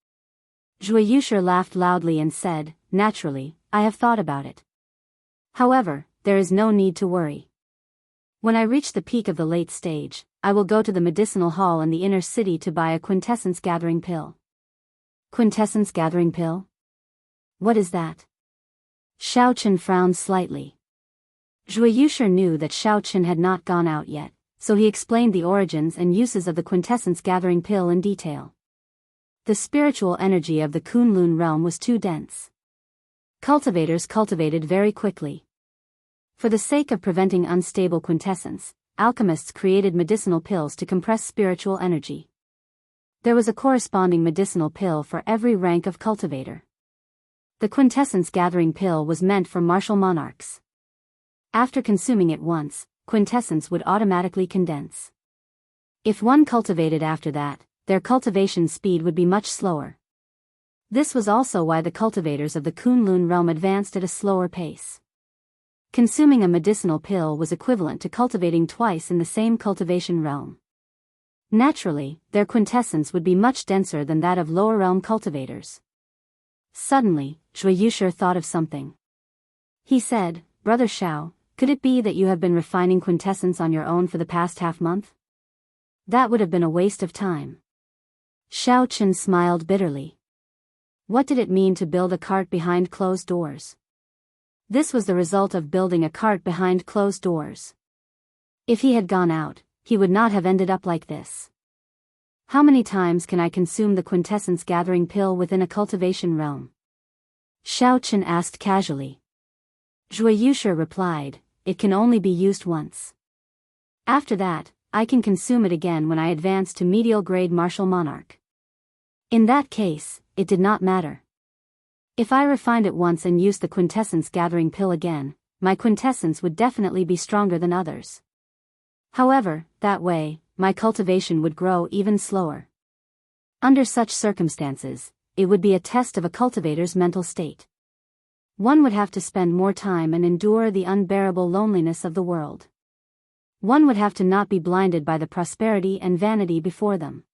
Zhui Yusher laughed loudly and said, "Naturally, I have thought about it. However, there is no need to worry. When I reach the peak of the late stage, I will go to the medicinal hall in the inner city to buy a quintessence gathering pill." "Quintessence gathering pill? What is that?" Xiao Chen frowned slightly. Zhui Yusher knew that Xiao Chen had not gone out yet, so he explained the origins and uses of the quintessence gathering pill in detail. The spiritual energy of the Kunlun realm was too dense. Cultivators cultivated very quickly. For the sake of preventing unstable quintessence, alchemists created medicinal pills to compress spiritual energy. There was a corresponding medicinal pill for every rank of cultivator. The quintessence gathering pill was meant for martial monarchs. After consuming it once, quintessence would automatically condense. If one cultivated after that, their cultivation speed would be much slower. This was also why the cultivators of the Kunlun realm advanced at a slower pace. Consuming a medicinal pill was equivalent to cultivating twice in the same cultivation realm. Naturally, their quintessence would be much denser than that of lower realm cultivators. Suddenly, Zhui Yusher thought of something. He said, "Brother Xiao, could it be that you have been refining quintessence on your own for the past half-month?" That would have been a waste of time. Xiao Chen smiled bitterly. What did it mean to build a cart behind closed doors? This was the result of building a cart behind closed doors. If he had gone out, he would not have ended up like this. How many times can I consume the quintessence gathering pill within a cultivation realm? Xiao Chen asked casually. Zhui Yushi replied, it can only be used once. After that, I can consume it again when I advance to medial grade martial monarch. In that case, it did not matter. If I refined it once and used the quintessence gathering pill again, my quintessence would definitely be stronger than others. However, that way, my cultivation would grow even slower. Under such circumstances, it would be a test of a cultivator's mental state. One would have to spend more time and endure the unbearable loneliness of the world. One would have to not be blinded by the prosperity and vanity before them.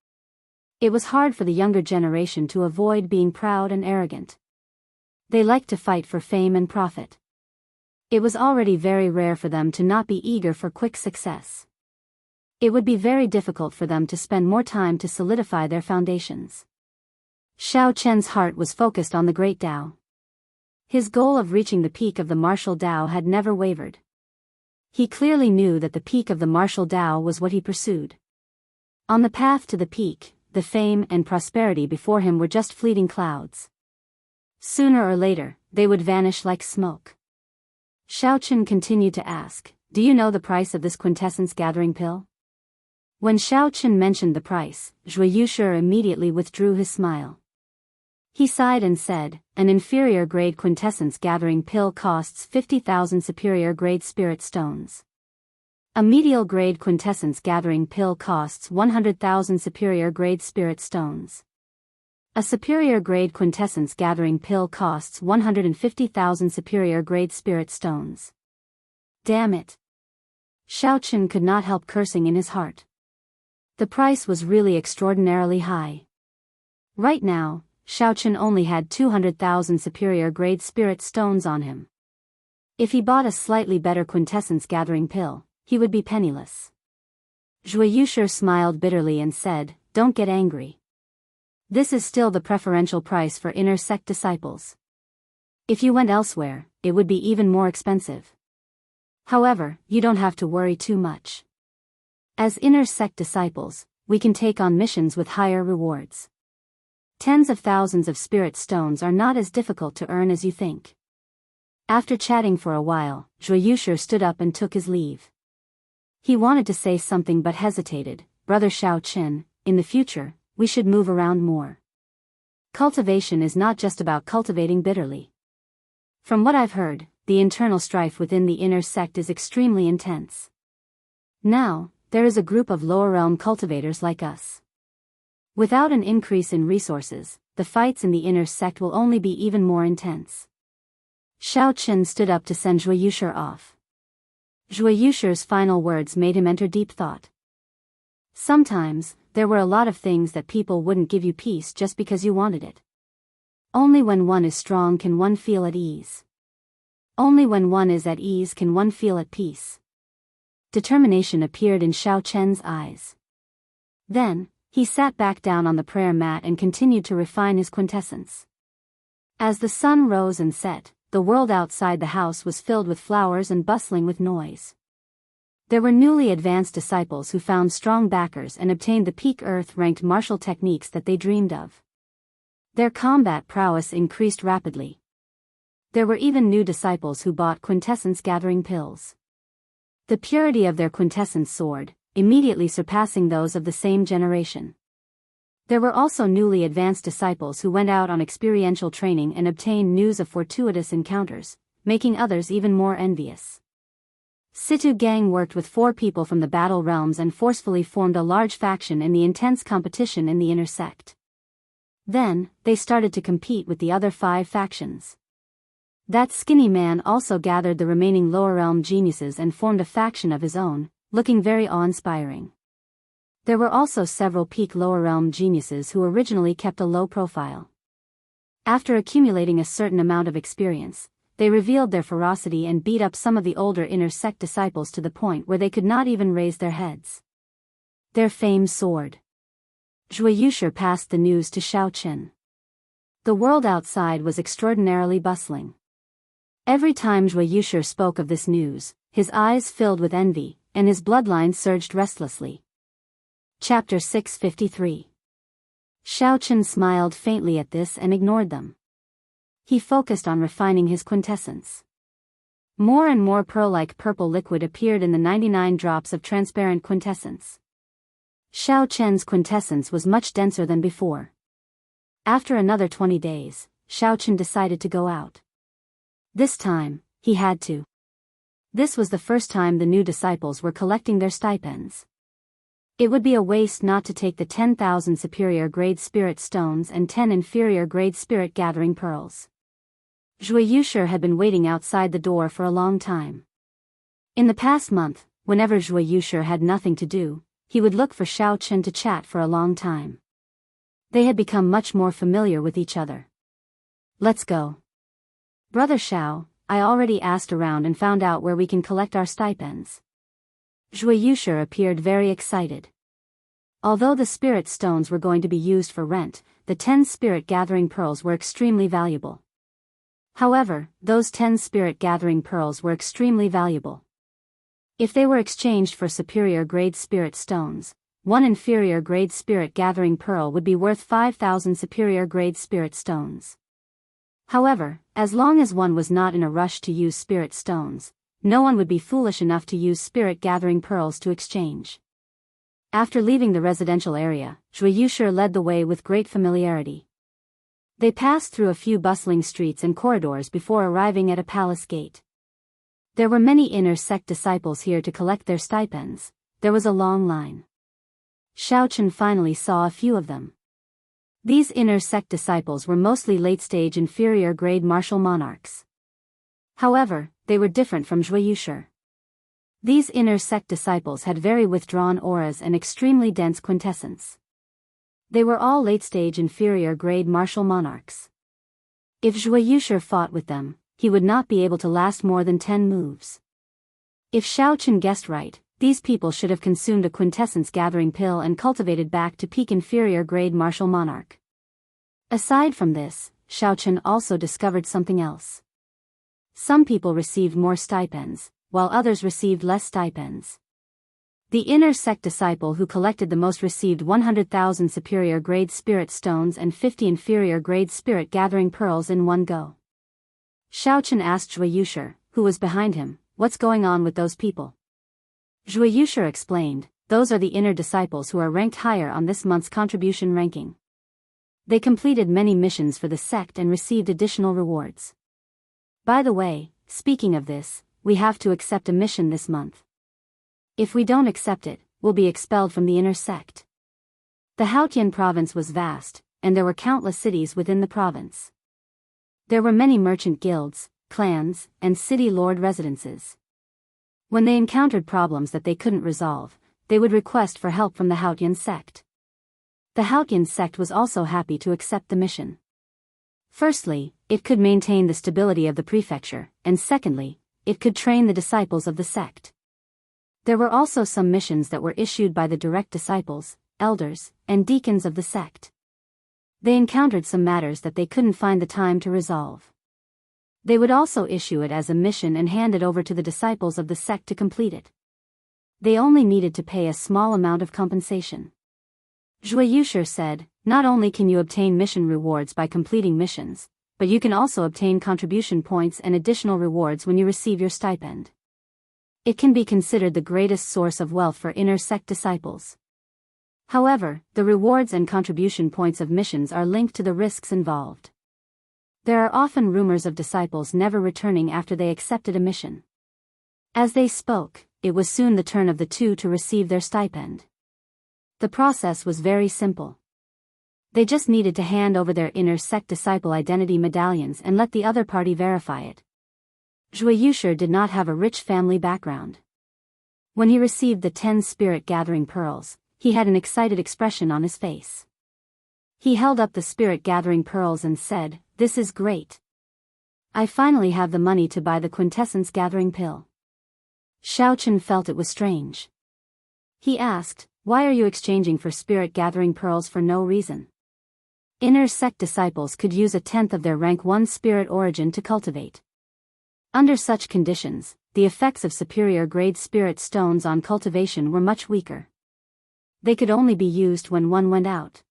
It was hard for the younger generation to avoid being proud and arrogant. They liked to fight for fame and profit. It was already very rare for them to not be eager for quick success. It would be very difficult for them to spend more time to solidify their foundations. Xiao Chen's heart was focused on the Great Tao. His goal of reaching the peak of the martial Tao had never wavered. He clearly knew that the peak of the martial Tao was what he pursued. On the path to the peak, the fame and prosperity before him were just fleeting clouds. Sooner or later, they would vanish like smoke. Xiao Chen continued to ask, do you know the price of this quintessence gathering pill? When Xiao Chen mentioned the price, Zhui Yushi immediately withdrew his smile. He sighed and said, an inferior grade quintessence gathering pill costs 50,000 superior grade spirit stones. A medial grade quintessence gathering pill costs 100,000 superior grade spirit stones. A superior grade quintessence gathering pill costs 150,000 superior grade spirit stones. Damn it. Xiao Chen could not help cursing in his heart. The price was really extraordinarily high. Right now, Xiao Chen only had 200,000 superior grade spirit stones on him. If he bought a slightly better quintessence gathering pill, he would be penniless. Zhui Yushi smiled bitterly and said, don't get angry. This is still the preferential price for inner sect disciples. If you went elsewhere, it would be even more expensive. However, you don't have to worry too much. As inner sect disciples, we can take on missions with higher rewards. Tens of thousands of spirit stones are not as difficult to earn as you think. After chatting for a while, Zhui Yushi stood up and took his leave. He wanted to say something but hesitated. Brother Xiao Chen, in the future, we should move around more. Cultivation is not just about cultivating bitterly. From what I've heard, the internal strife within the inner sect is extremely intense. Now, there is a group of lower realm cultivators like us. Without an increase in resources, the fights in the inner sect will only be even more intense. Xiao Chen stood up to send Zhui Yushi off. Zhui Yushi's final words made him enter deep thought. Sometimes, there were a lot of things that people wouldn't give you peace just because you wanted it. Only when one is strong can one feel at ease. Only when one is at ease can one feel at peace. Determination appeared in Xiao Chen's eyes. Then, he sat back down on the prayer mat and continued to refine his quintessence. As the sun rose and set, the world outside the house was filled with flowers and bustling with noise. There were newly advanced disciples who found strong backers and obtained the peak earth-ranked martial techniques that they dreamed of. Their combat prowess increased rapidly. There were even new disciples who bought quintessence gathering pills. The purity of their quintessence soared, immediately surpassing those of the same generation. There were also newly advanced disciples who went out on experiential training and obtained news of fortuitous encounters, making others even more envious. Situ Gang worked with 4 people from the battle realms and forcefully formed a large faction in the intense competition in the inner sect. Then, they started to compete with the other 5 factions. That skinny man also gathered the remaining lower realm geniuses and formed a faction of his own, looking very awe-inspiring. There were also several peak lower realm geniuses who originally kept a low profile. After accumulating a certain amount of experience, they revealed their ferocity and beat up some of the older inner sect disciples to the point where they could not even raise their heads. Their fame soared. Zhui Yushi passed the news to Xiao Chen. The world outside was extraordinarily bustling. Every time Zhui Yushi spoke of this news, his eyes filled with envy, and his bloodline surged restlessly. Chapter 653. Xiao Chen smiled faintly at this and ignored them. He focused on refining his quintessence. More and more pearl-like purple liquid appeared in the 99 drops of transparent quintessence. Xiao Chen's quintessence was much denser than before. After another 20 days, Xiao Chen decided to go out. This time, he had to. This was the first time the new disciples were collecting their stipends. It would be a waste not to take the 10,000 superior grade spirit stones and 10 inferior grade spirit gathering pearls. Zhui Yushi had been waiting outside the door for a long time. In the past month, whenever Zhui Yushi had nothing to do, he would look for Xiao Chen to chat for a long time. They had become much more familiar with each other. Let's go. Brother Xiao, I already asked around and found out where we can collect our stipends. Zhui Yushi appeared very excited. Although the spirit stones were going to be used for rent, the 10 spirit gathering pearls were extremely valuable. However, those 10 spirit gathering pearls were extremely valuable. If they were exchanged for superior grade spirit stones, one inferior grade spirit gathering pearl would be worth 5,000 superior grade spirit stones. However, as long as one was not in a rush to use spirit stones, no one would be foolish enough to use spirit gathering pearls to exchange. After leaving the residential area, Zhui Yushi led the way with great familiarity. They passed through a few bustling streets and corridors before arriving at a palace gate. There were many inner sect disciples here to collect their stipends. There was a long line. Xiao Chen finally saw a few of them. These inner sect disciples were mostly late-stage inferior grade martial monarchs. However, they were different from Zhui Yushi. These inner sect disciples had very withdrawn auras and extremely dense quintessence. They were all late-stage inferior grade martial monarchs. If Zhui Yushi fought with them, he would not be able to last more than 10 moves. If Xiao Chen guessed right, these people should have consumed a quintessence gathering pill and cultivated back to peak inferior grade martial monarch. Aside from this, Xiao Chen also discovered something else. Some people received more stipends, while others received less stipends. The inner sect disciple who collected the most received 100,000 superior grade spirit stones and 50 inferior grade spirit gathering pearls in one go. Xiao Chen asked Zhui Yushi, who was behind him, what's going on with those people? Zhui Yushi explained, those are the inner disciples who are ranked higher on this month's contribution ranking. They completed many missions for the sect and received additional rewards. By the way, speaking of this, we have to accept a mission this month. If we don't accept it, we'll be expelled from the inner sect. The Haotian province was vast, and there were countless cities within the province. There were many merchant guilds, clans, and city lord residences. When they encountered problems that they couldn't resolve, they would request for help from the Haotian sect. The Haotian sect was also happy to accept the mission. Firstly, it could maintain the stability of the prefecture, and secondly, it could train the disciples of the sect. There were also some missions that were issued by the direct disciples, elders, and deacons of the sect. They encountered some matters that they couldn't find the time to resolve. They would also issue it as a mission and hand it over to the disciples of the sect to complete it. They only needed to pay a small amount of compensation. Zhui Yushi said, not only can you obtain mission rewards by completing missions, but you can also obtain contribution points and additional rewards when you receive your stipend. It can be considered the greatest source of wealth for inner sect disciples. However, the rewards and contribution points of missions are linked to the risks involved. There are often rumors of disciples never returning after they accepted a mission. As they spoke, it was soon the turn of the two to receive their stipend. The process was very simple. They just needed to hand over their inner sect disciple identity medallions and let the other party verify it. Zhui Yushi did not have a rich family background. When he received the 10 spirit gathering pearls, he had an excited expression on his face. He held up the spirit gathering pearls and said, "This is great. I finally have the money to buy the quintessence gathering pill." Xiao Chen felt it was strange. He asked, Why are you exchanging for spirit-gathering pearls for no reason? Inner sect disciples could use a tenth of their rank 1 spirit origin to cultivate. Under such conditions, the effects of superior-grade spirit stones on cultivation were much weaker. They could only be used when one went out.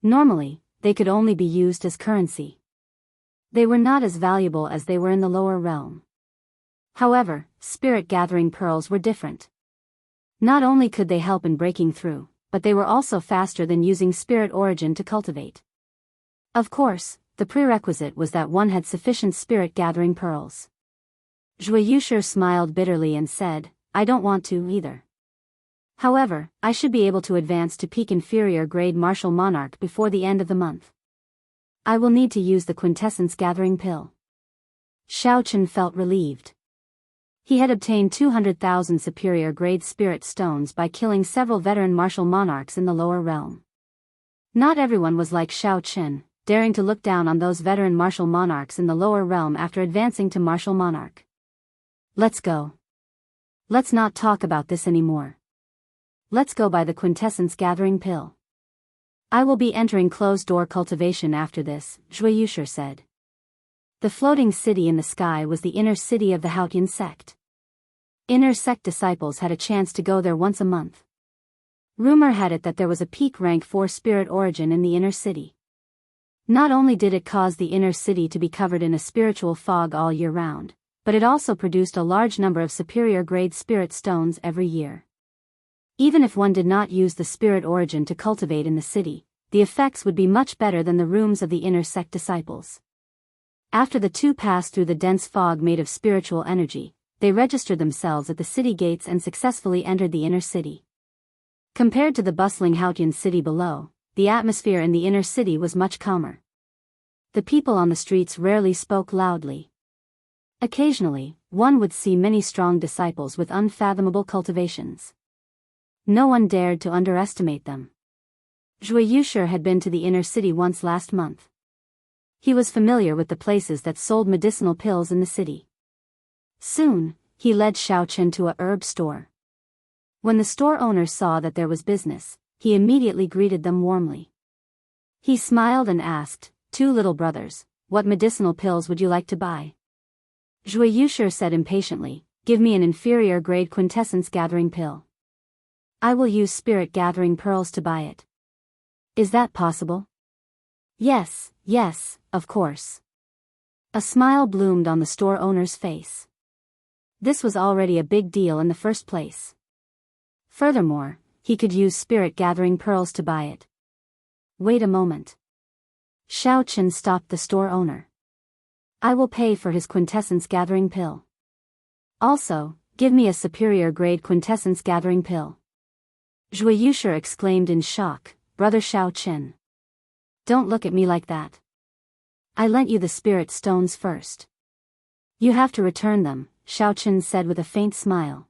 Normally, they could only be used as currency. They were not as valuable as they were in the lower realm. However, spirit-gathering pearls were different. Not only could they help in breaking through, but they were also faster than using spirit origin to cultivate. Of course, the prerequisite was that one had sufficient spirit-gathering pearls. Zhuiyusher smiled bitterly and said, I don't want to either. However, I should be able to advance to peak inferior grade martial monarch before the end of the month. I will need to use the quintessence gathering pill. Xiaochen felt relieved. He had obtained 200,000 superior grade spirit stones by killing several veteran martial monarchs in the lower realm. Not everyone was like Xiaochen, daring to look down on those veteran martial monarchs in the lower realm after advancing to martial monarch. Let's go. Let's not talk about this anymore. Let's go by the quintessence gathering pill. I will be entering closed-door cultivation after this, Zhuiyusher said. The floating city in the sky was the inner city of the Haotian sect. Inner sect disciples had a chance to go there once a month. Rumor had it that there was a peak rank 4 spirit origin in the inner city. Not only did it cause the inner city to be covered in a spiritual fog all year round, but it also produced a large number of superior grade spirit stones every year. Even if one did not use the spirit origin to cultivate in the city, the effects would be much better than the rooms of the inner sect disciples. After the two passed through the dense fog made of spiritual energy, they registered themselves at the city gates and successfully entered the inner city. Compared to the bustling Haotian city below, the atmosphere in the inner city was much calmer. The people on the streets rarely spoke loudly. Occasionally, one would see many strong disciples with unfathomable cultivations. No one dared to underestimate them. Zhuiyusher had been to the inner city once last month. He was familiar with the places that sold medicinal pills in the city. Soon, he led Xiaochen to a herb store. When the store owner saw that there was business, he immediately greeted them warmly. He smiled and asked, 2 little brothers, what medicinal pills would you like to buy? Zhuiyusher said impatiently, give me an inferior grade quintessence gathering pill. I will use spirit gathering pearls to buy it. Is that possible? Yes, of course. A smile bloomed on the store owner's face. This was already a big deal in the first place. Furthermore, he could use spirit gathering pearls to buy it. Wait a moment. Xiaochen stopped the store owner. I will pay for his quintessence gathering pill. Also, give me a superior grade quintessence gathering pill. Zhuiyusher exclaimed in shock, Brother Xiaochen. Don't look at me like that. I lent you the spirit stones first. You have to return them, Xiaochen said with a faint smile.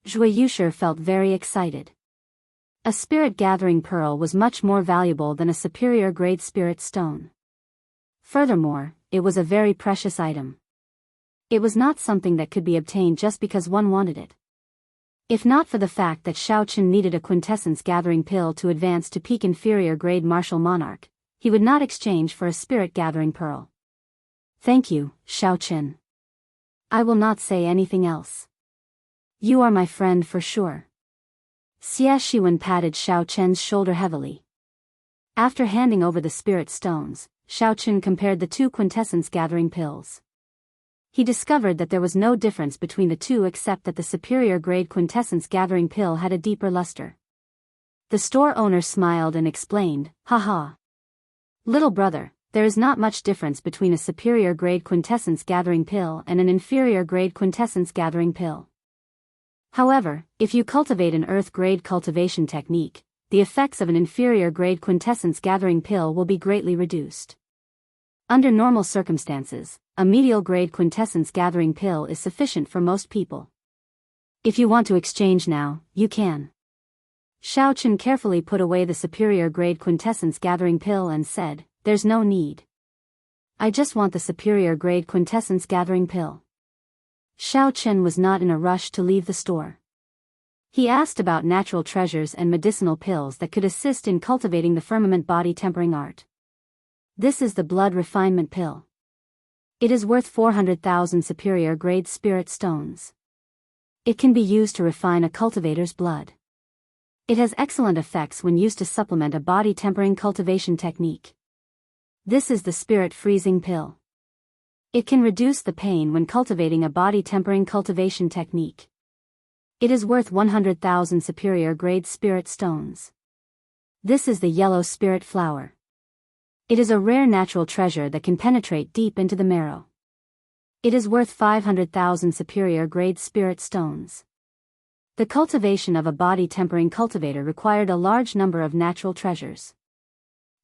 Zhuiyusher felt very excited. A spirit-gathering pearl was much more valuable than a superior-grade spirit stone. Furthermore, it was a very precious item. It was not something that could be obtained just because one wanted it. If not for the fact that Xiaochen needed a quintessence gathering pill to advance to peak inferior grade martial monarch, he would not exchange for a spirit gathering pearl. Thank you, Xiaochen. I will not say anything else. You are my friend for sure. Xie Shiwen patted Xiaochen's shoulder heavily. After handing over the spirit stones, Xiaochen compared the 2 quintessence gathering pills. He discovered that there was no difference between the two except that the superior grade quintessence gathering pill had a deeper luster. The store owner smiled and explained, haha. Little brother, there is not much difference between a superior grade quintessence gathering pill and an inferior grade quintessence gathering pill. However, if you cultivate an earth grade cultivation technique, the effects of an inferior grade quintessence gathering pill will be greatly reduced. Under normal circumstances, a medial grade quintessence gathering pill is sufficient for most people. If you want to exchange now, you can. Xiaochen carefully put away the superior grade quintessence gathering pill and said, there's no need. I just want the superior grade quintessence gathering pill. Xiaochen was not in a rush to leave the store. He asked about natural treasures and medicinal pills that could assist in cultivating the firmament body tempering art. This is the blood refinement pill. It is worth 400,000 superior grade spirit stones. It can be used to refine a cultivator's blood. It has excellent effects when used to supplement a body tempering cultivation technique. This is the spirit freezing pill. It can reduce the pain when cultivating a body tempering cultivation technique. It is worth 100,000 superior grade spirit stones. This is the yellow spirit flower. It is a rare natural treasure that can penetrate deep into the marrow. It is worth 500,000 superior grade spirit stones. The cultivation of a body tempering cultivator required a large number of natural treasures.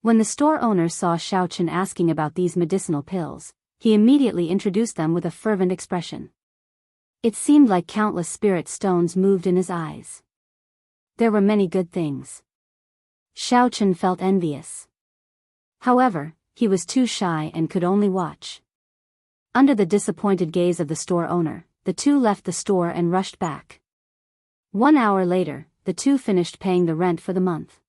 When the store owner saw Xiaochen asking about these medicinal pills, he immediately introduced them with a fervent expression. It seemed like countless spirit stones moved in his eyes. There were many good things. Xiaochen felt envious. However, he was too shy and could only watch. Under the disappointed gaze of the store owner, the two left the store and rushed back. 1 hour later, the two finished paying the rent for the month.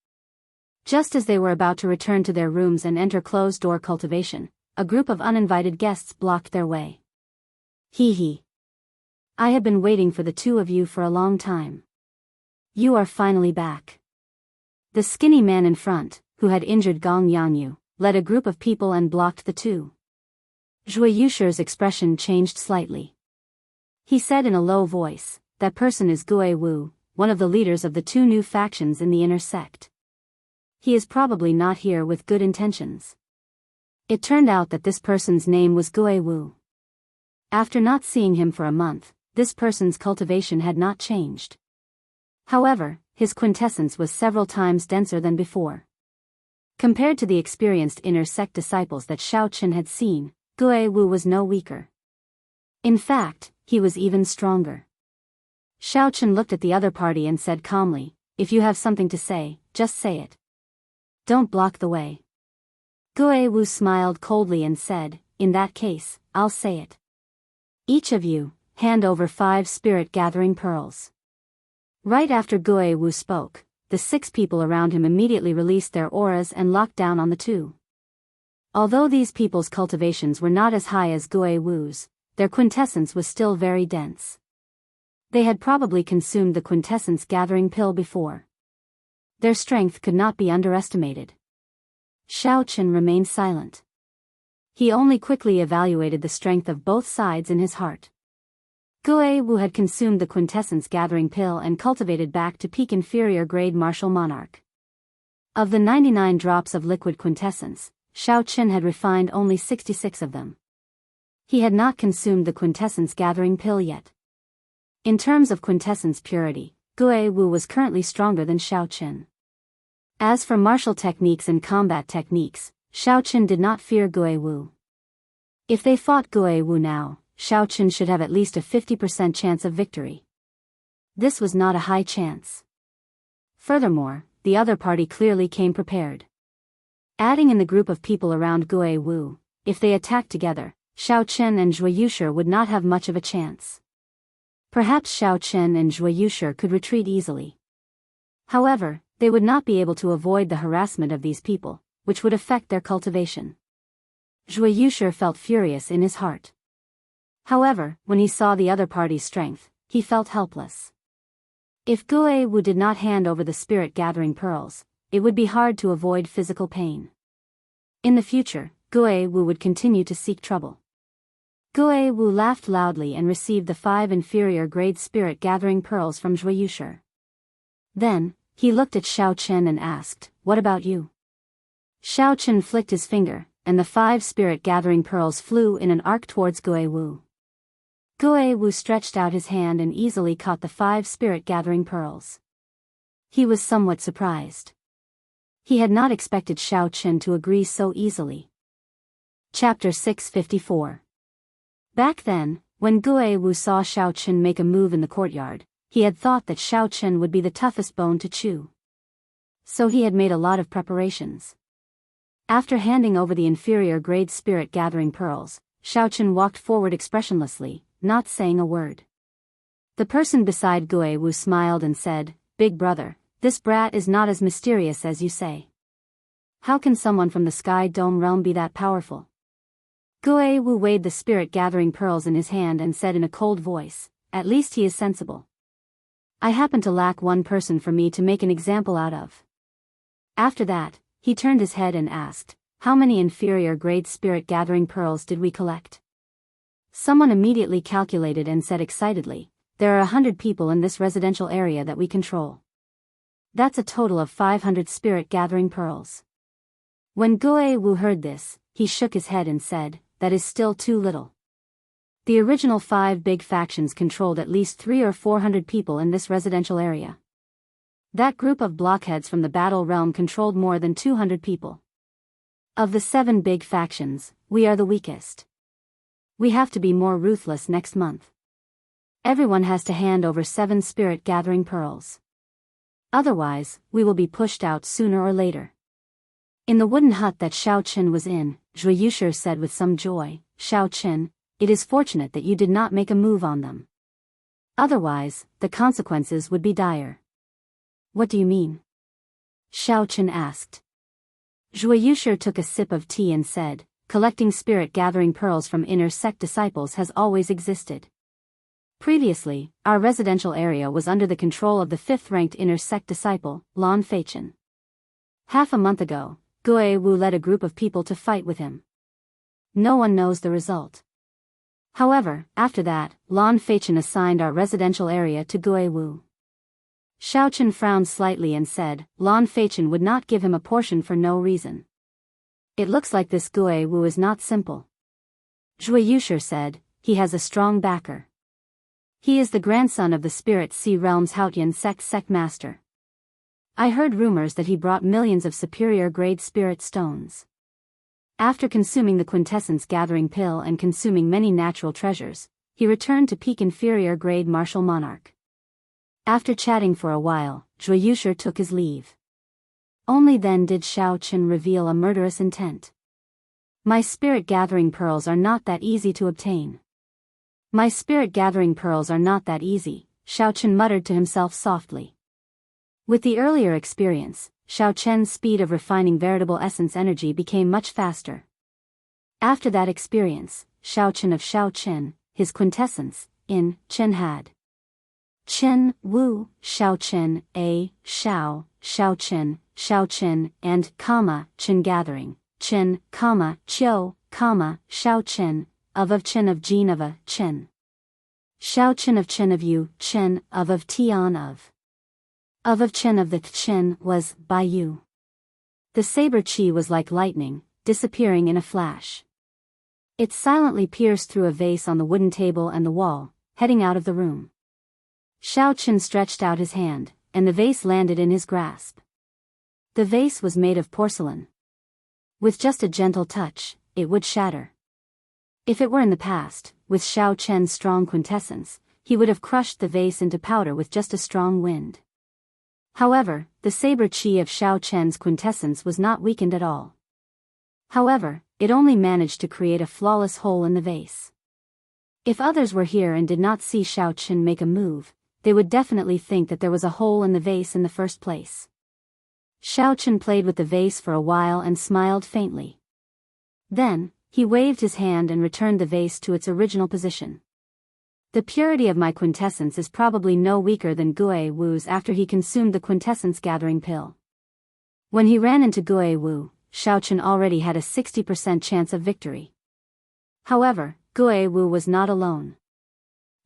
Just as they were about to return to their rooms and enter closed-door cultivation, a group of uninvited guests blocked their way. Hee hee. I have been waiting for the two of you for a long time. You are finally back. The skinny man in front, who had injured Gong Yangyu, led a group of people and blocked the two. Zhui Yusher's expression changed slightly. He said in a low voice, "That person is Gue Wu, one of the leaders of the two new factions in the inner sect. He is probably not here with good intentions." It turned out that this person's name was Gue Wu. After not seeing him for a month, this person's cultivation had not changed. However, his quintessence was several times denser than before. Compared to the experienced inner sect disciples that Xiaochen had seen, Gue Wu was no weaker. In fact, he was even stronger. Xiaochen looked at the other party and said calmly, "If you have something to say, just say it. Don't block the way." Gue Wu smiled coldly and said, "In that case, I'll say it. Each of you, hand over 5 spirit-gathering pearls." Right after Gue Wu spoke, the 6 people around him immediately released their auras and locked down on the two. Although these people's cultivations were not as high as Gue Wu's, their quintessence was still very dense. They had probably consumed the quintessence gathering pill before. Their strength could not be underestimated. Xiaochen remained silent. He only quickly evaluated the strength of both sides in his heart. Gue Wu had consumed the quintessence gathering pill and cultivated back to peak inferior grade martial monarch. Of the 99 drops of liquid quintessence, Xiaochen had refined only 66 of them. He had not consumed the quintessence gathering pill yet. In terms of quintessence purity, Gue Wu was currently stronger than Xiaochen. As for martial techniques and combat techniques, Xiaochen did not fear Gue Wu. If they fought Gue Wu now, Xiaochen should have at least a 50% chance of victory. This was not a high chance. Furthermore, the other party clearly came prepared. Adding in the group of people around Gue Wu, if they attacked together, Xiaochen and Zhui Yusher would not have much of a chance. Perhaps Xiaochen and Zhui Yusher could retreat easily. However, they would not be able to avoid the harassment of these people, which would affect their cultivation. Zhui Yusher felt furious in his heart. However, when he saw the other party's strength, he felt helpless. If Gue Wu did not hand over the spirit-gathering pearls, it would be hard to avoid physical pain. In the future, Gue Wu would continue to seek trouble. Gue Wu laughed loudly and received the 5 inferior grade spirit-gathering pearls from Zhui Yusher. Then, he looked at Xiaochen and asked, "What about you?" Xiaochen flicked his finger, and the 5 spirit-gathering pearls flew in an arc towards Gue Wu. Gue Wu stretched out his hand and easily caught the 5 spirit-gathering pearls. He was somewhat surprised. He had not expected Xiaochen to agree so easily. Chapter 654. Back then, when Gue Wu saw Xiaochen make a move in the courtyard, he had thought that Xiaochen would be the toughest bone to chew. So he had made a lot of preparations. After handing over the inferior grade spirit-gathering pearls, Xiaochen walked forward expressionlessly, not saying a word. The person beside Gue Wu smiled and said, "Big brother, this brat is not as mysterious as you say. How can someone from the Sky Dome realm be that powerful?" Gue Wu weighed the spirit-gathering pearls in his hand and said in a cold voice, "At least he is sensible. I happen to lack one person for me to make an example out of." After that, he turned his head and asked, "How many inferior-grade spirit-gathering pearls did we collect?" Someone immediately calculated and said excitedly, "There are 100 people in this residential area that we control. That's a total of 500 spirit-gathering pearls." When Gue Wu heard this, he shook his head and said, "That is still too little. The original 5 big factions controlled at least 300 or 400 people in this residential area. That group of blockheads from the battle realm controlled more than 200 people. Of the 7 big factions, we are the weakest. We have to be more ruthless next month. Everyone has to hand over 7 spirit-gathering pearls. Otherwise, we will be pushed out sooner or later." In the wooden hut that Xiao Qin was in, Zhui Yushi said with some joy, "Xiao Qin, it is fortunate that you did not make a move on them. Otherwise, the consequences would be dire." "What do you mean?" Xiao Qin asked. Zhui Yushi took a sip of tea and said, "Collecting spirit-gathering pearls from inner sect disciples has always existed. Previously, our residential area was under the control of the 5th-ranked inner sect disciple, Lan Feichen. Half a month ago, Gue Wu led a group of people to fight with him. No one knows the result. However, after that, Lan Feichen assigned our residential area to Gue Wu." Xiao Qin frowned slightly and said, "Lan Feichen would not give him a portion for no reason. It looks like this Gue Wu is not simple." Zhui Yushi said, "He has a strong backer. He is the grandson of the Spirit Sea Realm's Haotian sect master. I heard rumors that he brought millions of superior-grade spirit stones. After consuming the quintessence gathering pill and consuming many natural treasures, he returned to peak inferior-grade martial monarch." After chatting for a while, Zhui Yushi took his leave. Only then did Xiao Qin reveal a murderous intent. "My spirit-gathering pearls are not that easy to obtain. My spirit-gathering pearls are not that easy," Xiao Qin muttered to himself softly. With the earlier experience, Xiao Qin's speed of refining veritable essence energy became much faster. After that experience, Xiao Qin of Xiao Qin, his quintessence, in Qin had Qin, Wu, Xiao Qin, A, Xiao, Xiao Qin, and, Qin gathering, Qin, Qiu, Xiao Qin, of Qin of Jin of a, Qin. Xiao Qin of Qin of Yu, Qin, of Tian of Qin of the Qin was, by Yu. The saber qi was like lightning, disappearing in a flash. It silently pierced through a vase on the wooden table and the wall, heading out of the room. Xiao Qin stretched out his hand, and the vase landed in his grasp. The vase was made of porcelain. With just a gentle touch, it would shatter. If it were in the past, with Xiao Qin's strong quintessence, he would have crushed the vase into powder with just a strong wind. However, the saber qi of Xiao Qin's quintessence was not weakened at all. However, it only managed to create a flawless hole in the vase. If others were here and did not see Xiao Qin make a move, they would definitely think that there was a hole in the vase in the first place. Xiao Qin played with the vase for a while and smiled faintly. Then, he waved his hand and returned the vase to its original position. "The purity of my quintessence is probably no weaker than Gue Wu's after he consumed the quintessence gathering pill." When he ran into Gue Wu, Xiao Qin already had a 60% chance of victory. However, Gue Wu was not alone.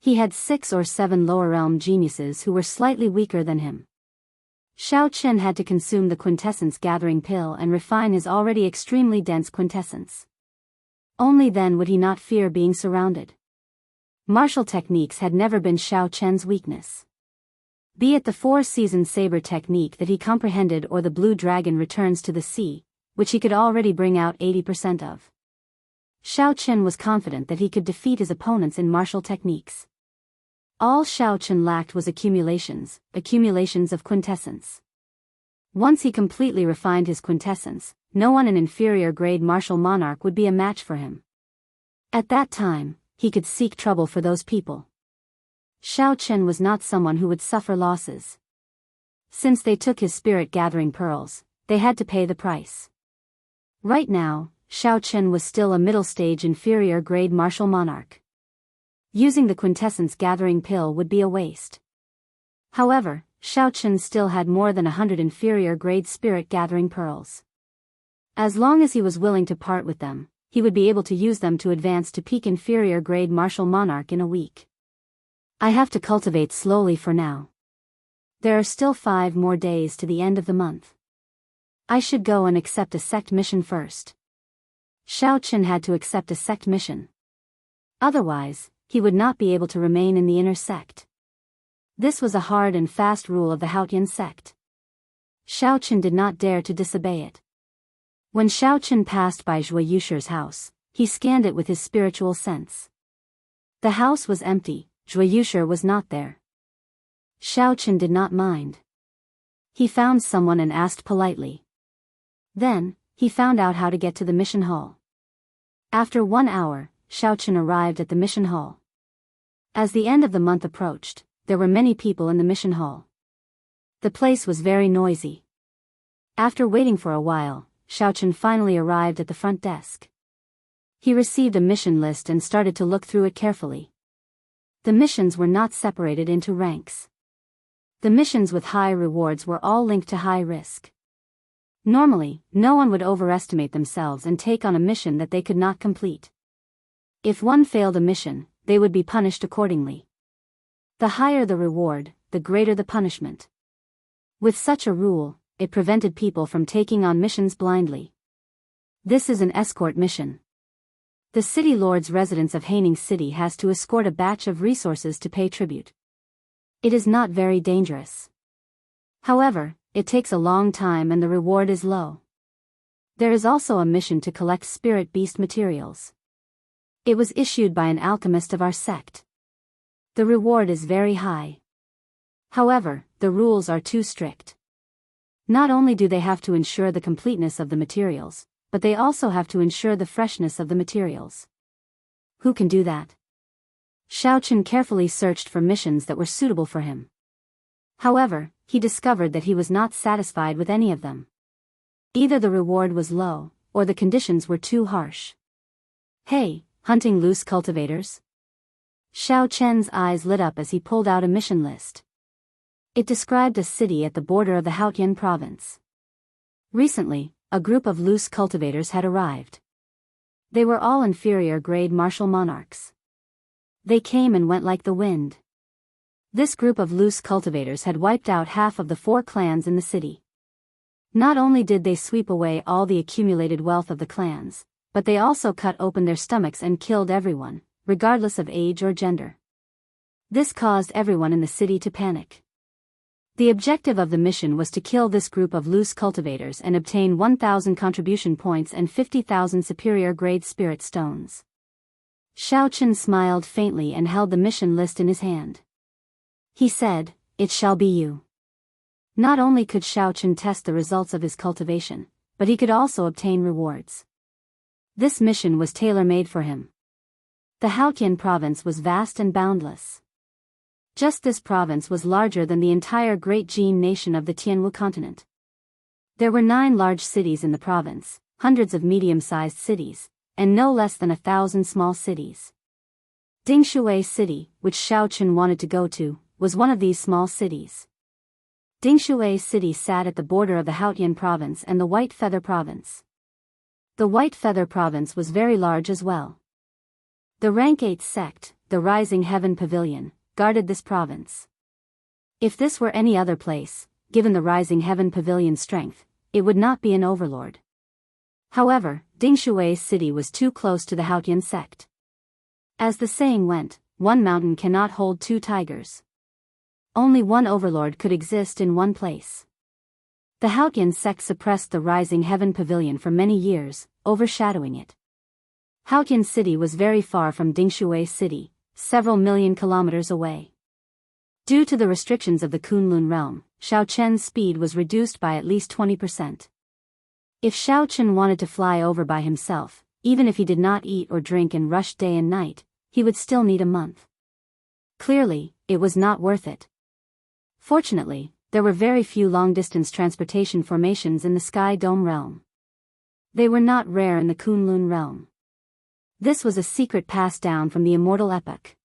He had 6 or 7 lower realm geniuses who were slightly weaker than him. Xiao Qin had to consume the quintessence gathering pill and refine his already extremely dense quintessence. Only then would he not fear being surrounded. Martial techniques had never been Xiao Qin's weakness. Be it the 4-season saber technique that he comprehended or the blue dragon returns to the sea, which he could already bring out 80% of. Xiao Qin was confident that he could defeat his opponents in martial techniques. All Xiao Qin lacked was accumulations of quintessence. Once he completely refined his quintessence, no one in inferior grade martial monarch would be a match for him. At that time, he could seek trouble for those people. Xiao Chen was not someone who would suffer losses. Since they took his spirit-gathering pearls, they had to pay the price. Right now, Xiao Chen was still a middle-stage inferior-grade martial monarch. Using the quintessence-gathering pill would be a waste. However, Xiao Chen still had more than 100 inferior-grade spirit-gathering pearls. As long as he was willing to part with them, he would be able to use them to advance to peak inferior-grade martial monarch in a week. I have to cultivate slowly for now. There are still 5 more days to the end of the month. I should go and accept a sect mission first. Xiao Chen had to accept a sect mission. Otherwise, he would not be able to remain in the inner sect. This was a hard and fast rule of the Haotian sect. Xiao Chen did not dare to disobey it. When Xiao Chen passed by Zhuo Yushi's house, he scanned it with his spiritual sense. The house was empty, Zhuo Yushi was not there. Xiao Chen did not mind. He found someone and asked politely. Then, he found out how to get to the mission hall. After 1 hour, Xiao Chen arrived at the mission hall. As the end of the month approached, there were many people in the mission hall. The place was very noisy. After waiting for a while, Xiao Chen finally arrived at the front desk. He received a mission list and started to look through it carefully. The missions were not separated into ranks. The missions with high rewards were all linked to high risk. Normally, no one would overestimate themselves and take on a mission that they could not complete. If one failed a mission, they would be punished accordingly. The higher the reward, the greater the punishment. With such a rule, it prevented people from taking on missions blindly. This is an escort mission. The city lord's residence of Haining City has to escort a batch of resources to pay tribute. It is not very dangerous. However, it takes a long time and the reward is low. There is also a mission to collect spirit beast materials. It was issued by an alchemist of our sect. The reward is very high. However, the rules are too strict. Not only do they have to ensure the completeness of the materials, but they also have to ensure the freshness of the materials. Who can do that? Xiao Chen carefully searched for missions that were suitable for him. However, he discovered that he was not satisfied with any of them. Either the reward was low, or the conditions were too harsh. Hey, hunting loose cultivators? Xiao Chen's eyes lit up as he pulled out a mission list. It described a city at the border of the Haotian province. Recently, a group of loose cultivators had arrived. They were all inferior-grade martial monarchs. They came and went like the wind. This group of loose cultivators had wiped out half of the 4 clans in the city. Not only did they sweep away all the accumulated wealth of the clans, but they also cut open their stomachs and killed everyone, regardless of age or gender. This caused everyone in the city to panic. The objective of the mission was to kill this group of loose cultivators and obtain 1,000 contribution points and 50,000 superior-grade spirit stones. Xiao Chen smiled faintly and held the mission list in his hand. He said, "It shall be you." Not only could Xiao Chen test the results of his cultivation, but he could also obtain rewards. This mission was tailor-made for him. The Haotian province was vast and boundless. Just this province was larger than the entire Great Jin nation of the Tianwu continent. There were 9 large cities in the province, hundreds of medium-sized cities, and no less than 1,000 small cities. Dingshui City, which Xiao Chen wanted to go to, was one of these small cities. Dingshui City sat at the border of the Haotian province and the White Feather province. The White Feather province was very large as well. The rank 8 sect, the Rising Heaven Pavilion, guarded this province. If this were any other place, given the Rising Heaven Pavilion's strength, it would not be an overlord. However, Dingshui City was too close to the Haotian sect. As the saying went, one mountain cannot hold 2 tigers. Only one overlord could exist in one place. The Haotian sect suppressed the Rising Heaven Pavilion for many years, overshadowing it. Haotian City was very far from Dingshui City, several million kilometers away. Due to the restrictions of the Kunlun realm, Xiao Chen's speed was reduced by at least 20%. If Xiao Chen wanted to fly over by himself, even if he did not eat or drink and rush day and night, he would still need a month. Clearly, it was not worth it. Fortunately, there were very few long-distance transportation formations in the Sky Dome realm. They were not rare in the Kunlun realm. This was a secret passed down from the immortal epoch.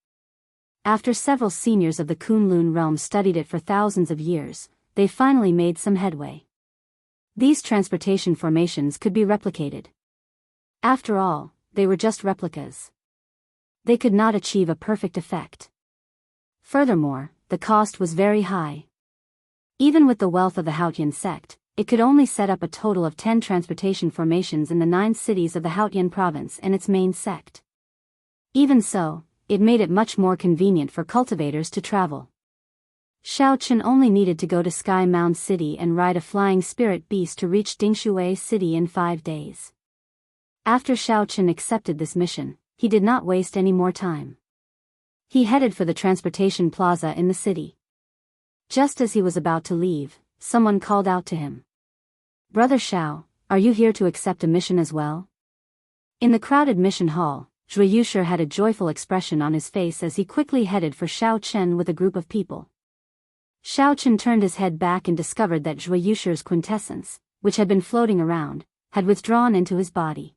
After several seniors of the Kunlun realm studied it for thousands of years, they finally made some headway. These transportation formations could be replicated. After all, they were just replicas. They could not achieve a perfect effect. Furthermore, the cost was very high. Even with the wealth of the Hautian sect, it could only set up a total of 10 transportation formations in the 9 cities of the Hautian province and its main sect. Even so, it made it much more convenient for cultivators to travel. Xiao Chen only needed to go to Sky Mound City and ride a flying spirit beast to reach Dingshui City in 5 days. After Xiao Chen accepted this mission, he did not waste any more time. He headed for the transportation plaza in the city. Just as he was about to leave, someone called out to him. "Brother Xiao, are you here to accept a mission as well?" In the crowded mission hall, Zhui Yushi had a joyful expression on his face as he quickly headed for Xiao Chen with a group of people. Xiao Chen turned his head back and discovered that Zhui Yushi's quintessence, which had been floating around, had withdrawn into his body.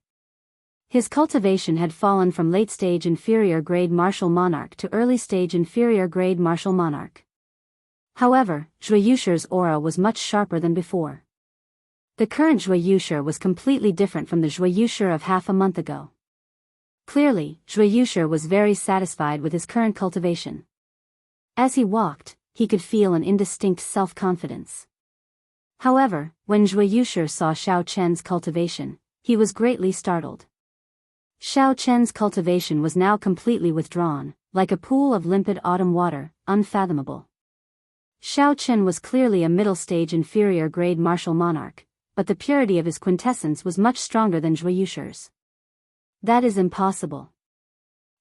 His cultivation had fallen from late-stage inferior grade martial monarch to early-stage inferior grade martial monarch. However, Zhui Yushi's aura was much sharper than before. The current Zhui Yushi was completely different from the Zhui Yushi of half a month ago. Clearly, Zhui Yushi was very satisfied with his current cultivation. As he walked, he could feel an indistinct self-confidence. However, when Zhui Yushi saw Xiao Chen's cultivation, he was greatly startled. Xiao Chen's cultivation was now completely withdrawn, like a pool of limpid autumn water, unfathomable. Xiao Chen was clearly a middle-stage inferior grade martial monarch, but the purity of his quintessence was much stronger than Zhui Yushi's. That is impossible.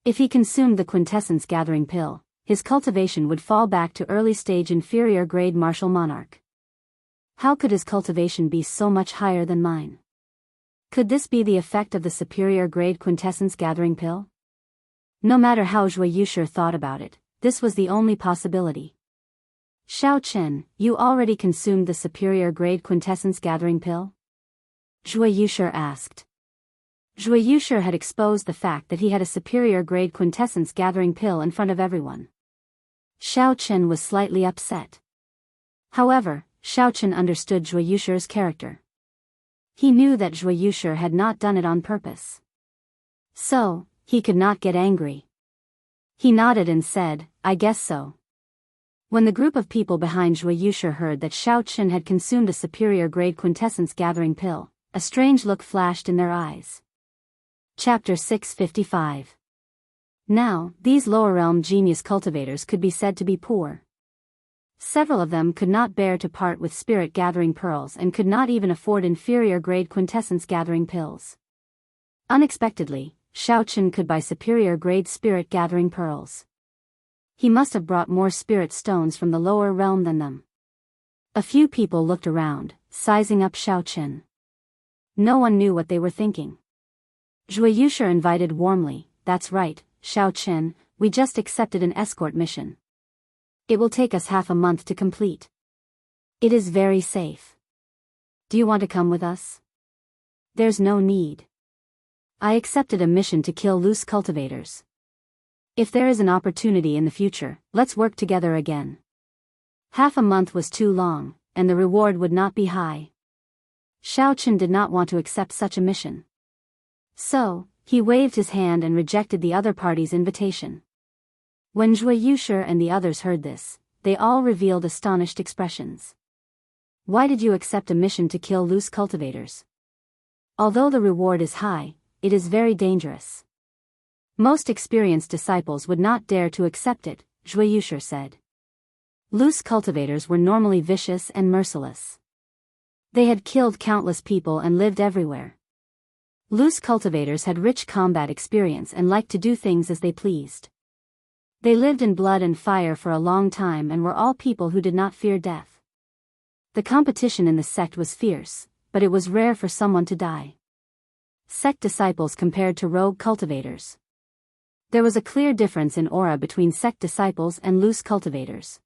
If he consumed the quintessence gathering pill, his cultivation would fall back to early-stage inferior grade martial monarch. How could his cultivation be so much higher than mine? Could this be the effect of the superior grade quintessence gathering pill? No matter how Zhui Yushi thought about it, this was the only possibility. "Xiao Chen, you already consumed the superior grade quintessence gathering pill?" Zhui Yushi asked. Zhui Yushi had exposed the fact that he had a superior grade quintessence gathering pill in front of everyone. Xiao Chen was slightly upset. However, Xiao Chen understood Zhui Yushi's character. He knew that Zhui Yushi had not done it on purpose. So, he could not get angry. He nodded and said, "I guess so." When the group of people behind Zhui Yushi heard that Xiao Chen had consumed a superior grade quintessence gathering pill, a strange look flashed in their eyes. Chapter 655. Now, these lower realm genius cultivators could be said to be poor. Several of them could not bear to part with spirit gathering pearls and could not even afford inferior grade quintessence gathering pills. Unexpectedly, Xiao Chen could buy superior grade spirit gathering pearls. He must have brought more spirit stones from the lower realm than them. A few people looked around, sizing up Xiao Chen. No one knew what they were thinking. Zhui Yushi invited warmly, "That's right, Xiao Chen, we just accepted an escort mission. It will take us half a month to complete. It is very safe. Do you want to come with us?" "There's no need. I accepted a mission to kill loose cultivators. If there is an opportunity in the future, let's work together again." Half a month was too long, and the reward would not be high. Xiao Chen did not want to accept such a mission. So, he waved his hand and rejected the other party's invitation. When Zhui Yushi and the others heard this, they all revealed astonished expressions. "Why did you accept a mission to kill loose cultivators? Although the reward is high, it is very dangerous. Most experienced disciples would not dare to accept it," Zhui Yushi said. Loose cultivators were normally vicious and merciless. They had killed countless people and lived everywhere. Loose cultivators had rich combat experience and liked to do things as they pleased. They lived in blood and fire for a long time and were all people who did not fear death. The competition in the sect was fierce, but it was rare for someone to die. Sect disciples compared to rogue cultivators. There was a clear difference in aura between sect disciples and loose cultivators.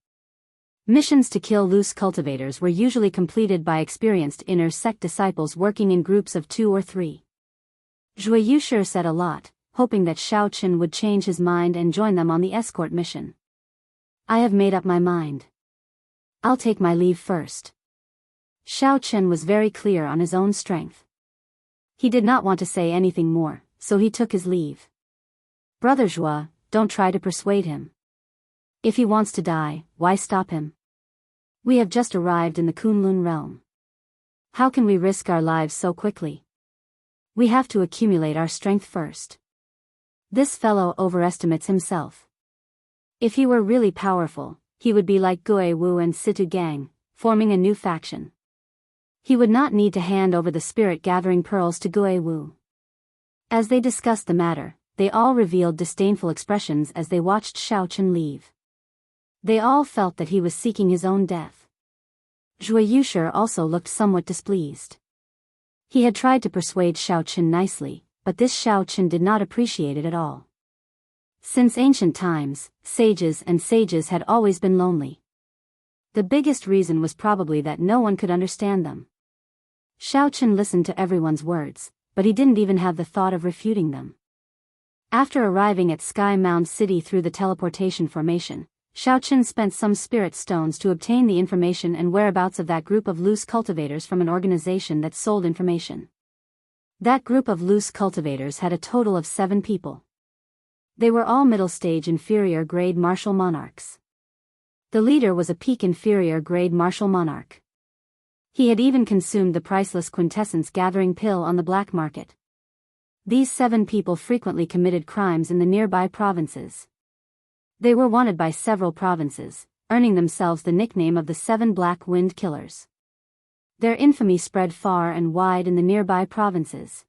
Missions to kill loose cultivators were usually completed by experienced inner sect disciples working in groups of 2 or 3. Zhuyi said a lot, hoping that Xiao Chen would change his mind and join them on the escort mission. I have made up my mind. I'll take my leave first. Xiao Chen was very clear on his own strength. He did not want to say anything more, so he took his leave. Brother Zhua, don't try to persuade him. If he wants to die, why stop him? We have just arrived in the Kunlun realm. How can we risk our lives so quickly? We have to accumulate our strength first. This fellow overestimates himself. If he were really powerful, he would be like Gui Wu and Situ Gang, forming a new faction. He would not need to hand over the spirit-gathering pearls to Gui Wu. As they discussed the matter, they all revealed disdainful expressions as they watched Xiao Chen leave. They all felt that he was seeking his own death. Zhuyi also looked somewhat displeased. He had tried to persuade Xiao Chen nicely, but this Xiao Chen did not appreciate it at all. Since ancient times, sages had always been lonely. The biggest reason was probably that no one could understand them. Xiao Chen listened to everyone's words, but he didn't even have the thought of refuting them. After arriving at Sky Mound City through the teleportation formation, Xiao Chen spent some spirit stones to obtain the information and whereabouts of that group of loose cultivators from an organization that sold information. That group of loose cultivators had a total of 7 people. They were all middle-stage inferior grade martial monarchs. The leader was a peak inferior grade martial monarch. He had even consumed the priceless quintessence gathering pill on the black market. These 7 people frequently committed crimes in the nearby provinces. They were wanted by several provinces, earning themselves the nickname of the 7 Black Wind Killers. Their infamy spread far and wide in the nearby provinces.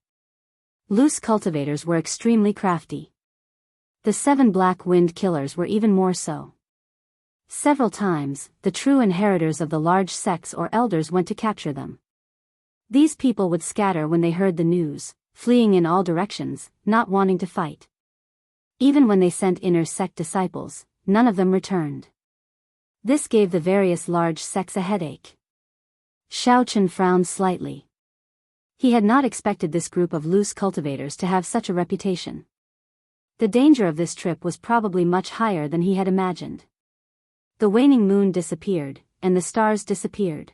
Loose cultivators were extremely crafty. The 7 Black Wind Killers were even more so. Several times, the true inheritors of the large sects or elders went to capture them. These people would scatter when they heard the news, fleeing in all directions, not wanting to fight. Even when they sent inner sect disciples, none of them returned. This gave the various large sects a headache. Xiao Chen frowned slightly. He had not expected this group of loose cultivators to have such a reputation. The danger of this trip was probably much higher than he had imagined. The waning moon disappeared, and the stars disappeared.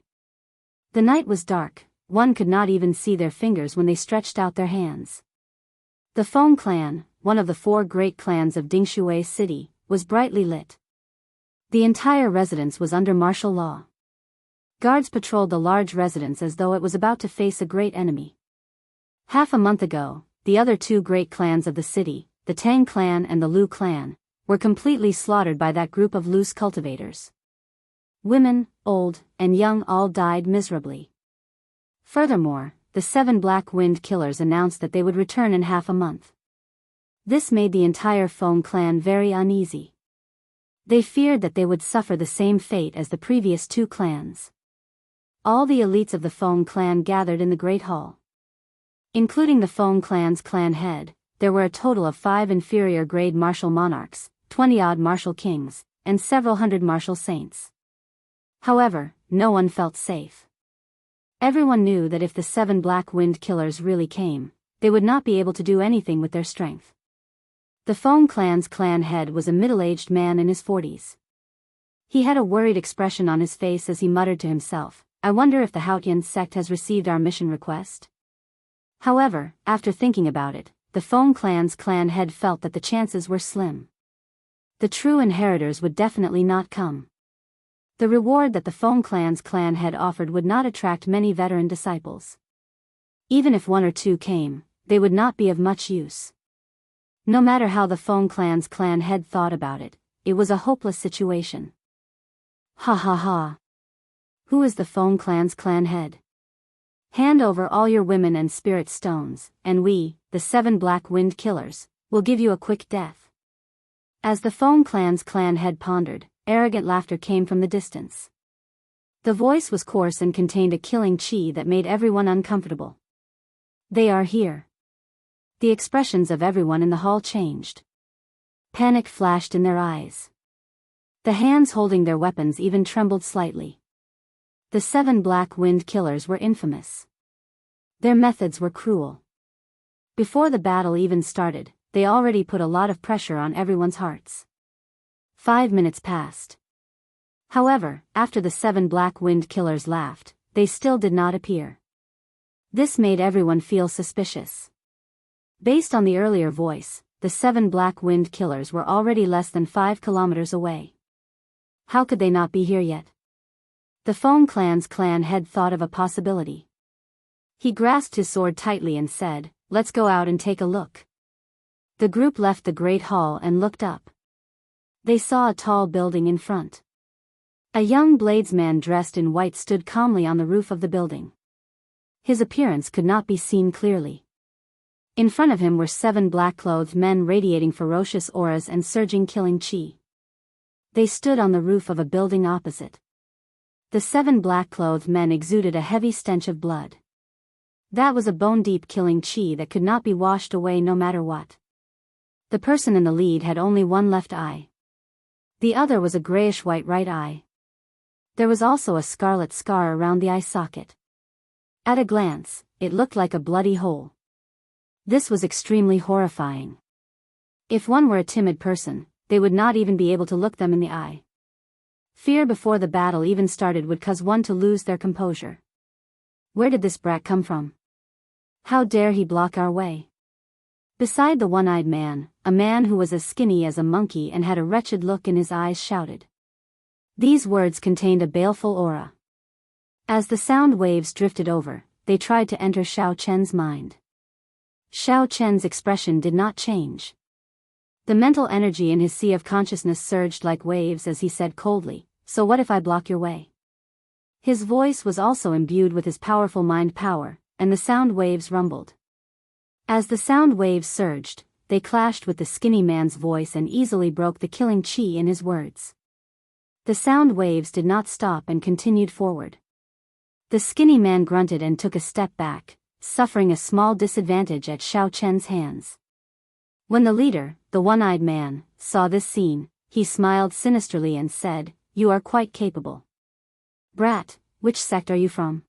The night was dark, one could not even see their fingers when they stretched out their hands. The Feng clan, one of the 4 great clans of Dingshui City, was brightly lit. The entire residence was under martial law. Guards patrolled the large residence as though it was about to face a great enemy. Half a month ago, the other 2 great clans of the city, the Tang clan and the Lu clan, were completely slaughtered by that group of loose cultivators. Women, old, and young all died miserably. Furthermore, the 7 Black Wind Killers announced that they would return in half a month. This made the entire Feng clan very uneasy. They feared that they would suffer the same fate as the previous 2 clans. All the elites of the Feng clan gathered in the Great Hall. Including the Feng clan's clan head, there were a total of 5 inferior grade martial monarchs, 20-odd martial kings, and several hundred martial saints. However, no one felt safe. Everyone knew that if the 7 Black Wind Killers really came, they would not be able to do anything with their strength. The Feng clan's clan head was a middle-aged man in his 40s. He had a worried expression on his face as he muttered to himself, "I wonder if the Haotian sect has received our mission request?" However, after thinking about it, the Feng clan's clan head felt that the chances were slim. The true inheritors would definitely not come. The reward that the Feng clan's clan head offered would not attract many veteran disciples. Even if 1 or 2 came, they would not be of much use. No matter how the Feng clan's clan head thought about it, it was a hopeless situation. Ha ha ha. Who is the Feng clan's clan head? Hand over all your women and spirit stones, and we, the 7 Black Wind Killers, will give you a quick death. As the Feng clan's clan head pondered, arrogant laughter came from the distance. The voice was coarse and contained a killing chi that made everyone uncomfortable. They are here. The expressions of everyone in the hall changed. Panic flashed in their eyes. The hands holding their weapons even trembled slightly. The 7 Black Wind Killers were infamous. Their methods were cruel. Before the battle even started, they already put a lot of pressure on everyone's hearts. 5 minutes passed. However, after the 7 Black Wind Killers laughed, they still did not appear. This made everyone feel suspicious. Based on the earlier voice, the 7 Black Wind Killers were already less than 5 kilometers away. How could they not be here yet? The Foam Clan's clan head thought of a possibility. He grasped his sword tightly and said, "Let's go out and take a look." The group left the great hall and looked up. They saw a tall building in front. A young bladesman dressed in white stood calmly on the roof of the building. His appearance could not be seen clearly. In front of him were 7 black-clothed men radiating ferocious auras and surging killing chi. They stood on the roof of a building opposite. The 7 black-clothed men exuded a heavy stench of blood. That was a bone-deep killing chi that could not be washed away no matter what. The person in the lead had only one left eye. The other was a grayish-white right eye. There was also a scarlet scar around the eye socket. At a glance, it looked like a bloody hole. This was extremely horrifying. If one were a timid person, they would not even be able to look them in the eye. Fear before the battle even started would cause one to lose their composure. Where did this brat come from? How dare he block our way? Beside the one-eyed man, a man who was as skinny as a monkey and had a wretched look in his eyes shouted. These words contained a baleful aura. As the sound waves drifted over, they tried to enter Xiao Chen's mind. Xiao Chen's expression did not change. The mental energy in his sea of consciousness surged like waves as he said coldly, "So what if I block your way?" His voice was also imbued with his powerful mind power, and the sound waves rumbled. As the sound waves surged, they clashed with the skinny man's voice and easily broke the killing chi in his words. The sound waves did not stop and continued forward. The skinny man grunted and took a step back, suffering a small disadvantage at Xiao Chen's hands. When the leader, the one-eyed man, saw this scene, he smiled sinisterly and said, "You are quite capable. Brat, which sect are you from?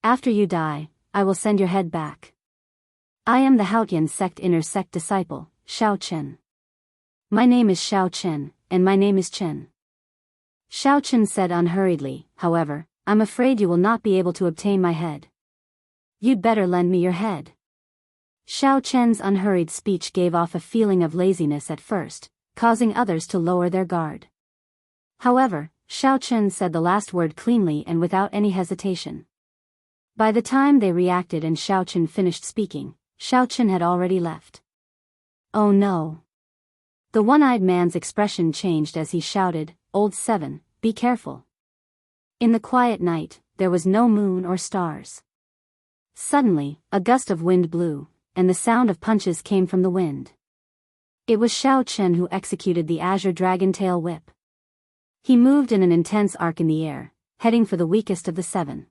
After you die, I will send your head back. I am the Haotian sect inner sect disciple, Xiao Chen. My name is Xiao Chen, and my name is Chen." Xiao Chen said unhurriedly, "However, I'm afraid you will not be able to obtain my head. You'd better lend me your head." Xiao Chen's unhurried speech gave off a feeling of laziness at first, causing others to lower their guard. However, Xiao Chen said the last word cleanly and without any hesitation. By the time they reacted and Xiao Chen finished speaking, Xiao Chen had already left. "Oh no." The one-eyed man's expression changed as he shouted, "Old 7, be careful." In the quiet night, there was no moon or stars. Suddenly, a gust of wind blew, and the sound of punches came from the wind. It was Xiao Chen who executed the Azure Dragon Tail Whip. He moved in an intense arc in the air, heading for the weakest of the 7.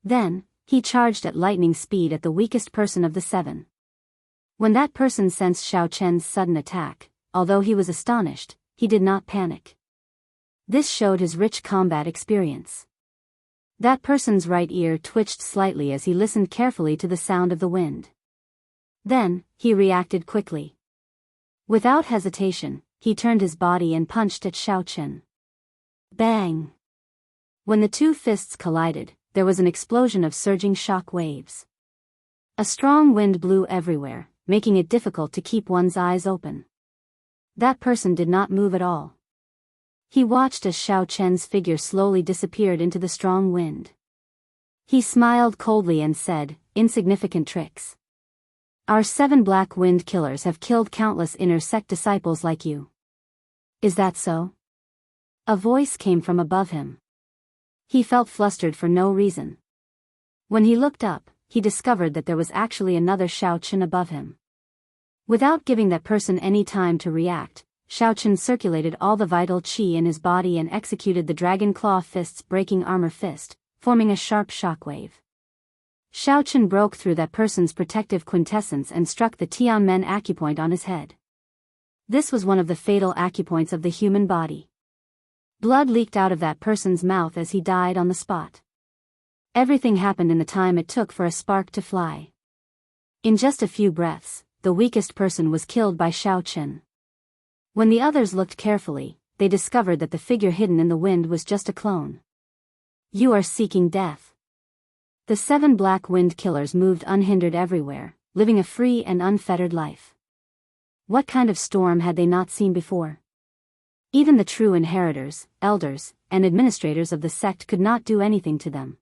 Then, he charged at lightning speed at the weakest person of the 7. When that person sensed Xiao Chen's sudden attack, although he was astonished, he did not panic. This showed his rich combat experience. That person's right ear twitched slightly as he listened carefully to the sound of the wind. Then, he reacted quickly. Without hesitation, he turned his body and punched at Xiao Chen. Bang! When the two fists collided, there was an explosion of surging shock waves. A strong wind blew everywhere, making it difficult to keep one's eyes open. That person did not move at all. He watched as Xiao Chen's figure slowly disappeared into the strong wind. He smiled coldly and said, "Insignificant tricks. Our 7 Black Wind Killers have killed countless inner sect disciples like you. Is that so?" A voice came from above him. He felt flustered for no reason. When he looked up, he discovered that there was actually another Xiao Chen above him. Without giving that person any time to react, Xiao Chen circulated all the vital qi in his body and executed the Dragon Claw Fist's breaking armor fist, forming a sharp shockwave. Xiao Chen broke through that person's protective quintessence and struck the Tianmen acupoint on his head. This was one of the fatal acupoints of the human body. Blood leaked out of that person's mouth as he died on the spot. Everything happened in the time it took for a spark to fly. In just a few breaths, the weakest person was killed by Xiao Chen. When the others looked carefully, they discovered that the figure hidden in the wind was just a clone. You are seeking death. The 7 black wind killers moved unhindered everywhere, living a free and unfettered life. What kind of storm had they not seen before? Even the true inheritors, elders, and administrators of the sect could not do anything to them.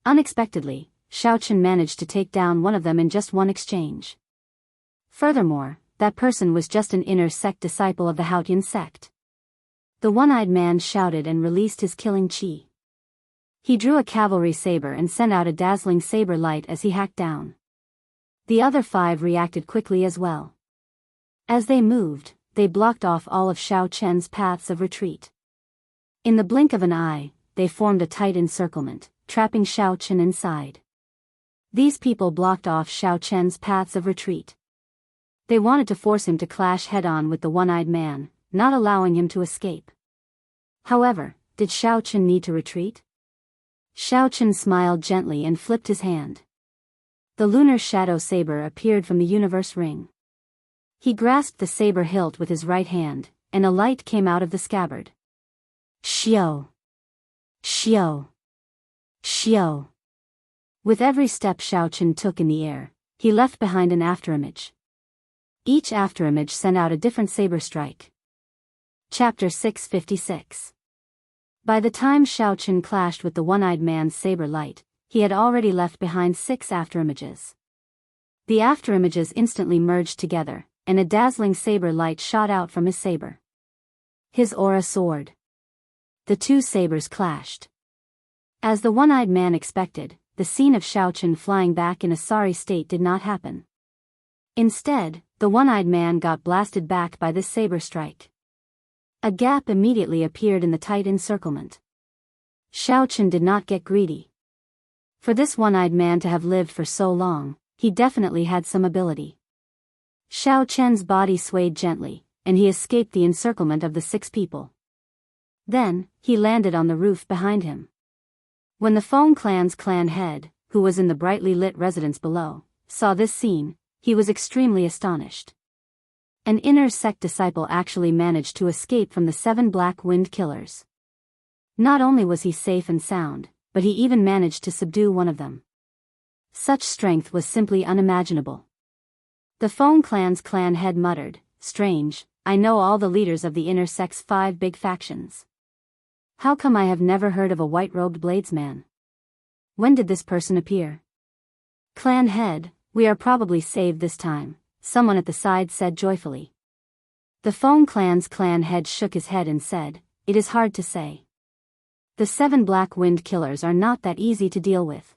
Unexpectedly, Xiao Chen managed to take down one of them in just one exchange. Furthermore, that person was just an inner sect disciple of the Haotian sect. The one-eyed man shouted and released his killing chi. He drew a cavalry saber and sent out a dazzling saber light as he hacked down. The other 5 reacted quickly as well. As they moved, they blocked off all of Xiao Chen's paths of retreat. In the blink of an eye, they formed a tight encirclement, trapping Xiao Chen inside. These people blocked off Xiao Chen's paths of retreat. They wanted to force him to clash head-on with the one-eyed man, not allowing him to escape. However, did Xiao Chen need to retreat? Xiao Chen smiled gently and flipped his hand. The lunar shadow saber appeared from the universe ring. He grasped the saber hilt with his right hand, and a light came out of the scabbard. Xiao! Xiao! Xiao! With every step Xiao Chen took in the air, he left behind an afterimage. Each afterimage sent out a different saber strike. Chapter 656. By the time Xiao Chen clashed with the one-eyed man's saber light, he had already left behind 6 afterimages. The afterimages instantly merged together, and a dazzling saber light shot out from his saber. His aura soared. The 2 sabers clashed. As the one-eyed man expected, the scene of Xiao Chen flying back in a sorry state did not happen. Instead, the one-eyed man got blasted back by this saber strike. A gap immediately appeared in the tight encirclement. Xiao Chen did not get greedy. For this one-eyed man to have lived for so long, he definitely had some ability. Xiao Chen's body swayed gently, and he escaped the encirclement of the 6 people. Then, he landed on the roof behind him. When the Feng clan's clan head, who was in the brightly lit residence below, saw this scene, he was extremely astonished. An inner sect disciple actually managed to escape from the 7 black wind killers. Not only was he safe and sound, but he even managed to subdue one of them. Such strength was simply unimaginable. The Feng clan's clan head muttered, "Strange, I know all the leaders of the inner sect's 5 big factions. How come I have never heard of a white-robed bladesman? When did this person appear?" "Clan head, we are probably saved this time," someone at the side said joyfully. The Feng clan's clan head shook his head and said, "It is hard to say. The 7 black wind killers are not that easy to deal with.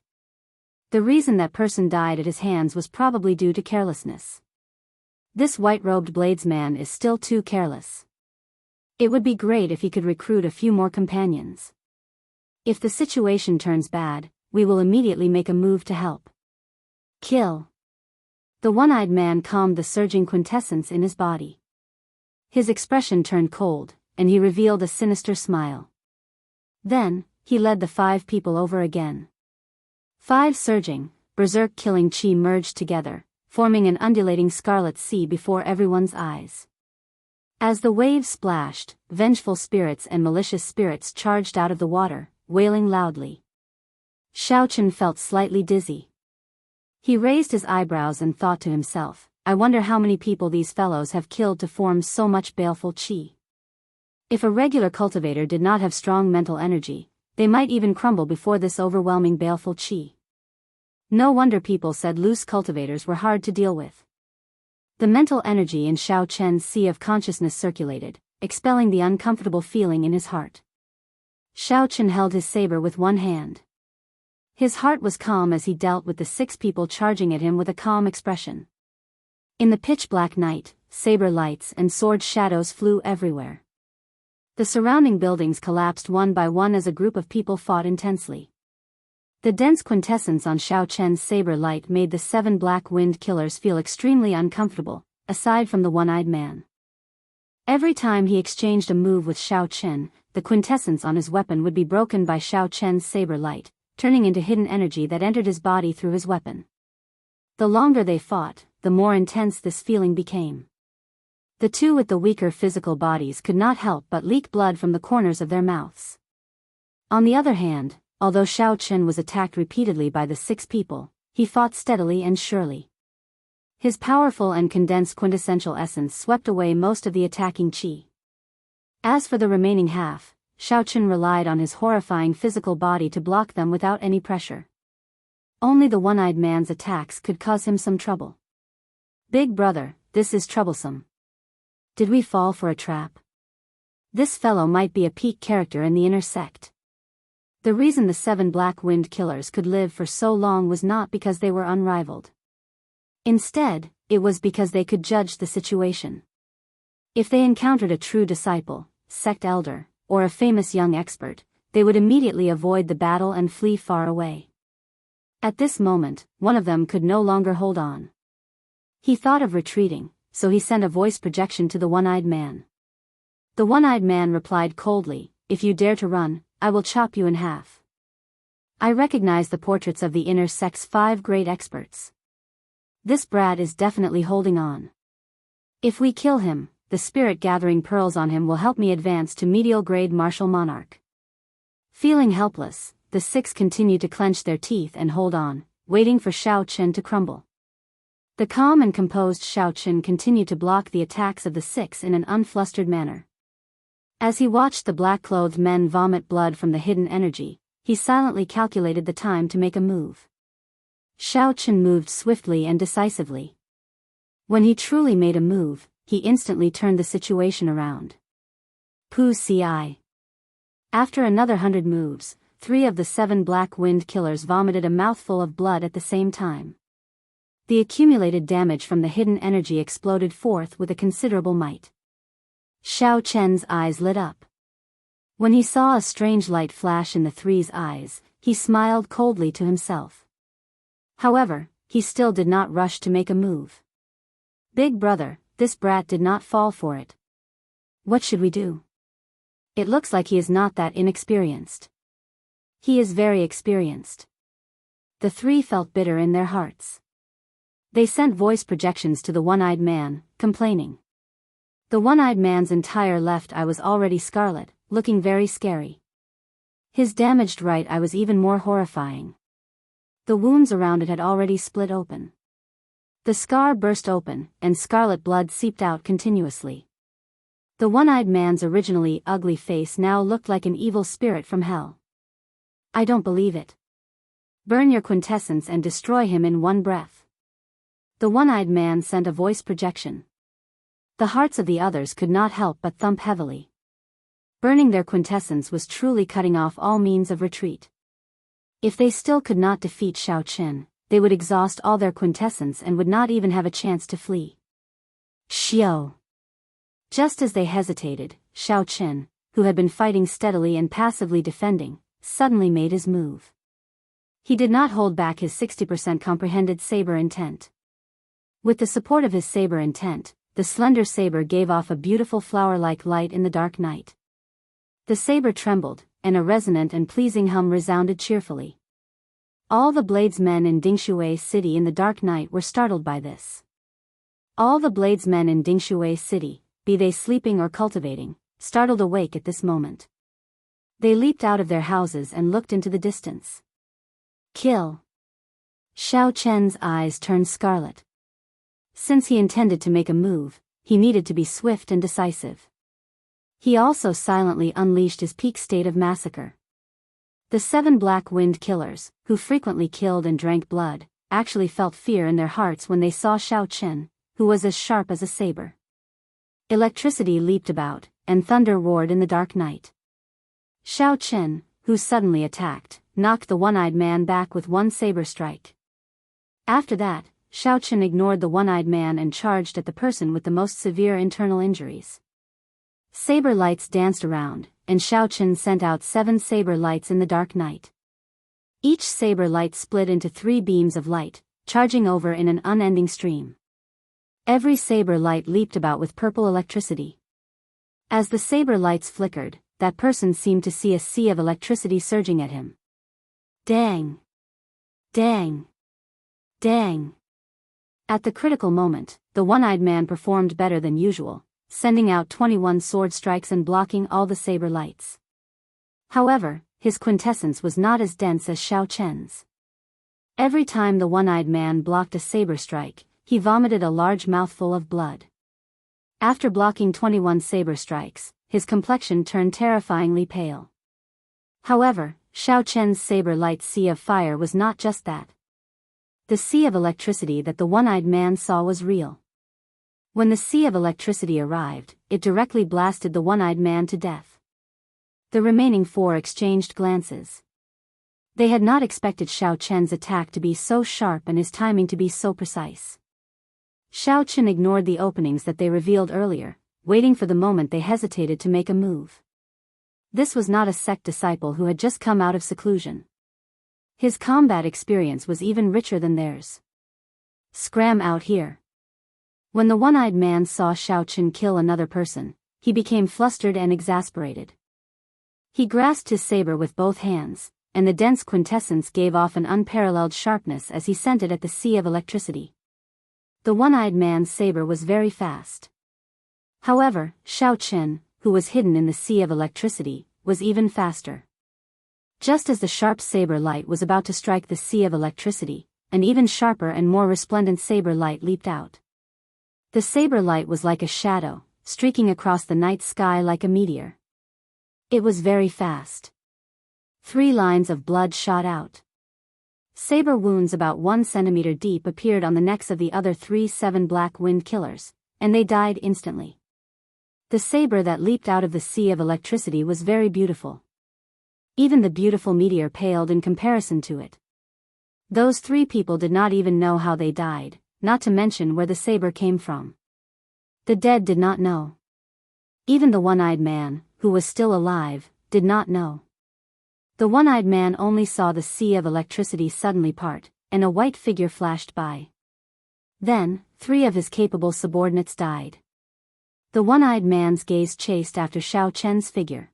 The reason that person died at his hands was probably due to carelessness. This white-robed bladesman is still too careless. It would be great if he could recruit a few more companions. If the situation turns bad, we will immediately make a move to help. Kill." The one-eyed man calmed the surging quintessence in his body. His expression turned cold, and he revealed a sinister smile. Then, he led the 5 people over again. 5 surging, berserk-killing chi merged together, forming an undulating scarlet sea before everyone's eyes. As the waves splashed, vengeful spirits and malicious spirits charged out of the water, wailing loudly. Xiao Chen felt slightly dizzy. He raised his eyebrows and thought to himself, "I wonder how many people these fellows have killed to form so much baleful chi. If a regular cultivator did not have strong mental energy, they might even crumble before this overwhelming baleful chi." No wonder people said loose cultivators were hard to deal with. The mental energy in Xiao Chen's sea of consciousness circulated, expelling the uncomfortable feeling in his heart. Xiao Chen held his saber with one hand. His heart was calm as he dealt with the 6 people charging at him with a calm expression. In the pitch-black night, saber lights and sword shadows flew everywhere. The surrounding buildings collapsed one by one as a group of people fought intensely. The dense quintessence on Xiao Chen's saber light made the 7 black wind killers feel extremely uncomfortable, aside from the one-eyed man. Every time he exchanged a move with Xiao Chen, the quintessence on his weapon would be broken by Xiao Chen's saber light, turning into hidden energy that entered his body through his weapon. The longer they fought, the more intense this feeling became. The two with the weaker physical bodies could not help but leak blood from the corners of their mouths. On the other hand, although Xiao Chen was attacked repeatedly by the 6 people, he fought steadily and surely. His powerful and condensed quintessential essence swept away most of the attacking qi. As for the remaining half, Xiao Chen relied on his horrifying physical body to block them without any pressure. Only the one-eyed man's attacks could cause him some trouble. "Big brother, this is troublesome. Did we fall for a trap? This fellow might be a peak character in the inner sect." The reason the 7 Black Wind Killers could live for so long was not because they were unrivaled. Instead, it was because they could judge the situation. If they encountered a true disciple, sect elder, or a famous young expert, they would immediately avoid the battle and flee far away. At this moment, one of them could no longer hold on. He thought of retreating, so he sent a voice projection to the one-eyed man. The one-eyed man replied coldly, "If you dare to run, I will chop you in half." I recognize the portraits of the inner sect's 5 great experts. This brat is definitely holding on. If we kill him, the spirit gathering pearls on him will help me advance to medial grade martial monarch. Feeling helpless, the 6 continued to clench their teeth and hold on, waiting for Xiao Chen to crumble. The calm and composed Xiao Chen continued to block the attacks of the 6 in an unflustered manner. As he watched the black-clothed men vomit blood from the hidden energy, he silently calculated the time to make a move. Xiao Chen moved swiftly and decisively. When he truly made a move, he instantly turned the situation around. Pu Ci. After another 100 moves, 3 of the 7 Black Wind Killers vomited a mouthful of blood at the same time. The accumulated damage from the hidden energy exploded forth with a considerable might. Xiao Chen's eyes lit up. When he saw a strange light flash in the 3's eyes, he smiled coldly to himself. However, he still did not rush to make a move. "Big brother, this brat did not fall for it. What should we do? It looks like he is not that inexperienced." "He is very experienced." The 3 felt bitter in their hearts. They sent voice projections to the one-eyed man, complaining. The one-eyed man's entire left eye was already scarlet, looking very scary. His damaged right eye was even more horrifying. The wounds around it had already split open. The scar burst open, and scarlet blood seeped out continuously. The one-eyed man's originally ugly face now looked like an evil spirit from hell. "I don't believe it. Burn your quintessence and destroy him in one breath." The one-eyed man sent a voice projection. The hearts of the others could not help but thump heavily. Burning their quintessence was truly cutting off all means of retreat. If they still could not defeat Xiao Chen, they would exhaust all their quintessence and would not even have a chance to flee. Xiao. Just as they hesitated, Xiao Chen, who had been fighting steadily and passively defending, suddenly made his move. He did not hold back his 60% comprehended saber intent. With the support of his saber intent, the slender saber gave off a beautiful flower-like light in the dark night. The saber trembled, and a resonant and pleasing hum resounded cheerfully. All the bladesmen in Dingshui City in the dark night were startled by this. All the bladesmen in Dingshui City, be they sleeping or cultivating, startled awake at this moment. They leaped out of their houses and looked into the distance. "Kill." Xiao Chen's eyes turned scarlet. Since he intended to make a move, he needed to be swift and decisive. He also silently unleashed his peak state of massacre. The 7 Black Wind Killers, who frequently killed and drank blood, actually felt fear in their hearts when they saw Xiao Chen, who was as sharp as a saber. Electricity leaped about, and thunder roared in the dark night. Xiao Chen, who suddenly attacked, knocked the one-eyed man back with one saber strike. After that, Xiao Chen ignored the one-eyed man and charged at the person with the most severe internal injuries. Saber lights danced around, and Xiao Chen sent out 7 saber lights in the dark night. Each saber light split into 3 beams of light, charging over in an unending stream. Every saber light leaped about with purple electricity. As the saber lights flickered, that person seemed to see a sea of electricity surging at him. Dang! Dang! Dang! At the critical moment, the one-eyed man performed better than usual, sending out 21 sword strikes and blocking all the saber lights. However, his quintessence was not as dense as Xiao Chen's. Every time the one-eyed man blocked a saber strike, he vomited a large mouthful of blood. After blocking 21 saber strikes, his complexion turned terrifyingly pale. However, Xiao Chen's saber light sea of fire was not just that. The sea of electricity that the one-eyed man saw was real. When the sea of electricity arrived, it directly blasted the one-eyed man to death. The remaining four exchanged glances. They had not expected Xiao Chen's attack to be so sharp and his timing to be so precise. Xiao Chen ignored the openings that they revealed earlier, waiting for the moment they hesitated to make a move. This was not a sect disciple who had just come out of seclusion. His combat experience was even richer than theirs. Scram out here. When the one-eyed man saw Xiao Chen kill another person, he became flustered and exasperated. He grasped his saber with both hands, and the dense quintessence gave off an unparalleled sharpness as he sent it at the sea of electricity. The one-eyed man's saber was very fast. However, Xiao Chen, who was hidden in the sea of electricity, was even faster. Just as the sharp saber light was about to strike the sea of electricity, an even sharper and more resplendent saber light leaped out. The saber light was like a shadow, streaking across the night sky like a meteor. It was very fast. 3 lines of blood shot out. Saber wounds about 1 centimeter deep appeared on the necks of the other 3 7 black wind killers, and they died instantly. The saber that leaped out of the sea of electricity was very beautiful. Even the beautiful meteor paled in comparison to it. Those 3 people did not even know how they died, not to mention where the saber came from. The dead did not know. Even the one-eyed man, who was still alive, did not know. The one-eyed man only saw the sea of electricity suddenly part, and a white figure flashed by. Then, 3 of his capable subordinates died. The one-eyed man's gaze chased after Xiao Chen's figure.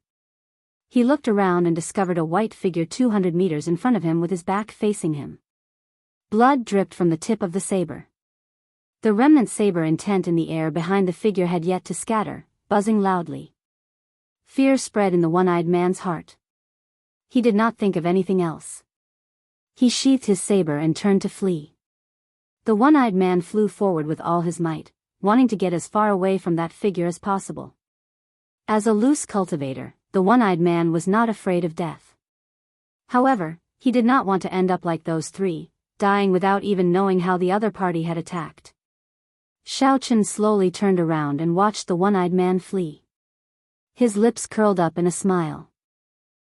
He looked around and discovered a white figure 200 meters in front of him with his back facing him. Blood dripped from the tip of the saber. The remnant saber intent in the air behind the figure had yet to scatter, buzzing loudly. Fear spread in the one-eyed man's heart. He did not think of anything else. He sheathed his saber and turned to flee. The one-eyed man flew forward with all his might, wanting to get as far away from that figure as possible. As a loose cultivator, the one-eyed man was not afraid of death. However, he did not want to end up like those 3, dying without even knowing how the other party had attacked. Xiao Chen slowly turned around and watched the one-eyed man flee. His lips curled up in a smile.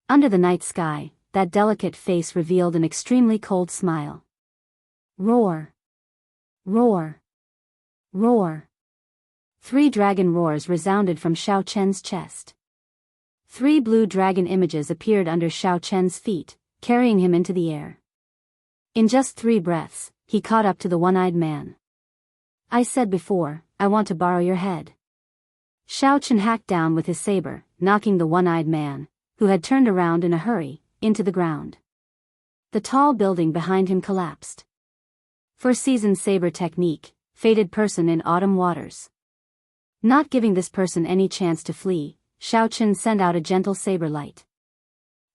Under the night sky, that delicate face revealed an extremely cold smile. Roar! Roar! Roar! 3 dragon roars resounded from Xiao Chen's chest. 3 blue dragon images appeared under Xiao Chen's feet, carrying him into the air. In just 3 breaths, he caught up to the one-eyed man. I said before, I want to borrow your head. Xiao Chen hacked down with his saber, knocking the one-eyed man, who had turned around in a hurry, into the ground. The tall building behind him collapsed. For seasoned saber technique, fated person in autumn waters. Not giving this person any chance to flee, Xiao Chen sent out a gentle saber light.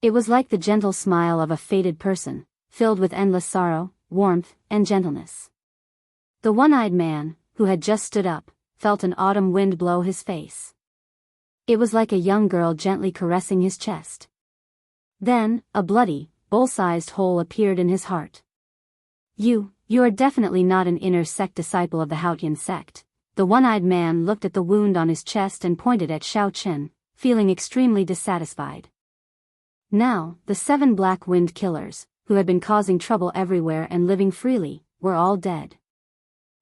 It was like the gentle smile of a fated person, filled with endless sorrow, warmth, and gentleness. The one-eyed man, who had just stood up, felt an autumn wind blow his face. It was like a young girl gently caressing his chest. Then, a bloody, bowl-sized hole appeared in his heart. You are definitely not an inner sect disciple of the Haotian sect. The one-eyed man looked at the wound on his chest and pointed at Xiao Chen, feeling extremely dissatisfied. Now, the 7 black wind killers, who had been causing trouble everywhere and living freely, were all dead.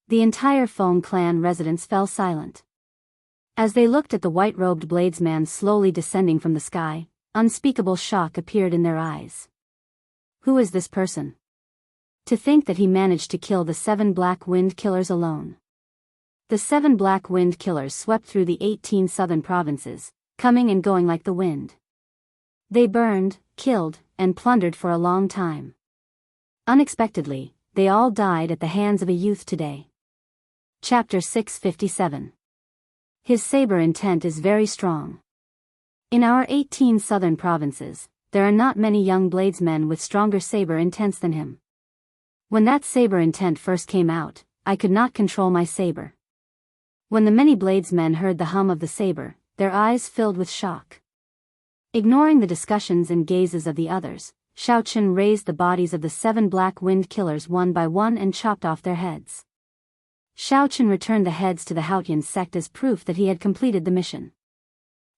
The entire Feng clan residents fell silent. As they looked at the white-robed bladesman slowly descending from the sky, unspeakable shock appeared in their eyes. Who is this person? To think that he managed to kill the 7 black wind killers alone. The 7 black wind killers swept through the 18 southern provinces, coming and going like the wind. They burned, killed, and plundered for a long time. Unexpectedly, they all died at the hands of a youth today. Chapter 657. His saber intent is very strong. In our 18 southern provinces, there are not many young bladesmen with stronger saber intents than him. When that saber intent first came out, I could not control my saber. When the many bladesmen heard the hum of the saber, their eyes filled with shock. Ignoring the discussions and gazes of the others, Shao Chen raised the bodies of the 7 black wind killers one by one and chopped off their heads. Shao Chen returned the heads to the Haotian sect as proof that he had completed the mission.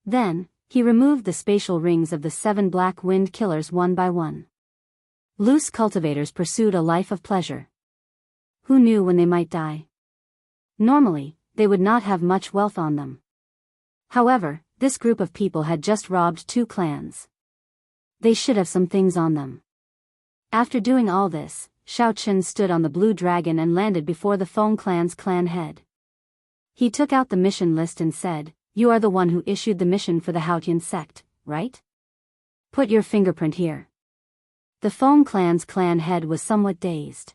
Then, he removed the spatial rings of the 7 black wind killers one by one. Loose cultivators pursued a life of pleasure. Who knew when they might die? Normally, they would not have much wealth on them. However, this group of people had just robbed 2 clans. They should have some things on them. After doing all this, Shao Chen stood on the blue dragon and landed before the Feng clan's clan head. He took out the mission list and said, "You are the one who issued the mission for the Haotian sect, right? Put your fingerprint here." The Feng clan's clan head was somewhat dazed.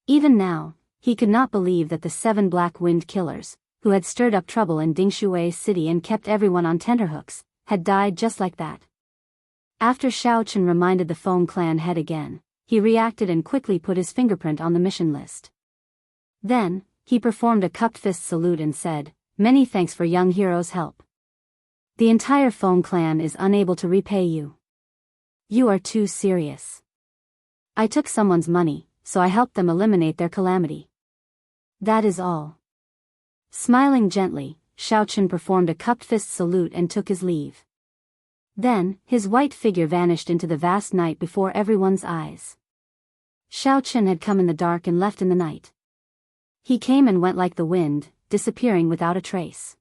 Even now, he could not believe that the 7 black wind killers, who had stirred up trouble in Dingshui city and kept everyone on tenterhooks, had died just like that. After Shao Chen reminded the Feng clan head again, he reacted and quickly put his fingerprint on the mission list. Then, he performed a cupped fist salute and said, "Many thanks for young hero's help. The entire Feng clan is unable to repay you. You are too serious. I took someone's money, so I helped them eliminate their calamity. That is all." Smiling gently, Shao Chen performed a cupped fist salute and took his leave. Then, his white figure vanished into the vast night before everyone's eyes. Shao Chen had come in the dark and left in the night. He came and went like the wind, disappearing without a trace.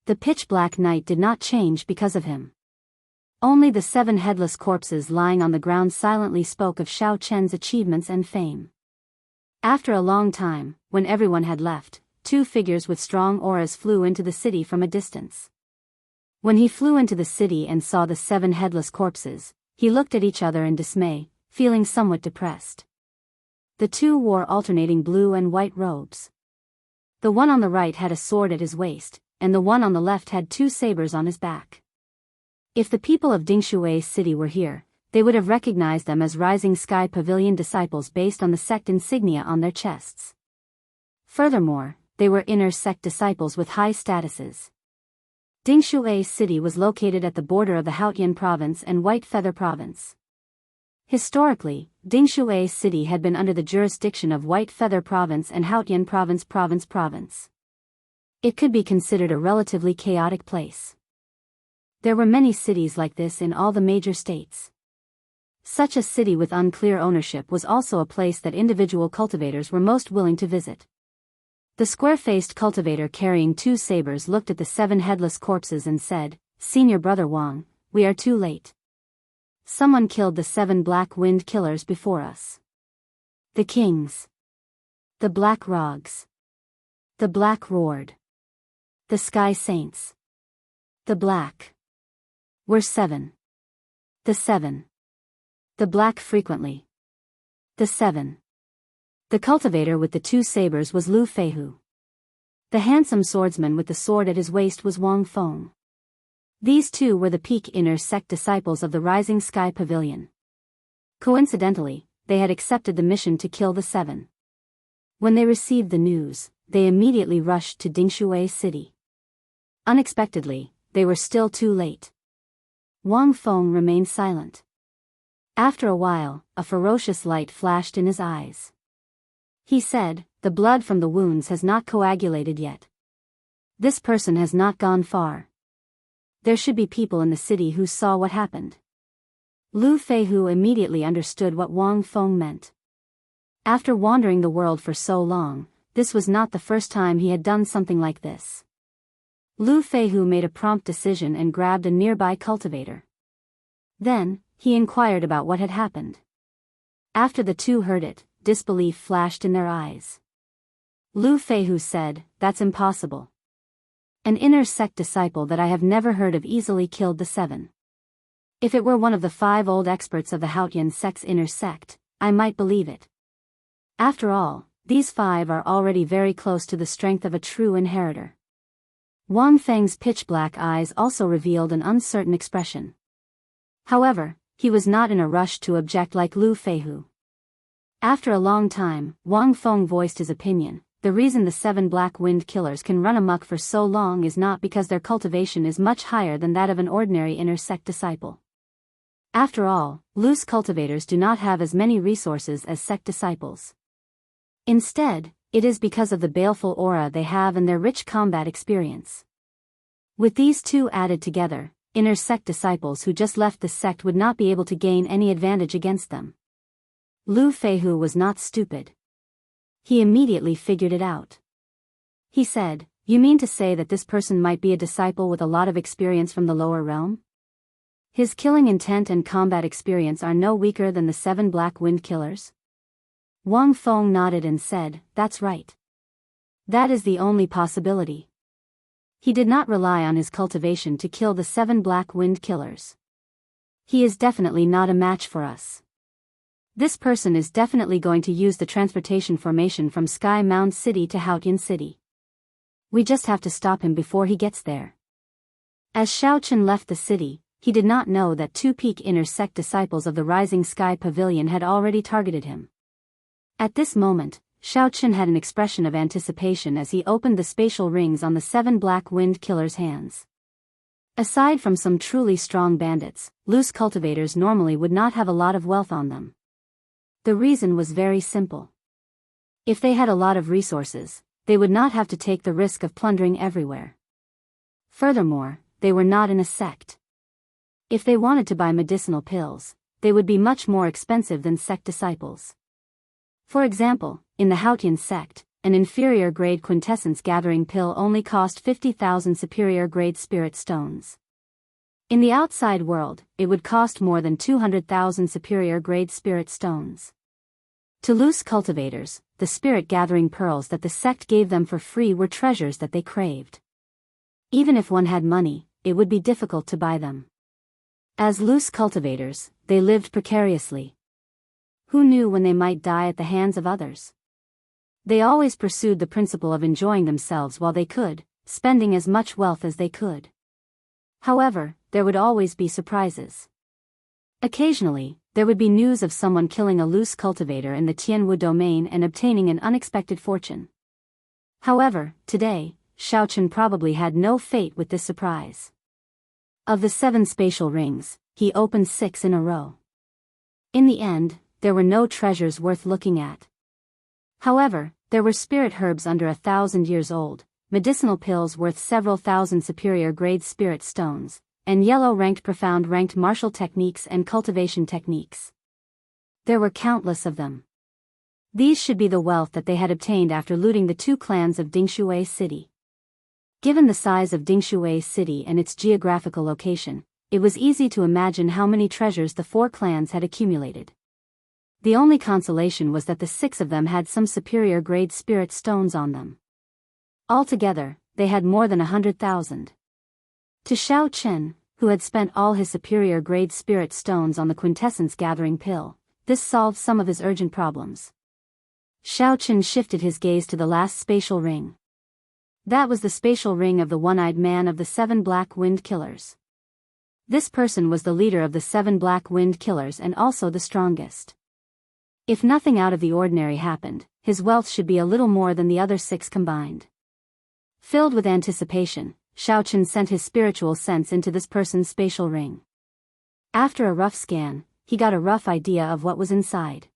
The pitch-black night did not change because of him. Only the 7 headless corpses lying on the ground silently spoke of Shao Chen's achievements and fame. After a long time, when everyone had left, 2 figures with strong auras flew into the city from a distance. When he flew into the city and saw the 7 headless corpses, he looked at each other in dismay, feeling somewhat depressed. The 2 wore alternating blue and white robes. The one on the right had a sword at his waist, and the one on the left had 2 sabers on his back. If the people of Dingshui city were here, they would have recognized them as Rising Sky Pavilion disciples based on the sect insignia on their chests. Furthermore, they were inner sect disciples with high statuses. Dingshui city was located at the border of the Haotian province and White Feather province. Historically, Dingshui city had been under the jurisdiction of White Feather province and Haotian province. It could be considered a relatively chaotic place. There were many cities like this in all the major states. Such a city with unclear ownership was also a place that individual cultivators were most willing to visit. The square-faced cultivator carrying 2 sabers looked at the 7 headless corpses and said, "Senior Brother Wang, we are too late. Someone killed the 7 black wind killers before us. The kings. The black rogs. The black roared. The sky saints. The black. Were 7. The 7. The black frequently. The 7. The cultivator with the 2 sabers was Lu Feihu. The handsome swordsman with the sword at his waist was Wang Feng. These 2 were the peak inner sect disciples of the Rising Sky Pavilion. Coincidentally, they had accepted the mission to kill the 7. When they received the news, they immediately rushed to Dingshui city. Unexpectedly, they were still too late. Wang Feng remained silent. After a while, a ferocious light flashed in his eyes. He said, "The blood from the wounds has not coagulated yet. This person has not gone far. There should be people in the city who saw what happened." Lu Feihu immediately understood what Wang Feng meant. After wandering the world for so long, this was not the first time he had done something like this. Lu Feihu made a prompt decision and grabbed a nearby cultivator. Then, he inquired about what had happened. After the 2 heard it, disbelief flashed in their eyes. Lu Feihu said, "That's impossible. An inner sect disciple that I have never heard of easily killed the 7. If it were one of the 5 old experts of the Haotian sect's inner sect, I might believe it. After all, these 5 are already very close to the strength of a true inheritor." Wang Feng's pitch-black eyes also revealed an uncertain expression. However, he was not in a rush to object like Lu Feihu. After a long time, Wang Feng voiced his opinion. The reason the 7 Black Wind Killers can run amok for so long is not because their cultivation is much higher than that of an ordinary inner sect disciple. After all, loose cultivators do not have as many resources as sect disciples. Instead, it is because of the baleful aura they have and their rich combat experience. With these two added together, inner sect disciples who just left the sect would not be able to gain any advantage against them. Lu Feihu was not stupid. He immediately figured it out. He said, "You mean to say that this person might be a disciple with a lot of experience from the lower realm? His killing intent and combat experience are no weaker than the 7 Black Wind Killers?" Wang Feng nodded and said, "That's right. That is the only possibility. He did not rely on his cultivation to kill the 7 Black Wind Killers. He is definitely not a match for us. This person is definitely going to use the transportation formation from Sky Mound City to Haotian City. We just have to stop him before he gets there." As Xiao Chen left the city, he did not know that 2 peak inner sect disciples of the Rising Sky Pavilion had already targeted him. At this moment, Xiao Chen had an expression of anticipation as he opened the spatial rings on the 7 Black Wind Killers' hands. Aside from some truly strong bandits, loose cultivators normally would not have a lot of wealth on them. The reason was very simple. If they had a lot of resources, they would not have to take the risk of plundering everywhere. Furthermore, they were not in a sect. If they wanted to buy medicinal pills, they would be much more expensive than sect disciples. For example, in the Haotian sect, an inferior-grade quintessence gathering pill only cost 50,000 superior-grade spirit stones. In the outside world, it would cost more than 200,000 superior-grade spirit stones. To loose cultivators, the spirit-gathering pearls that the sect gave them for free were treasures that they craved. Even if one had money, it would be difficult to buy them. As loose cultivators, they lived precariously. Who knew when they might die at the hands of others? They always pursued the principle of enjoying themselves while they could, spending as much wealth as they could. However, there would always be surprises. Occasionally, there would be news of someone killing a loose cultivator in the Tianwu domain and obtaining an unexpected fortune. However, today, Xiao Chen probably had no fate with this surprise. Of the 7 spatial rings, he opened 6 in a row. In the end, there were no treasures worth looking at. However, there were spirit herbs under 1,000 years old, medicinal pills worth several thousand superior-grade spirit stones, and yellow-ranked profound-ranked martial techniques and cultivation techniques. There were countless of them. These should be the wealth that they had obtained after looting the 2 clans of Dingshui City. Given the size of Dingshui City and its geographical location, it was easy to imagine how many treasures the 4 clans had accumulated. The only consolation was that the 6 of them had some superior-grade spirit stones on them. Altogether, they had more than 100,000. To Xiao Chen, who had spent all his superior-grade spirit stones on the quintessence gathering pill, this solved some of his urgent problems. Xiao Chen shifted his gaze to the last spatial ring. That was the spatial ring of the one-eyed man of the 7 Black Wind Killers. This person was the leader of the 7 Black Wind Killers and also the strongest. If nothing out of the ordinary happened, his wealth should be a little more than the other 6 combined. Filled with anticipation, Xiao Chen sent his spiritual sense into this person's spatial ring. After a rough scan, he got a rough idea of what was inside.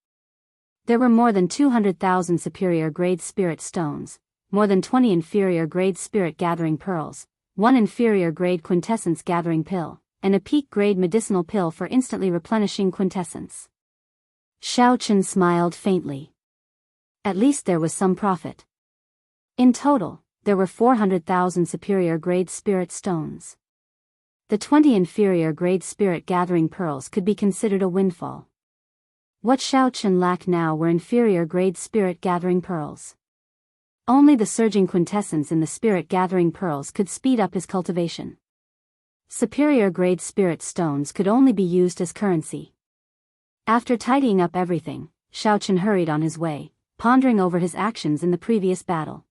There were more than 200,000 superior-grade spirit stones, more than 20 inferior-grade spirit-gathering pearls, 1 inferior-grade quintessence gathering pill, and a peak-grade medicinal pill for instantly replenishing quintessence. Xiao Chen smiled faintly. At least there was some profit. In total, there were 400,000 superior-grade spirit stones. The 20 inferior-grade spirit-gathering pearls could be considered a windfall. What Xiao Chen lacked now were inferior-grade spirit-gathering pearls. Only the surging quintessence in the spirit-gathering pearls could speed up his cultivation. Superior-grade spirit stones could only be used as currency. After tidying up everything, Xiaochen hurried on his way, pondering over his actions in the previous battle.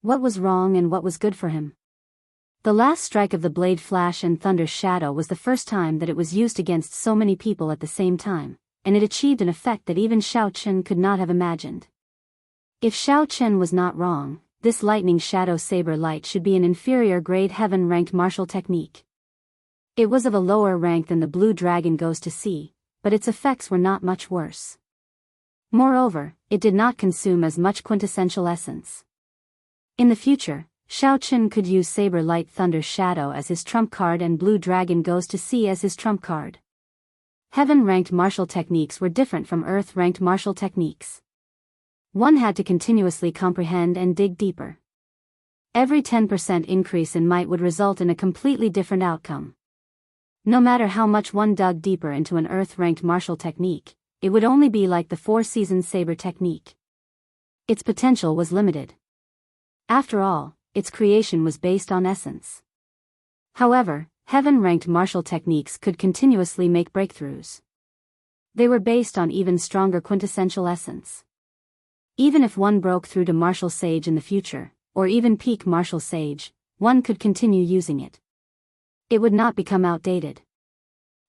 What was wrong and what was good for him? The last strike of the blade flash and thunder's shadow was the first time that it was used against so many people at the same time, and it achieved an effect that even Xiaochen could not have imagined. If Xiaochen was not wrong, this lightning shadow saber light should be an inferior-grade heaven-ranked martial technique. It was of a lower rank than the blue dragon goes to sea, but its effects were not much worse. Moreover, it did not consume as much quintessential essence. In the future, Xiaochen could use Saber Light Thunder's Shadow as his trump card and Blue Dragon Goes to Sea as his trump card. Heaven-ranked martial techniques were different from Earth-ranked martial techniques. One had to continuously comprehend and dig deeper. Every 10% increase in might would result in a completely different outcome. No matter how much one dug deeper into an Earth-ranked martial technique, it would only be like the Four Seasons Saber technique. Its potential was limited. After all, its creation was based on essence. However, heaven-ranked martial techniques could continuously make breakthroughs. They were based on even stronger quintessential essence. Even if one broke through to martial sage in the future, or even peak martial sage, one could continue using it. It would not become outdated.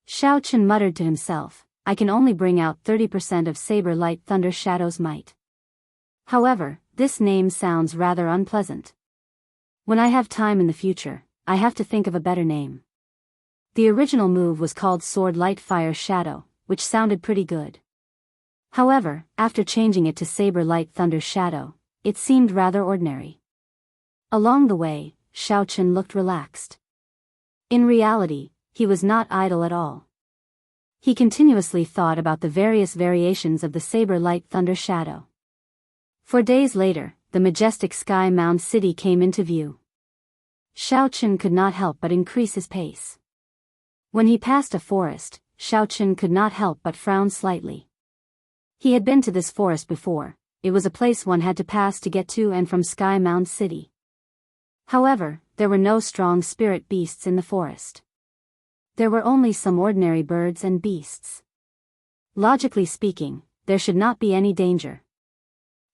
Xiaochen muttered to himself, I can only bring out 30% of Saber Light Thunder Shadow's might. However, this name sounds rather unpleasant. When I have time in the future, I have to think of a better name. The original move was called Sword Light Fire Shadow, which sounded pretty good. However, after changing it to Saber Light Thunder Shadow, it seemed rather ordinary. Along the way, Xiaochen looked relaxed. In reality, he was not idle at all. He continuously thought about the various variations of the Saber Light Thunder Shadow. 4 days later, the majestic Sky Mound City came into view. Xiaochen could not help but increase his pace. When he passed a forest, Xiaochen could not help but frown slightly. He had been to this forest before. It was a place one had to pass to get to and from Sky Mound City. However, there were no strong spirit beasts in the forest. There were only some ordinary birds and beasts. Logically speaking, there should not be any danger.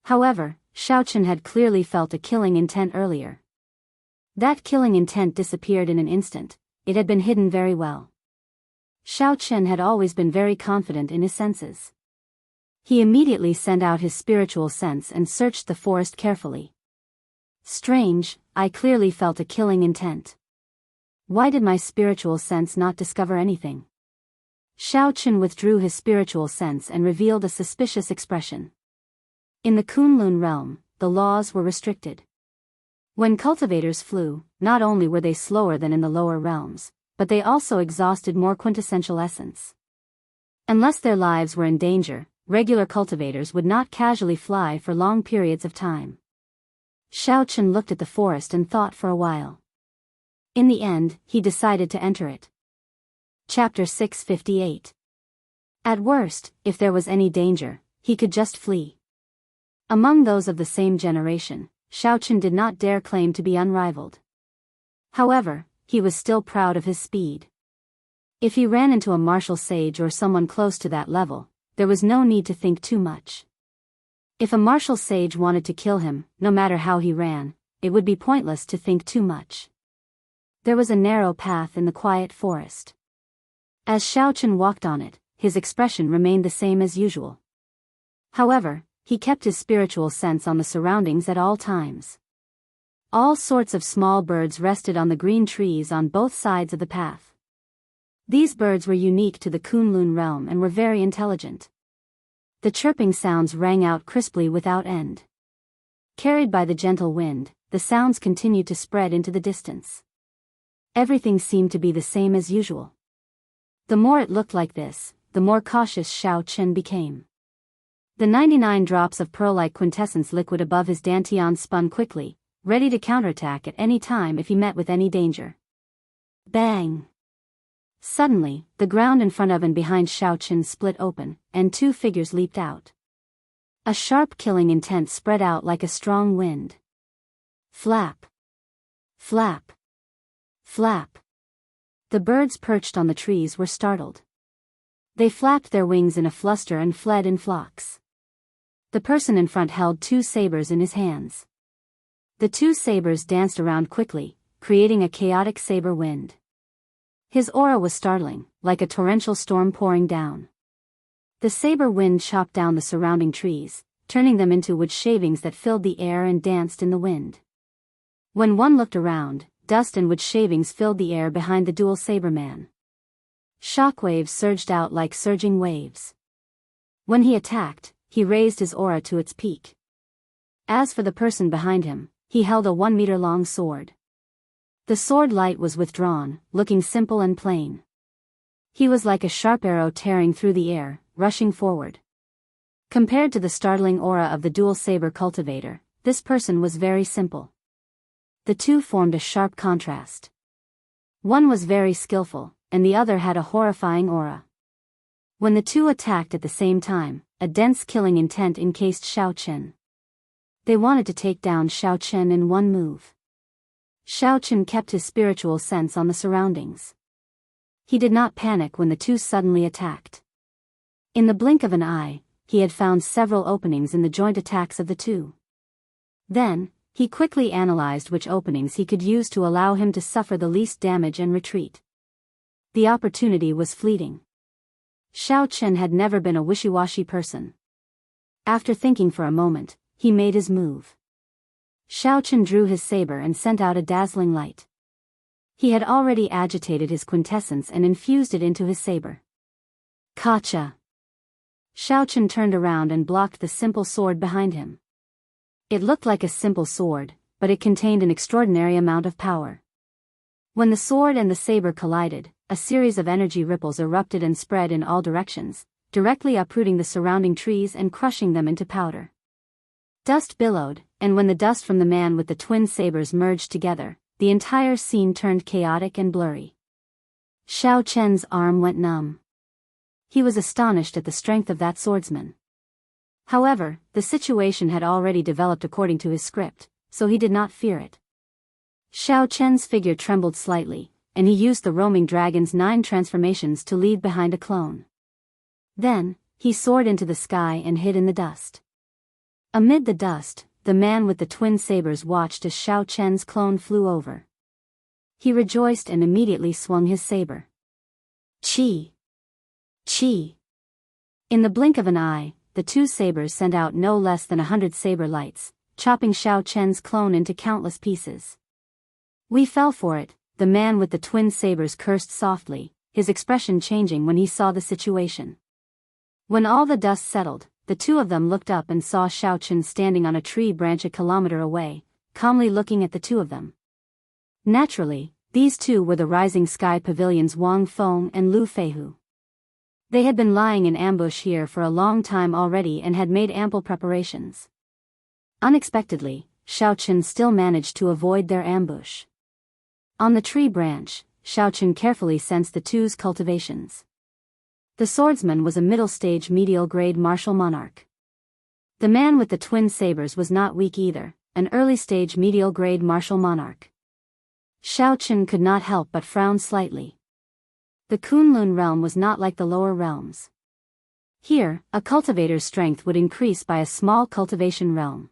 However, Xiaochen had clearly felt a killing intent earlier. That killing intent disappeared in an instant. It had been hidden very well. Xiaochen had always been very confident in his senses. He immediately sent out his spiritual sense and searched the forest carefully. Strange, I clearly felt a killing intent. Why did my spiritual sense not discover anything? Xiaochen withdrew his spiritual sense and revealed a suspicious expression. In the Kunlun realm, the laws were restricted. When cultivators flew, not only were they slower than in the lower realms, but they also exhausted more quintessential essence. Unless their lives were in danger, regular cultivators would not casually fly for long periods of time. Xiaochen looked at the forest and thought for a while. In the end, he decided to enter it. Chapter 658. At worst, if there was any danger, he could just flee. Among those of the same generation, Xiaochen did not dare claim to be unrivaled. However, he was still proud of his speed. If he ran into a martial sage or someone close to that level, there was no need to think too much. If a martial sage wanted to kill him, no matter how he ran, it would be pointless to think too much. There was a narrow path in the quiet forest. As Xiaochen walked on it, his expression remained the same as usual. However, he kept his spiritual sense on the surroundings at all times. All sorts of small birds rested on the green trees on both sides of the path. These birds were unique to the Kunlun realm and were very intelligent. The chirping sounds rang out crisply without end. Carried by the gentle wind, the sounds continued to spread into the distance. Everything seemed to be the same as usual. The more it looked like this, the more cautious Xiaochen became. The 99 drops of pearl-like quintessence liquid above his dantian spun quickly, ready to counterattack at any time if he met with any danger. Bang! Suddenly, the ground in front of and behind Xiaochen split open, and 2 figures leaped out. A sharp killing intent spread out like a strong wind. Flap. Flap. Flap. The birds perched on the trees were startled. They flapped their wings in a fluster and fled in flocks. The person in front held 2 sabers in his hands. The 2 sabers danced around quickly, creating a chaotic saber wind. His aura was startling, like a torrential storm pouring down. The saber wind chopped down the surrounding trees, turning them into wood shavings that filled the air and danced in the wind. When one looked around, dust and wood shavings filled the air behind the dual saber man. Shockwaves surged out like surging waves. When he attacked, he raised his aura to its peak. As for the person behind him, he held a 1-meter-long sword. The sword light was withdrawn, looking simple and plain. He was like a sharp arrow tearing through the air, rushing forward. Compared to the startling aura of the dual saber cultivator, this person was very simple. The two formed a sharp contrast. One was very skillful, and the other had a horrifying aura. When the two attacked at the same time, a dense killing intent encased Xiao Chen. They wanted to take down Xiao Chen in one move. Xiao Chen kept his spiritual sense on the surroundings. He did not panic when the two suddenly attacked. In the blink of an eye, he had found several openings in the joint attacks of the two. Then, he quickly analyzed which openings he could use to allow him to suffer the least damage and retreat. The opportunity was fleeting. Xiao Chen had never been a wishy-washy person. After thinking for a moment, he made his move. Xiao Chen drew his saber and sent out a dazzling light. He had already agitated his quintessence and infused it into his saber. Kacha! Xiao Chen turned around and blocked the simple sword behind him. It looked like a simple sword, but it contained an extraordinary amount of power. When the sword and the saber collided, a series of energy ripples erupted and spread in all directions, directly uprooting the surrounding trees and crushing them into powder. Dust billowed, and when the dust from the man with the twin sabers merged together, the entire scene turned chaotic and blurry. Xiao Chen's arm went numb. He was astonished at the strength of that swordsman. However, the situation had already developed according to his script, so he did not fear it. Xiao Chen's figure trembled slightly, and he used the roaming dragon's 9 transformations to lead behind a clone. Then, he soared into the sky and hid in the dust. Amid the dust, the man with the twin sabers watched as Xiao Chen's clone flew over. He rejoiced and immediately swung his saber. Chi! Chi! In the blink of an eye, the two sabers sent out no less than 100 saber lights, chopping Xiao Chen's clone into countless pieces. We fell for it, the man with the twin sabers cursed softly, his expression changing when he saw the situation. When all the dust settled, the two of them looked up and saw Xiao Chen standing on a tree branch a kilometer away, calmly looking at the two of them. Naturally, these two were the Rising Sky Pavilion's Wang Feng and Lu Feihu. They had been lying in ambush here for a long time already and had made ample preparations. Unexpectedly, Xiao Chen still managed to avoid their ambush. On the tree branch, Xiao Chen carefully sensed the two's cultivations. The swordsman was a middle-stage medial-grade martial monarch. The man with the twin sabers was not weak either, an early-stage medial-grade martial monarch. Xiao Chen could not help but frown slightly. The Kunlun realm was not like the lower realms. Here, a cultivator's strength would increase by a small cultivation realm.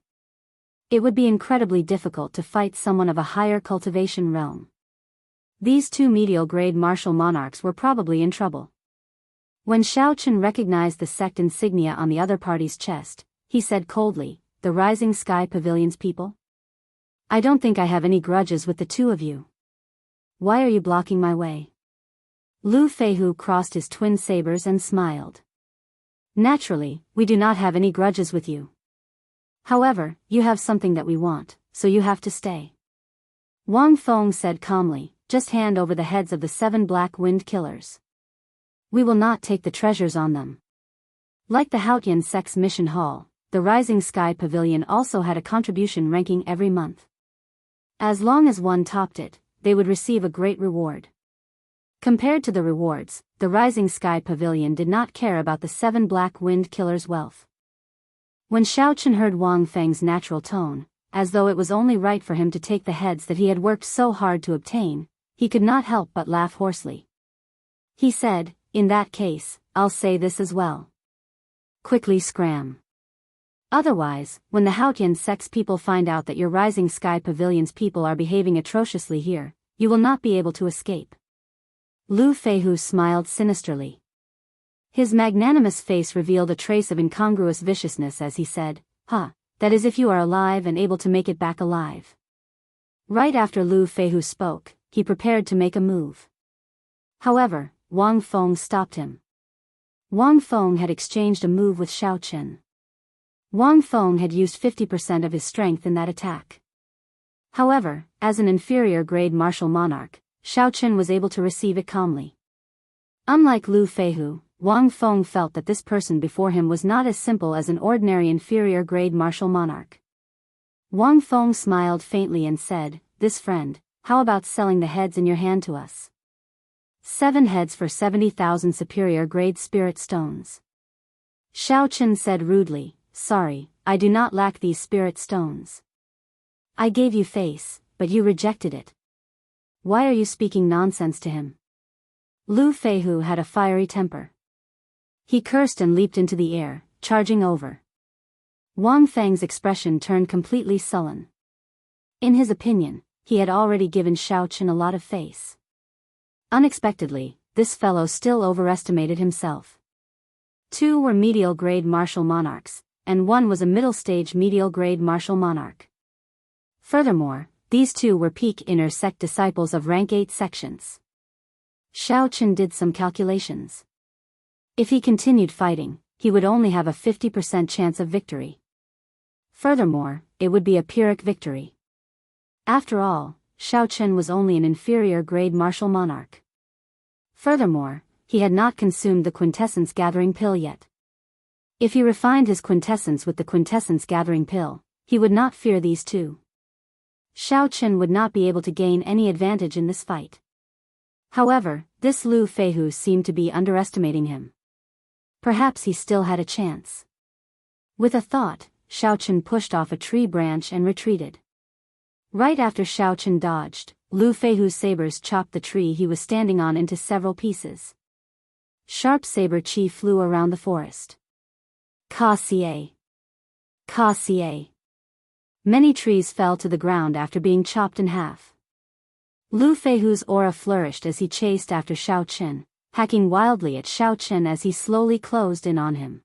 It would be incredibly difficult to fight someone of a higher cultivation realm. These two medial-grade martial monarchs were probably in trouble. When Xiao Chen recognized the sect insignia on the other party's chest, he said coldly, "The Rising Sky Pavilion's people? I don't think I have any grudges with the two of you. Why are you blocking my way?" Lu Feihu crossed his twin sabers and smiled. "Naturally, we do not have any grudges with you. However, you have something that we want, so you have to stay." Wang Feng said calmly, "Just hand over the heads of the 7 Black Wind Killers. We will not take the treasures on them." Like the Haotian sect's mission hall, the Rising Sky Pavilion also had a contribution ranking every month. As long as one topped it, they would receive a great reward. Compared to the rewards, the Rising Sky Pavilion did not care about the 7 Black Wind Killers' wealth. When Xiao Chen heard Wang Feng's natural tone, as though it was only right for him to take the heads that he had worked so hard to obtain, he could not help but laugh hoarsely. He said, "In that case, I'll say this as well. Quickly scram. Otherwise, when the Haotian sect's people find out that your Rising Sky Pavilion's people are behaving atrociously here, you will not be able to escape." Lu Feihu smiled sinisterly. His magnanimous face revealed a trace of incongruous viciousness as he said, that is if you are alive and able to make it back alive." Right after Lu Feihu spoke, he prepared to make a move. However, Wang Feng stopped him. Wang Feng had exchanged a move with Xiao Chen. Wang Feng had used 50% of his strength in that attack. However, as an inferior grade martial monarch, Xiao Chen was able to receive it calmly. Unlike Lu Feihu, Wang Feng felt that this person before him was not as simple as an ordinary inferior grade martial monarch. Wang Feng smiled faintly and said, "This friend, how about selling the heads in your hand to us? 7 heads for 70,000 superior grade spirit stones." Xiao Chen said rudely, "Sorry, I do not lack these spirit stones. I gave you face, but you rejected it. Why are you speaking nonsense to him?" Lu Feihu had a fiery temper. He cursed and leaped into the air, charging over. Wang Feng's expression turned completely sullen. In his opinion, he had already given Xiao Chen a lot of face. Unexpectedly, this fellow still overestimated himself. 2 were medial grade martial monarchs, and 1 was a middle stage medial grade martial monarch. Furthermore, these 2 were peak inner sect disciples of rank 8 sections. Xiao Chen did some calculations. If he continued fighting, he would only have a 50% chance of victory. Furthermore, it would be a Pyrrhic victory. After all, Xiao Chen was only an inferior grade martial monarch. Furthermore, he had not consumed the quintessence gathering pill yet. If he refined his quintessence with the quintessence gathering pill, he would not fear these 2. Xiao Chen would not be able to gain any advantage in this fight. However, this Lu Feihu seemed to be underestimating him. Perhaps he still had a chance. With a thought, Xiao Chen pushed off a tree branch and retreated. Right after Xiao Chen dodged, Lu Feihu's sabers chopped the tree he was standing on into several pieces. Sharp saber chi flew around the forest. Ka xie. Ka xie. Many trees fell to the ground after being chopped in half. Lu Feihu's aura flourished as he chased after Xiao Chen, hacking wildly at Xiao Chen as he slowly closed in on him.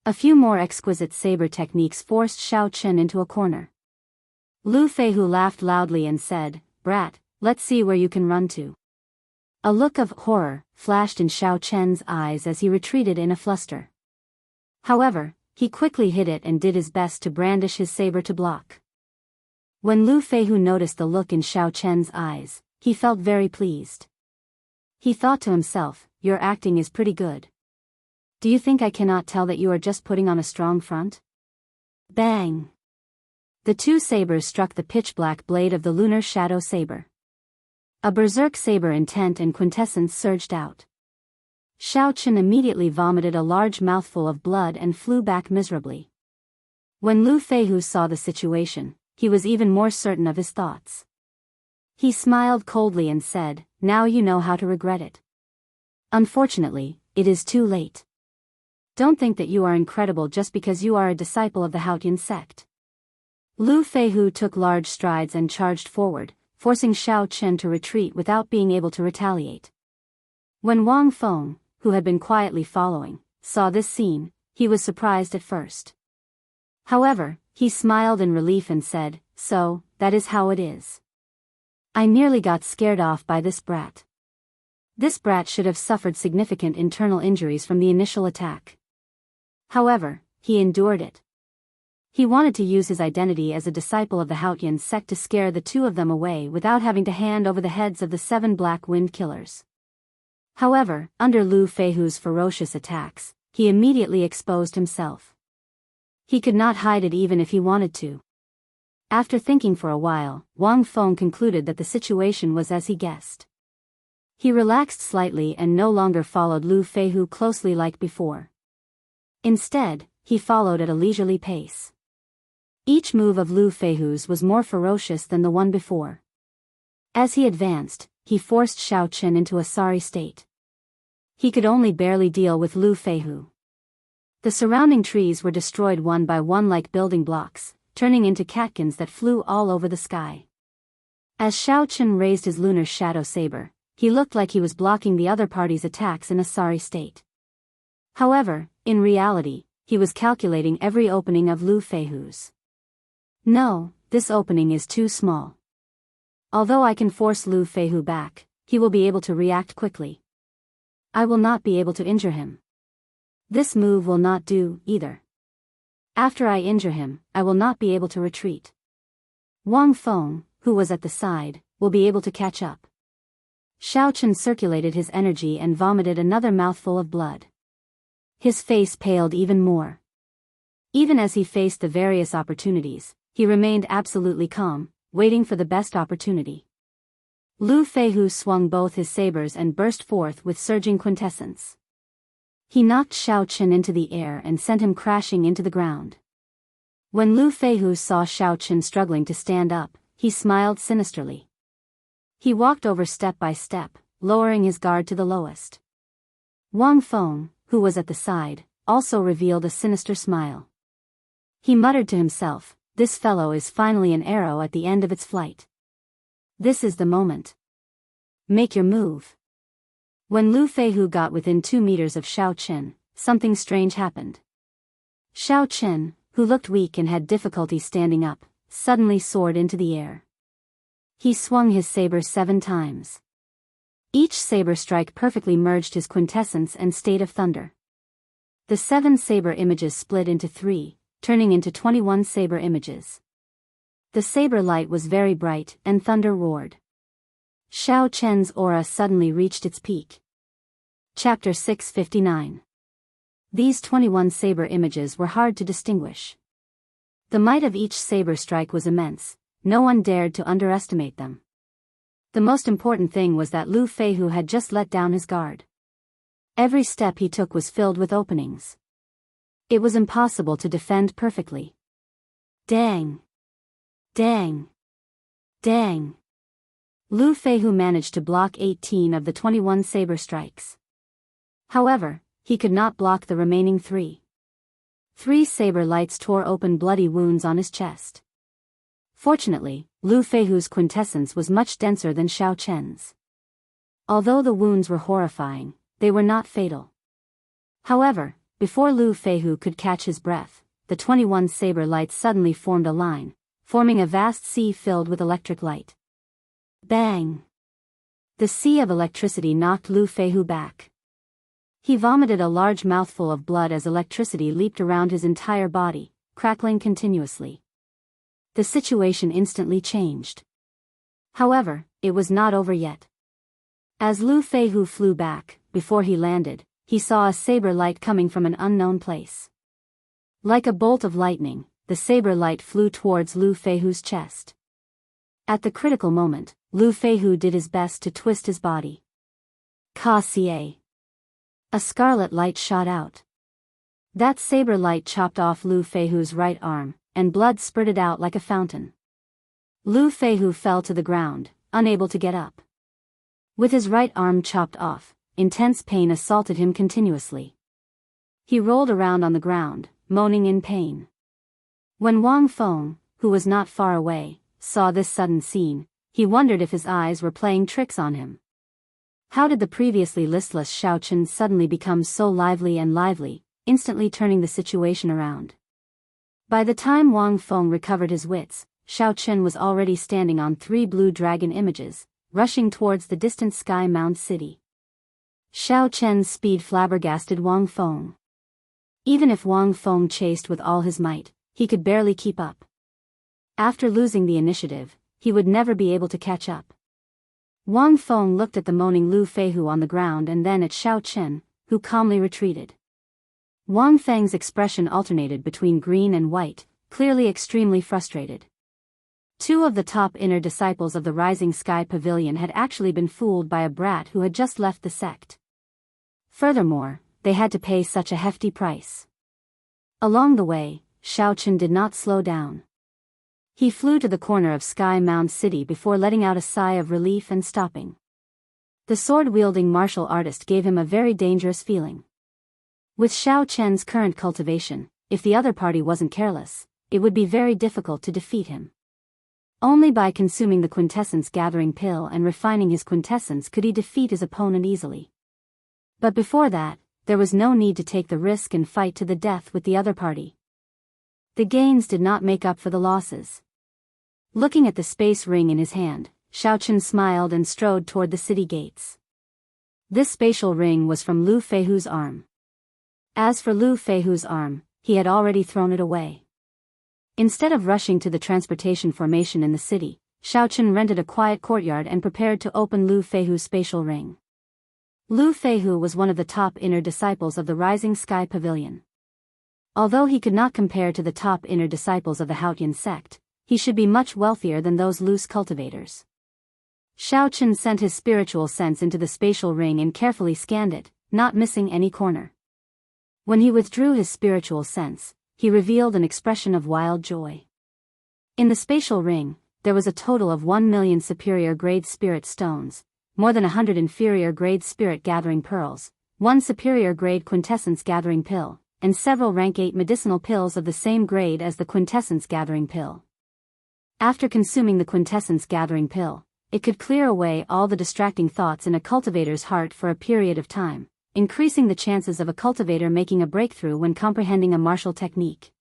A few more exquisite saber techniques forced Xiao Chen into a corner. Lu Feihu laughed loudly and said, "Brat, let's see where you can run to." A look of horror flashed in Xiao Chen's eyes as he retreated in a fluster. However, he quickly hid it and did his best to brandish his saber to block. When Lu Feihu noticed the look in Xiao Chen's eyes, he felt very pleased. He thought to himself, "Your acting is pretty good. Do you think I cannot tell that you are just putting on a strong front?" Bang! The 2 sabers struck the pitch-black blade of the lunar shadow saber. A berserk saber intent and quintessence surged out. Xiao Chen immediately vomited a large mouthful of blood and flew back miserably. When Lu Feihu saw the situation, he was even more certain of his thoughts. He smiled coldly and said, "Now you know how to regret it. Unfortunately, it is too late. Don't think that you are incredible just because you are a disciple of the Haotian sect." Lu Feihu took large strides and charged forward, forcing Xiao Chen to retreat without being able to retaliate. When Wang Feng, who had been quietly following, saw this scene, he was surprised at first. However, he smiled in relief and said, "So, that is how it is. I nearly got scared off by this brat. This brat should have suffered significant internal injuries from the initial attack. However, he endured it. He wanted to use his identity as a disciple of the Haotian sect to scare the 2 of them away without having to hand over the heads of the 7 Black Wind Killers. However, under Lu Feihu's ferocious attacks, he immediately exposed himself. He could not hide it even if he wanted to. After thinking for a while, Wang Feng concluded that the situation was as he guessed. He relaxed slightly and no longer followed Lu Feihu closely like before. Instead, he followed at a leisurely pace. Each move of Lu Feihu's was more ferocious than the one before. As he advanced, he forced Xiao Chen into a sorry state. He could only barely deal with Lu Feihu. The surrounding trees were destroyed one by one like building blocks, turning into catkins that flew all over the sky. As Xiao Chen raised his lunar shadow saber, he looked like he was blocking the other party's attacks in a sorry state. However, in reality, he was calculating every opening of Lu Feihu's. No, this opening is too small. Although I can force Lu Feihu back, he will be able to react quickly. I will not be able to injure him. This move will not do, either. After I injure him, I will not be able to retreat. Wang Feng, who was at the side, will be able to catch up. Xiao Chen circulated his energy and vomited another mouthful of blood. His face paled even more. Even as he faced the various opportunities, he remained absolutely calm, waiting for the best opportunity. Lu Feihu swung both his sabers and burst forth with surging quintessence. He knocked Xiao Chen into the air and sent him crashing into the ground. When Lu Feihu saw Xiao Chen struggling to stand up, he smiled sinisterly. He walked over step by step, lowering his guard to the lowest. Wang Feng, who was at the side, also revealed a sinister smile. He muttered to himself, "This fellow is finally an arrow at the end of its flight. This is the moment. Make your move." When Lu Feihu got within 2 meters of Xiao Chen, something strange happened. Xiao Chen, who looked weak and had difficulty standing up, suddenly soared into the air. He swung his saber 7 times. Each saber strike perfectly merged his quintessence and state of thunder. The 7 saber images split into 3, turning into 21 saber images. The saber light was very bright, and thunder roared. Xiao Chen's aura suddenly reached its peak. Chapter 659. These 21 saber images were hard to distinguish. The might of each saber strike was immense, no one dared to underestimate them. The most important thing was that Lu Feihu had just let down his guard. Every step he took was filled with openings. It was impossible to defend perfectly. Dang! Dang! Dang! Lu Feihu managed to block 18 of the 21 saber strikes. However, he could not block the remaining 3. 3 saber lights tore open bloody wounds on his chest. Fortunately, Lu Feihu's quintessence was much denser than Xiao Chen's. Although the wounds were horrifying, they were not fatal. However, before Lu Feihu could catch his breath, the 21 saber lights suddenly formed a line, forming a vast sea filled with electric light. Bang! The sea of electricity knocked Lu Feihu back. He vomited a large mouthful of blood as electricity leaped around his entire body, crackling continuously. The situation instantly changed. However, it was not over yet. As Lu Feihu flew back, before he landed, he saw a saber light coming from an unknown place. Like a bolt of lightning, the saber light flew towards Lu Feihu's chest. At the critical moment, Lu Feihu did his best to twist his body. Ka-cie. A scarlet light shot out. That saber light chopped off Lu Feihu's right arm, and blood spurted out like a fountain. Lu Feihu fell to the ground, unable to get up. With his right arm chopped off, intense pain assaulted him continuously. He rolled around on the ground, moaning in pain. When Wang Feng, who was not far away, saw this sudden scene, he wondered if his eyes were playing tricks on him. How did the previously listless Xiao Chen suddenly become so lively and lively, instantly turning the situation around? By the time Wang Feng recovered his wits, Xiao Chen was already standing on 3 blue dragon images, rushing towards the distant Sky Mound city. Xiao Chen's speed flabbergasted Wang Feng. Even if Wang Feng chased with all his might, he could barely keep up. After losing the initiative, he would never be able to catch up. Wang Feng looked at the moaning Lu Feihu on the ground and then at Xiao Chen, who calmly retreated. Wang Feng's expression alternated between green and white, clearly extremely frustrated. 2 of the top inner disciples of the Rising Sky Pavilion had actually been fooled by a brat who had just left the sect. Furthermore, they had to pay such a hefty price. Along the way, Shao Chen did not slow down. He flew to the corner of Sky Mound City before letting out a sigh of relief and stopping. The sword-wielding martial artist gave him a very dangerous feeling. With Shao Chen's current cultivation, if the other party wasn't careless, it would be very difficult to defeat him. Only by consuming the quintessence gathering pill and refining his quintessence could he defeat his opponent easily. But before that, there was no need to take the risk and fight to the death with the other party. The gains did not make up for the losses. Looking at the space ring in his hand, Shao Chen smiled and strode toward the city gates. This spatial ring was from Lu Feihu's arm. As for Lu Feihu's arm, he had already thrown it away. Instead of rushing to the transportation formation in the city, Shao Chen rented a quiet courtyard and prepared to open Lu Feihu's spatial ring. Lu Feihu was one of the top inner disciples of the Rising Sky Pavilion. Although he could not compare to the top inner disciples of the Haotian sect, he should be much wealthier than those loose cultivators. Shao Chen sent his spiritual sense into the spatial ring and carefully scanned it, not missing any corner. When he withdrew his spiritual sense, he revealed an expression of wild joy. In the spatial ring, there was a total of 1 million superior grade spirit stones, more than 100 inferior grade spirit gathering pearls, 1 superior grade quintessence gathering pill, and several rank 8 medicinal pills of the same grade as the quintessence gathering pill. After consuming the quintessence gathering pill, it could clear away all the distracting thoughts in a cultivator's heart for a period of time, increasing the chances of a cultivator making a breakthrough when comprehending a martial technique.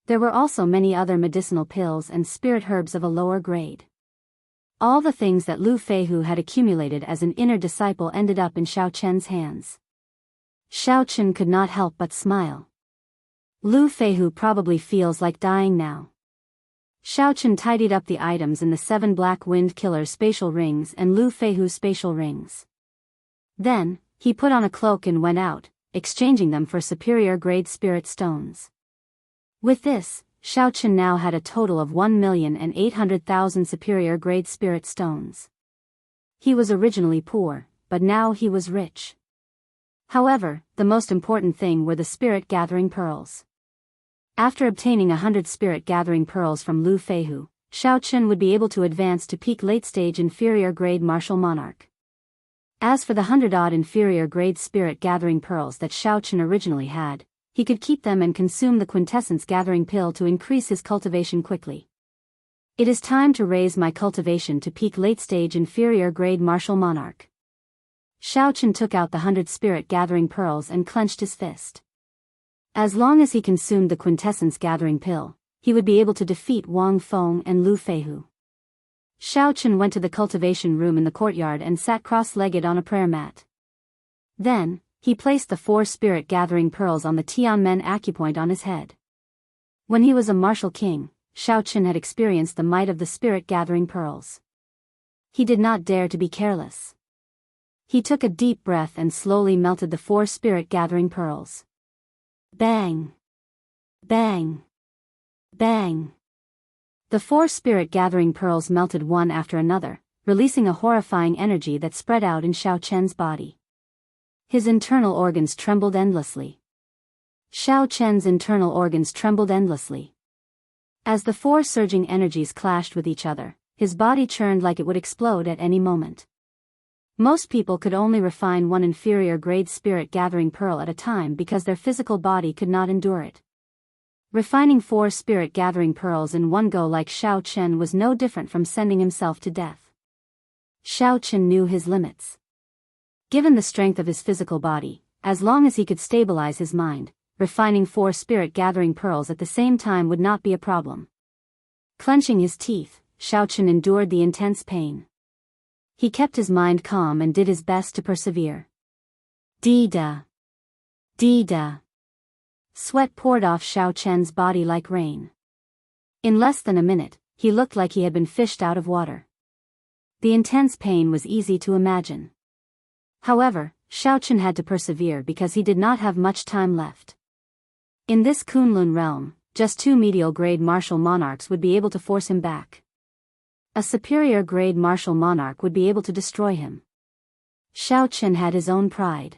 There were also many other medicinal pills and spirit herbs of a lower grade. All the things that Lu Feihu had accumulated as an inner disciple ended up in Shao Chen's hands. Shao Chen could not help but smile. Lu Feihu probably feels like dying now. Shao Chen tidied up the items in the 7 Black Wind Killer spatial rings and Lu Feihu's spatial rings. Then, he put on a cloak and went out, exchanging them for superior grade spirit stones. With this, Shao Chen now had a total of 1,800,000 superior grade spirit stones. He was originally poor, but now he was rich. However, the most important thing were the spirit gathering pearls. After obtaining 100 spirit gathering pearls from Lu Feihu, Shao Chen would be able to advance to peak late-stage inferior grade martial monarch. As for the 100-odd inferior grade spirit gathering pearls that Shao Chen originally had, he could keep them and consume the quintessence gathering pill to increase his cultivation quickly. It is time to raise my cultivation to peak late-stage inferior grade martial monarch. Shao Chen took out the 100 spirit gathering pearls and clenched his fist. As long as he consumed the quintessence gathering pill, he would be able to defeat Wang Feng and Lu Feihu. Shao Chen went to the cultivation room in the courtyard and sat cross-legged on a prayer mat. Then, he placed the 4 spirit gathering pearls on the Tianmen acupoint on his head. When he was a martial king, Shao Chen had experienced the might of the spirit gathering pearls. He did not dare to be careless. He took a deep breath and slowly melted the 4 spirit gathering pearls. Bang! Bang! Bang! The 4 spirit gathering pearls melted one after another, releasing a horrifying energy that spread out in Shao Chen's body. His internal organs trembled endlessly. Shao Chen's internal organs trembled endlessly. As the 4 surging energies clashed with each other, his body churned like it would explode at any moment. Most people could only refine 1 inferior grade spirit gathering pearl at a time because their physical body could not endure it. Refining 4 spirit gathering pearls in one go like Shao Chen was no different from sending himself to death. Shao Chen knew his limits. Given the strength of his physical body, as long as he could stabilize his mind, refining 4 spirit gathering pearls at the same time would not be a problem. Clenching his teeth, Shao Chen endured the intense pain. He kept his mind calm and did his best to persevere. Dee-da. Dee-da. Sweat poured off Shao Chen's body like rain. In less than a minute, he looked like he had been fished out of water. The intense pain was easy to imagine. However, Shao Chen had to persevere because he did not have much time left. In this Kunlun realm, just 2 medial grade martial monarchs would be able to force him back. A superior grade martial monarch would be able to destroy him. Shao Chen had his own pride.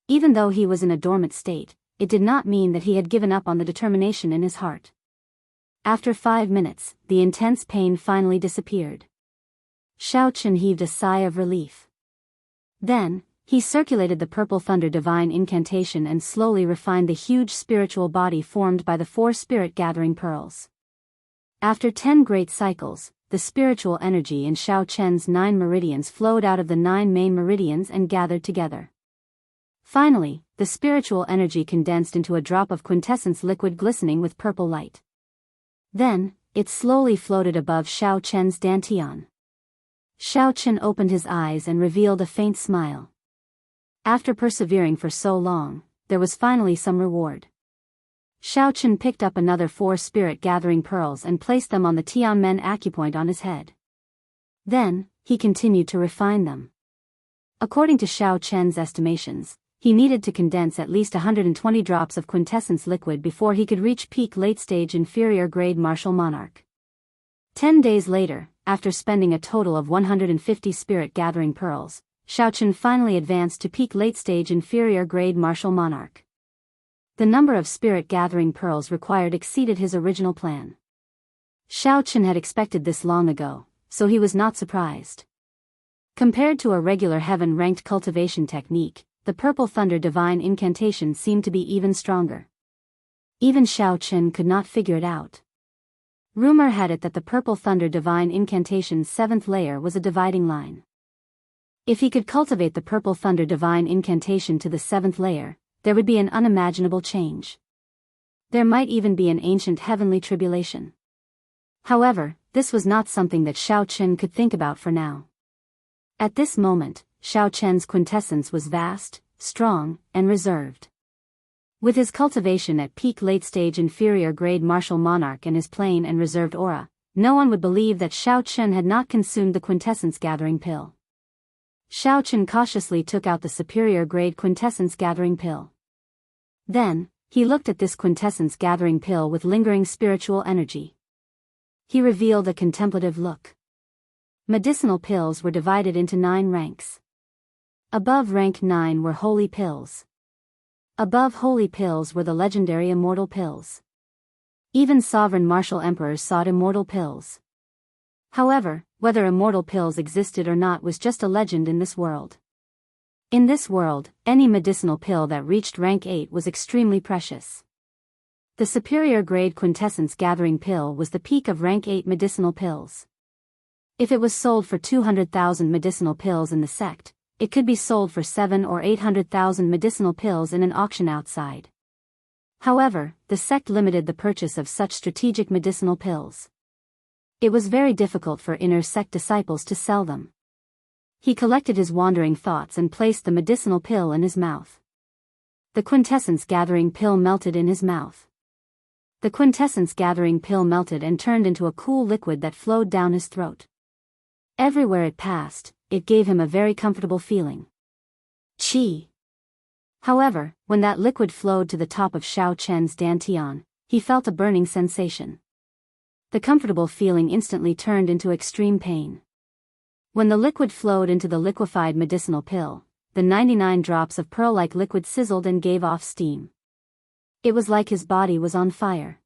Even though he was in a dormant state, it did not mean that he had given up on the determination in his heart. After 5 minutes, the intense pain finally disappeared. Xiao Chen heaved a sigh of relief. Then, he circulated the purple thunder divine incantation and slowly refined the huge spiritual body formed by the 4 spirit gathering pearls. After 10 great cycles, the spiritual energy in Xiao Chen's 9 meridians flowed out of the 9 main meridians and gathered together. Finally, the spiritual energy condensed into a drop of quintessence liquid glistening with purple light. Then, it slowly floated above Xiao Chen's dantian. Xiao Chen opened his eyes and revealed a faint smile. After persevering for so long, there was finally some reward. Xiao Chen picked up another 4 spirit gathering pearls and placed them on the Tianmen acupoint on his head. Then, he continued to refine them. According to Xiao Chen's estimations, he needed to condense at least 120 drops of quintessence liquid before he could reach peak late-stage inferior grade martial monarch. 10 days later, after spending a total of 150 spirit gathering pearls, Xiao Chen finally advanced to peak late-stage inferior grade martial monarch. The number of spirit gathering pearls required exceeded his original plan. Xiao Chen had expected this long ago, so he was not surprised. Compared to a regular heaven-ranked cultivation technique, the purple thunder divine incantation seemed to be even stronger. Even Xiao Chen could not figure it out. Rumor had it that the purple thunder divine incantation's 7th layer was a dividing line. If he could cultivate the purple thunder divine incantation to the 7th layer, there would be an unimaginable change. There might even be an ancient heavenly tribulation. However, this was not something that Xiao Chen could think about for now. At this moment, Xiao Chen's quintessence was vast, strong, and reserved. With his cultivation at peak late-stage inferior grade martial monarch and his plain and reserved aura, no one would believe that Xiao Chen had not consumed the quintessence gathering pill. Xiao Chen cautiously took out the superior grade quintessence gathering pill. Then, he looked at this quintessence gathering pill with lingering spiritual energy. He revealed a contemplative look. Medicinal pills were divided into 9 ranks. Above rank 9 were holy pills. Above holy pills were the legendary immortal pills. Even sovereign martial emperors sought immortal pills. However, whether immortal pills existed or not was just a legend in this world. In this world, any medicinal pill that reached rank 8 was extremely precious. The superior grade quintessence gathering pill was the peak of rank 8 medicinal pills. If it was sold for 200,000 medicinal pills in the sect, it could be sold for 700,000 or 800,000 medicinal pills in an auction outside. However, the sect limited the purchase of such strategic medicinal pills. It was very difficult for inner sect disciples to sell them. He collected his wandering thoughts and placed the medicinal pill in his mouth. The quintessence gathering pill melted in his mouth. The quintessence gathering pill melted and turned into a cool liquid that flowed down his throat. Everywhere it passed, it gave him a very comfortable feeling. Qi. However, when that liquid flowed to the top of Xiao Chen's dantian, he felt a burning sensation. The comfortable feeling instantly turned into extreme pain. When the liquid flowed into the liquefied medicinal pill, the 99 drops of pearl-like liquid sizzled and gave off steam. It was like his body was on fire.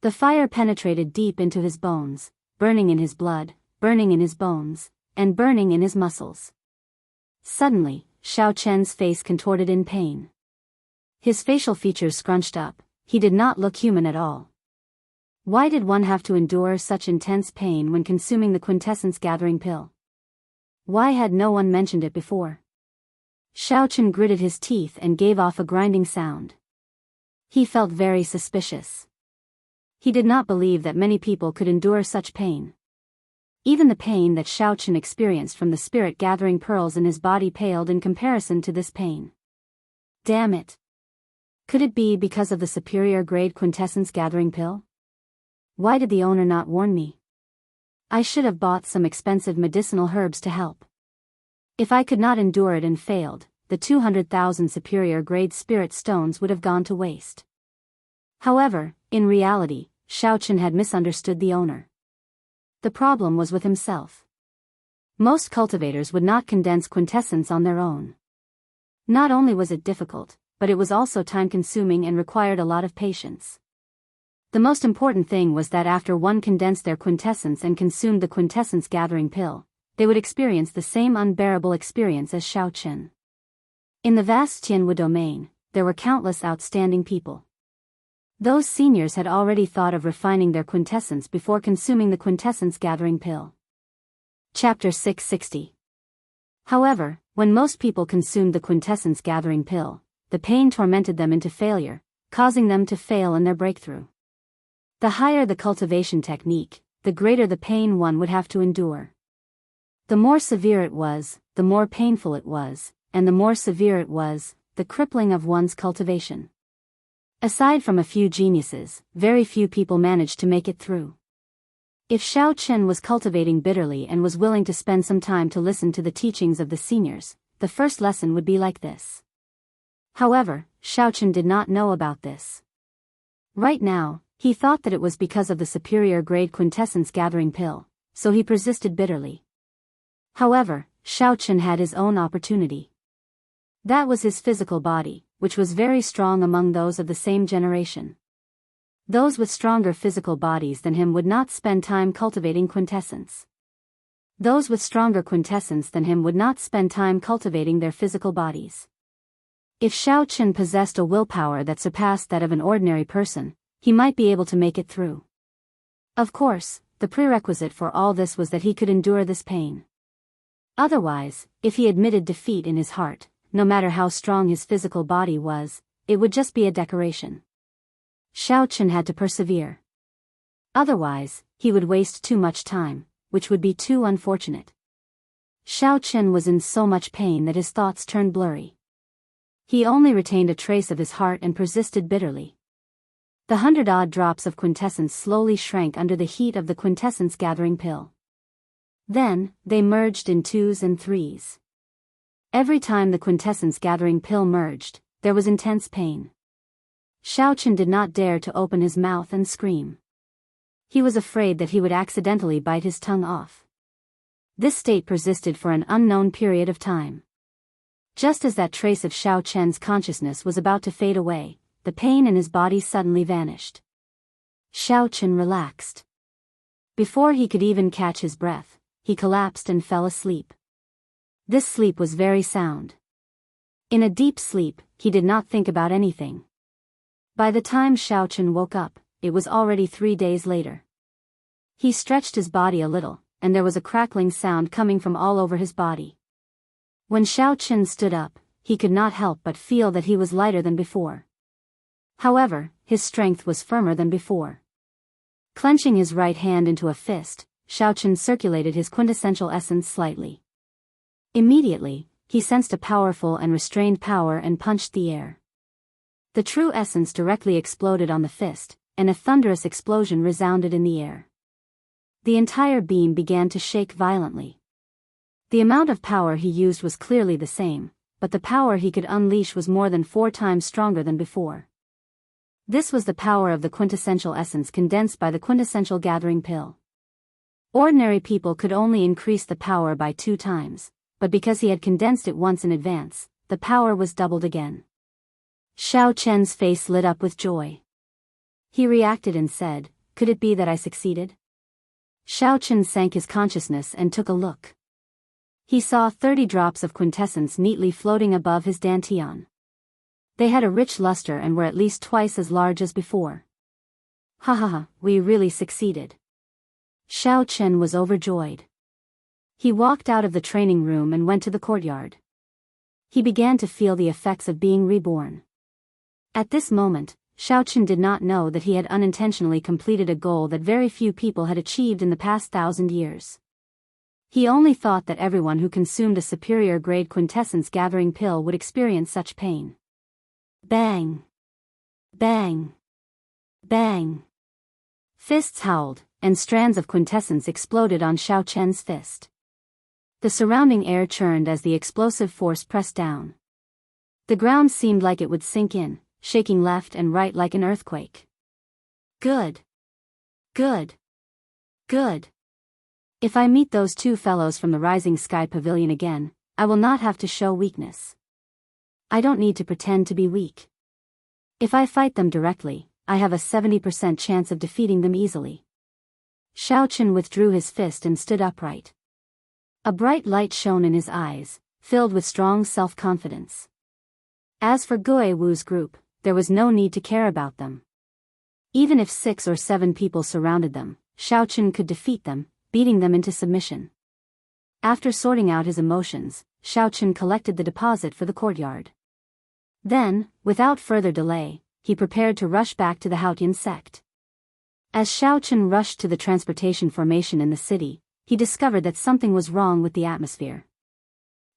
The fire penetrated deep into his bones, burning in his blood, burning in his bones, and burning in his muscles. Suddenly, Xiao Chen's face contorted in pain. His facial features scrunched up, he did not look human at all. Why did one have to endure such intense pain when consuming the quintessence gathering pill? Why had no one mentioned it before? Xiao Chen gritted his teeth and gave off a grinding sound. He felt very suspicious. He did not believe that many people could endure such pain. Even the pain that Xiao Chen experienced from the spirit gathering pearls in his body paled in comparison to this pain. Damn it! Could it be because of the superior grade quintessence gathering pill? Why did the owner not warn me? I should have bought some expensive medicinal herbs to help. If I could not endure it and failed, the 200,000 superior grade spirit stones would have gone to waste. However, in reality, Xiao Chen had misunderstood the owner. The problem was with himself. Most cultivators would not condense quintessence on their own. Not only was it difficult, but it was also time-consuming and required a lot of patience. The most important thing was that after one condensed their quintessence and consumed the quintessence-gathering pill, they would experience the same unbearable experience as Xiao Chen. In the vast Tianwu domain, there were countless outstanding people. Those seniors had already thought of refining their quintessence before consuming the quintessence-gathering pill. Chapter 660. However, when most people consumed the quintessence-gathering pill, the pain tormented them into failure, causing them to fail in their breakthrough. The higher the cultivation technique, the greater the pain one would have to endure. The more severe it was, the more painful it was, and the more severe it was, the crippling of one's cultivation. Aside from a few geniuses, very few people managed to make it through. If Xiao Chen was cultivating bitterly and was willing to spend some time to listen to the teachings of the seniors, the first lesson would be like this. However, Xiao Chen did not know about this. Right now, he thought that it was because of the superior grade quintessence gathering pill, so he persisted bitterly. However, Xiao Chen had his own opportunity. That was his physical body, which was very strong among those of the same generation. Those with stronger physical bodies than him would not spend time cultivating quintessence. Those with stronger quintessence than him would not spend time cultivating their physical bodies. If Xiao Chen possessed a willpower that surpassed that of an ordinary person, he might be able to make it through. Of course, the prerequisite for all this was that he could endure this pain. Otherwise, if he admitted defeat in his heart, no matter how strong his physical body was, it would just be a decoration. Xiao Chen had to persevere. Otherwise, he would waste too much time, which would be too unfortunate. Xiao Chen was in so much pain that his thoughts turned blurry. He only retained a trace of his heart and persisted bitterly. The 100-odd drops of quintessence slowly shrank under the heat of the quintessence-gathering pill. Then, they merged in 2s and 3s. Every time the quintessence-gathering pill merged, there was intense pain. Xiao Chen did not dare to open his mouth and scream. He was afraid that he would accidentally bite his tongue off. This state persisted for an unknown period of time. Just as that trace of Xiao Chen's consciousness was about to fade away, the pain in his body suddenly vanished. Xiao Chen relaxed. Before he could even catch his breath, he collapsed and fell asleep. This sleep was very sound. In a deep sleep, he did not think about anything. By the time Xiao Chen woke up, it was already 3 days later. He stretched his body a little, and there was a crackling sound coming from all over his body. When Xiao Chen stood up, he could not help but feel that he was lighter than before. However, his strength was firmer than before. Clenching his right hand into a fist, Xiao Chen circulated his quintessential essence slightly. Immediately, he sensed a powerful and restrained power and punched the air. The true essence directly exploded on the fist, and a thunderous explosion resounded in the air. The entire beam began to shake violently. The amount of power he used was clearly the same, but the power he could unleash was more than 4 times stronger than before. This was the power of the quintessential essence condensed by the quintessential gathering pill. Ordinary people could only increase the power by 2 times, but because he had condensed it once in advance, the power was doubled again. Xiao Chen's face lit up with joy. He reacted and said, "Could it be that I succeeded?" Xiao Chen sank his consciousness and took a look. He saw 30 drops of quintessence neatly floating above his dantian. They had a rich luster and were at least twice as large as before. "Ha ha ha, we really succeeded." Xiao Chen was overjoyed. He walked out of the training room and went to the courtyard. He began to feel the effects of being reborn. At this moment, Xiao Chen did not know that he had unintentionally completed a goal that very few people had achieved in the past 1,000 years. He only thought that everyone who consumed a superior grade quintessence gathering pill would experience such pain. Bang! Bang! Bang! Fists howled, and strands of quintessence exploded on Xiao Chen's fist. The surrounding air churned as the explosive force pressed down. The ground seemed like it would sink in, shaking left and right like an earthquake. Good. Good. Good. If I meet those 2 fellows from the Rising Sky Pavilion again, I will not have to show weakness. I don't need to pretend to be weak. If I fight them directly, I have a 70% chance of defeating them easily. Xiao Chen withdrew his fist and stood upright. A bright light shone in his eyes, filled with strong self-confidence. As for Gui Wu's group, there was no need to care about them. Even if 6 or 7 people surrounded them, Xiao Chen could defeat them, beating them into submission. After sorting out his emotions, Xiao Chen collected the deposit for the courtyard. Then, without further delay, he prepared to rush back to the Haotian sect. As Xiao Chen rushed to the transportation formation in the city, he discovered that something was wrong with the atmosphere.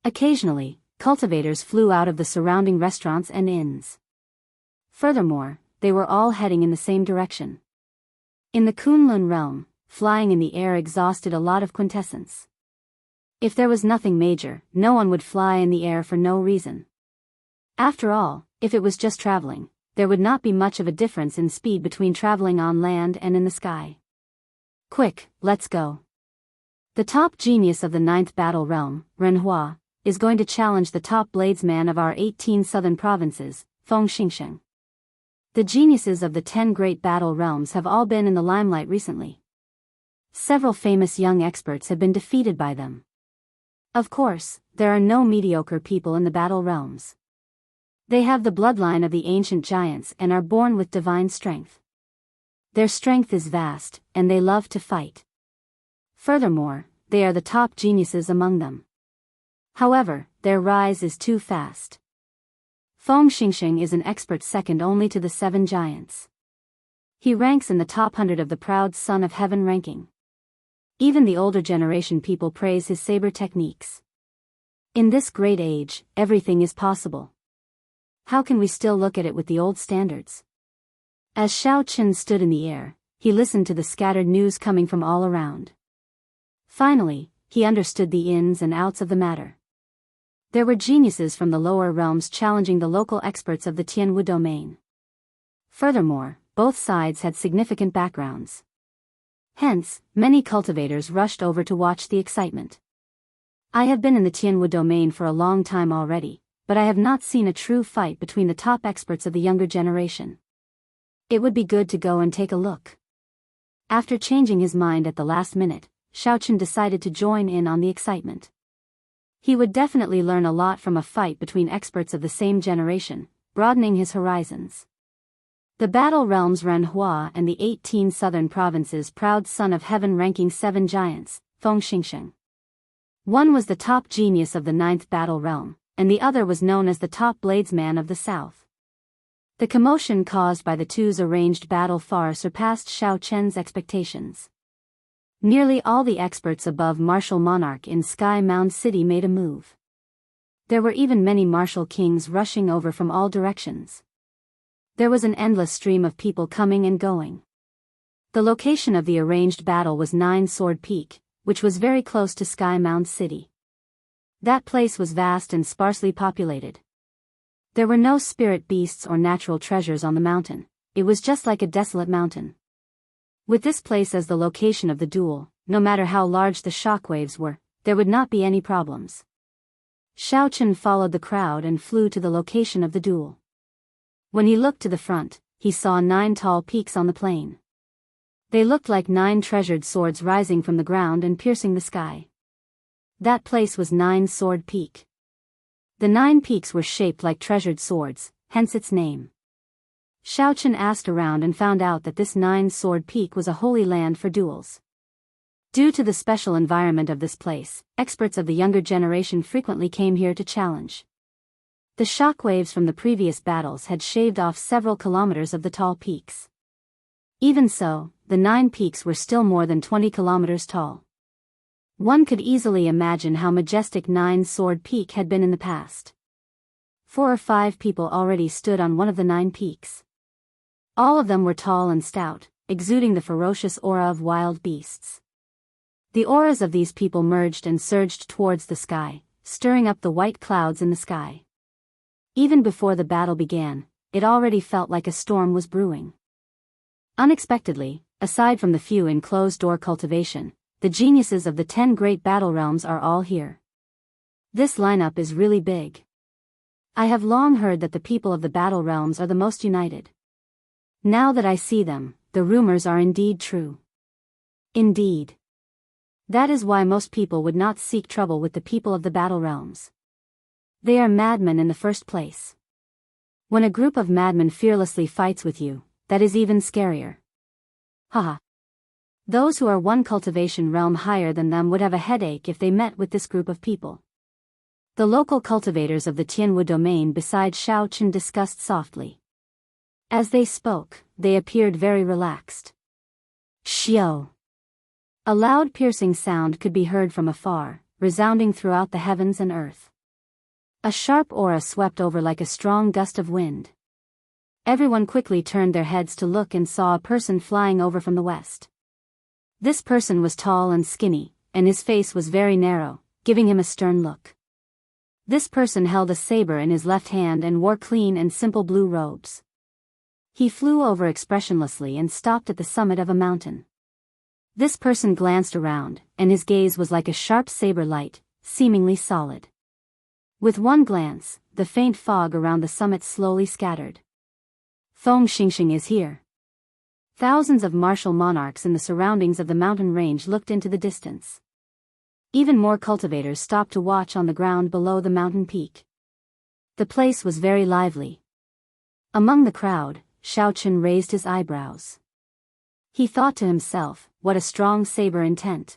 Occasionally, cultivators flew out of the surrounding restaurants and inns. Furthermore, they were all heading in the same direction. In the Kunlun realm, flying in the air exhausted a lot of quintessence. If there was nothing major, no one would fly in the air for no reason. After all, if it was just traveling, there would not be much of a difference in speed between traveling on land and in the sky. Quick, let's go. The top genius of the 9th battle realm, Renhua, is going to challenge the top bladesman of our 18 southern provinces, Feng Xingsheng. The geniuses of the 10 great battle realms have all been in the limelight recently. Several famous young experts have been defeated by them. Of course, there are no mediocre people in the battle realms. They have the bloodline of the ancient giants and are born with divine strength. Their strength is vast, and they love to fight. Furthermore, they are the top geniuses among them. However, their rise is too fast. Feng Xingsheng is an expert second only to the 7 giants. He ranks in the top 100 of the proud son of heaven ranking. Even the older generation people praise his saber techniques. In this great age, everything is possible. How can we still look at it with the old standards? As Xiao Chen stood in the air, he listened to the scattered news coming from all around. Finally, he understood the ins and outs of the matter. There were geniuses from the lower realms challenging the local experts of the Tianwu domain. Furthermore, both sides had significant backgrounds. Hence, many cultivators rushed over to watch the excitement. I have been in the Tianwu domain for a long time already, but I have not seen a true fight between the top experts of the younger generation. It would be good to go and take a look. After changing his mind at the last minute, Xiao Chen decided to join in on the excitement. He would definitely learn a lot from a fight between experts of the same generation, broadening his horizons. The battle realms Renhua and the 18 southern provinces proud son of heaven ranking 7 giants, Feng Xingsheng. One was the top genius of the 9th battle realm, and the other was known as the top bladesman of the south. The commotion caused by the two's arranged battle far surpassed Xiao Chen's expectations. Nearly all the experts above martial monarch in Sky Mound City made a move. There were even many martial kings rushing over from all directions. There was an endless stream of people coming and going. The location of the arranged battle was 9 Sword Peak, which was very close to Sky Mound City. That place was vast and sparsely populated. There were no spirit beasts or natural treasures on the mountain. It was just like a desolate mountain. With this place as the location of the duel, no matter how large the shockwaves were, there would not be any problems. Xiao Chen followed the crowd and flew to the location of the duel. When he looked to the front, he saw 9 tall peaks on the plain. They looked like 9 treasured swords rising from the ground and piercing the sky. That place was 9 Sword Peak. The 9 peaks were shaped like treasured swords, hence its name. Xiao Chen asked around and found out that this 9 Sword Peak was a holy land for duels. Due to the special environment of this place, experts of the younger generation frequently came here to challenge. The shockwaves from the previous battles had shaved off several kilometers of the tall peaks. Even so, the 9 peaks were still more than 20 kilometers tall. One could easily imagine how majestic 9 Sword Peak had been in the past. 4 or 5 people already stood on one of the 9 peaks. All of them were tall and stout, exuding the ferocious aura of wild beasts. The auras of these people merged and surged towards the sky, stirring up the white clouds in the sky. Even before the battle began, it already felt like a storm was brewing. Unexpectedly, aside from the few in closed-door cultivation, the geniuses of the 10 great battle realms are all here. This lineup is really big. I have long heard that the people of the battle realms are the most united. Now that I see them, the rumors are indeed true. Indeed. That is why most people would not seek trouble with the people of the battle realms. They are madmen in the first place. When a group of madmen fearlessly fights with you, that is even scarier. Haha. Those who are one cultivation realm higher than them would have a headache if they met with this group of people. The local cultivators of the Tianwu domain beside Shao Chen discussed softly. As they spoke, they appeared very relaxed. Xiao. A loud piercing sound could be heard from afar, resounding throughout the heavens and earth. A sharp aura swept over like a strong gust of wind. Everyone quickly turned their heads to look and saw a person flying over from the west. This person was tall and skinny, and his face was very narrow, giving him a stern look. This person held a saber in his left hand and wore clean and simple blue robes. He flew over expressionlessly and stopped at the summit of a mountain. This person glanced around, and his gaze was like a sharp saber light, seemingly solid. With one glance, the faint fog around the summit slowly scattered. Feng Xingxing is here. Thousands of martial monarchs in the surroundings of the mountain range looked into the distance. Even more cultivators stopped to watch on the ground below the mountain peak. The place was very lively. Among the crowd, Shao Chen raised his eyebrows. He thought to himself, what a strong saber intent.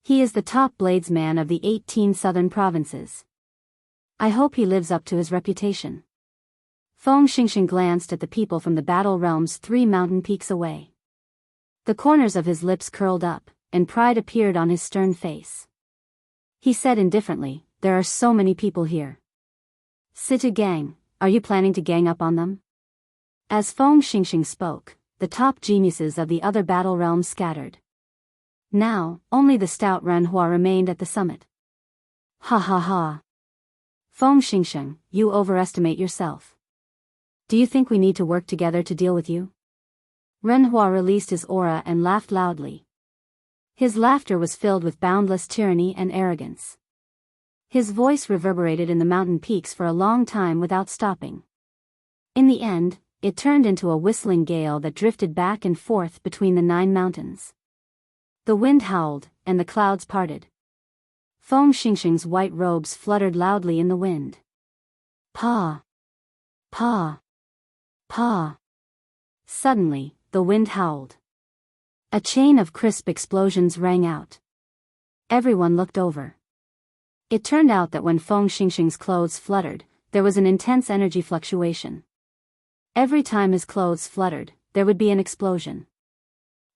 He is the top bladesman of the 18 southern provinces. I hope he lives up to his reputation. Feng Xingxing glanced at the people from the battle realms 3 mountain peaks away. The corners of his lips curled up, and pride appeared on his stern face. He said indifferently, there are so many people here. Situ gang, are you planning to gang up on them? As Feng Xingxing spoke, the top geniuses of the other battle realms scattered. Now, only the stout Renhua remained at the summit. Ha ha ha. Feng Xingxing, you overestimate yourself. Do you think we need to work together to deal with you? Renhua released his aura and laughed loudly. His laughter was filled with boundless tyranny and arrogance. His voice reverberated in the mountain peaks for a long time without stopping. In the end, it turned into a whistling gale that drifted back and forth between the 9 mountains. The wind howled, and the clouds parted. Feng Xingxing's white robes fluttered loudly in the wind. Pa! Pa! Pa! Suddenly, the wind howled. A chain of crisp explosions rang out. Everyone looked over. It turned out that when Feng Xingxing's clothes fluttered, there was an intense energy fluctuation. Every time his clothes fluttered, there would be an explosion.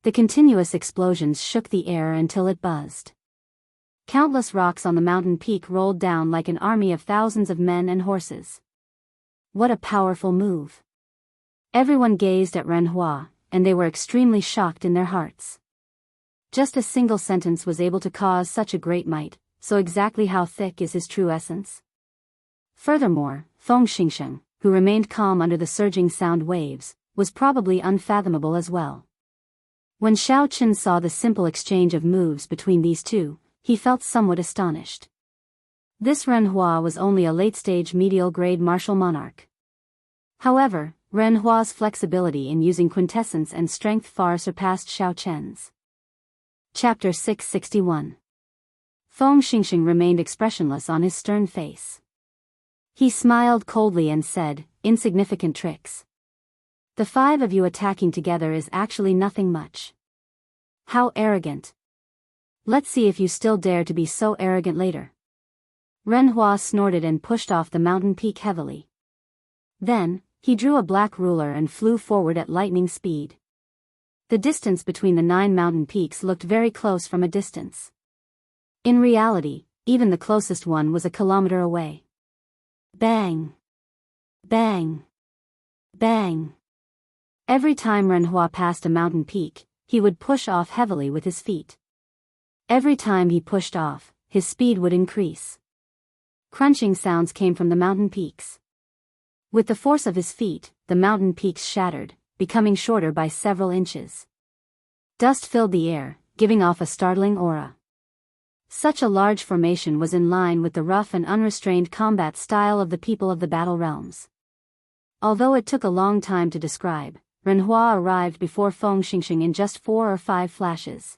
The continuous explosions shook the air until it buzzed. Countless rocks on the mountain peak rolled down like an army of thousands of men and horses. What a powerful move! Everyone gazed at Renhua, and they were extremely shocked in their hearts. Just a single sentence was able to cause such a great might, so exactly how thick is his true essence? Furthermore, Feng Xingxing, who remained calm under the surging sound waves, was probably unfathomable as well. When Shao Chen saw the simple exchange of moves between these two, he felt somewhat astonished. This Renhua was only a late-stage medial-grade martial monarch. However, Renhua's flexibility in using quintessence and strength far surpassed Shao Chen's. Chapter 661. Feng Xingxing remained expressionless on his stern face. He smiled coldly and said, insignificant tricks. The 5 of you attacking together is actually nothing much. How arrogant. Let's see if you still dare to be so arrogant later. Renhua snorted and pushed off the mountain peak heavily. Then, he drew a black ruler and flew forward at lightning speed. The distance between the 9 mountain peaks looked very close from a distance. In reality, even the closest one was a kilometer away. Bang! Bang! Bang! Every time Renhua passed a mountain peak, he would push off heavily with his feet. Every time he pushed off, his speed would increase. Crunching sounds came from the mountain peaks. With the force of his feet, the mountain peaks shattered, becoming shorter by several inches. Dust filled the air, giving off a startling aura. Such a large formation was in line with the rough and unrestrained combat style of the people of the Battle Realms. Although it took a long time to describe, Renhua arrived before Feng Xingxing in just 4 or 5 flashes.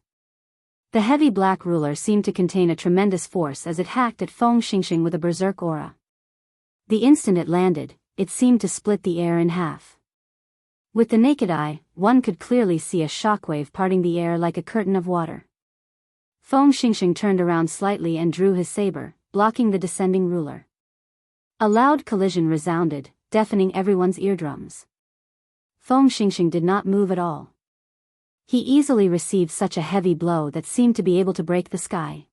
The heavy black ruler seemed to contain a tremendous force as it hacked at Feng Xingxing with a berserk aura. The instant it landed, it seemed to split the air in half. With the naked eye, one could clearly see a shockwave parting the air like a curtain of water. Feng Xingxing turned around slightly and drew his saber, blocking the descending ruler. A loud collision resounded, deafening everyone's eardrums. Feng Xingxing did not move at all. He easily received such a heavy blow that seemed to be able to break the sky.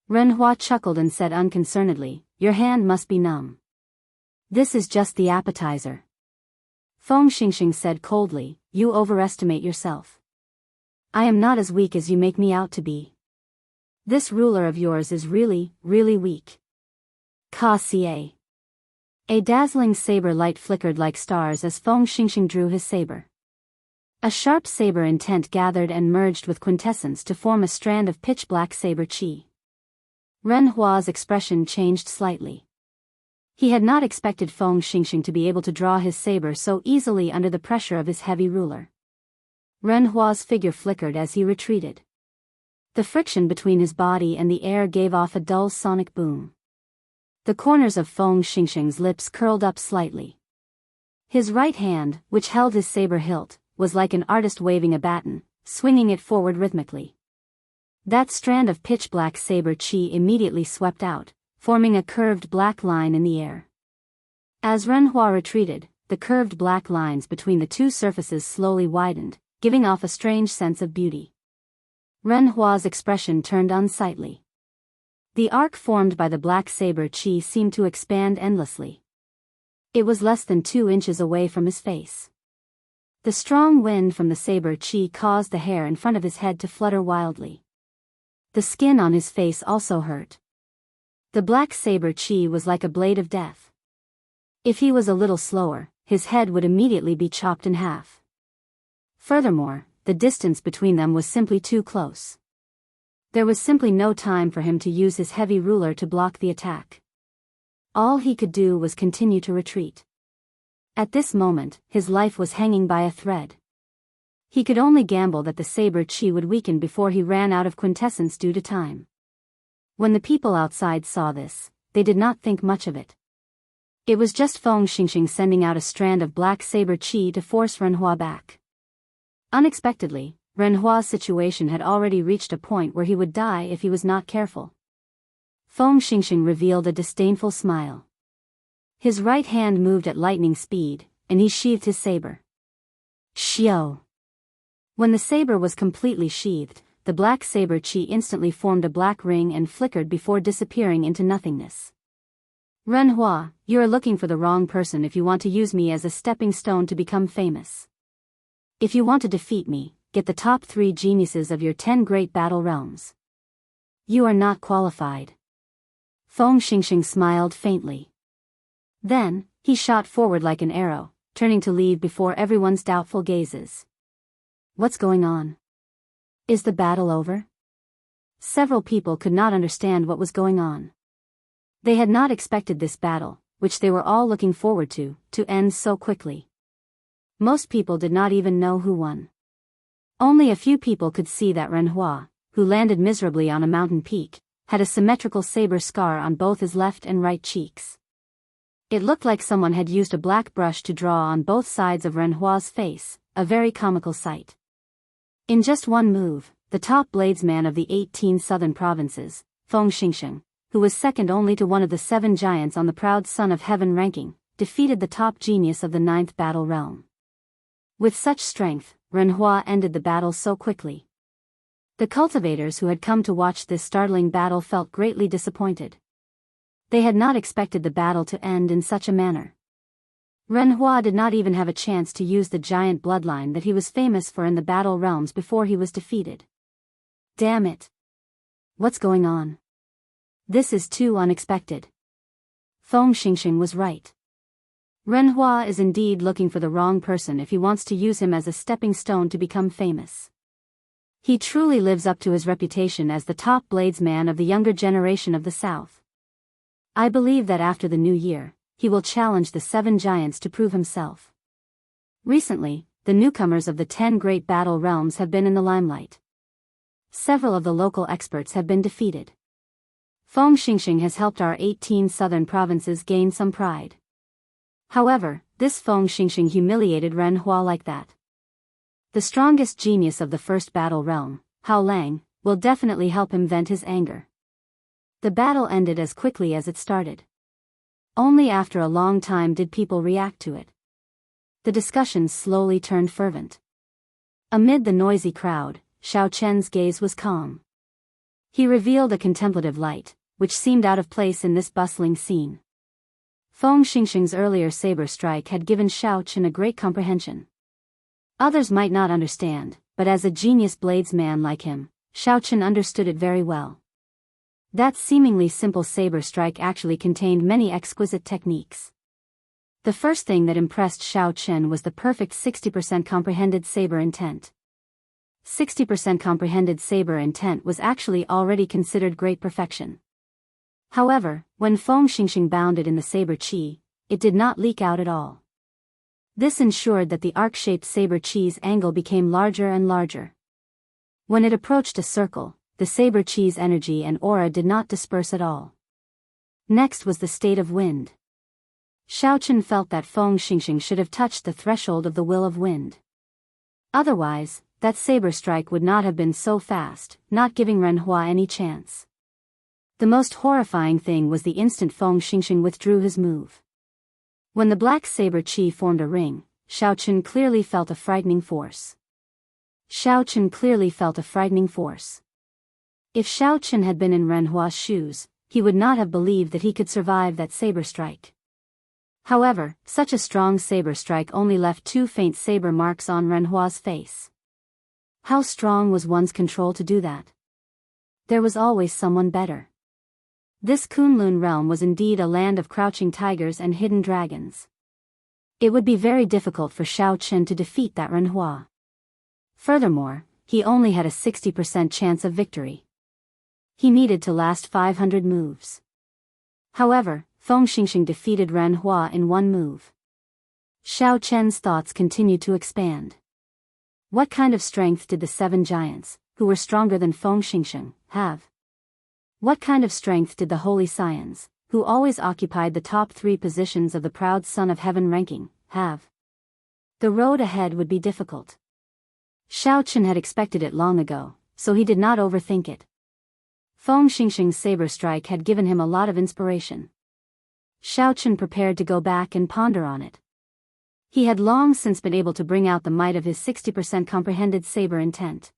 Renhua chuckled and said unconcernedly, "Your hand must be numb. This is just the appetizer." Feng Xingxing said coldly, "You overestimate yourself. I am not as weak as you make me out to be. This ruler of yours is really, really weak." Ka-ca. A dazzling saber light flickered like stars as Feng Xingxing drew his saber. A sharp saber intent gathered and merged with quintessence to form a strand of pitch-black saber chi. Renhua's expression changed slightly. He had not expected Feng Xingxing to be able to draw his saber so easily under the pressure of his heavy ruler. Renhua's figure flickered as he retreated. The friction between his body and the air gave off a dull sonic boom. The corners of Feng Xingxing's lips curled up slightly. His right hand, which held his saber hilt, was like an artist waving a baton, swinging it forward rhythmically. That strand of pitch-black saber chi immediately swept out, forming a curved black line in the air. As Renhua retreated, the curved black lines between the two surfaces slowly widened, giving off a strange sense of beauty. Renhua's expression turned unsightly. The arc formed by the black saber chi seemed to expand endlessly. It was less than 2 inches away from his face. The strong wind from the saber chi caused the hair in front of his head to flutter wildly. The skin on his face also hurt. The black saber chi was like a blade of death. If he was a little slower, his head would immediately be chopped in half. Furthermore, the distance between them was simply too close. There was simply no time for him to use his heavy ruler to block the attack. All he could do was continue to retreat. At this moment, his life was hanging by a thread. He could only gamble that the saber chi would weaken before he ran out of quintessence due to time. When the people outside saw this, they did not think much of it. It was just Feng Xingxing sending out a strand of black saber chi to force Renhua back. Unexpectedly, Renhua's situation had already reached a point where he would die if he was not careful. Feng Xingxing revealed a disdainful smile. His right hand moved at lightning speed, and he sheathed his saber. Xiao. When the saber was completely sheathed, the black saber chi instantly formed a black ring and flickered before disappearing into nothingness. Renhua, you are looking for the wrong person if you want to use me as a stepping stone to become famous. If you want to defeat me, get the top 3 geniuses of your 10 great battle realms. You are not qualified. Feng Xingxing smiled faintly. Then, he shot forward like an arrow, turning to leave before everyone's doubtful gazes. What's going on? Is the battle over? Several people could not understand what was going on. They had not expected this battle, which they were all looking forward to end so quickly. Most people did not even know who won. Only a few people could see that Renhua, who landed miserably on a mountain peak, had a symmetrical saber scar on both his left and right cheeks. It looked like someone had used a black brush to draw on both sides of Renhua's face, a very comical sight. In just one move, the top bladesman of the 18 southern provinces, Feng Xingxing, who was second only to one of the 7 giants on the proud Son of Heaven ranking, defeated the top genius of the 9th battle realm. With such strength, Renhua ended the battle so quickly. The cultivators who had come to watch this startling battle felt greatly disappointed. They had not expected the battle to end in such a manner. Renhua did not even have a chance to use the giant bloodline that he was famous for in the battle realms before he was defeated. Damn it! What's going on? This is too unexpected. Feng Xingxing was right. Renhua is indeed looking for the wrong person if he wants to use him as a stepping stone to become famous. He truly lives up to his reputation as the top bladesman of the younger generation of the South. I believe that after the new year, he will challenge the 7 giants to prove himself. Recently, the newcomers of the 10 great battle realms have been in the limelight. Several of the local experts have been defeated. Feng Xingxing has helped our 18 southern provinces gain some pride. However, this Feng Xingxing humiliated Ren Hua like that. The strongest genius of the first battle realm, Hao Lang, will definitely help him vent his anger. The battle ended as quickly as it started. Only after a long time did people react to it. The discussions slowly turned fervent. Amid the noisy crowd, Xiao Chen's gaze was calm. He revealed a contemplative light, which seemed out of place in this bustling scene. Feng Xingxing's earlier saber strike had given Xiao Chen a great comprehension. Others might not understand, but as a genius bladesman like him, Xiao Chen understood it very well. That seemingly simple saber strike actually contained many exquisite techniques. The first thing that impressed Xiao Chen was the perfect 60% comprehended saber intent. 60% comprehended saber intent was actually already considered great perfection. However, when Feng Xingxing bounded in the saber chi, it did not leak out at all. This ensured that the arc-shaped saber chi's angle became larger and larger. When it approached a circle, the saber chi's energy and aura did not disperse at all. Next was the state of wind. Xiao Chen felt that Feng Xingxing should have touched the threshold of the will of wind. Otherwise, that saber strike would not have been so fast, not giving Ren Hua any chance. The most horrifying thing was the instant Feng Xingxing withdrew his move. When the black saber chi formed a ring, Xiao Chen clearly felt a frightening force. Xiao Chen clearly felt a frightening force. If Xiao Chen had been in Ren Hua's shoes, he would not have believed that he could survive that saber strike. However, such a strong saber strike only left 2 faint saber marks on Ren Hua's face. How strong was one's control to do that? There was always someone better. This Kunlun realm was indeed a land of crouching tigers and hidden dragons. It would be very difficult for Xiao Chen to defeat that Ren Hua. Furthermore, he only had a 60% chance of victory. He needed to last 500 moves. However, Feng Xingxing defeated Ren Hua in 1 move. Xiao Chen's thoughts continued to expand. What kind of strength did the 7 giants, who were stronger than Feng Xingxing, have? What kind of strength did the Holy Scions, who always occupied the top 3 positions of the proud Son of Heaven ranking, have? The road ahead would be difficult. Xiao Chen had expected it long ago, so he did not overthink it. Feng Xingxing's saber strike had given him a lot of inspiration. Xiao Chen prepared to go back and ponder on it. He had long since been able to bring out the might of his 60% comprehended saber intent.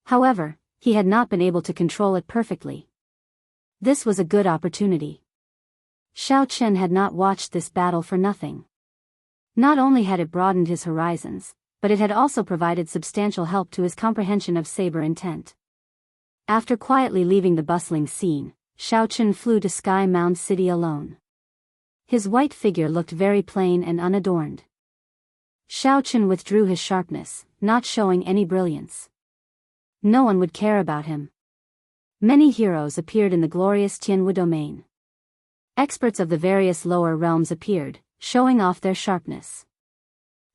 However, he had not been able to control it perfectly. This was a good opportunity. Xiao Chen had not watched this battle for nothing. Not only had it broadened his horizons, but it had also provided substantial help to his comprehension of saber intent. After quietly leaving the bustling scene, Xiao Chen flew to Sky Mound City alone. His white figure looked very plain and unadorned. Xiao Chen withdrew his sharpness, not showing any brilliance. No one would care about him. Many heroes appeared in the glorious Tianwu domain. Experts of the various lower realms appeared, showing off their sharpness.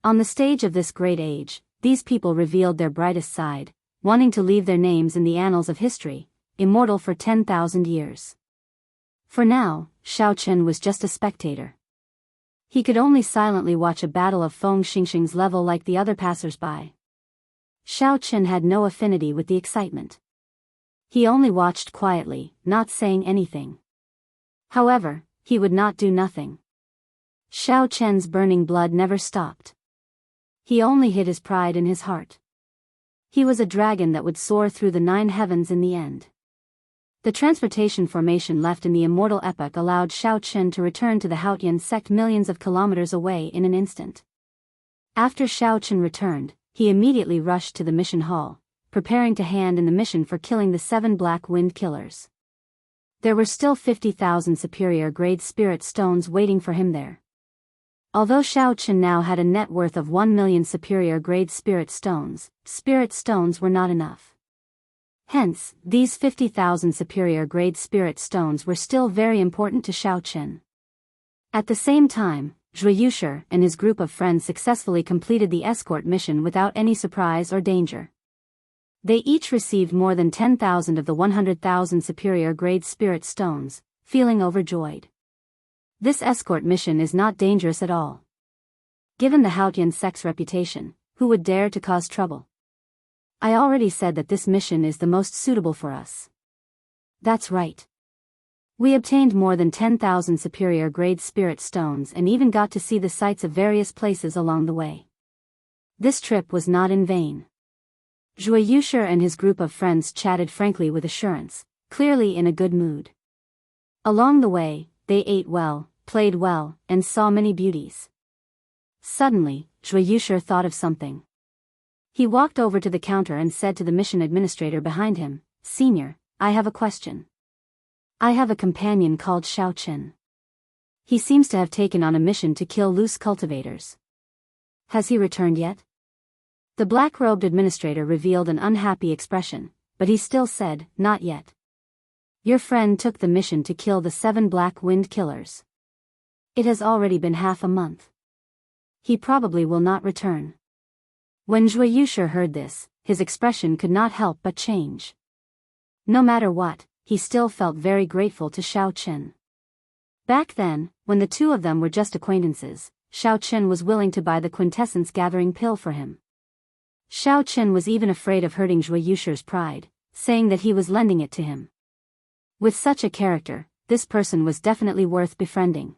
On the stage of this great age, these people revealed their brightest side, wanting to leave their names in the annals of history, immortal for 10,000 years. For now, Xiao Chen was just a spectator. He could only silently watch a battle of Feng Xingxing's level like the other passers-by. Xiao Chen had no affinity with the excitement. He only watched quietly, not saying anything. However, he would not do nothing. Xiao Chen's burning blood never stopped. He only hid his pride in his heart. He was a dragon that would soar through the 9 heavens in the end. The transportation formation left in the immortal epoch allowed Xiao Chen to return to the Haotian sect millions of kilometers away in an instant. After Xiao Chen returned, he immediately rushed to the mission hall, preparing to hand in the mission for killing the 7 Black Wind Killers. There were still 50,000 superior-grade spirit stones waiting for him there. Although Xiao Chen now had a net worth of 1 million superior-grade spirit stones were not enough. Hence, these 50,000 superior-grade spirit stones were still very important to Xiao Chen. At the same time, Zhui Yushi and his group of friends successfully completed the escort mission without any surprise or danger. They each received more than 10,000 of the 100,000 superior-grade spirit stones, feeling overjoyed. This escort mission is not dangerous at all. Given the Haotian sect's reputation, who would dare to cause trouble? I already said that this mission is the most suitable for us. That's right. We obtained more than 10,000 superior-grade spirit stones and even got to see the sights of various places along the way. This trip was not in vain. Zhui Yushi and his group of friends chatted frankly with assurance, clearly in a good mood. Along the way, they ate well, played well, and saw many beauties. Suddenly, Zhui Yushi thought of something. He walked over to the counter and said to the mission administrator behind him, "Senior, I have a question. I have a companion called Xiao Chen. He seems to have taken on a mission to kill loose cultivators. Has he returned yet?" The black-robed administrator revealed an unhappy expression, but he still said, "Not yet. Your friend took the mission to kill the 7 black wind killers. It has already been half a month. He probably will not return." When Zhui Yushi heard this, his expression could not help but change. No matter what, he still felt very grateful to Xiao Chen. Back then, when the two of them were just acquaintances, Xiao Chen was willing to buy the quintessence gathering pill for him. Xiao Chen was even afraid of hurting Zhui Yushi's pride, saying that he was lending it to him. With such a character, this person was definitely worth befriending.